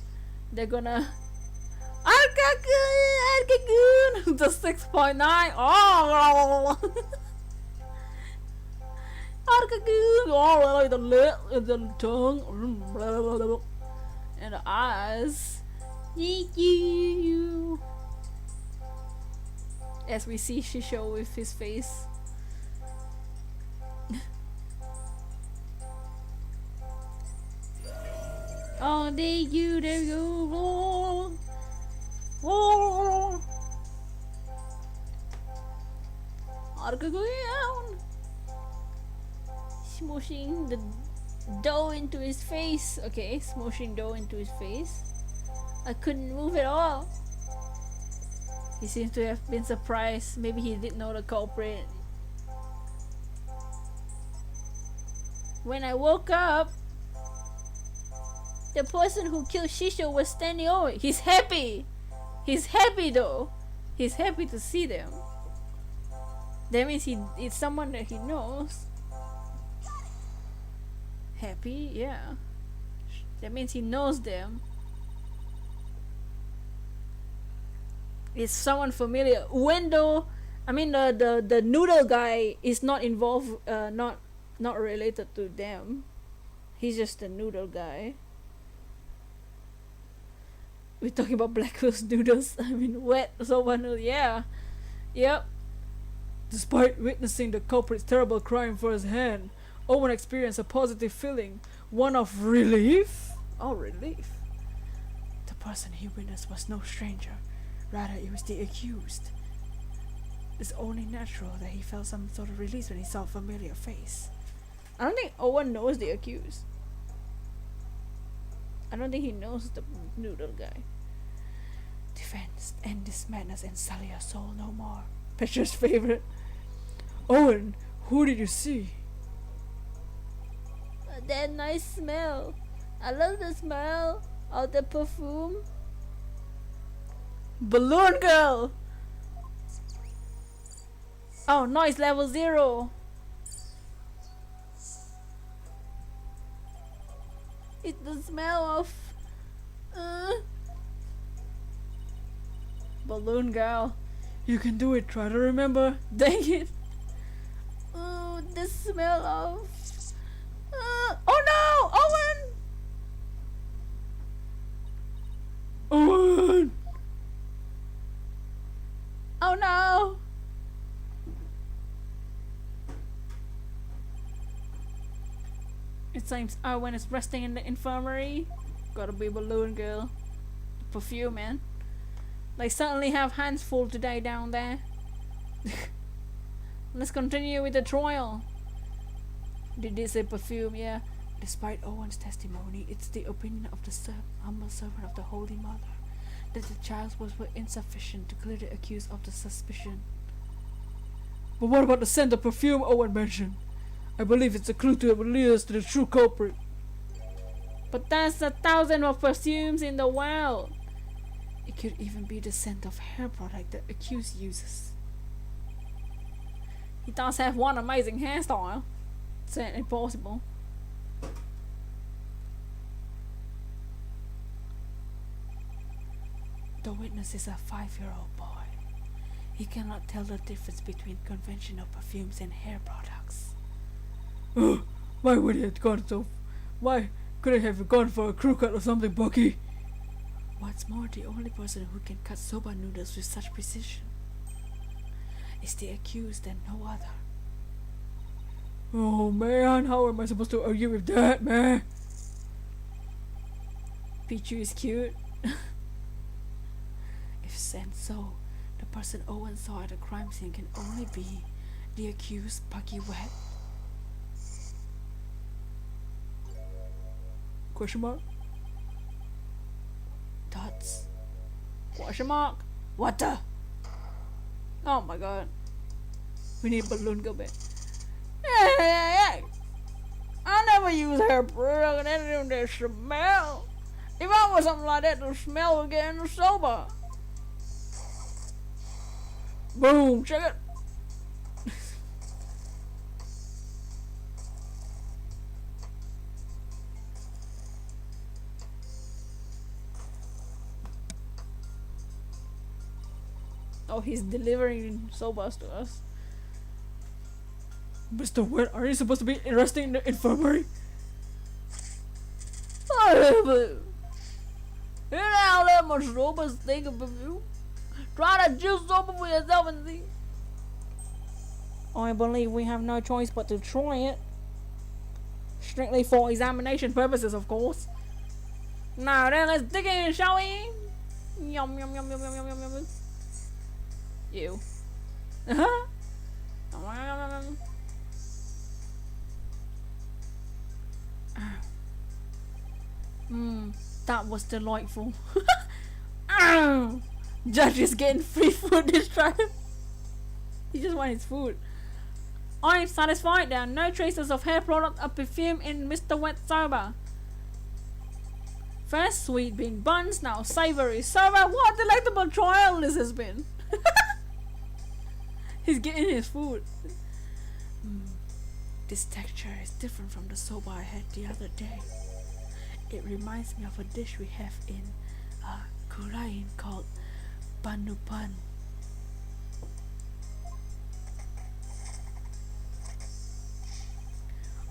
they're gonna Arkagun the 6.9. Oh, Arkagun, oh, the lip, the tongue, and the eyes. As we see Shisho with his face. Oh, there you go. Oh, Arkagun, smooshing the dough into his face. Okay, smooshing dough into his face. I couldn't move at all. He seems to have been surprised. Maybe he didn't know the culprit. When I woke up, the person who killed Shisho was standing over. He's happy. He's happy though. He's happy to see them. That means it's someone that he knows. Happy, yeah. That means he knows them. It's someone familiar. Wendo, I mean the noodle guy is not involved. Not related to them. He's just a noodle guy. We're talking about Black Rose noodles. I mean wet soba noodles. Yeah. Yep. Despite witnessing the culprit's terrible crime firsthand, Owen experienced a positive feeling, one of relief. Oh, relief. The person he witnessed was no stranger. Rather, it was the accused. It's only natural that he felt some sort of release when he saw a familiar face. I don't think Owen knows the accused. I don't think he knows the noodle guy. Defense, end this madness and sully your soul no more. Petra's favorite. Owen, Who did you see? That nice smell. I love the smell of the perfume. Balloon girl! Oh, noise level 0. It's the smell of Balloon girl. You can do it. Try to remember. Dang it. the smell of Oh no! Owen! Owen! Oh no! It seems Owen is resting in the infirmary. Gotta be Balloon girl. Perfume, man. They certainly have hands full today down there. Let's continue with the trial. Did they say perfume? Yeah. Despite Owen's testimony, it's the opinion of the humble servant of the Holy Mother that the child's words were insufficient to clear the accused of the suspicion. But what about the scent of perfume Owen mentioned? I believe it's a clue to lead us to the true culprit. But there's 1,000 of perfumes in the world. It could even be the scent of hair product the accused uses. He does have one amazing hairstyle. Certainly possible. The witness is a 5-year-old boy. He cannot tell the difference between conventional perfumes and hair products. Why would he have gone so? Why could he have gone for a crew cut or something, Bucky? What's more, the only person who can cut soba noodles with such precision is the accused and no other. Oh man, how am I supposed to argue with that, man? Pichu is cute. If sent so, the person Owen saw at the crime scene can only be the accused Bucky Wet. Question mark? Dots. Question mark? What the? Oh my god. We need balloon go back. Hey. I never use hair product and anything that smell. If I was something like that, the smell would get in the soba. Boom, check it. Oh, he's delivering sobas to us. Mr. Wet, are you supposed to be resting in the infirmary? You know that much sobas think of you. Try to juice soba for yourself and see. I believe we have no choice but to try it. Strictly for examination purposes, of course. Now then, let's dig in, shall we? Yum yum yum yum yum yum yum yum. You. Uh-huh. That was delightful. Judge is getting free food this time. He just wants his food. I'm satisfied there are no traces of hair product or perfume in Mr. Wet soba. First sweet bean buns, now savory soba. What a delectable trial this has been. He's getting his food. This texture is different from the soba I had the other day. It reminds me of a dish we have in Korean called panupan.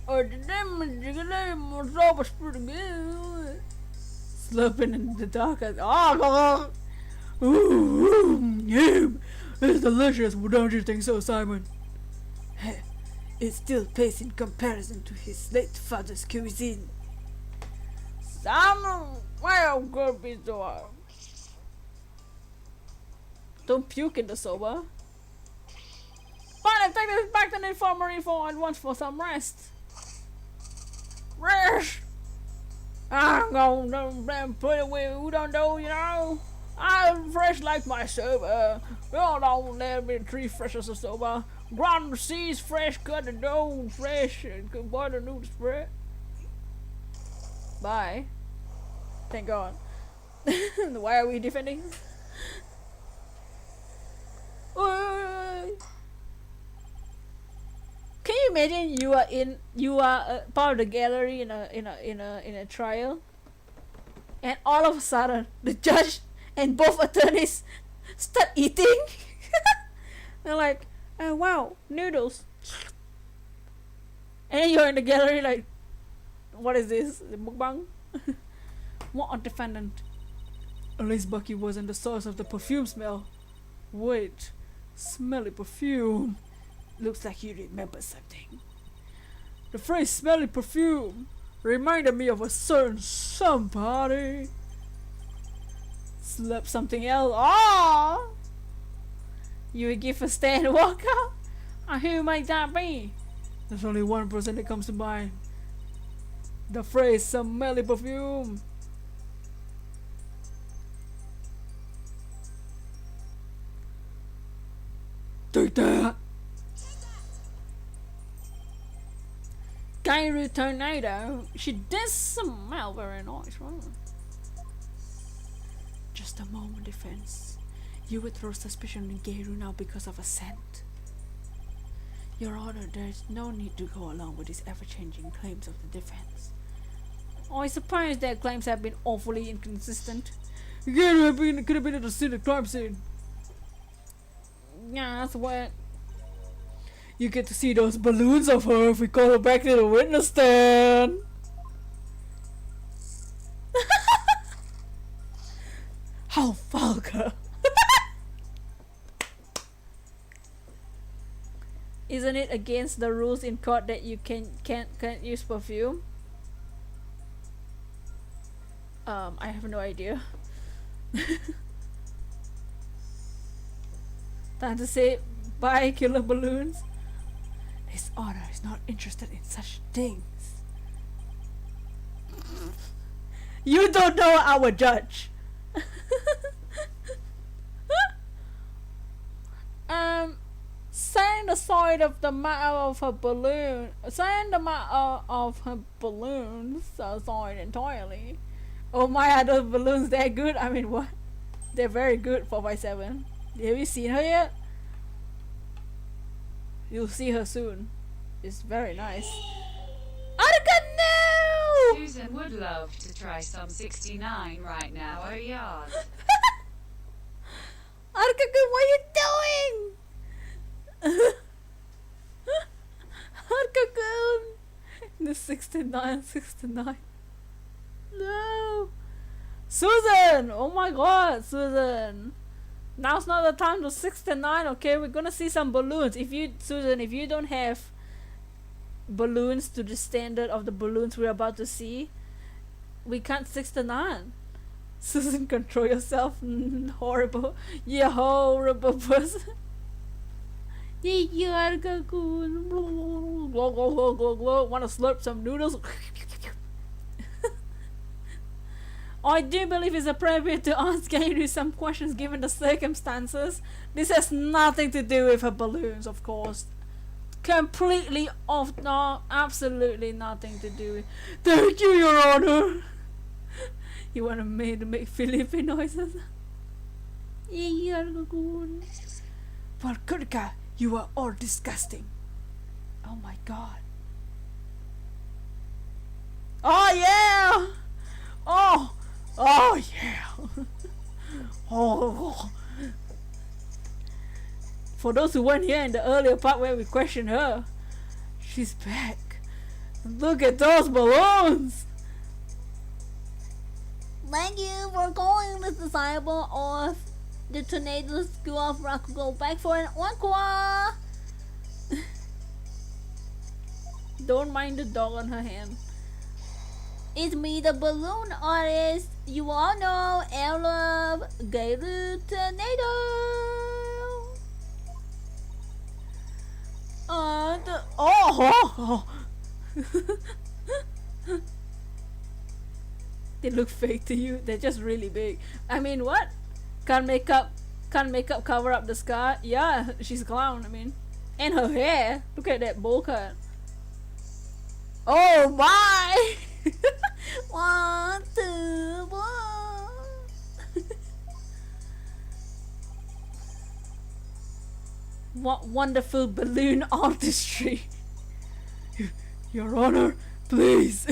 Oh, the damn soba's pretty good. Slurping in the dark. Yum! It's delicious, don't you think so, Simon? It still pays in comparison to his late father's cuisine. Simon, why am gonna be so? Don't puke in the soba. Fine, take this back to the infirmary for at once for some rest. Rest! I'm gonna put it with who don't know, you know. I'm fresh like my soba. You don't let me treat fresh as a soba. Ground cheese, fresh cut the dough, fresh and butter noodle spread. Bye. Thank God. Why are we defending? Oi. Can you imagine you are a part of the gallery in a trial, and all of a sudden the judge and both attorneys start eating? They're like, oh wow, noodles. And then you're in the gallery like, what is this? The mukbang? What on defendant? At least Bucky wasn't the source of the perfume smell. Wait, smelly perfume. Looks like you remember something. The phrase smelly perfume reminded me of a certain somebody. Slept something else. Ah! You would give a stand and walk out? And who might that be? There's only one person that comes to mind. The phrase smelly perfume. Take that! Gairu Tornado. She does smell very nice, right? Just a moment, defense. You would throw suspicion on Gairu now because of a scent. Your Honor, there's no need to go along with these ever-changing claims of the defense. I suppose their claims have been awfully inconsistent. Gairu could have been at the scene of crime scene. Yeah, that's what. You get to see those balloons of her if we call her back to the witness stand. How vulgar. Isn't it against the rules in court that you can't use perfume? I have no idea. Time to say bye, killer balloons. His Honor is not interested in such things. You don't know our judge. Send the side of the matter of her balloon. Send the matter of her balloons aside entirely. Oh my, are those balloons that good? I mean, what? They're very good. 4x7. Have you seen her yet? You'll see her soon. It's very nice. Attica, no! Susan would love to try some 69 right now. Oh, yeah. Attica, what are you doing? Attica, the 69. No! Susan! Oh my god, Susan! Now's not the time to 69, okay? We're gonna see some balloons. Susan, if you don't have balloons to the standard of the balloons we're about to see, we can't 69. Susan, control yourself. Horrible. You horrible person. You are good. Wanna slurp some noodles? I do believe it's appropriate to ask Gairu some questions given the circumstances. This has nothing to do with her balloons, of course. Completely off. No, absolutely nothing to do with. Thank you, Your Honor. You want me to make Philippine noises? Well, Kurika, you are all disgusting. Oh my god. Oh yeah! Oh yeah! Oh. For those who weren't here in the earlier part where we questioned her, she's back. Look at those balloons! Thank you for calling the disciple of the Tornado School of Rakugo back for an encore. Don't mind the dog on her hand. It's me, the balloon artist. You all know and love Gairu Tornado. They look fake to you. They're just really big. I mean, what? Can't makeup cover up the scar? Yeah, she's a clown. I mean, And her hair. Look at that bowl cut. Oh my! 1, 2, 1. What wonderful balloon artistry. Your Honor, please.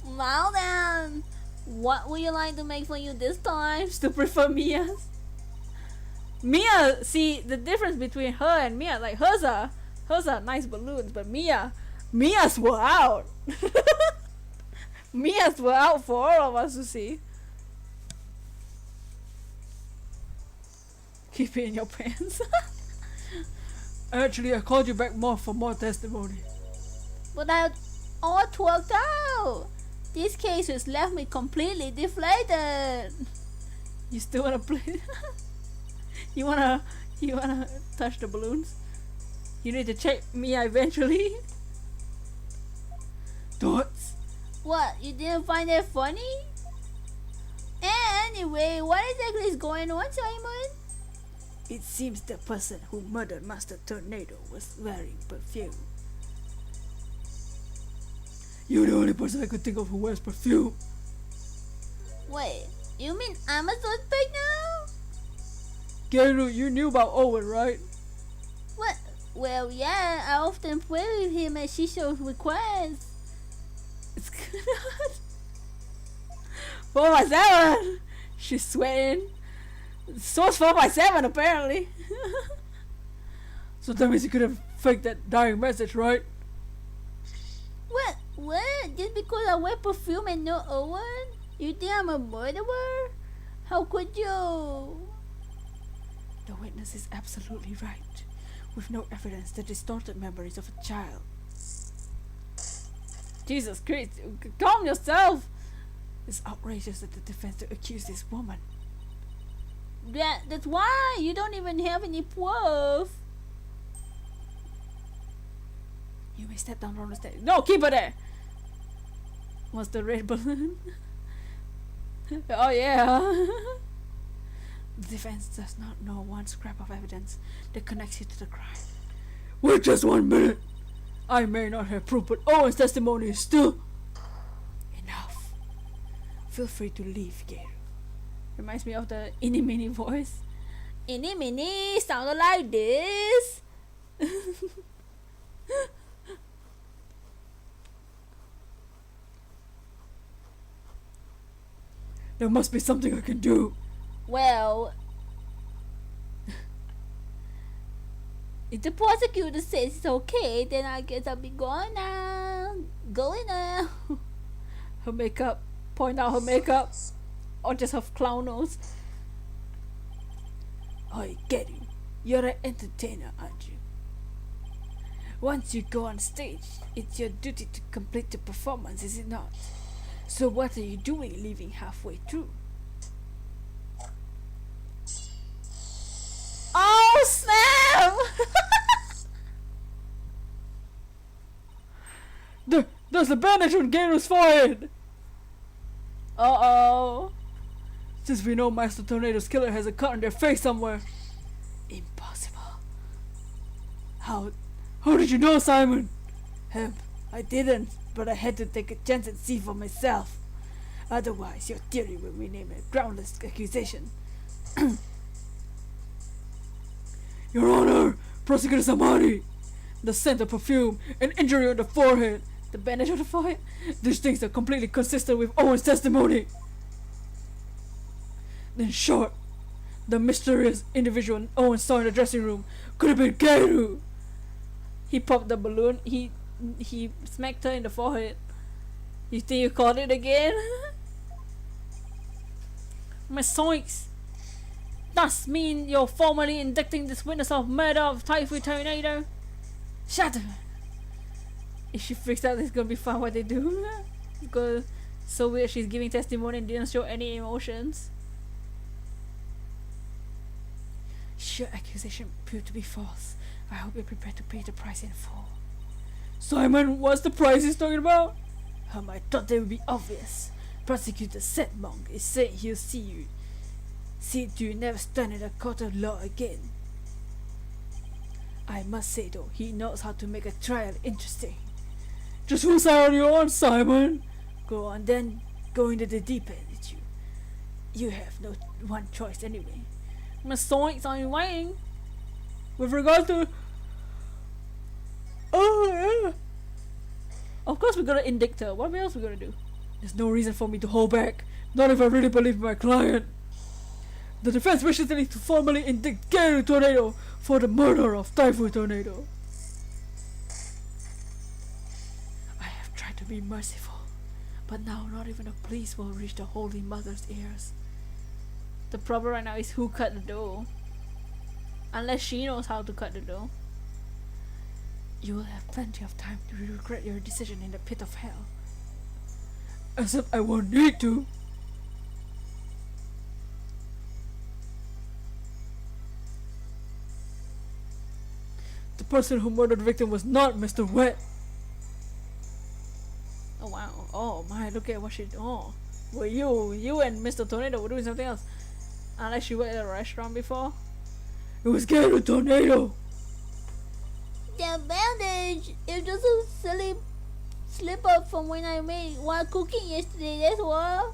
Well then, what would you like to make for you this time? Still prefer Mia's. Mia, see the difference between her and Mia. Like hers are nice balloons, but Mia's were out. Mia's were out for all of us to see. Keep it in your pants. Actually, I called you back more for more testimony. But I all worked out. This case has left me completely deflated. You still wanna play? You wanna touch the balloons? You need to check Mia eventually. Thoughts? What, you didn't find that funny? Anyway, what exactly is going on, Simon? It seems the person who murdered Master Tornado was wearing perfume. You're the only person I could think of who wears perfume. Wait, you mean I'm a suspect now? Garu, you knew about Owen, right? What? Well, yeah, I often play with him at Shisho's request. It's good. 4x7. She's sweating. So's 4x7 apparently. So that means you could have faked that dying message, right? What? What? Just because I wear perfume and no Owen? You think I'm a murderer? How could you? The witness is absolutely right. With no evidence, the distorted memories of a child. Jesus Christ, calm yourself. It's outrageous that the defense to accuse this woman. That's why you don't even have any proof. You may step down from the stage. No, keep her there. What's the red balloon? Oh yeah. The defense does not know one scrap of evidence that connects you to the crime. Wait just 1 minute. I may not have proof, but Owen's testimony is still Enough. Feel free to leave, Garu. Reminds me of the Inni Mini voice. Ini mini sounded like this. There must be something I can do. Well, if the prosecutor says it's okay, then I guess I'll be going now. Going now. Her makeup. Point out her makeup. Or just her clown nose. I get you. You're an entertainer, aren't you? Once you go on stage, it's your duty to complete the performance, is it not? So what are you doing leaving halfway through? Oh snap! There's a bandage on Garu's forehead. Uh-oh. Since we know Master Tornado's killer has a cut on their face somewhere. Impossible. How did you know, Simon? I didn't, but I had to take a chance and see for myself. Otherwise, your theory will rename a groundless accusation. Your Honor, Prosecutor Samari. The scent of perfume, an injury on the forehead. The bandage on the forehead. These things are completely consistent with Owen's testimony. In short, the mysterious individual Owen saw in the dressing room could have been Garu. He popped the balloon. He smacked her in the forehead. You think you caught it again? My soinks. Does mean you're formally indicting this witness of murder of Typhoid Tornado? Shut up. If she freaks out, it's gonna be fun what they do. Because so weird, she's giving testimony and didn't show any emotions. Should your accusation prove to be false, I hope you're prepared to pay the price in full. Simon, what's the price he's talking about? I thought that would be obvious. Prosecutor said Monk is saying he'll see to you never stand in a court of law again. I must say though, he knows how to make a trial interesting. Just whose side are you on, Simon? Go on then, go into the deep end with you. You have no one choice anyway. My soinks on waiting. With regard to... Oh, yeah. Of course we're gonna indict her. What else we gonna do? There's no reason for me to hold back. Not if I really believe my client. The defense wishes me to formally indict Gary Tornado for the murder of Typhoon Tornado. I have tried to be merciful, but now not even the police will reach the Holy Mother's ears. The problem right now is who cut the door. Unless she knows how to cut the door. You will have plenty of time to regret your decision in the pit of hell. Except I won't need to. The person who murdered the victim was not Mr. Wet. Oh wow. Oh my, look at what she... Oh. Well, you and Mr. Tornado were doing something else. Unless you were at a restaurant before. It was Gary Tornado. The bandage is just a silly slip up from when I made while cooking yesterday, that's all.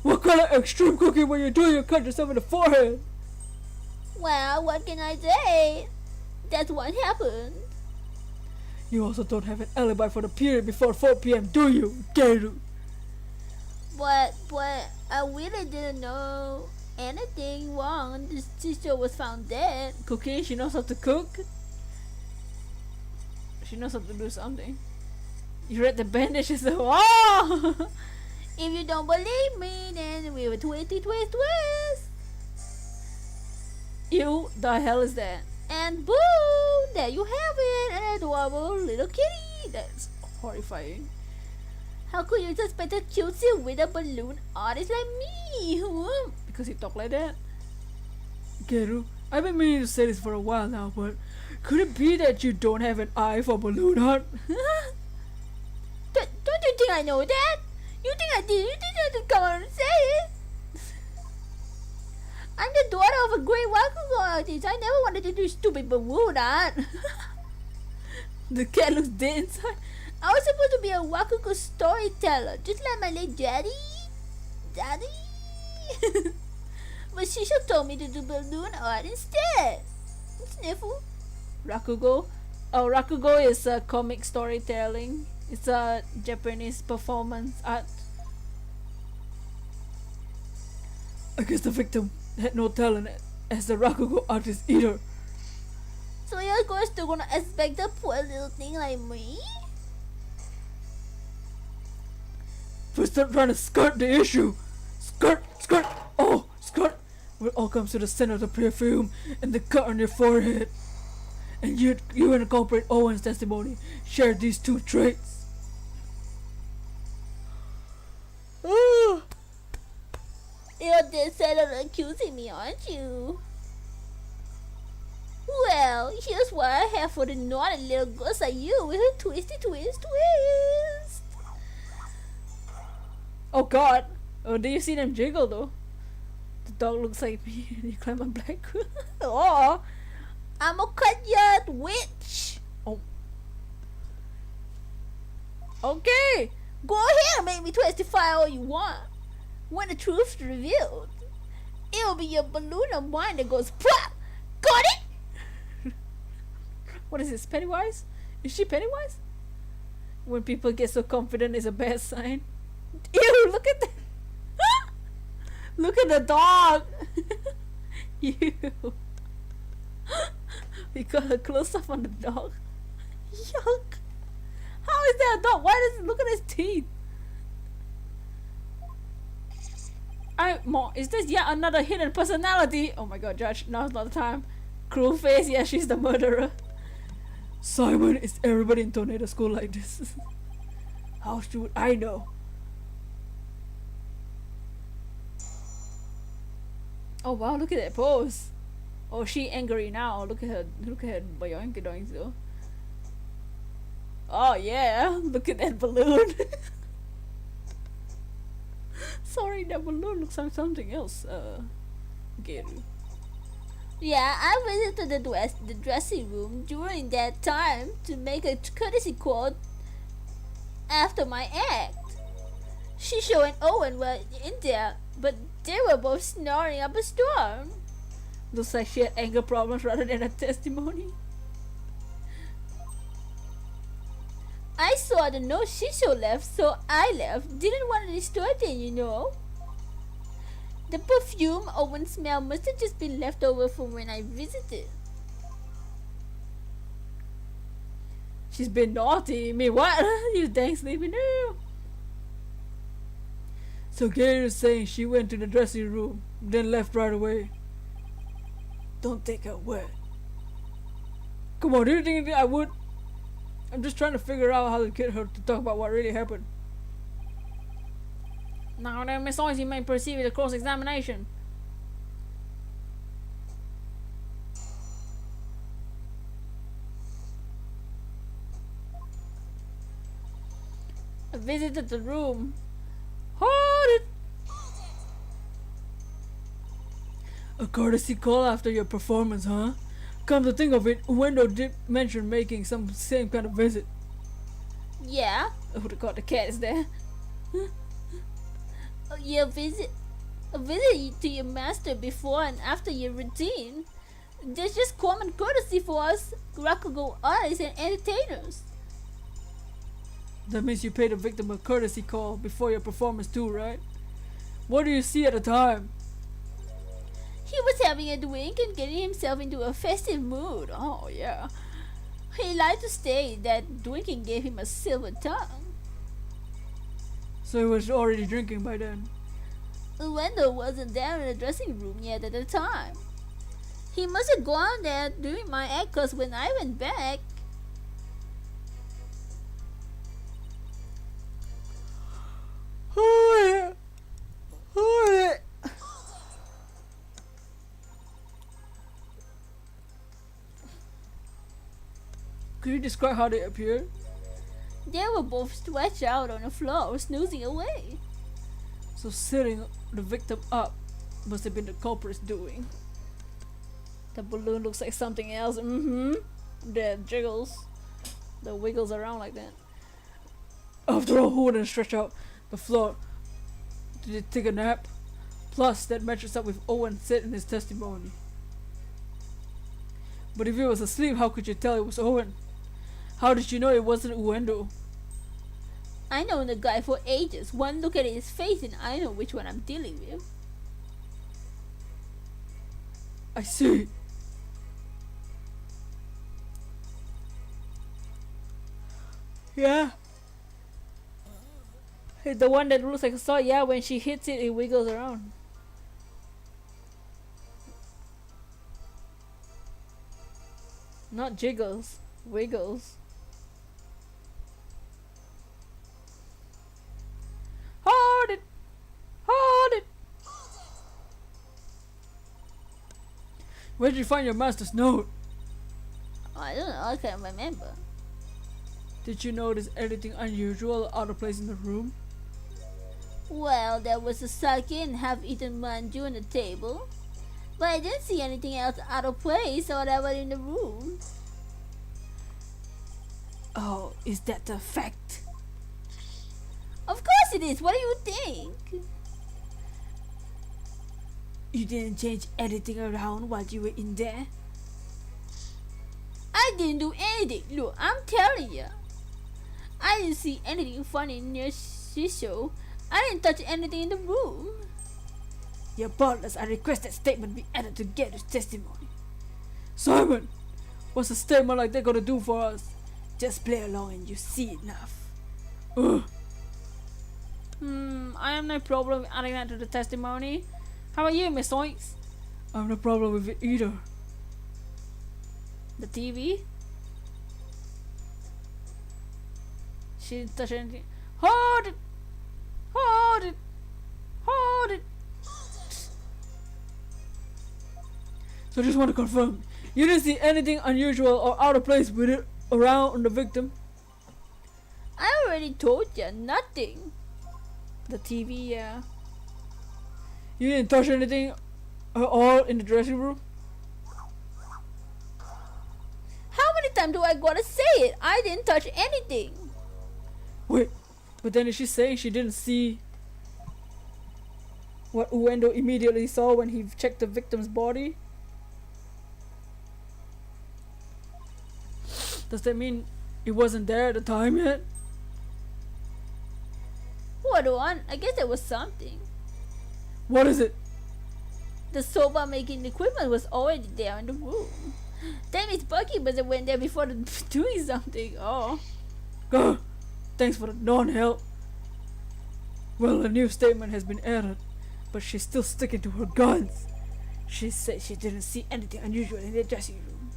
What kind of extreme cooking when you're doing you cut yourself in the forehead? Well, what can I say? That's what happened. You also don't have an alibi for the period before 4 p.m., do you, Gary? But I really didn't know anything wrong. The sister was found dead. Cooking, she knows how to cook. She knows how to do something. You read the bandage and said, oh! If you don't believe me, then we will twist. Ew, the hell is that? And boom! There you have it, an adorable little kitty. That's horrifying. How could you suspect a cutesy with a balloon artist like me? Because you talk like that. Geru, I've been meaning to say this for a while now, but could it be that you don't have an eye for balloon art? Don't you think I know that? You think I did? You think I did come out and say it? I'm the daughter of a great Wakugo artist. I never wanted to do stupid balloon art. The cat looks dead inside. I was supposed to be a Wakugo storyteller, just like my late daddy. But Shisho told me to do balloon art instead. Sniffle. Rakugo. Oh, Rakugo is a comic storytelling. It's a Japanese performance art. I guess the victim had no talent as the Rakugo artist either. So you're still gonna expect a poor little thing like me? First stop trying to skirt the issue. Skirt! Oh, skirt! When it all comes to the center of the perfume and the cut on your forehead. And you and the culprit Owen's testimony share these two traits. You're dead set on accusing me, aren't you? Well, here's what I have for the naughty little ghost like you with her twisty twist. Oh god. Oh, do you see them jiggle though? The dog looks like me and you climb a black. Oh. I'm a cut ya, witch. Oh. Okay. Go ahead and make me testify all you want. When the truth's revealed, it'll be your balloon of mine that goes plop. Got it? What is this, Pennywise? Is she Pennywise? When people get so confident is a bad sign. Ew, look at that. Look at the dog. Ew. We got a close up on the dog. Yuck. How is that a dog? Why does it look at his teeth? Is this yet another hidden personality? Oh my god, Judge, now's not the time. Cruel face, yeah, she's the murderer. Simon, is everybody in Tornado School like this? How should I know? Oh wow, look at that pose. Oh, she angry now. Look at her boyoink doing so. Oh yeah, look at that balloon. Sorry, that balloon looks like something else. Geru. Yeah, I visited the dressing room during that time to make a courtesy call after my act. Shisho and Owen were in there, but they were both snoring up a storm. Looks like she had anger problems rather than a testimony. I saw the note Shisho left, so I left. Didn't want to disturb them, you know. The perfume Owen smelled must have just been left over from when I visited. She's been naughty. Me what? You dang sleepy now. So Gary is saying she went to the dressing room, then left right away. Don't take her word. Come on, do you think I would? I'm just trying to figure out how to get her to talk about what really happened. Now then, Miss Oizy may proceed with the cross-examination. I visited the room. Hold it! A courtesy call after your performance, huh? Come to think of it, Wendo did mention making some same kind of visit. Yeah, I would have got the cats there. your a visit to your master before and after your routine. That's just common courtesy for us Rakugo artists and entertainers. That means you paid the victim a courtesy call before your performance too, right? What do you see at the time? He was having a drink and getting himself into a festive mood. Oh yeah. He liked to say that drinking gave him a silver tongue. So he was already drinking by then. Wendell wasn't there in the dressing room yet at the time. He must have gone there during my act, cause when I went back, Could you describe how they appeared? they were both stretched out on the floor, snoozing away. So sitting the victim up must have been the culprit's doing. The balloon looks like something else. Mm-hmm. The jiggles. The wiggles around like that. After all, who wouldn't stretch out the floor? Did it take a nap? Plus, that matches up with Owen said in his testimony. But if he was asleep, how could you tell it was Owen? How did you know it wasn't Uendo? I known the guy for ages. One look at his face and I know which one I'm dealing with. I see. Yeah. Hey, the one that looks like a saw, yeah, when she hits it, it wiggles around. Not jiggles, wiggles. Hold it! Hold it! Where did you find your master's note? I don't know, I can't remember. Did you notice anything unusual or out of place in the room? Well, there was a sake and half-eaten manju on the table, but I didn't see anything else out of place or whatever in the room. Oh, is that a fact? Of course it is. What do you think? You didn't change anything around while you were in there? I didn't do anything. Look, I'm telling you. I didn't see anything funny near Shisho. I didn't touch anything in the room. Your boldness, I request that statement be added to Gary's testimony. Simon! What's a statement like that gonna do for us? Just play along and you see enough. Ugh. I have no problem with adding that to the testimony. How about you, Miss Oinks? I have no problem with it either. The TV? She didn't touch anything. Hold it! Hold it! Hold it! So I just want to confirm, you didn't see anything unusual or out of place with it around the victim? I already told you, nothing. The TV, yeah. You didn't touch anything at all in the dressing room? time do I gotta say it? I didn't touch anything. Wait, but then is she saying she didn't see what Uendo immediately saw when he checked the victim's body? Does that mean it wasn't there at the time yet? What on? I guess there was something. What is it? The soba making equipment was already there in the room. Damn, it's Bucky, but they went there before doing something. Oh. Gah, thanks for the non-help. Well, a new statement has been added, but she's still sticking to her guns. She said she didn't see anything unusual in the dressing room.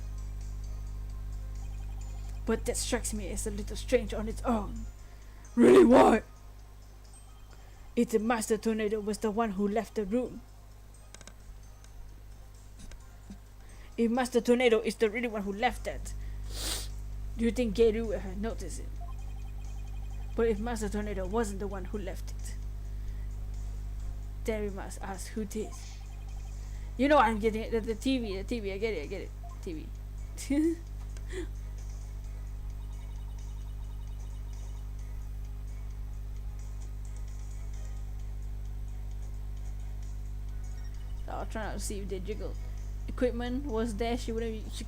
But that strikes me as a little strange on its own. Really, why? If the Master Tornado was the one who left the room. If Master Tornado is the really one who left that, do you think Geiru would have noticed it? But if Master Tornado wasn't the one who left it, then we must ask who did. You know I'm getting it, the TV, I get it, TV. I'll try not to see if they jiggle. Equipment was there,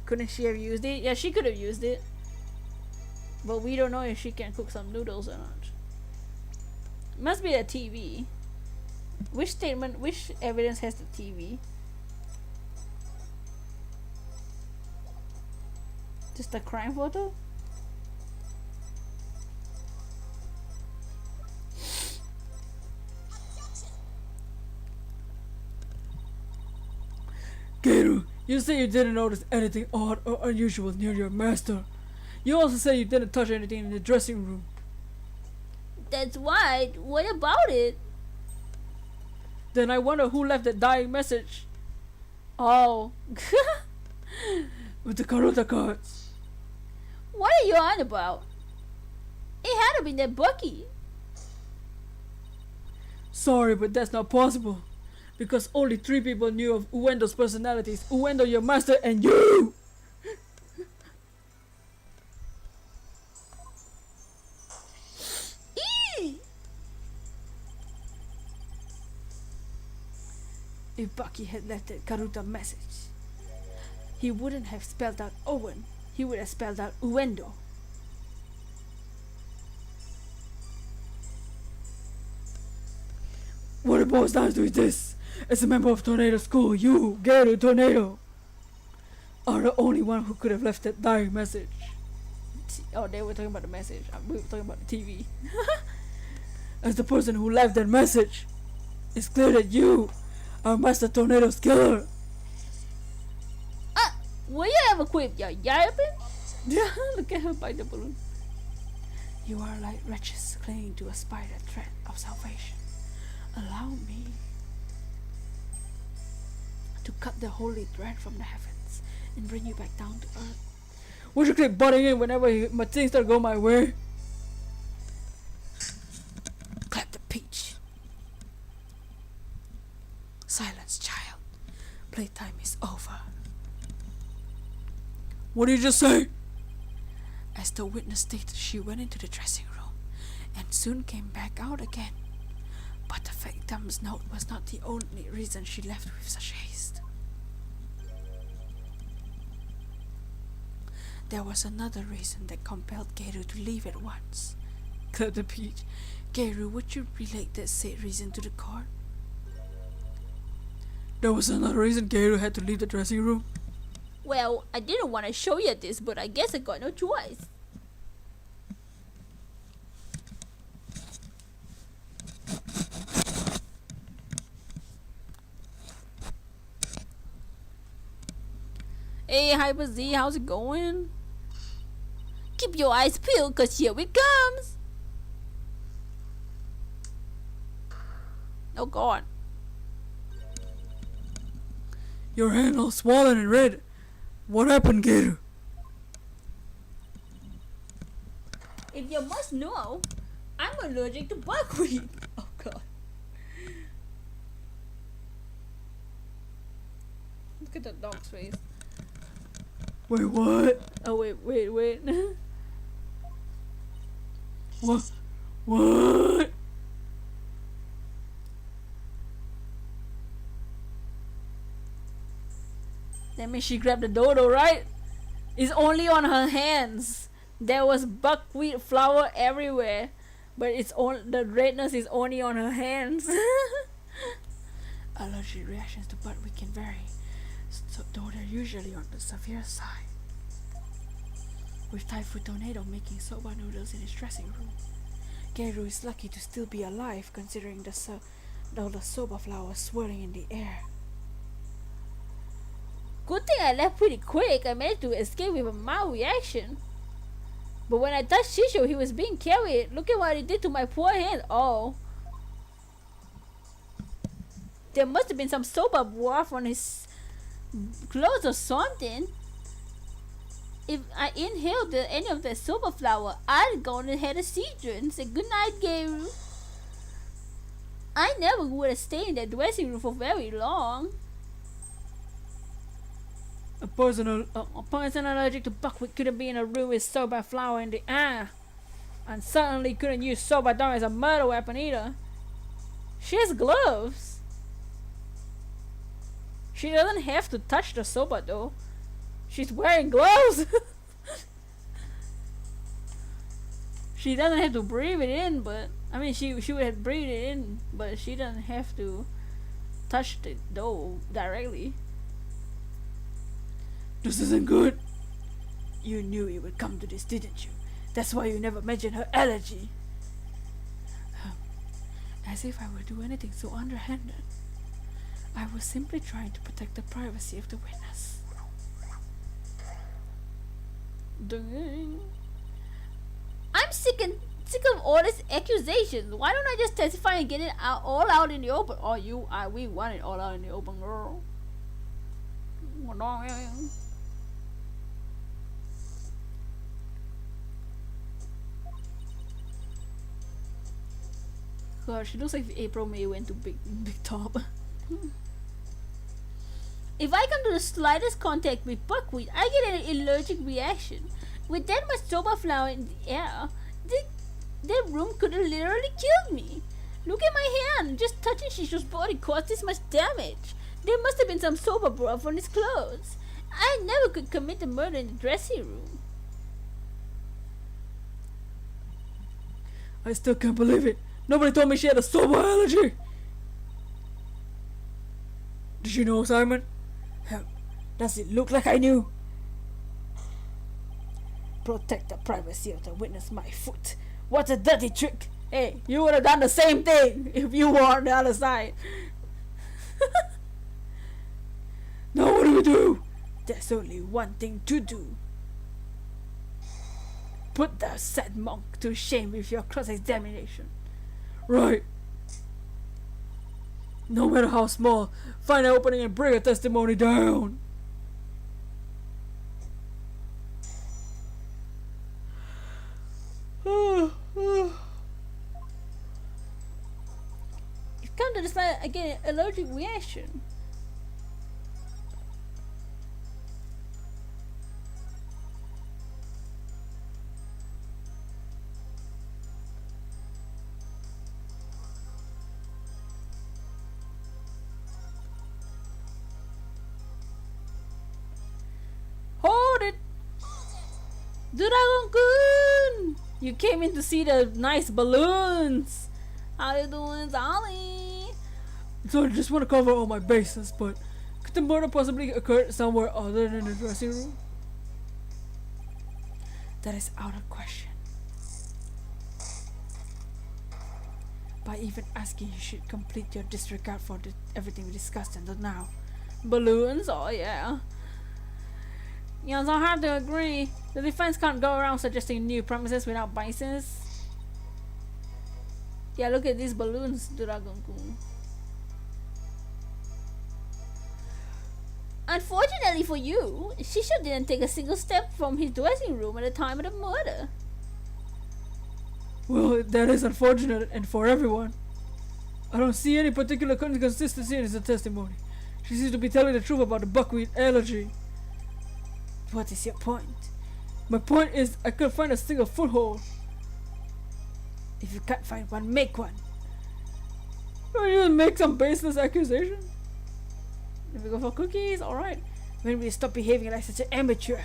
couldn't she have used it? Yeah, she could have used it. But we don't know if she can cook some noodles or not. Must be a TV. Which evidence has the TV? Just a crime photo? Geiru, you say you didn't notice anything odd or unusual near your master. You also say you didn't touch anything in the dressing room. That's right. What about it? Then I wonder who left that dying message. Oh. With the Karuta cards. What are you on about? It had to be that Bucky. Sorry, but that's not possible. Because only 3 people knew of Uendo's personalities. Uendo, your master, and you! If Bucky had left that Karuta message, he wouldn't have spelled out Owen. He would have spelled out Uendo. What it boils down to is this. As a member of Tornado School, you, Geiru Tornado, are the only one who could have left that dying message. Oh, they were talking about the message. We were talking about the TV. As the person who left that message, it's clear that you are Master Tornado's killer. Will you ever quit your yapping? Look at her bite the balloon. You are like wretches clinging to a spider thread of salvation. Allow me to cut the holy thread from the heavens and bring you back down to earth. Would you keep butting in whenever my things start going my way? Clap the peach. Silence, child. Playtime is over. What did you just say? As the witness stated, she went into the dressing room and soon came back out again. But the victim's note was not the only reason she left with such haste. There was another reason that compelled Geiru to leave at once. Clap the peach. Geiru, would you relate that said reason to the court? There was another reason Geiru had to leave the dressing room? Well, I didn't want to show you this, but I guess I got no choice. Hey, Hyper Z, how's it going? Keep your eyes peeled, cause here it comes. Oh God. Your hand all swollen and red. What happened, Geiru? If you must know, I'm allergic to buckwheat. Oh God. Look at the dog's face. Wait, what? Oh wait. What? What? That means she grabbed the dodo, right? It's only on her hands. There was buckwheat flour everywhere, but it's on the redness is only on her hands. Allergy reactions to buckwheat can vary, so though they're usually on the severe side. With Typhoon Tornado making soba noodles in his dressing room, Geiru is lucky to still be alive considering all the soba flour swirling in the air. Good thing I left pretty quick. I managed to escape with a mild reaction. But when I touched Shisho, he was being carried. Look at what he did to my poor hand. Oh. There must have been some soba broth on his clothes or something. If I inhaled any of that soba flour, I'd gone and had a seizure and said goodnight, Geiru. I never would have stayed in that dressing room for very long. A person A person allergic to buckwheat couldn't be in a room with soba flour in the air. And certainly couldn't use soba dough as a murder weapon either. She has gloves. She doesn't have to touch the soba dough. She's wearing gloves. She doesn't have to breathe it in, but I mean she would have breathed it in, but she doesn't have to touch the dough directly. This isn't good. You knew it would come to this, didn't you? That's why you never mentioned her allergy. As if I would do anything so underhanded. I was simply trying to protect the privacy of the witness. Dang. I'm sick of all these accusations. Why don't I just testify and get it all out in the open? Oh, we want it all out in the open, girl. God, she looks like if April May went to big top. If I come to the slightest contact with buckwheat, I get an allergic reaction. With that much soba flour in the air, that room could have literally killed me. Look at my hand. Just touching Shisho's body caused this much damage. There must have been some soba broth on his clothes. I never could commit a murder in the dressing room. I still can't believe it. Nobody told me she had a soba allergy. Did you know, Simon? Hell, does it look like I knew? Protect the privacy of the witness, my foot. What a dirty trick! Hey, you would have done the same thing if you were on the other side. Now what do we do? There's only one thing to do. Put the sad monk to shame with your cross-examination. Right. No matter how small, find an opening and bring a testimony down. It's come to the side again, allergic reaction. Hold it! Dragon-kun! You came in to see the nice balloons! How you doing, Dolly? So I just want to cover all my bases, but could the murder possibly occur somewhere other than the dressing room? That is out of question. By even asking, you should complete your disregard for everything we discussed until now. Balloons? Oh yeah. Yes, I have to agree. The defense can't go around suggesting new premises without basis. Yeah, look at these balloons, Dragon-kun. Unfortunately for you, Shisho didn't take a single step from his dressing room at the time of the murder. Well, that is unfortunate, and for everyone. I don't see any particular inconsistency in his testimony. She seems to be telling the truth about the buckwheat allergy. What is your point? My point is, I couldn't find a single foothold. If you can't find one, make one. Don't you just make some baseless accusation? If we go for cookies, alright. When will you stop behaving like such an amateur?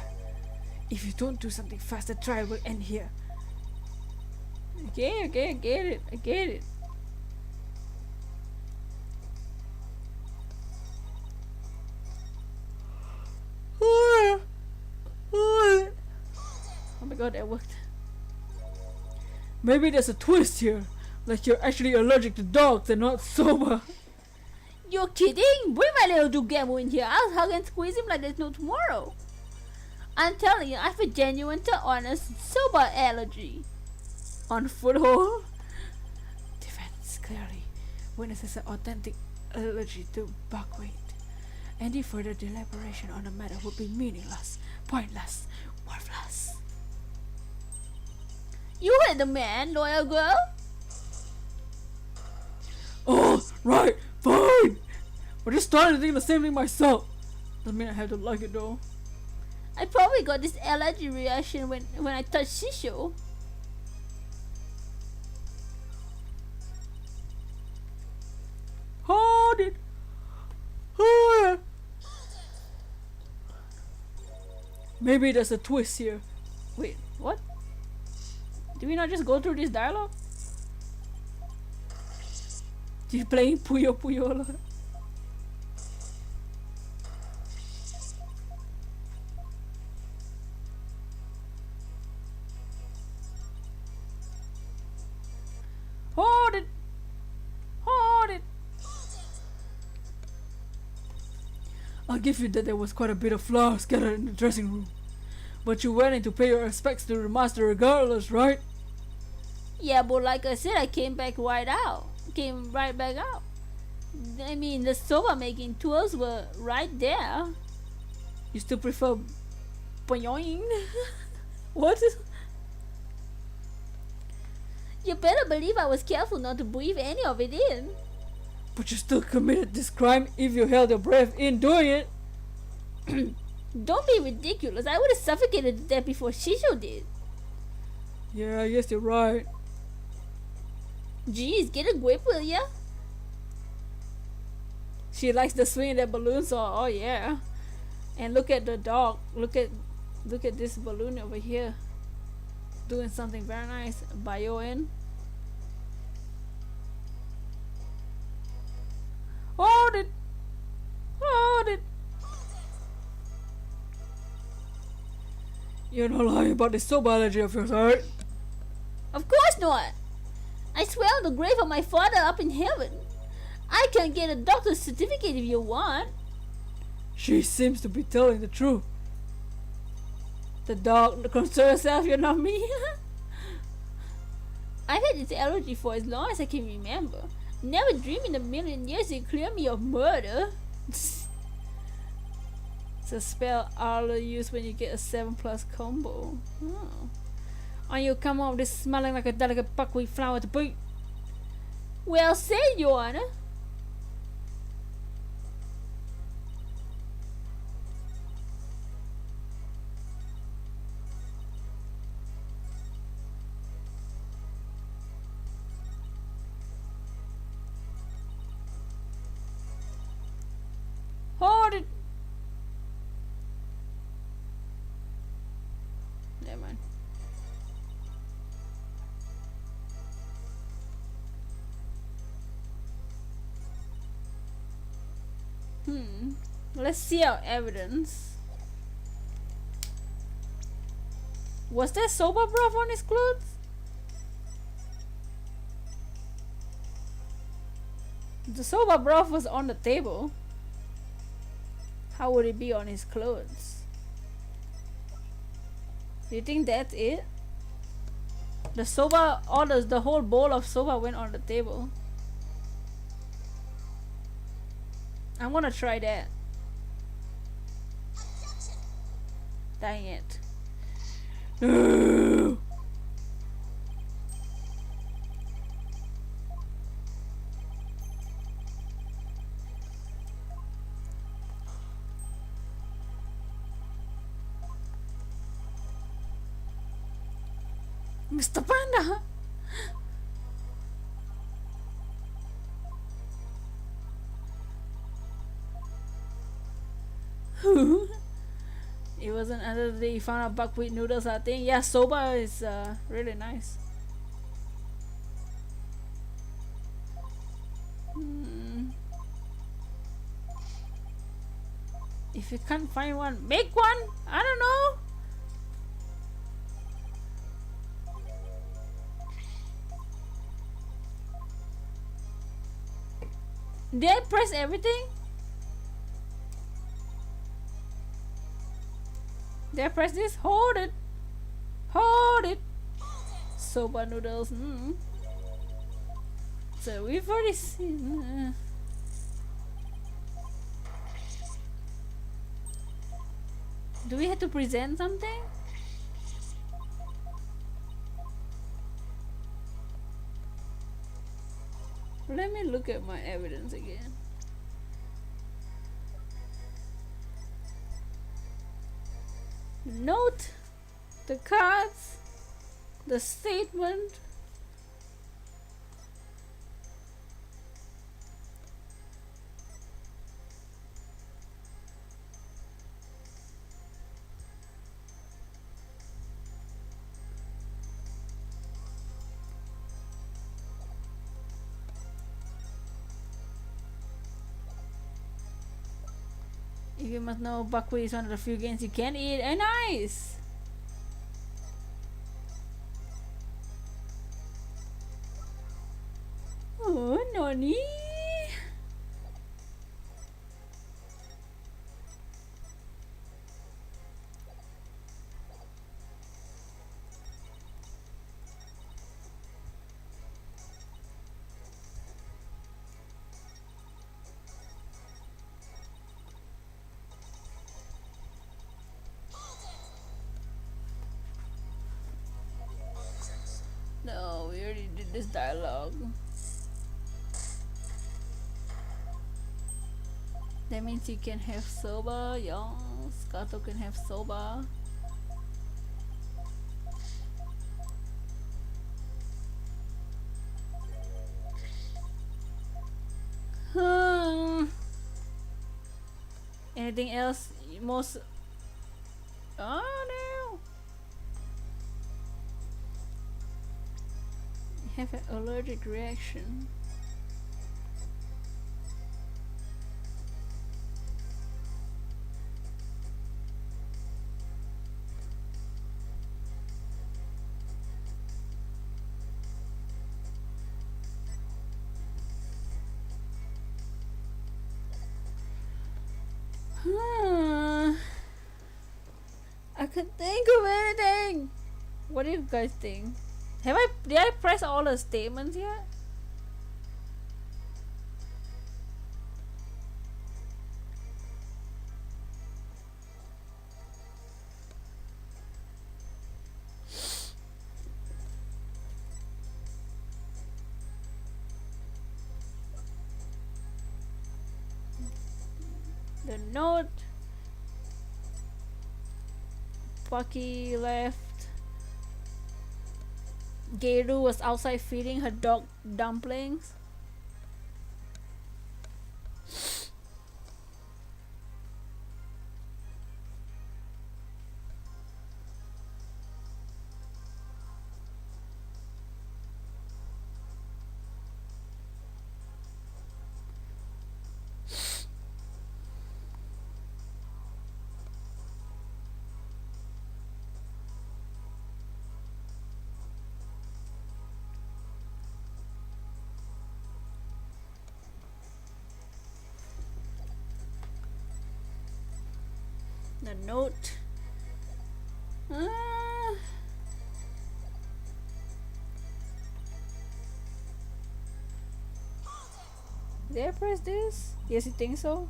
If you don't do something fast, the trial will end here. Okay, I get it. I get it. Oh my god, that worked. Maybe there's a twist here. Like you're actually allergic to dogs and not sober. You're kidding? Bring my little Dugamo in here. I'll hug and squeeze him like there's no tomorrow. I'm telling you, I have a genuine to honest soba allergy. On foothold? Defense clearly witnesses an authentic allergy to buckwheat. Any further deliberation on the matter would be meaningless, pointless, worthless. You heard the man, loyal girl. Oh, right, fine. I just started thinking the same thing myself. Doesn't mean I have to like it though. I probably got this allergy reaction when I touched Shisho. Hold it. Hold it. Maybe there's a twist here. Wait, what? Did we not just go through this dialogue? You playing Puyo Puyo? Hold it! Hold it! I'll give you that there was quite a bit of flour scattered in the dressing room. But you went in to pay your respects to the master regardless, right? Yeah, but like I said, I came back right out. Came right back out. I mean, the soba making tools were right there. You still prefer boing? What? You better believe I was careful not to breathe any of it in. But you still committed this crime if you held your breath in doing it. Don't be ridiculous. I would have suffocated to death before Shisho did. Yeah, I guess you're right. Jeez, get a grip, will ya? She likes the swing that balloon, so oh yeah. And look at the dog. Look at this balloon over here. Doing something very nice. Bio-in. Hold it! Hold it! You're not lying about this soap allergy of yours, right? Of course not. I swear on the grave of my father up in heaven. I can get a doctor's certificate if you want. She seems to be telling the truth. The dog concern herself, you're not me. I've had this allergy for as long as I can remember. Never dream in a million years it clear me of murder. It's a spell Arlo used when you get a 7+ combo. Oh. And you come out this smelling like a delicate buckwheat flower to boot. Well said, Your Honor. Hold it! Never mind. Let's see our evidence. Was there soba broth on his clothes? The soba broth was on the table. How would it be on his clothes? Do you think that's it? The soba, the whole bowl of soba went on the table. I'm gonna try that. Dang it. No. Mr. Panda. It wasn't another day he found out buckwheat noodles, I think. Yeah, soba is really nice. Hmm. If you can't find one, make one. I don't know. Did I press everything? Did I press this? Hold it. Hold it. Soba noodles. So we've already seen. Do we have to present something? Let me look at my evidence again. Note, the cards, the statement. You must know buckwheat is one of the few games you can eat. And nice! Oh, Noni! No, we already did this dialogue. That means you can have soba, yes. Kato can have soba. Anything else? Most. Oh no! Have an allergic reaction. I can't think of anything. What do you guys think? Did I press all the statements yet? The note. Bucky left. Geru was outside feeding her dog dumplings. The note. Did I press this? Yes, you think so?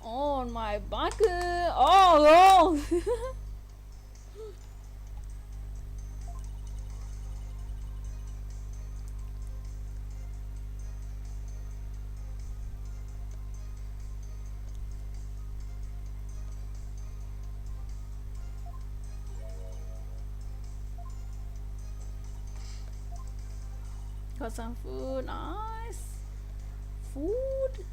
On my bucket. Oh no! for some food. Nice. Food.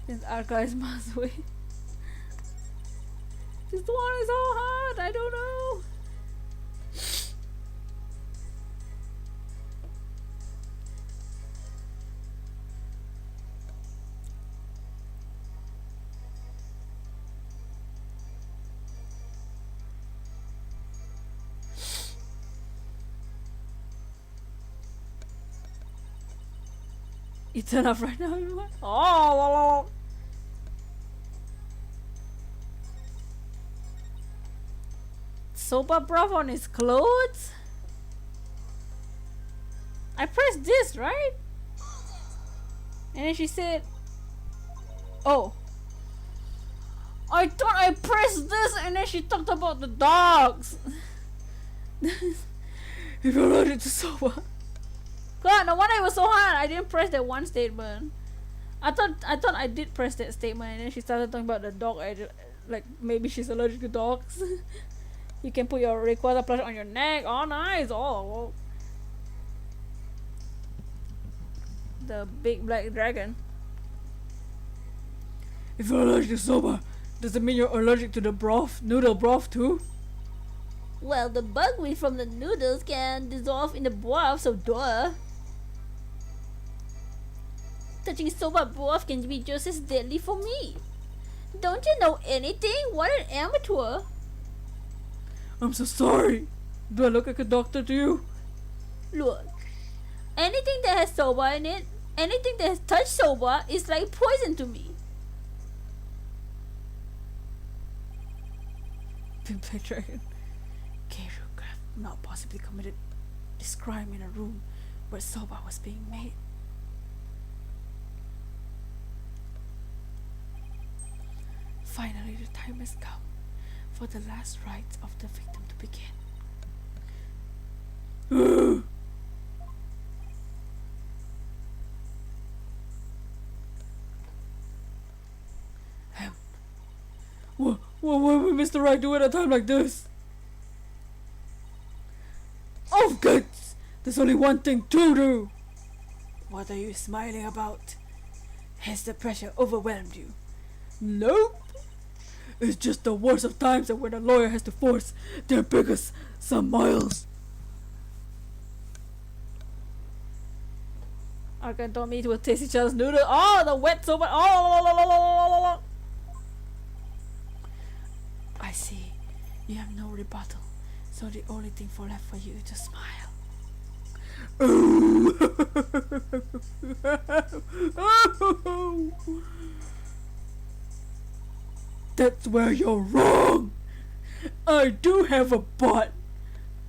Since our guys must wait. This one is so hard. I don't know. You turn off right now, everyone. Oh, soba broth on his clothes. I pressed this, right? And then she said, "Oh, I thought I pressed this," and then she talked about the dogs. If you're allergic to soba. God, no wonder it was so hard. I didn't press that one statement. I thought I did press that statement, and then she started talking about the dog. Like maybe she's allergic to dogs. You can put your Rayquaza plush on your neck. Oh, nice. Oh, the big black dragon. If you're allergic to soba, does it mean you're allergic to the broth, noodle broth too? Well, the buckwheat from the noodles can dissolve in the broth, so duh. Touching soba broth can be just as deadly for me. Don't you know anything? What an amateur! I'm so sorry. Do I look like a doctor to you? Look, anything that has soba in it, anything that has touched soba is like poison to me. Big black dragon. Geiru could have not possibly committed this crime in a room where soba was being made. Finally, the time has come for the last rites of the victim to begin. What would Mr. Wright do at a time like this? Oh, guts! There's only one thing to do! What are you smiling about? Has the pressure overwhelmed you? Nope! It's just the worst of times and when a lawyer has to force their biggest some miles. Arkan told me to taste each other's noodle. Oh, the wet soba. Oh, I see. You have no rebuttal, so the only thing left for you is to smile. That's where you're wrong. I do have a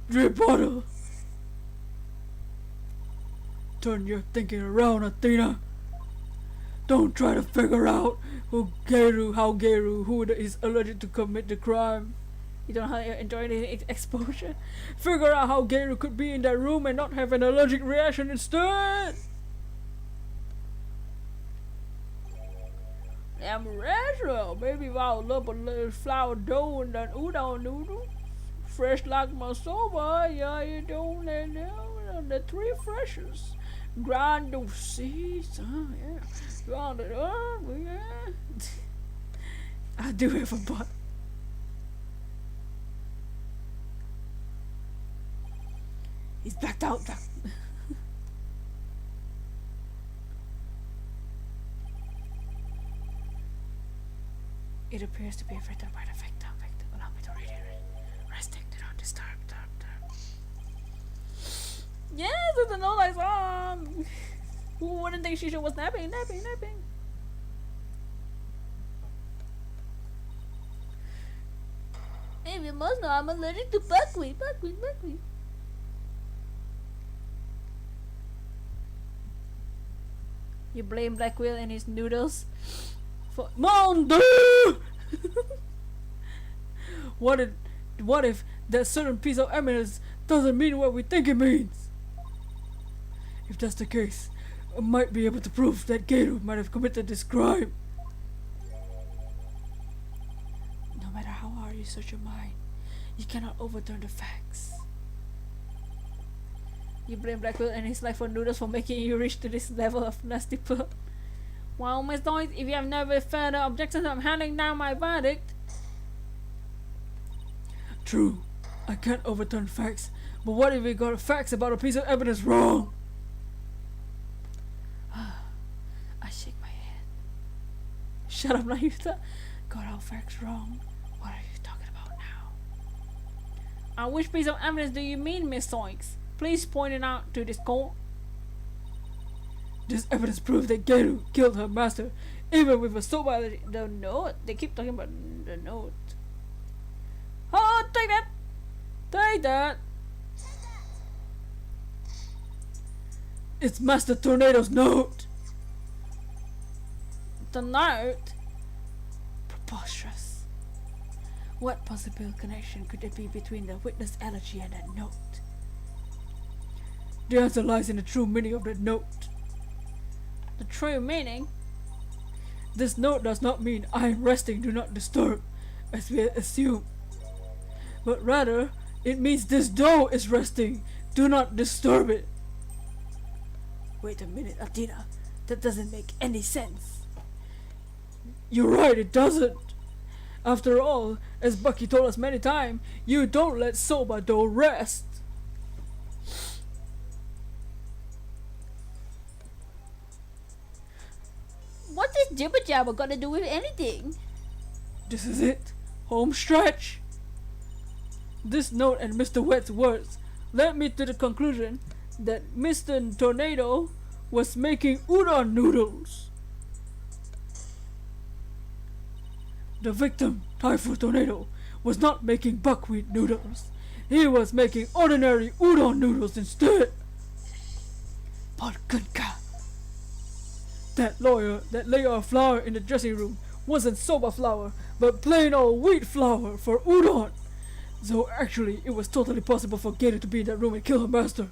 rebuttal. Turn your thinking around, Athena. Don't try to figure out who is allergic to commit the crime. you don't know how to enjoy the exposure. Figure out how Geiru could be in that room and not have an allergic reaction instead. I'm rational. Maybe I'll up a little flour dough and then udon noodle. Fresh like my soba. Yeah, you don't know the three freshes. Grind those seeds. Yeah. Grind it up. Yeah. I do have a butt. He's blacked out. It appears to be written by the victim. Allow me to read it. Resting, do not disturb. Yes, it's a no like song. Who wouldn't think Shisha was napping? Hey, you must know I'm allergic to buckwheat. You blame Black Whale and his noodles for Mondo! What if that certain piece of evidence doesn't mean what we think it means? If that's the case, I might be able to prove that Geiru might have committed this crime. No matter how hard you search your mind, You cannot overturn the facts. You blame Blackwood and his life for noodles for making you reach to this level of nasty plot. Well, Miss Doyle, if you have no further objections, I'm handing down my verdict. True, I can't overturn facts, but what if we got facts about a piece of evidence wrong? I shake my head. Shut up, Nayuta. Got all facts wrong. What are you talking about now? Which piece of evidence do you mean, Miss Soix? Please point it out to this court. This evidence proves that Geru killed her master, even with a soba. The note? They keep talking about the note. Oh, take that! Take that! It's Master Tornado's note! The note? Preposterous. What possible connection could there be between the witness elegy and that note? The answer lies in the true meaning of that note. The true meaning? This note does not mean I am resting, do not disturb, as we assume. But rather, it means this door is resting, do not disturb it. Wait a minute, Athena. That doesn't make any sense. You're right, it doesn't. After all, as Bucky told us many times, you don't let Soba Do rest. What's this jibber jabber got to do with anything? This is it. Home stretch. This note and Mr. Wet's words led me to the conclusion that Mr. Tornado was making udon noodles. The victim, Typhoon Tornado, was not making buckwheat noodles. He was making ordinary udon noodles instead. Porkunka. That layer of flour in the dressing room wasn't soba flour, but plain old wheat flour for udon. So actually, it was totally possible for Gator to be in that room and kill her master.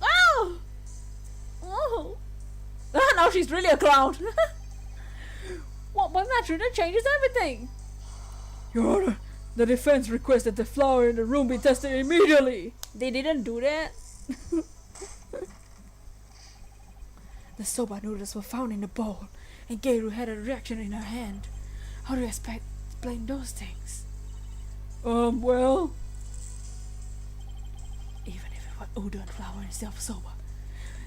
Oh! Oh! Now she's really a clown. What was that? That changes everything. Your Honor, the defense requests that the flour in the room be tested immediately. They didn't do that. The soba noodles were found in the bowl, and Geiru had a reaction in her hand. How do you explain those things? Well... Even if it was udon flour instead of soba,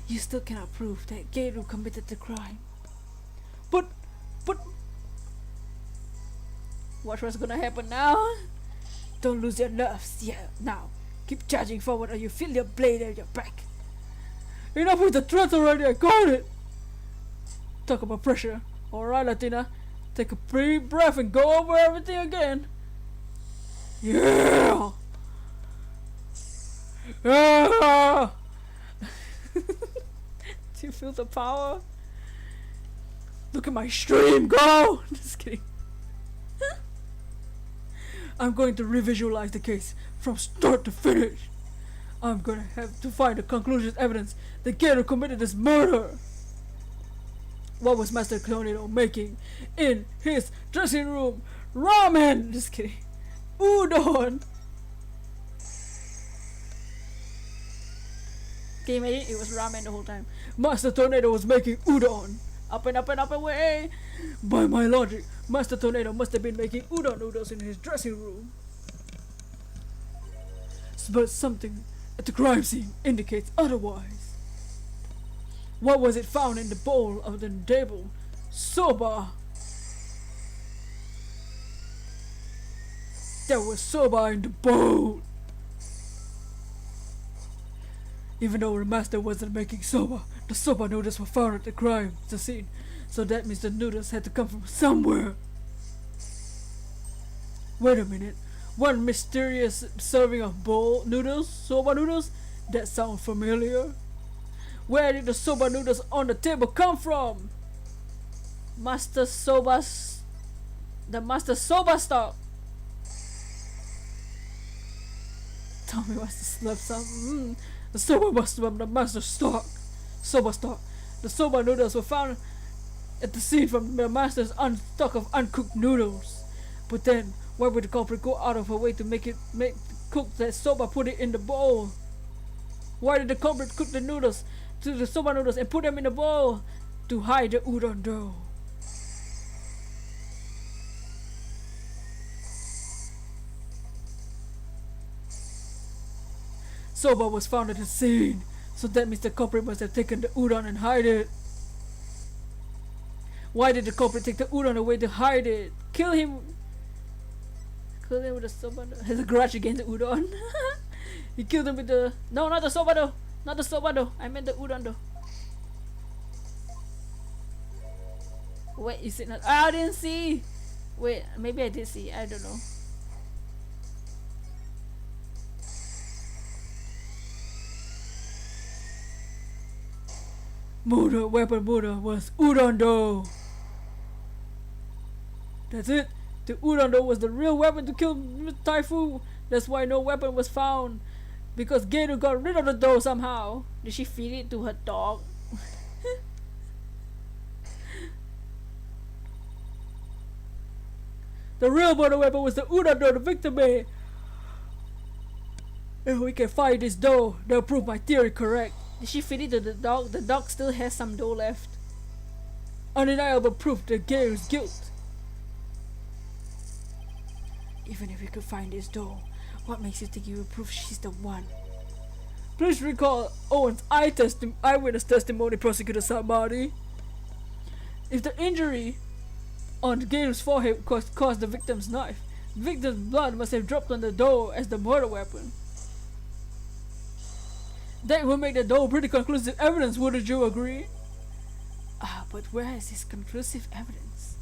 you still cannot prove that Geiru committed the crime. But... Watch what's gonna happen now. Don't lose your nerves. Yeah, now. Keep charging forward or you feel your blade at your back. Enough with the threats already, I got it! Talk about pressure. Alright, Latina. Take a deep breath and go over everything again. Yeah! Ah! Do you feel the power? Look at my stream go! Just kidding. I'm going to revisualize the case from start to finish. I'm gonna have to find the conclusive evidence that Gero committed this murder. What was Master Tornado making in his dressing room? Ramen! Just kidding. Udon! Can you imagine? It was ramen the whole time. Master Tornado was making udon. Up and up and up and away. By my logic, Master Tornado must have been making udon noodles in his dressing room. But something at the crime scene indicates otherwise. What was it found in the bowl of the table? Soba. There was soba in the bowl. Even though the master wasn't making soba, the soba noodles were found at the crime scene. So that means the noodles had to come from somewhere. Wait a minute. One mysterious serving of bowl noodles? Soba noodles? That sounds familiar. Where did the soba noodles on the table come from? The Master Soba stock. Tell me what's the slip sound? The soba must have been the master stock. Soba stock. The soba noodles were found at the scene from the master's stock of uncooked noodles. But then, why would the culprit go out of her way to cook that soba, put it in the bowl? Why did the culprit cook the noodles to the soba noodles and put them in the bowl? To hide the udon dough. Soba was found at the scene, so that means the culprit must have taken the udon and hide it. Why did the culprit take the udon away to hide it? Kill him with the soba dough. Has a grudge against the udon. He killed him with the... No, not the soba dough. Not the soba dough. I meant the udon dough. Wait, is it not? I didn't see. Wait, maybe I did see. I don't know. Murder was udon dough. That's it. The udon dough was the real weapon to kill Taifu. That's why no weapon was found. Because Geru got rid of the dough somehow. Did she feed it to her dog? The real murder weapon was the udon dough the victim made. If we can find this dough, they'll prove my theory correct. Did she feed it to the dog? The dog still has some dough left. Undeniable proof that Geru's guilt. Even if we could find this dough, what makes you think you will prove she's the one? Please recall Owen's eyewitness testimony, Prosecutor Samari. If the injury on Geru's forehead caused the victim's knife, the victim's blood must have dropped on the dough as the murder weapon. That would make the dough pretty conclusive evidence, wouldn't you agree? But where is this conclusive evidence?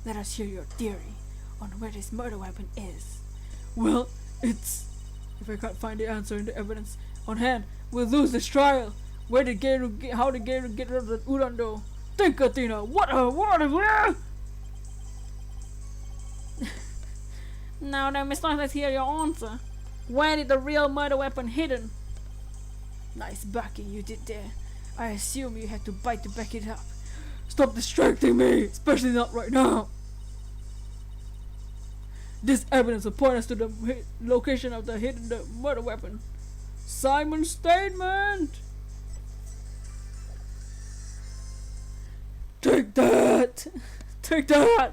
Let us hear your theory on where this murder weapon is. Well, it's... If I can't find the answer in the evidence on hand, we'll lose this trial. How did Geru get rid of the udon dough? Think, Athena. What a... Now then, Miss Knight, let's hear your answer. Where did the real murder weapon hidden? Nice backing you did there. I assume you had to bite to back it up. Stop distracting me, especially not right now. This evidence will point us to the location of the hidden murder weapon. Simon's statement. Take that. Take that.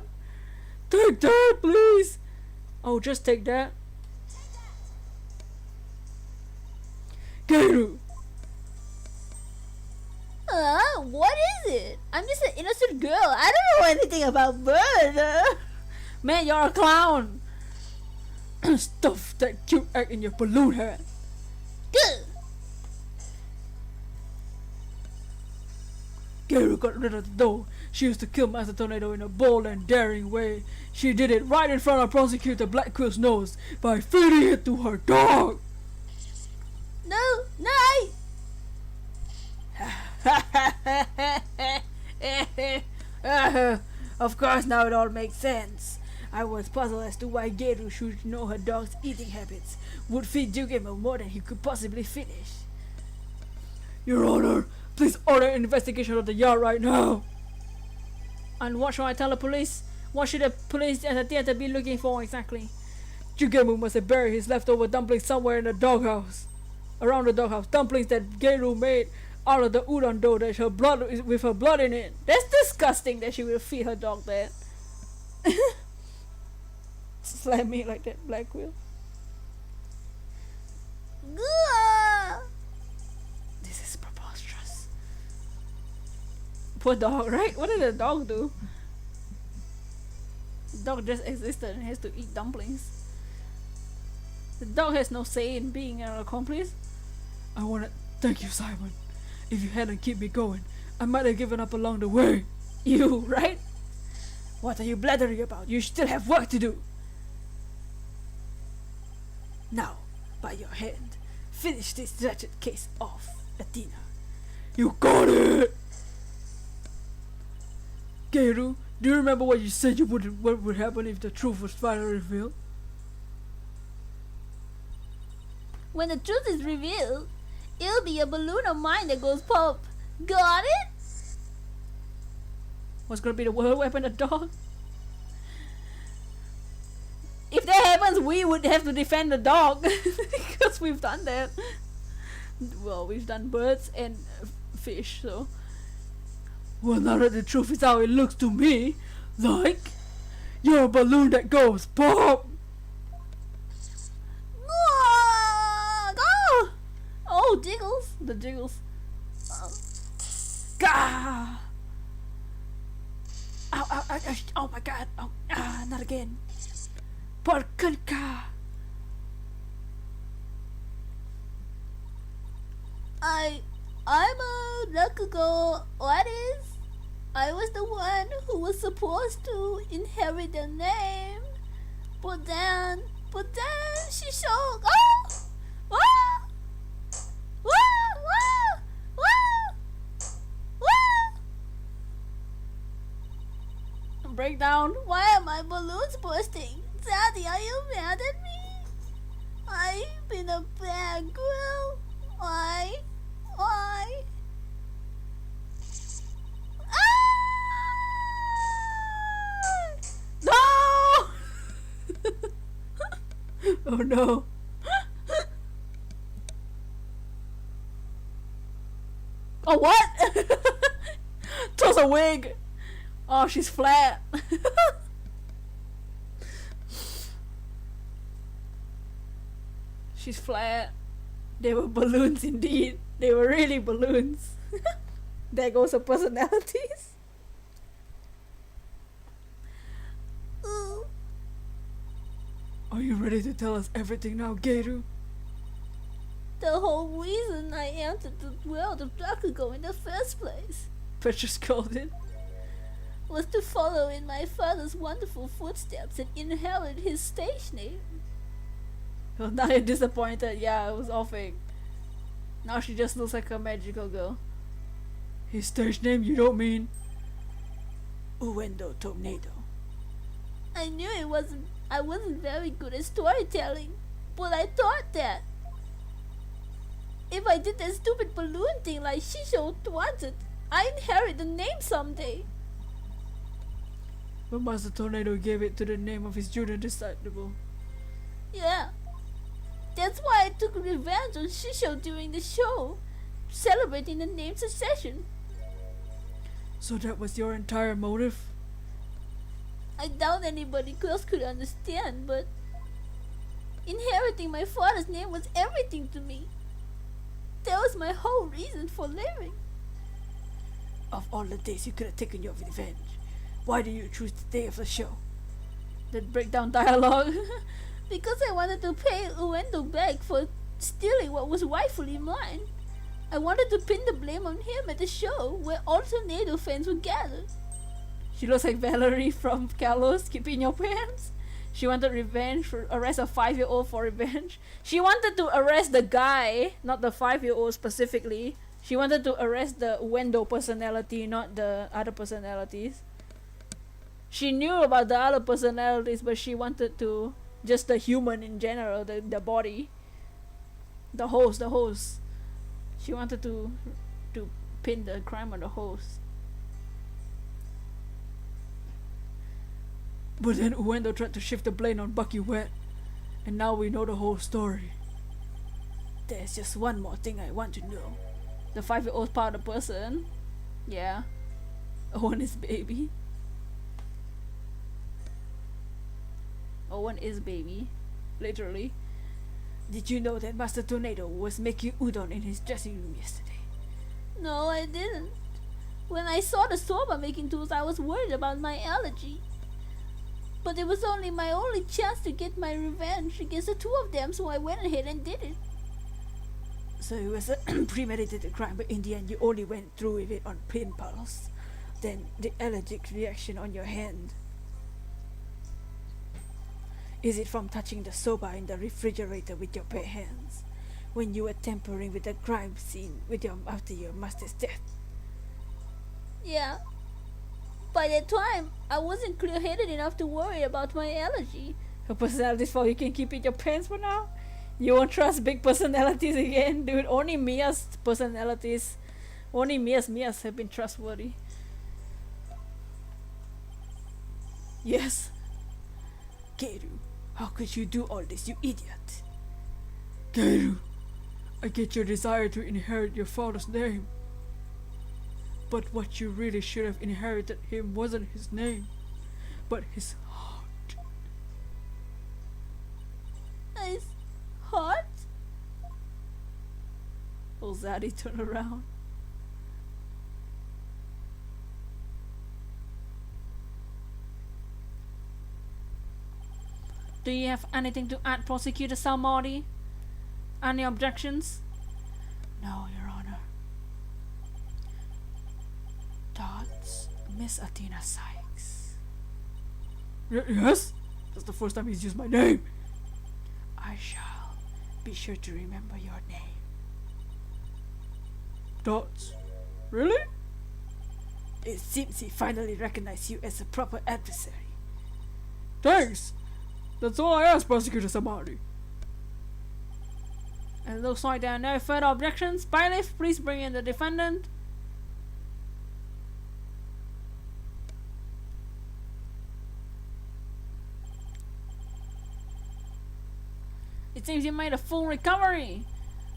Take that, please. Oh, just take that. Geru. What is it? I'm just an innocent girl. I don't know anything about murder. Man, you're a clown. Stuff that cute egg in your balloon head. Good. Geru got rid of the dough. She used to kill Master Tornado in a bold and daring way. She did it right in front of Prosecutor Blackquill's nose by feeding it to her dog. No. Of course, now it all makes sense. I was puzzled as to why Geru should know her dog's eating habits, would feed Jugemo more than he could possibly finish. Your Honor, please order an investigation of the yard right now. And what should I tell the police? What should the police at the theater be looking for exactly? Jugemo must have buried his leftover dumplings somewhere in the doghouse. Around the doghouse, dumplings that Geru made out of the udon dough that with her blood in it. That's disgusting that she will feed her dog that. Slam me like that, Blackquill. This is preposterous. Poor dog, right? What did the dog do? The dog just existed and has to eat dumplings. The dog has no say in being an accomplice. I wanna thank you, Simon. If you hadn't kept me going, I might have given up along the way. You, right? What are you blathering about? You still have work to do. Now, by your hand, finish this wretched case off, Athena. You got it! Geru, do you remember what you said what would happen if the truth was finally revealed? When the truth is revealed, it'll be a balloon of mine that goes pop. Got it? What's gonna be the world weapon? A dog? If that happens, we would have to defend the dog because we've done that. Well, we've done birds and fish, so. Well, now that the truth is out, it looks to me like you're a balloon that goes pop. Oh, jiggles. The jiggles. Gah! Ow, ow, ow, ow, oh my god. Oh, not again. Porcanka. I'm a Rakugo artist. I was the one who was supposed to inherit the name. But then she showed. Oh! Oh! Wah! Wah! Wah! Wah! Breakdown. Why are my balloons bursting? Daddy, are you mad at me? I've been a bad girl. Why? No! Oh no. Oh what? Toss a wig. Oh, she's flat. She's flat. They were balloons indeed. They were really balloons. There goes her personalities. Ooh. Are you ready to tell us everything now, Geiru? The whole reason I entered the world of Bakugo in the first place Petra scolded. was to follow in my father's wonderful footsteps and inherit his stage name. Well, now you're disappointed. Yeah, it was all fake. Now she just looks like a magical girl. His stage name, you don't mean? Uendo Tornado. I knew I wasn't very good at storytelling, but I thought that if I did that stupid balloon thing like Shisho wanted, I inherit the name someday. But Master Tornado gave it to the name of his junior disciple. Yeah. That's why I took revenge on Shisho during the show, celebrating the name succession. So that was your entire motive? I doubt anybody else could understand, but inheriting my father's name was everything to me. That was my whole reason for living. Of all the days you could have taken your revenge, why do you choose the day of the show? That breakdown dialogue. Because I wanted to pay Uendo back for stealing what was rightfully mine. I wanted to pin the blame on him at the show where all Tornado fans were gathered. She looks like Valerie from Kalos, Keeping Your Pants. She wanted revenge for arrest a 5-year-old for revenge. She wanted to arrest the guy, not the 5-year-old specifically. She wanted to arrest the Uendo personality, not the other personalities. She knew about the other personalities, but she wanted to just the human in general, the body, the host. She wanted to pin the crime on the host. But then Uendo tried to shift the blame on Bucky Wet, and now we know the whole story. There's just one more thing I want to know. The 5-year-old part of the person. Yeah. Owen is baby. Owen is baby. Literally. Did you know that Master Tornado was making udon in his dressing room yesterday? No, I didn't. When I saw the soba making tools, I was worried about my allergy. But it was only my only chance to get my revenge against the two of them, so I went ahead and did it. So it was a premeditated crime, but in the end you only went through with it on impulse. Then the allergic reaction on your hand. Is it from touching the soba in the refrigerator with your bare hands when you were tampering with the crime scene after your master's death? Yeah. By that time, I wasn't clear-headed enough to worry about my allergy. Her personality's fault, you can keep it in your pants for now? You won't trust big personalities again? Dude, only Mia's personalities Only Mias have been trustworthy. Yes. Geru, how could you do all this, you idiot? Geru, I get your desire to inherit your father's name. But what you really should have inherited him wasn't his name, but his heart. His heart? Will Zaddy turn around? Do you have anything to add, Prosecutor Salmodi? Any objections? No, Your Honor. That's Miss Athena Sykes. Yes? That's the first time he's used my name. I shall be sure to remember your name. Dots. Really? It seems he finally recognized you as a proper adversary. Thanks. That's all I asked, Prosecutor Samari. It looks like there are no further objections. Bailiff, please bring in the defendant. It seems you made a full recovery.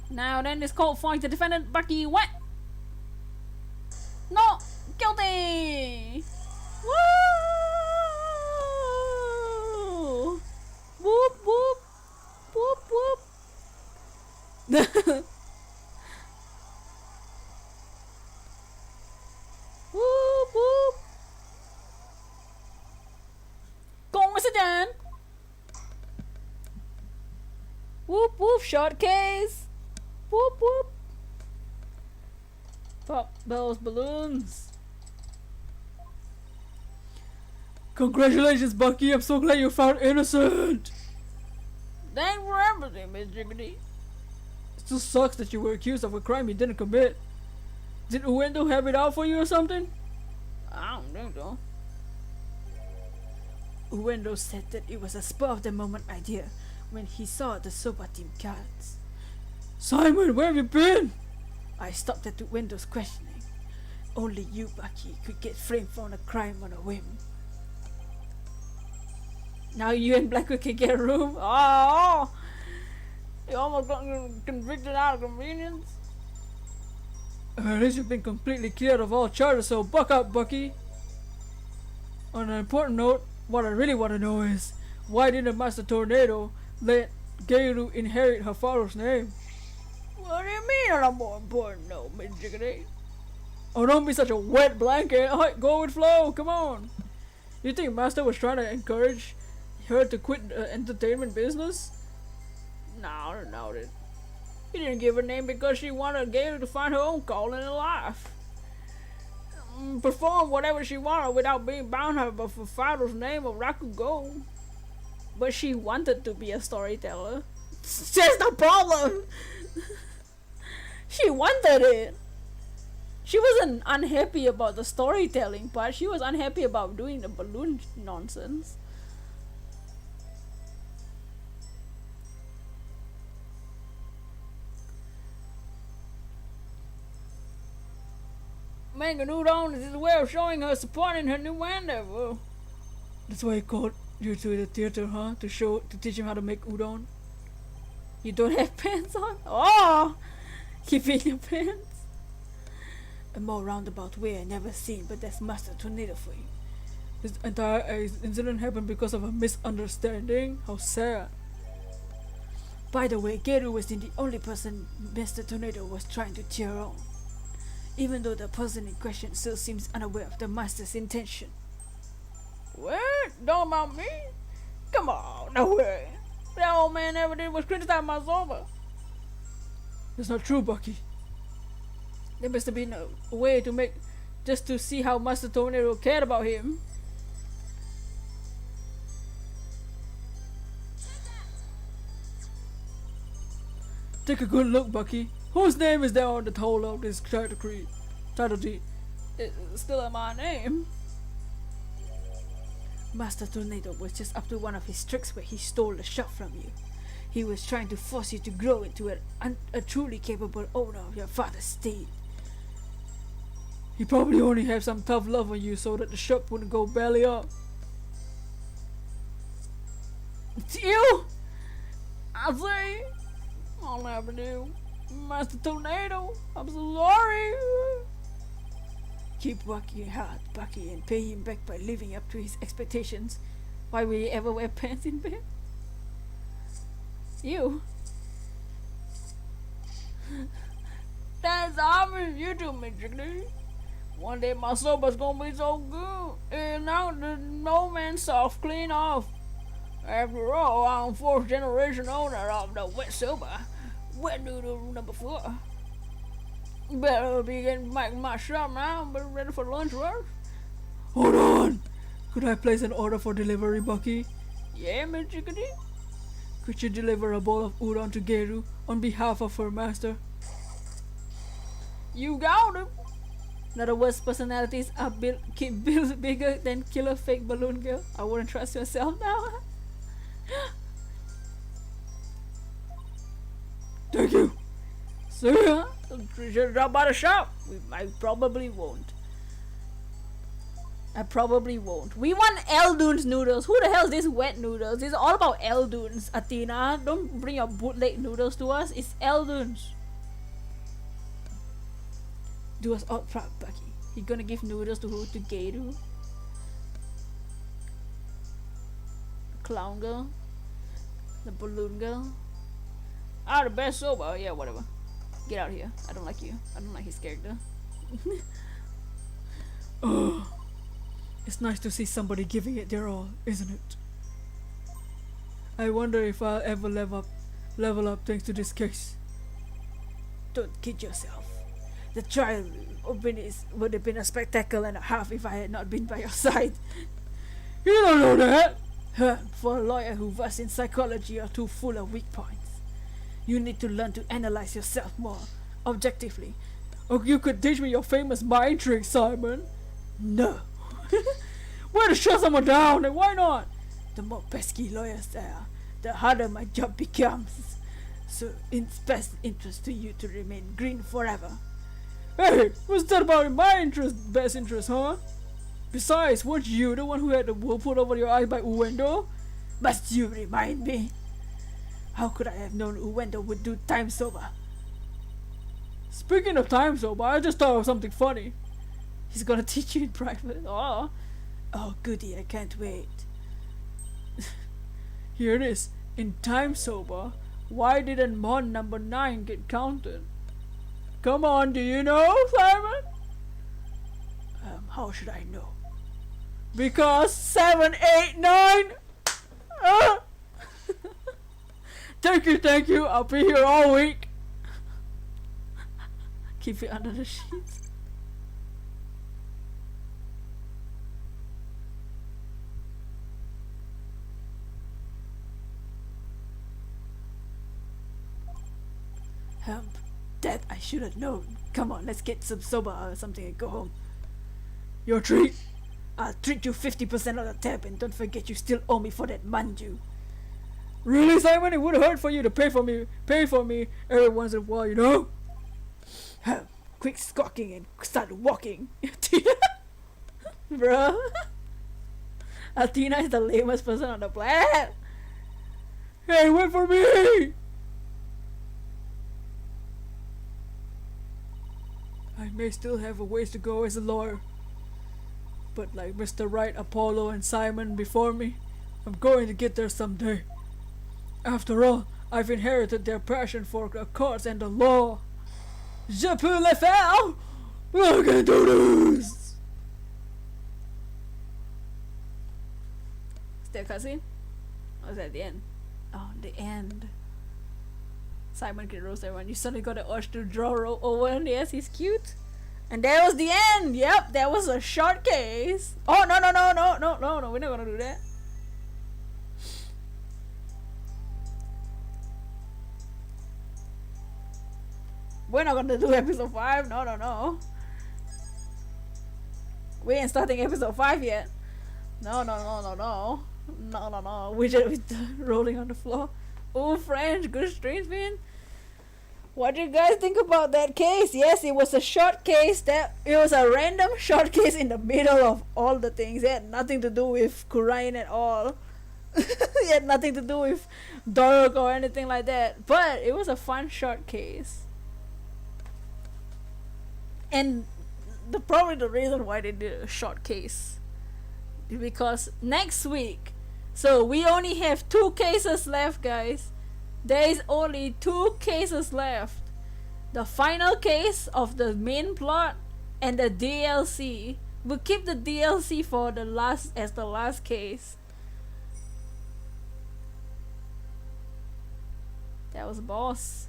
Now then, this court finds the defendant Bucky Wet not guilty. Woo! Whoop whoop whoop whoop. Whoop whoop. Kung sa dyan. Whoop whoop, short case. Whoop whoop. Pop those balloons. Congratulations, Bucky. I'm so glad you found innocent. Thanks for everything, Miss Jiggity. It still sucks that you were accused of a crime you didn't commit. Did Uendo have it out for you or something? I don't think so. Uendo said that it was a spur of the moment idea when he saw the Soba team cards. Simon, where have you been? I stopped at Uendo's questioning. Only you, Bucky, could get framed for a crime on a whim. Now you and Blackwood can get a room. Oh, you almost got convicted out of convenience. At least you've been completely cleared of all charges, so buck up, Bucky. On an important note, what I really want to know is, why didn't Master Tornado let Geiru inherit her father's name? What do you mean on a more important note, Miss Jiggity? Oh, don't be such a wet blanket. Alright, go with flow, come on. You think Master was trying to encourage her to quit the entertainment business? No, I don't know it. He didn't give her name because she wanted Gator to find her own calling in life. Perform whatever she wanted without being bound her by her father's name of Rakugo. But she wanted to be a storyteller. That's the problem! She wanted it. She wasn't unhappy about the storytelling part, she was unhappy about doing the balloon nonsense. Making udon is his way of showing her support in her new endeavor. That's why he called you to the theater, huh? To teach him how to make udon? You don't have pants on? Oh! Keep in your pants. A more roundabout way I never seen, but that's Master Tornado for you. This entire incident happened because of a misunderstanding? How sad. By the way, Geru wasn't the only person Mr. Tornado was trying to cheer on. Even though the person in question still seems unaware of the Master's intention. What? Don't about me? Come on, no way. That old man ever did was criticize my sofa. That's not true, Bucky. There must have been a way to make just to see how Master Tornado cared about him. Take a good look, Bucky. Whose name is there on the whole of this title deed? It's still my name. Master Tornado was just up to one of his tricks where he stole the shop from you. He was trying to force you to grow into a truly capable owner of your father's estate. He probably only had some tough love on you so that the shop wouldn't go belly up. It's you! I say, I'll never do. Master Tornado, I'm so sorry. Keep working hard, Bucky, and pay him back by living up to his expectations. Why will he ever wear pants in bed? You. That's obvious. You do me, Jiggly. One day my sober's gonna be so good. And now the no man soft clean off. After all, I'm fourth generation owner of the wet sober. Wet noodle number 4. Better begin making my shop now, but ready for lunch rush. Hold on! Could I place an order for delivery, Bucky? Yeah, Miss Chickadee? Could you deliver a bowl of udon to Geru on behalf of her master? You got him. In other words, personalities are built bigger than killer fake balloon girl. I wouldn't trust yourself now. Thank you! See ya. Should drop by the shop. I probably won't. We want Eldune's noodles. Who the hell is this wet noodles? It's all about Eldune's, Athena. Don't bring your bootleg noodles to us. It's Eldune's. Do us all proud, Bucky. You gonna give noodles to who? To Geru? Clown girl? The balloon girl? Ah, the best sober. Yeah, whatever. Get out of here. I don't like you. I don't like his character. Oh, it's nice to see somebody giving it their all, isn't it? I wonder if I'll ever level up thanks to this case. Don't kid yourself. The trial would have been a spectacle and a half if I had not been by your side. You don't know that! For a lawyer who versed in psychology, you're too full of weak points. You need to learn to analyze yourself more objectively. Oh, you could teach me your famous mind trick, Simon. No. Way to shut someone down, and why not? The more pesky lawyers there are, the harder my job becomes. So it's best interest to you to remain green forever. Hey, what's that about in my best interest, huh? Besides, weren't you the one who had the wool put over your eye by Uwendo? Must you remind me? How could I have known Uwendo would do time sober? Speaking of time sober, I just thought of something funny. He's gonna teach you in private. Oh goody, I can't wait. Here it is. In time sober, why didn't Mon number 9 get counted? Come on, do you know, Simon? How should I know? Because 7, 8, 9. Thank you. I'll be here all week. Keep it under the sheets. That I should have known. Come on, let's get some soba or something and go home. Your treat. I'll treat you 50% of the tab, and don't forget you still owe me for that manju. Really, Simon? It would hurt for you to pay for me every once in a while, you know? Quit squawking and start walking. Bro. Athena is the lamest person on the planet. Hey, wait for me! I may still have a ways to go as a lawyer, but like Mr. Wright, Apollo, and Simon before me, I'm going to get there someday. After all, I've inherited their passion for the courts and the law. Je peux le faire! I can do this! Still cutscene? Or was that the end? Oh, the end. Simon can roast everyone. You suddenly got the urge to draw Owen. Yes, he's cute. And that was the end. Yep, that was a short case. Oh, no. We're not gonna do that. We're not gonna do episode 5. No. We ain't starting episode 5 yet. No. We're just rolling on the floor. Oh, French, good street spin. What do you guys think about that case? Yes, it was a short case. That it was a random short case in the middle of all the things. It had nothing to do with Kurain at all. It had nothing to do with Dork or anything like that. But it was a fun short case. And probably the reason why they did a short case is because next week, so we only have 2 cases left, guys. There is only 2 cases left. The final case of the main plot and the DLC. We'll keep the DLC for the last case. That was boss.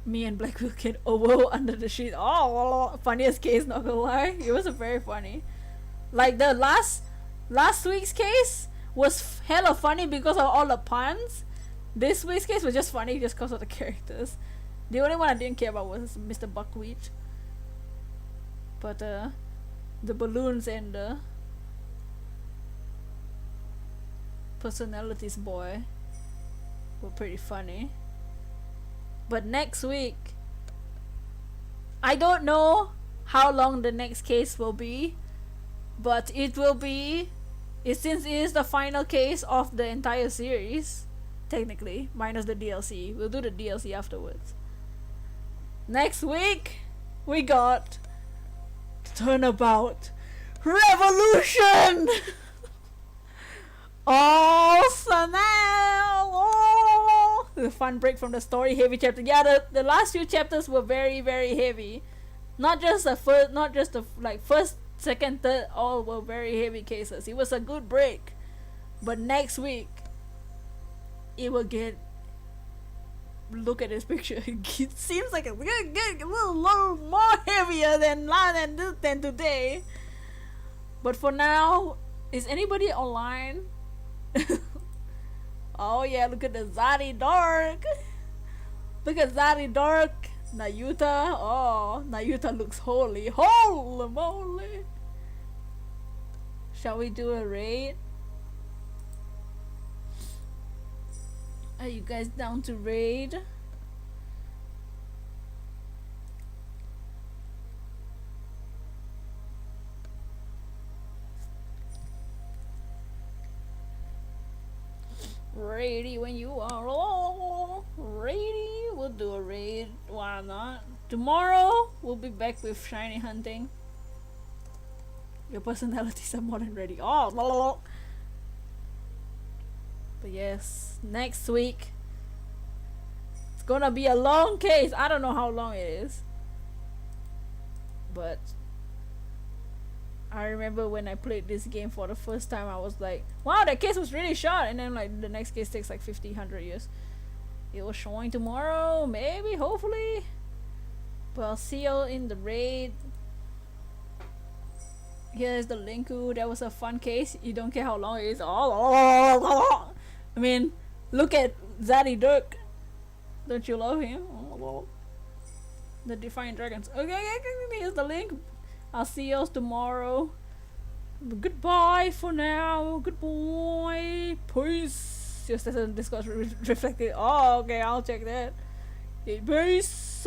Me and Black will get over under the sheet. Oh, funniest case, not gonna lie. It was a very funny. Like the last week's case was hella funny because of all the puns. This week's case was just funny just because of the characters. The only one I didn't care about was Mr. Buckwheat. But the balloons and the personalities boy were pretty funny. But next week, I don't know how long the next case will be, but it will be, since it is the final case of the entire series, technically, minus the DLC. We'll do the DLC afterwards. Next week, we got Turnabout Revolution! Oh, snap! Oh, the fun break from the story heavy chapter. Yeah, the last few chapters were very, very heavy. Not just the first, second, third, all were very heavy cases. It was a good break. But next week, it will get, look at this picture. It seems like it's gonna get a little more heavier than today. But for now, is anybody online? Oh yeah, look at the Zari Dark. Look at Zari Dark. Nayuta. Oh, Nayuta looks holy. Holy moly. Shall we do a raid? Are you guys down to raid? Ready when you are. Oh, ready. We'll do a raid. Why not? Tomorrow we'll be back with shiny hunting. Your personalities are more than ready. Oh, but yes, next week it's gonna be a long case. I don't know how long it is, but I remember when I played this game for the first time, I was like, wow, that case was really short. And then like the next case takes like 50, 100 years. It was showing tomorrow, maybe, hopefully. But I'll see you in the raid. Here's the Linku. That was a fun case. You don't care how long it is. I mean, look at Zaddy Dirk. Don't you love him? The Defiant Dragons. Okay, here's the link. I'll see you tomorrow. Goodbye for now. Goodbye. Peace. Just as a Discord reflected. Oh, okay, I'll check that. Okay, peace.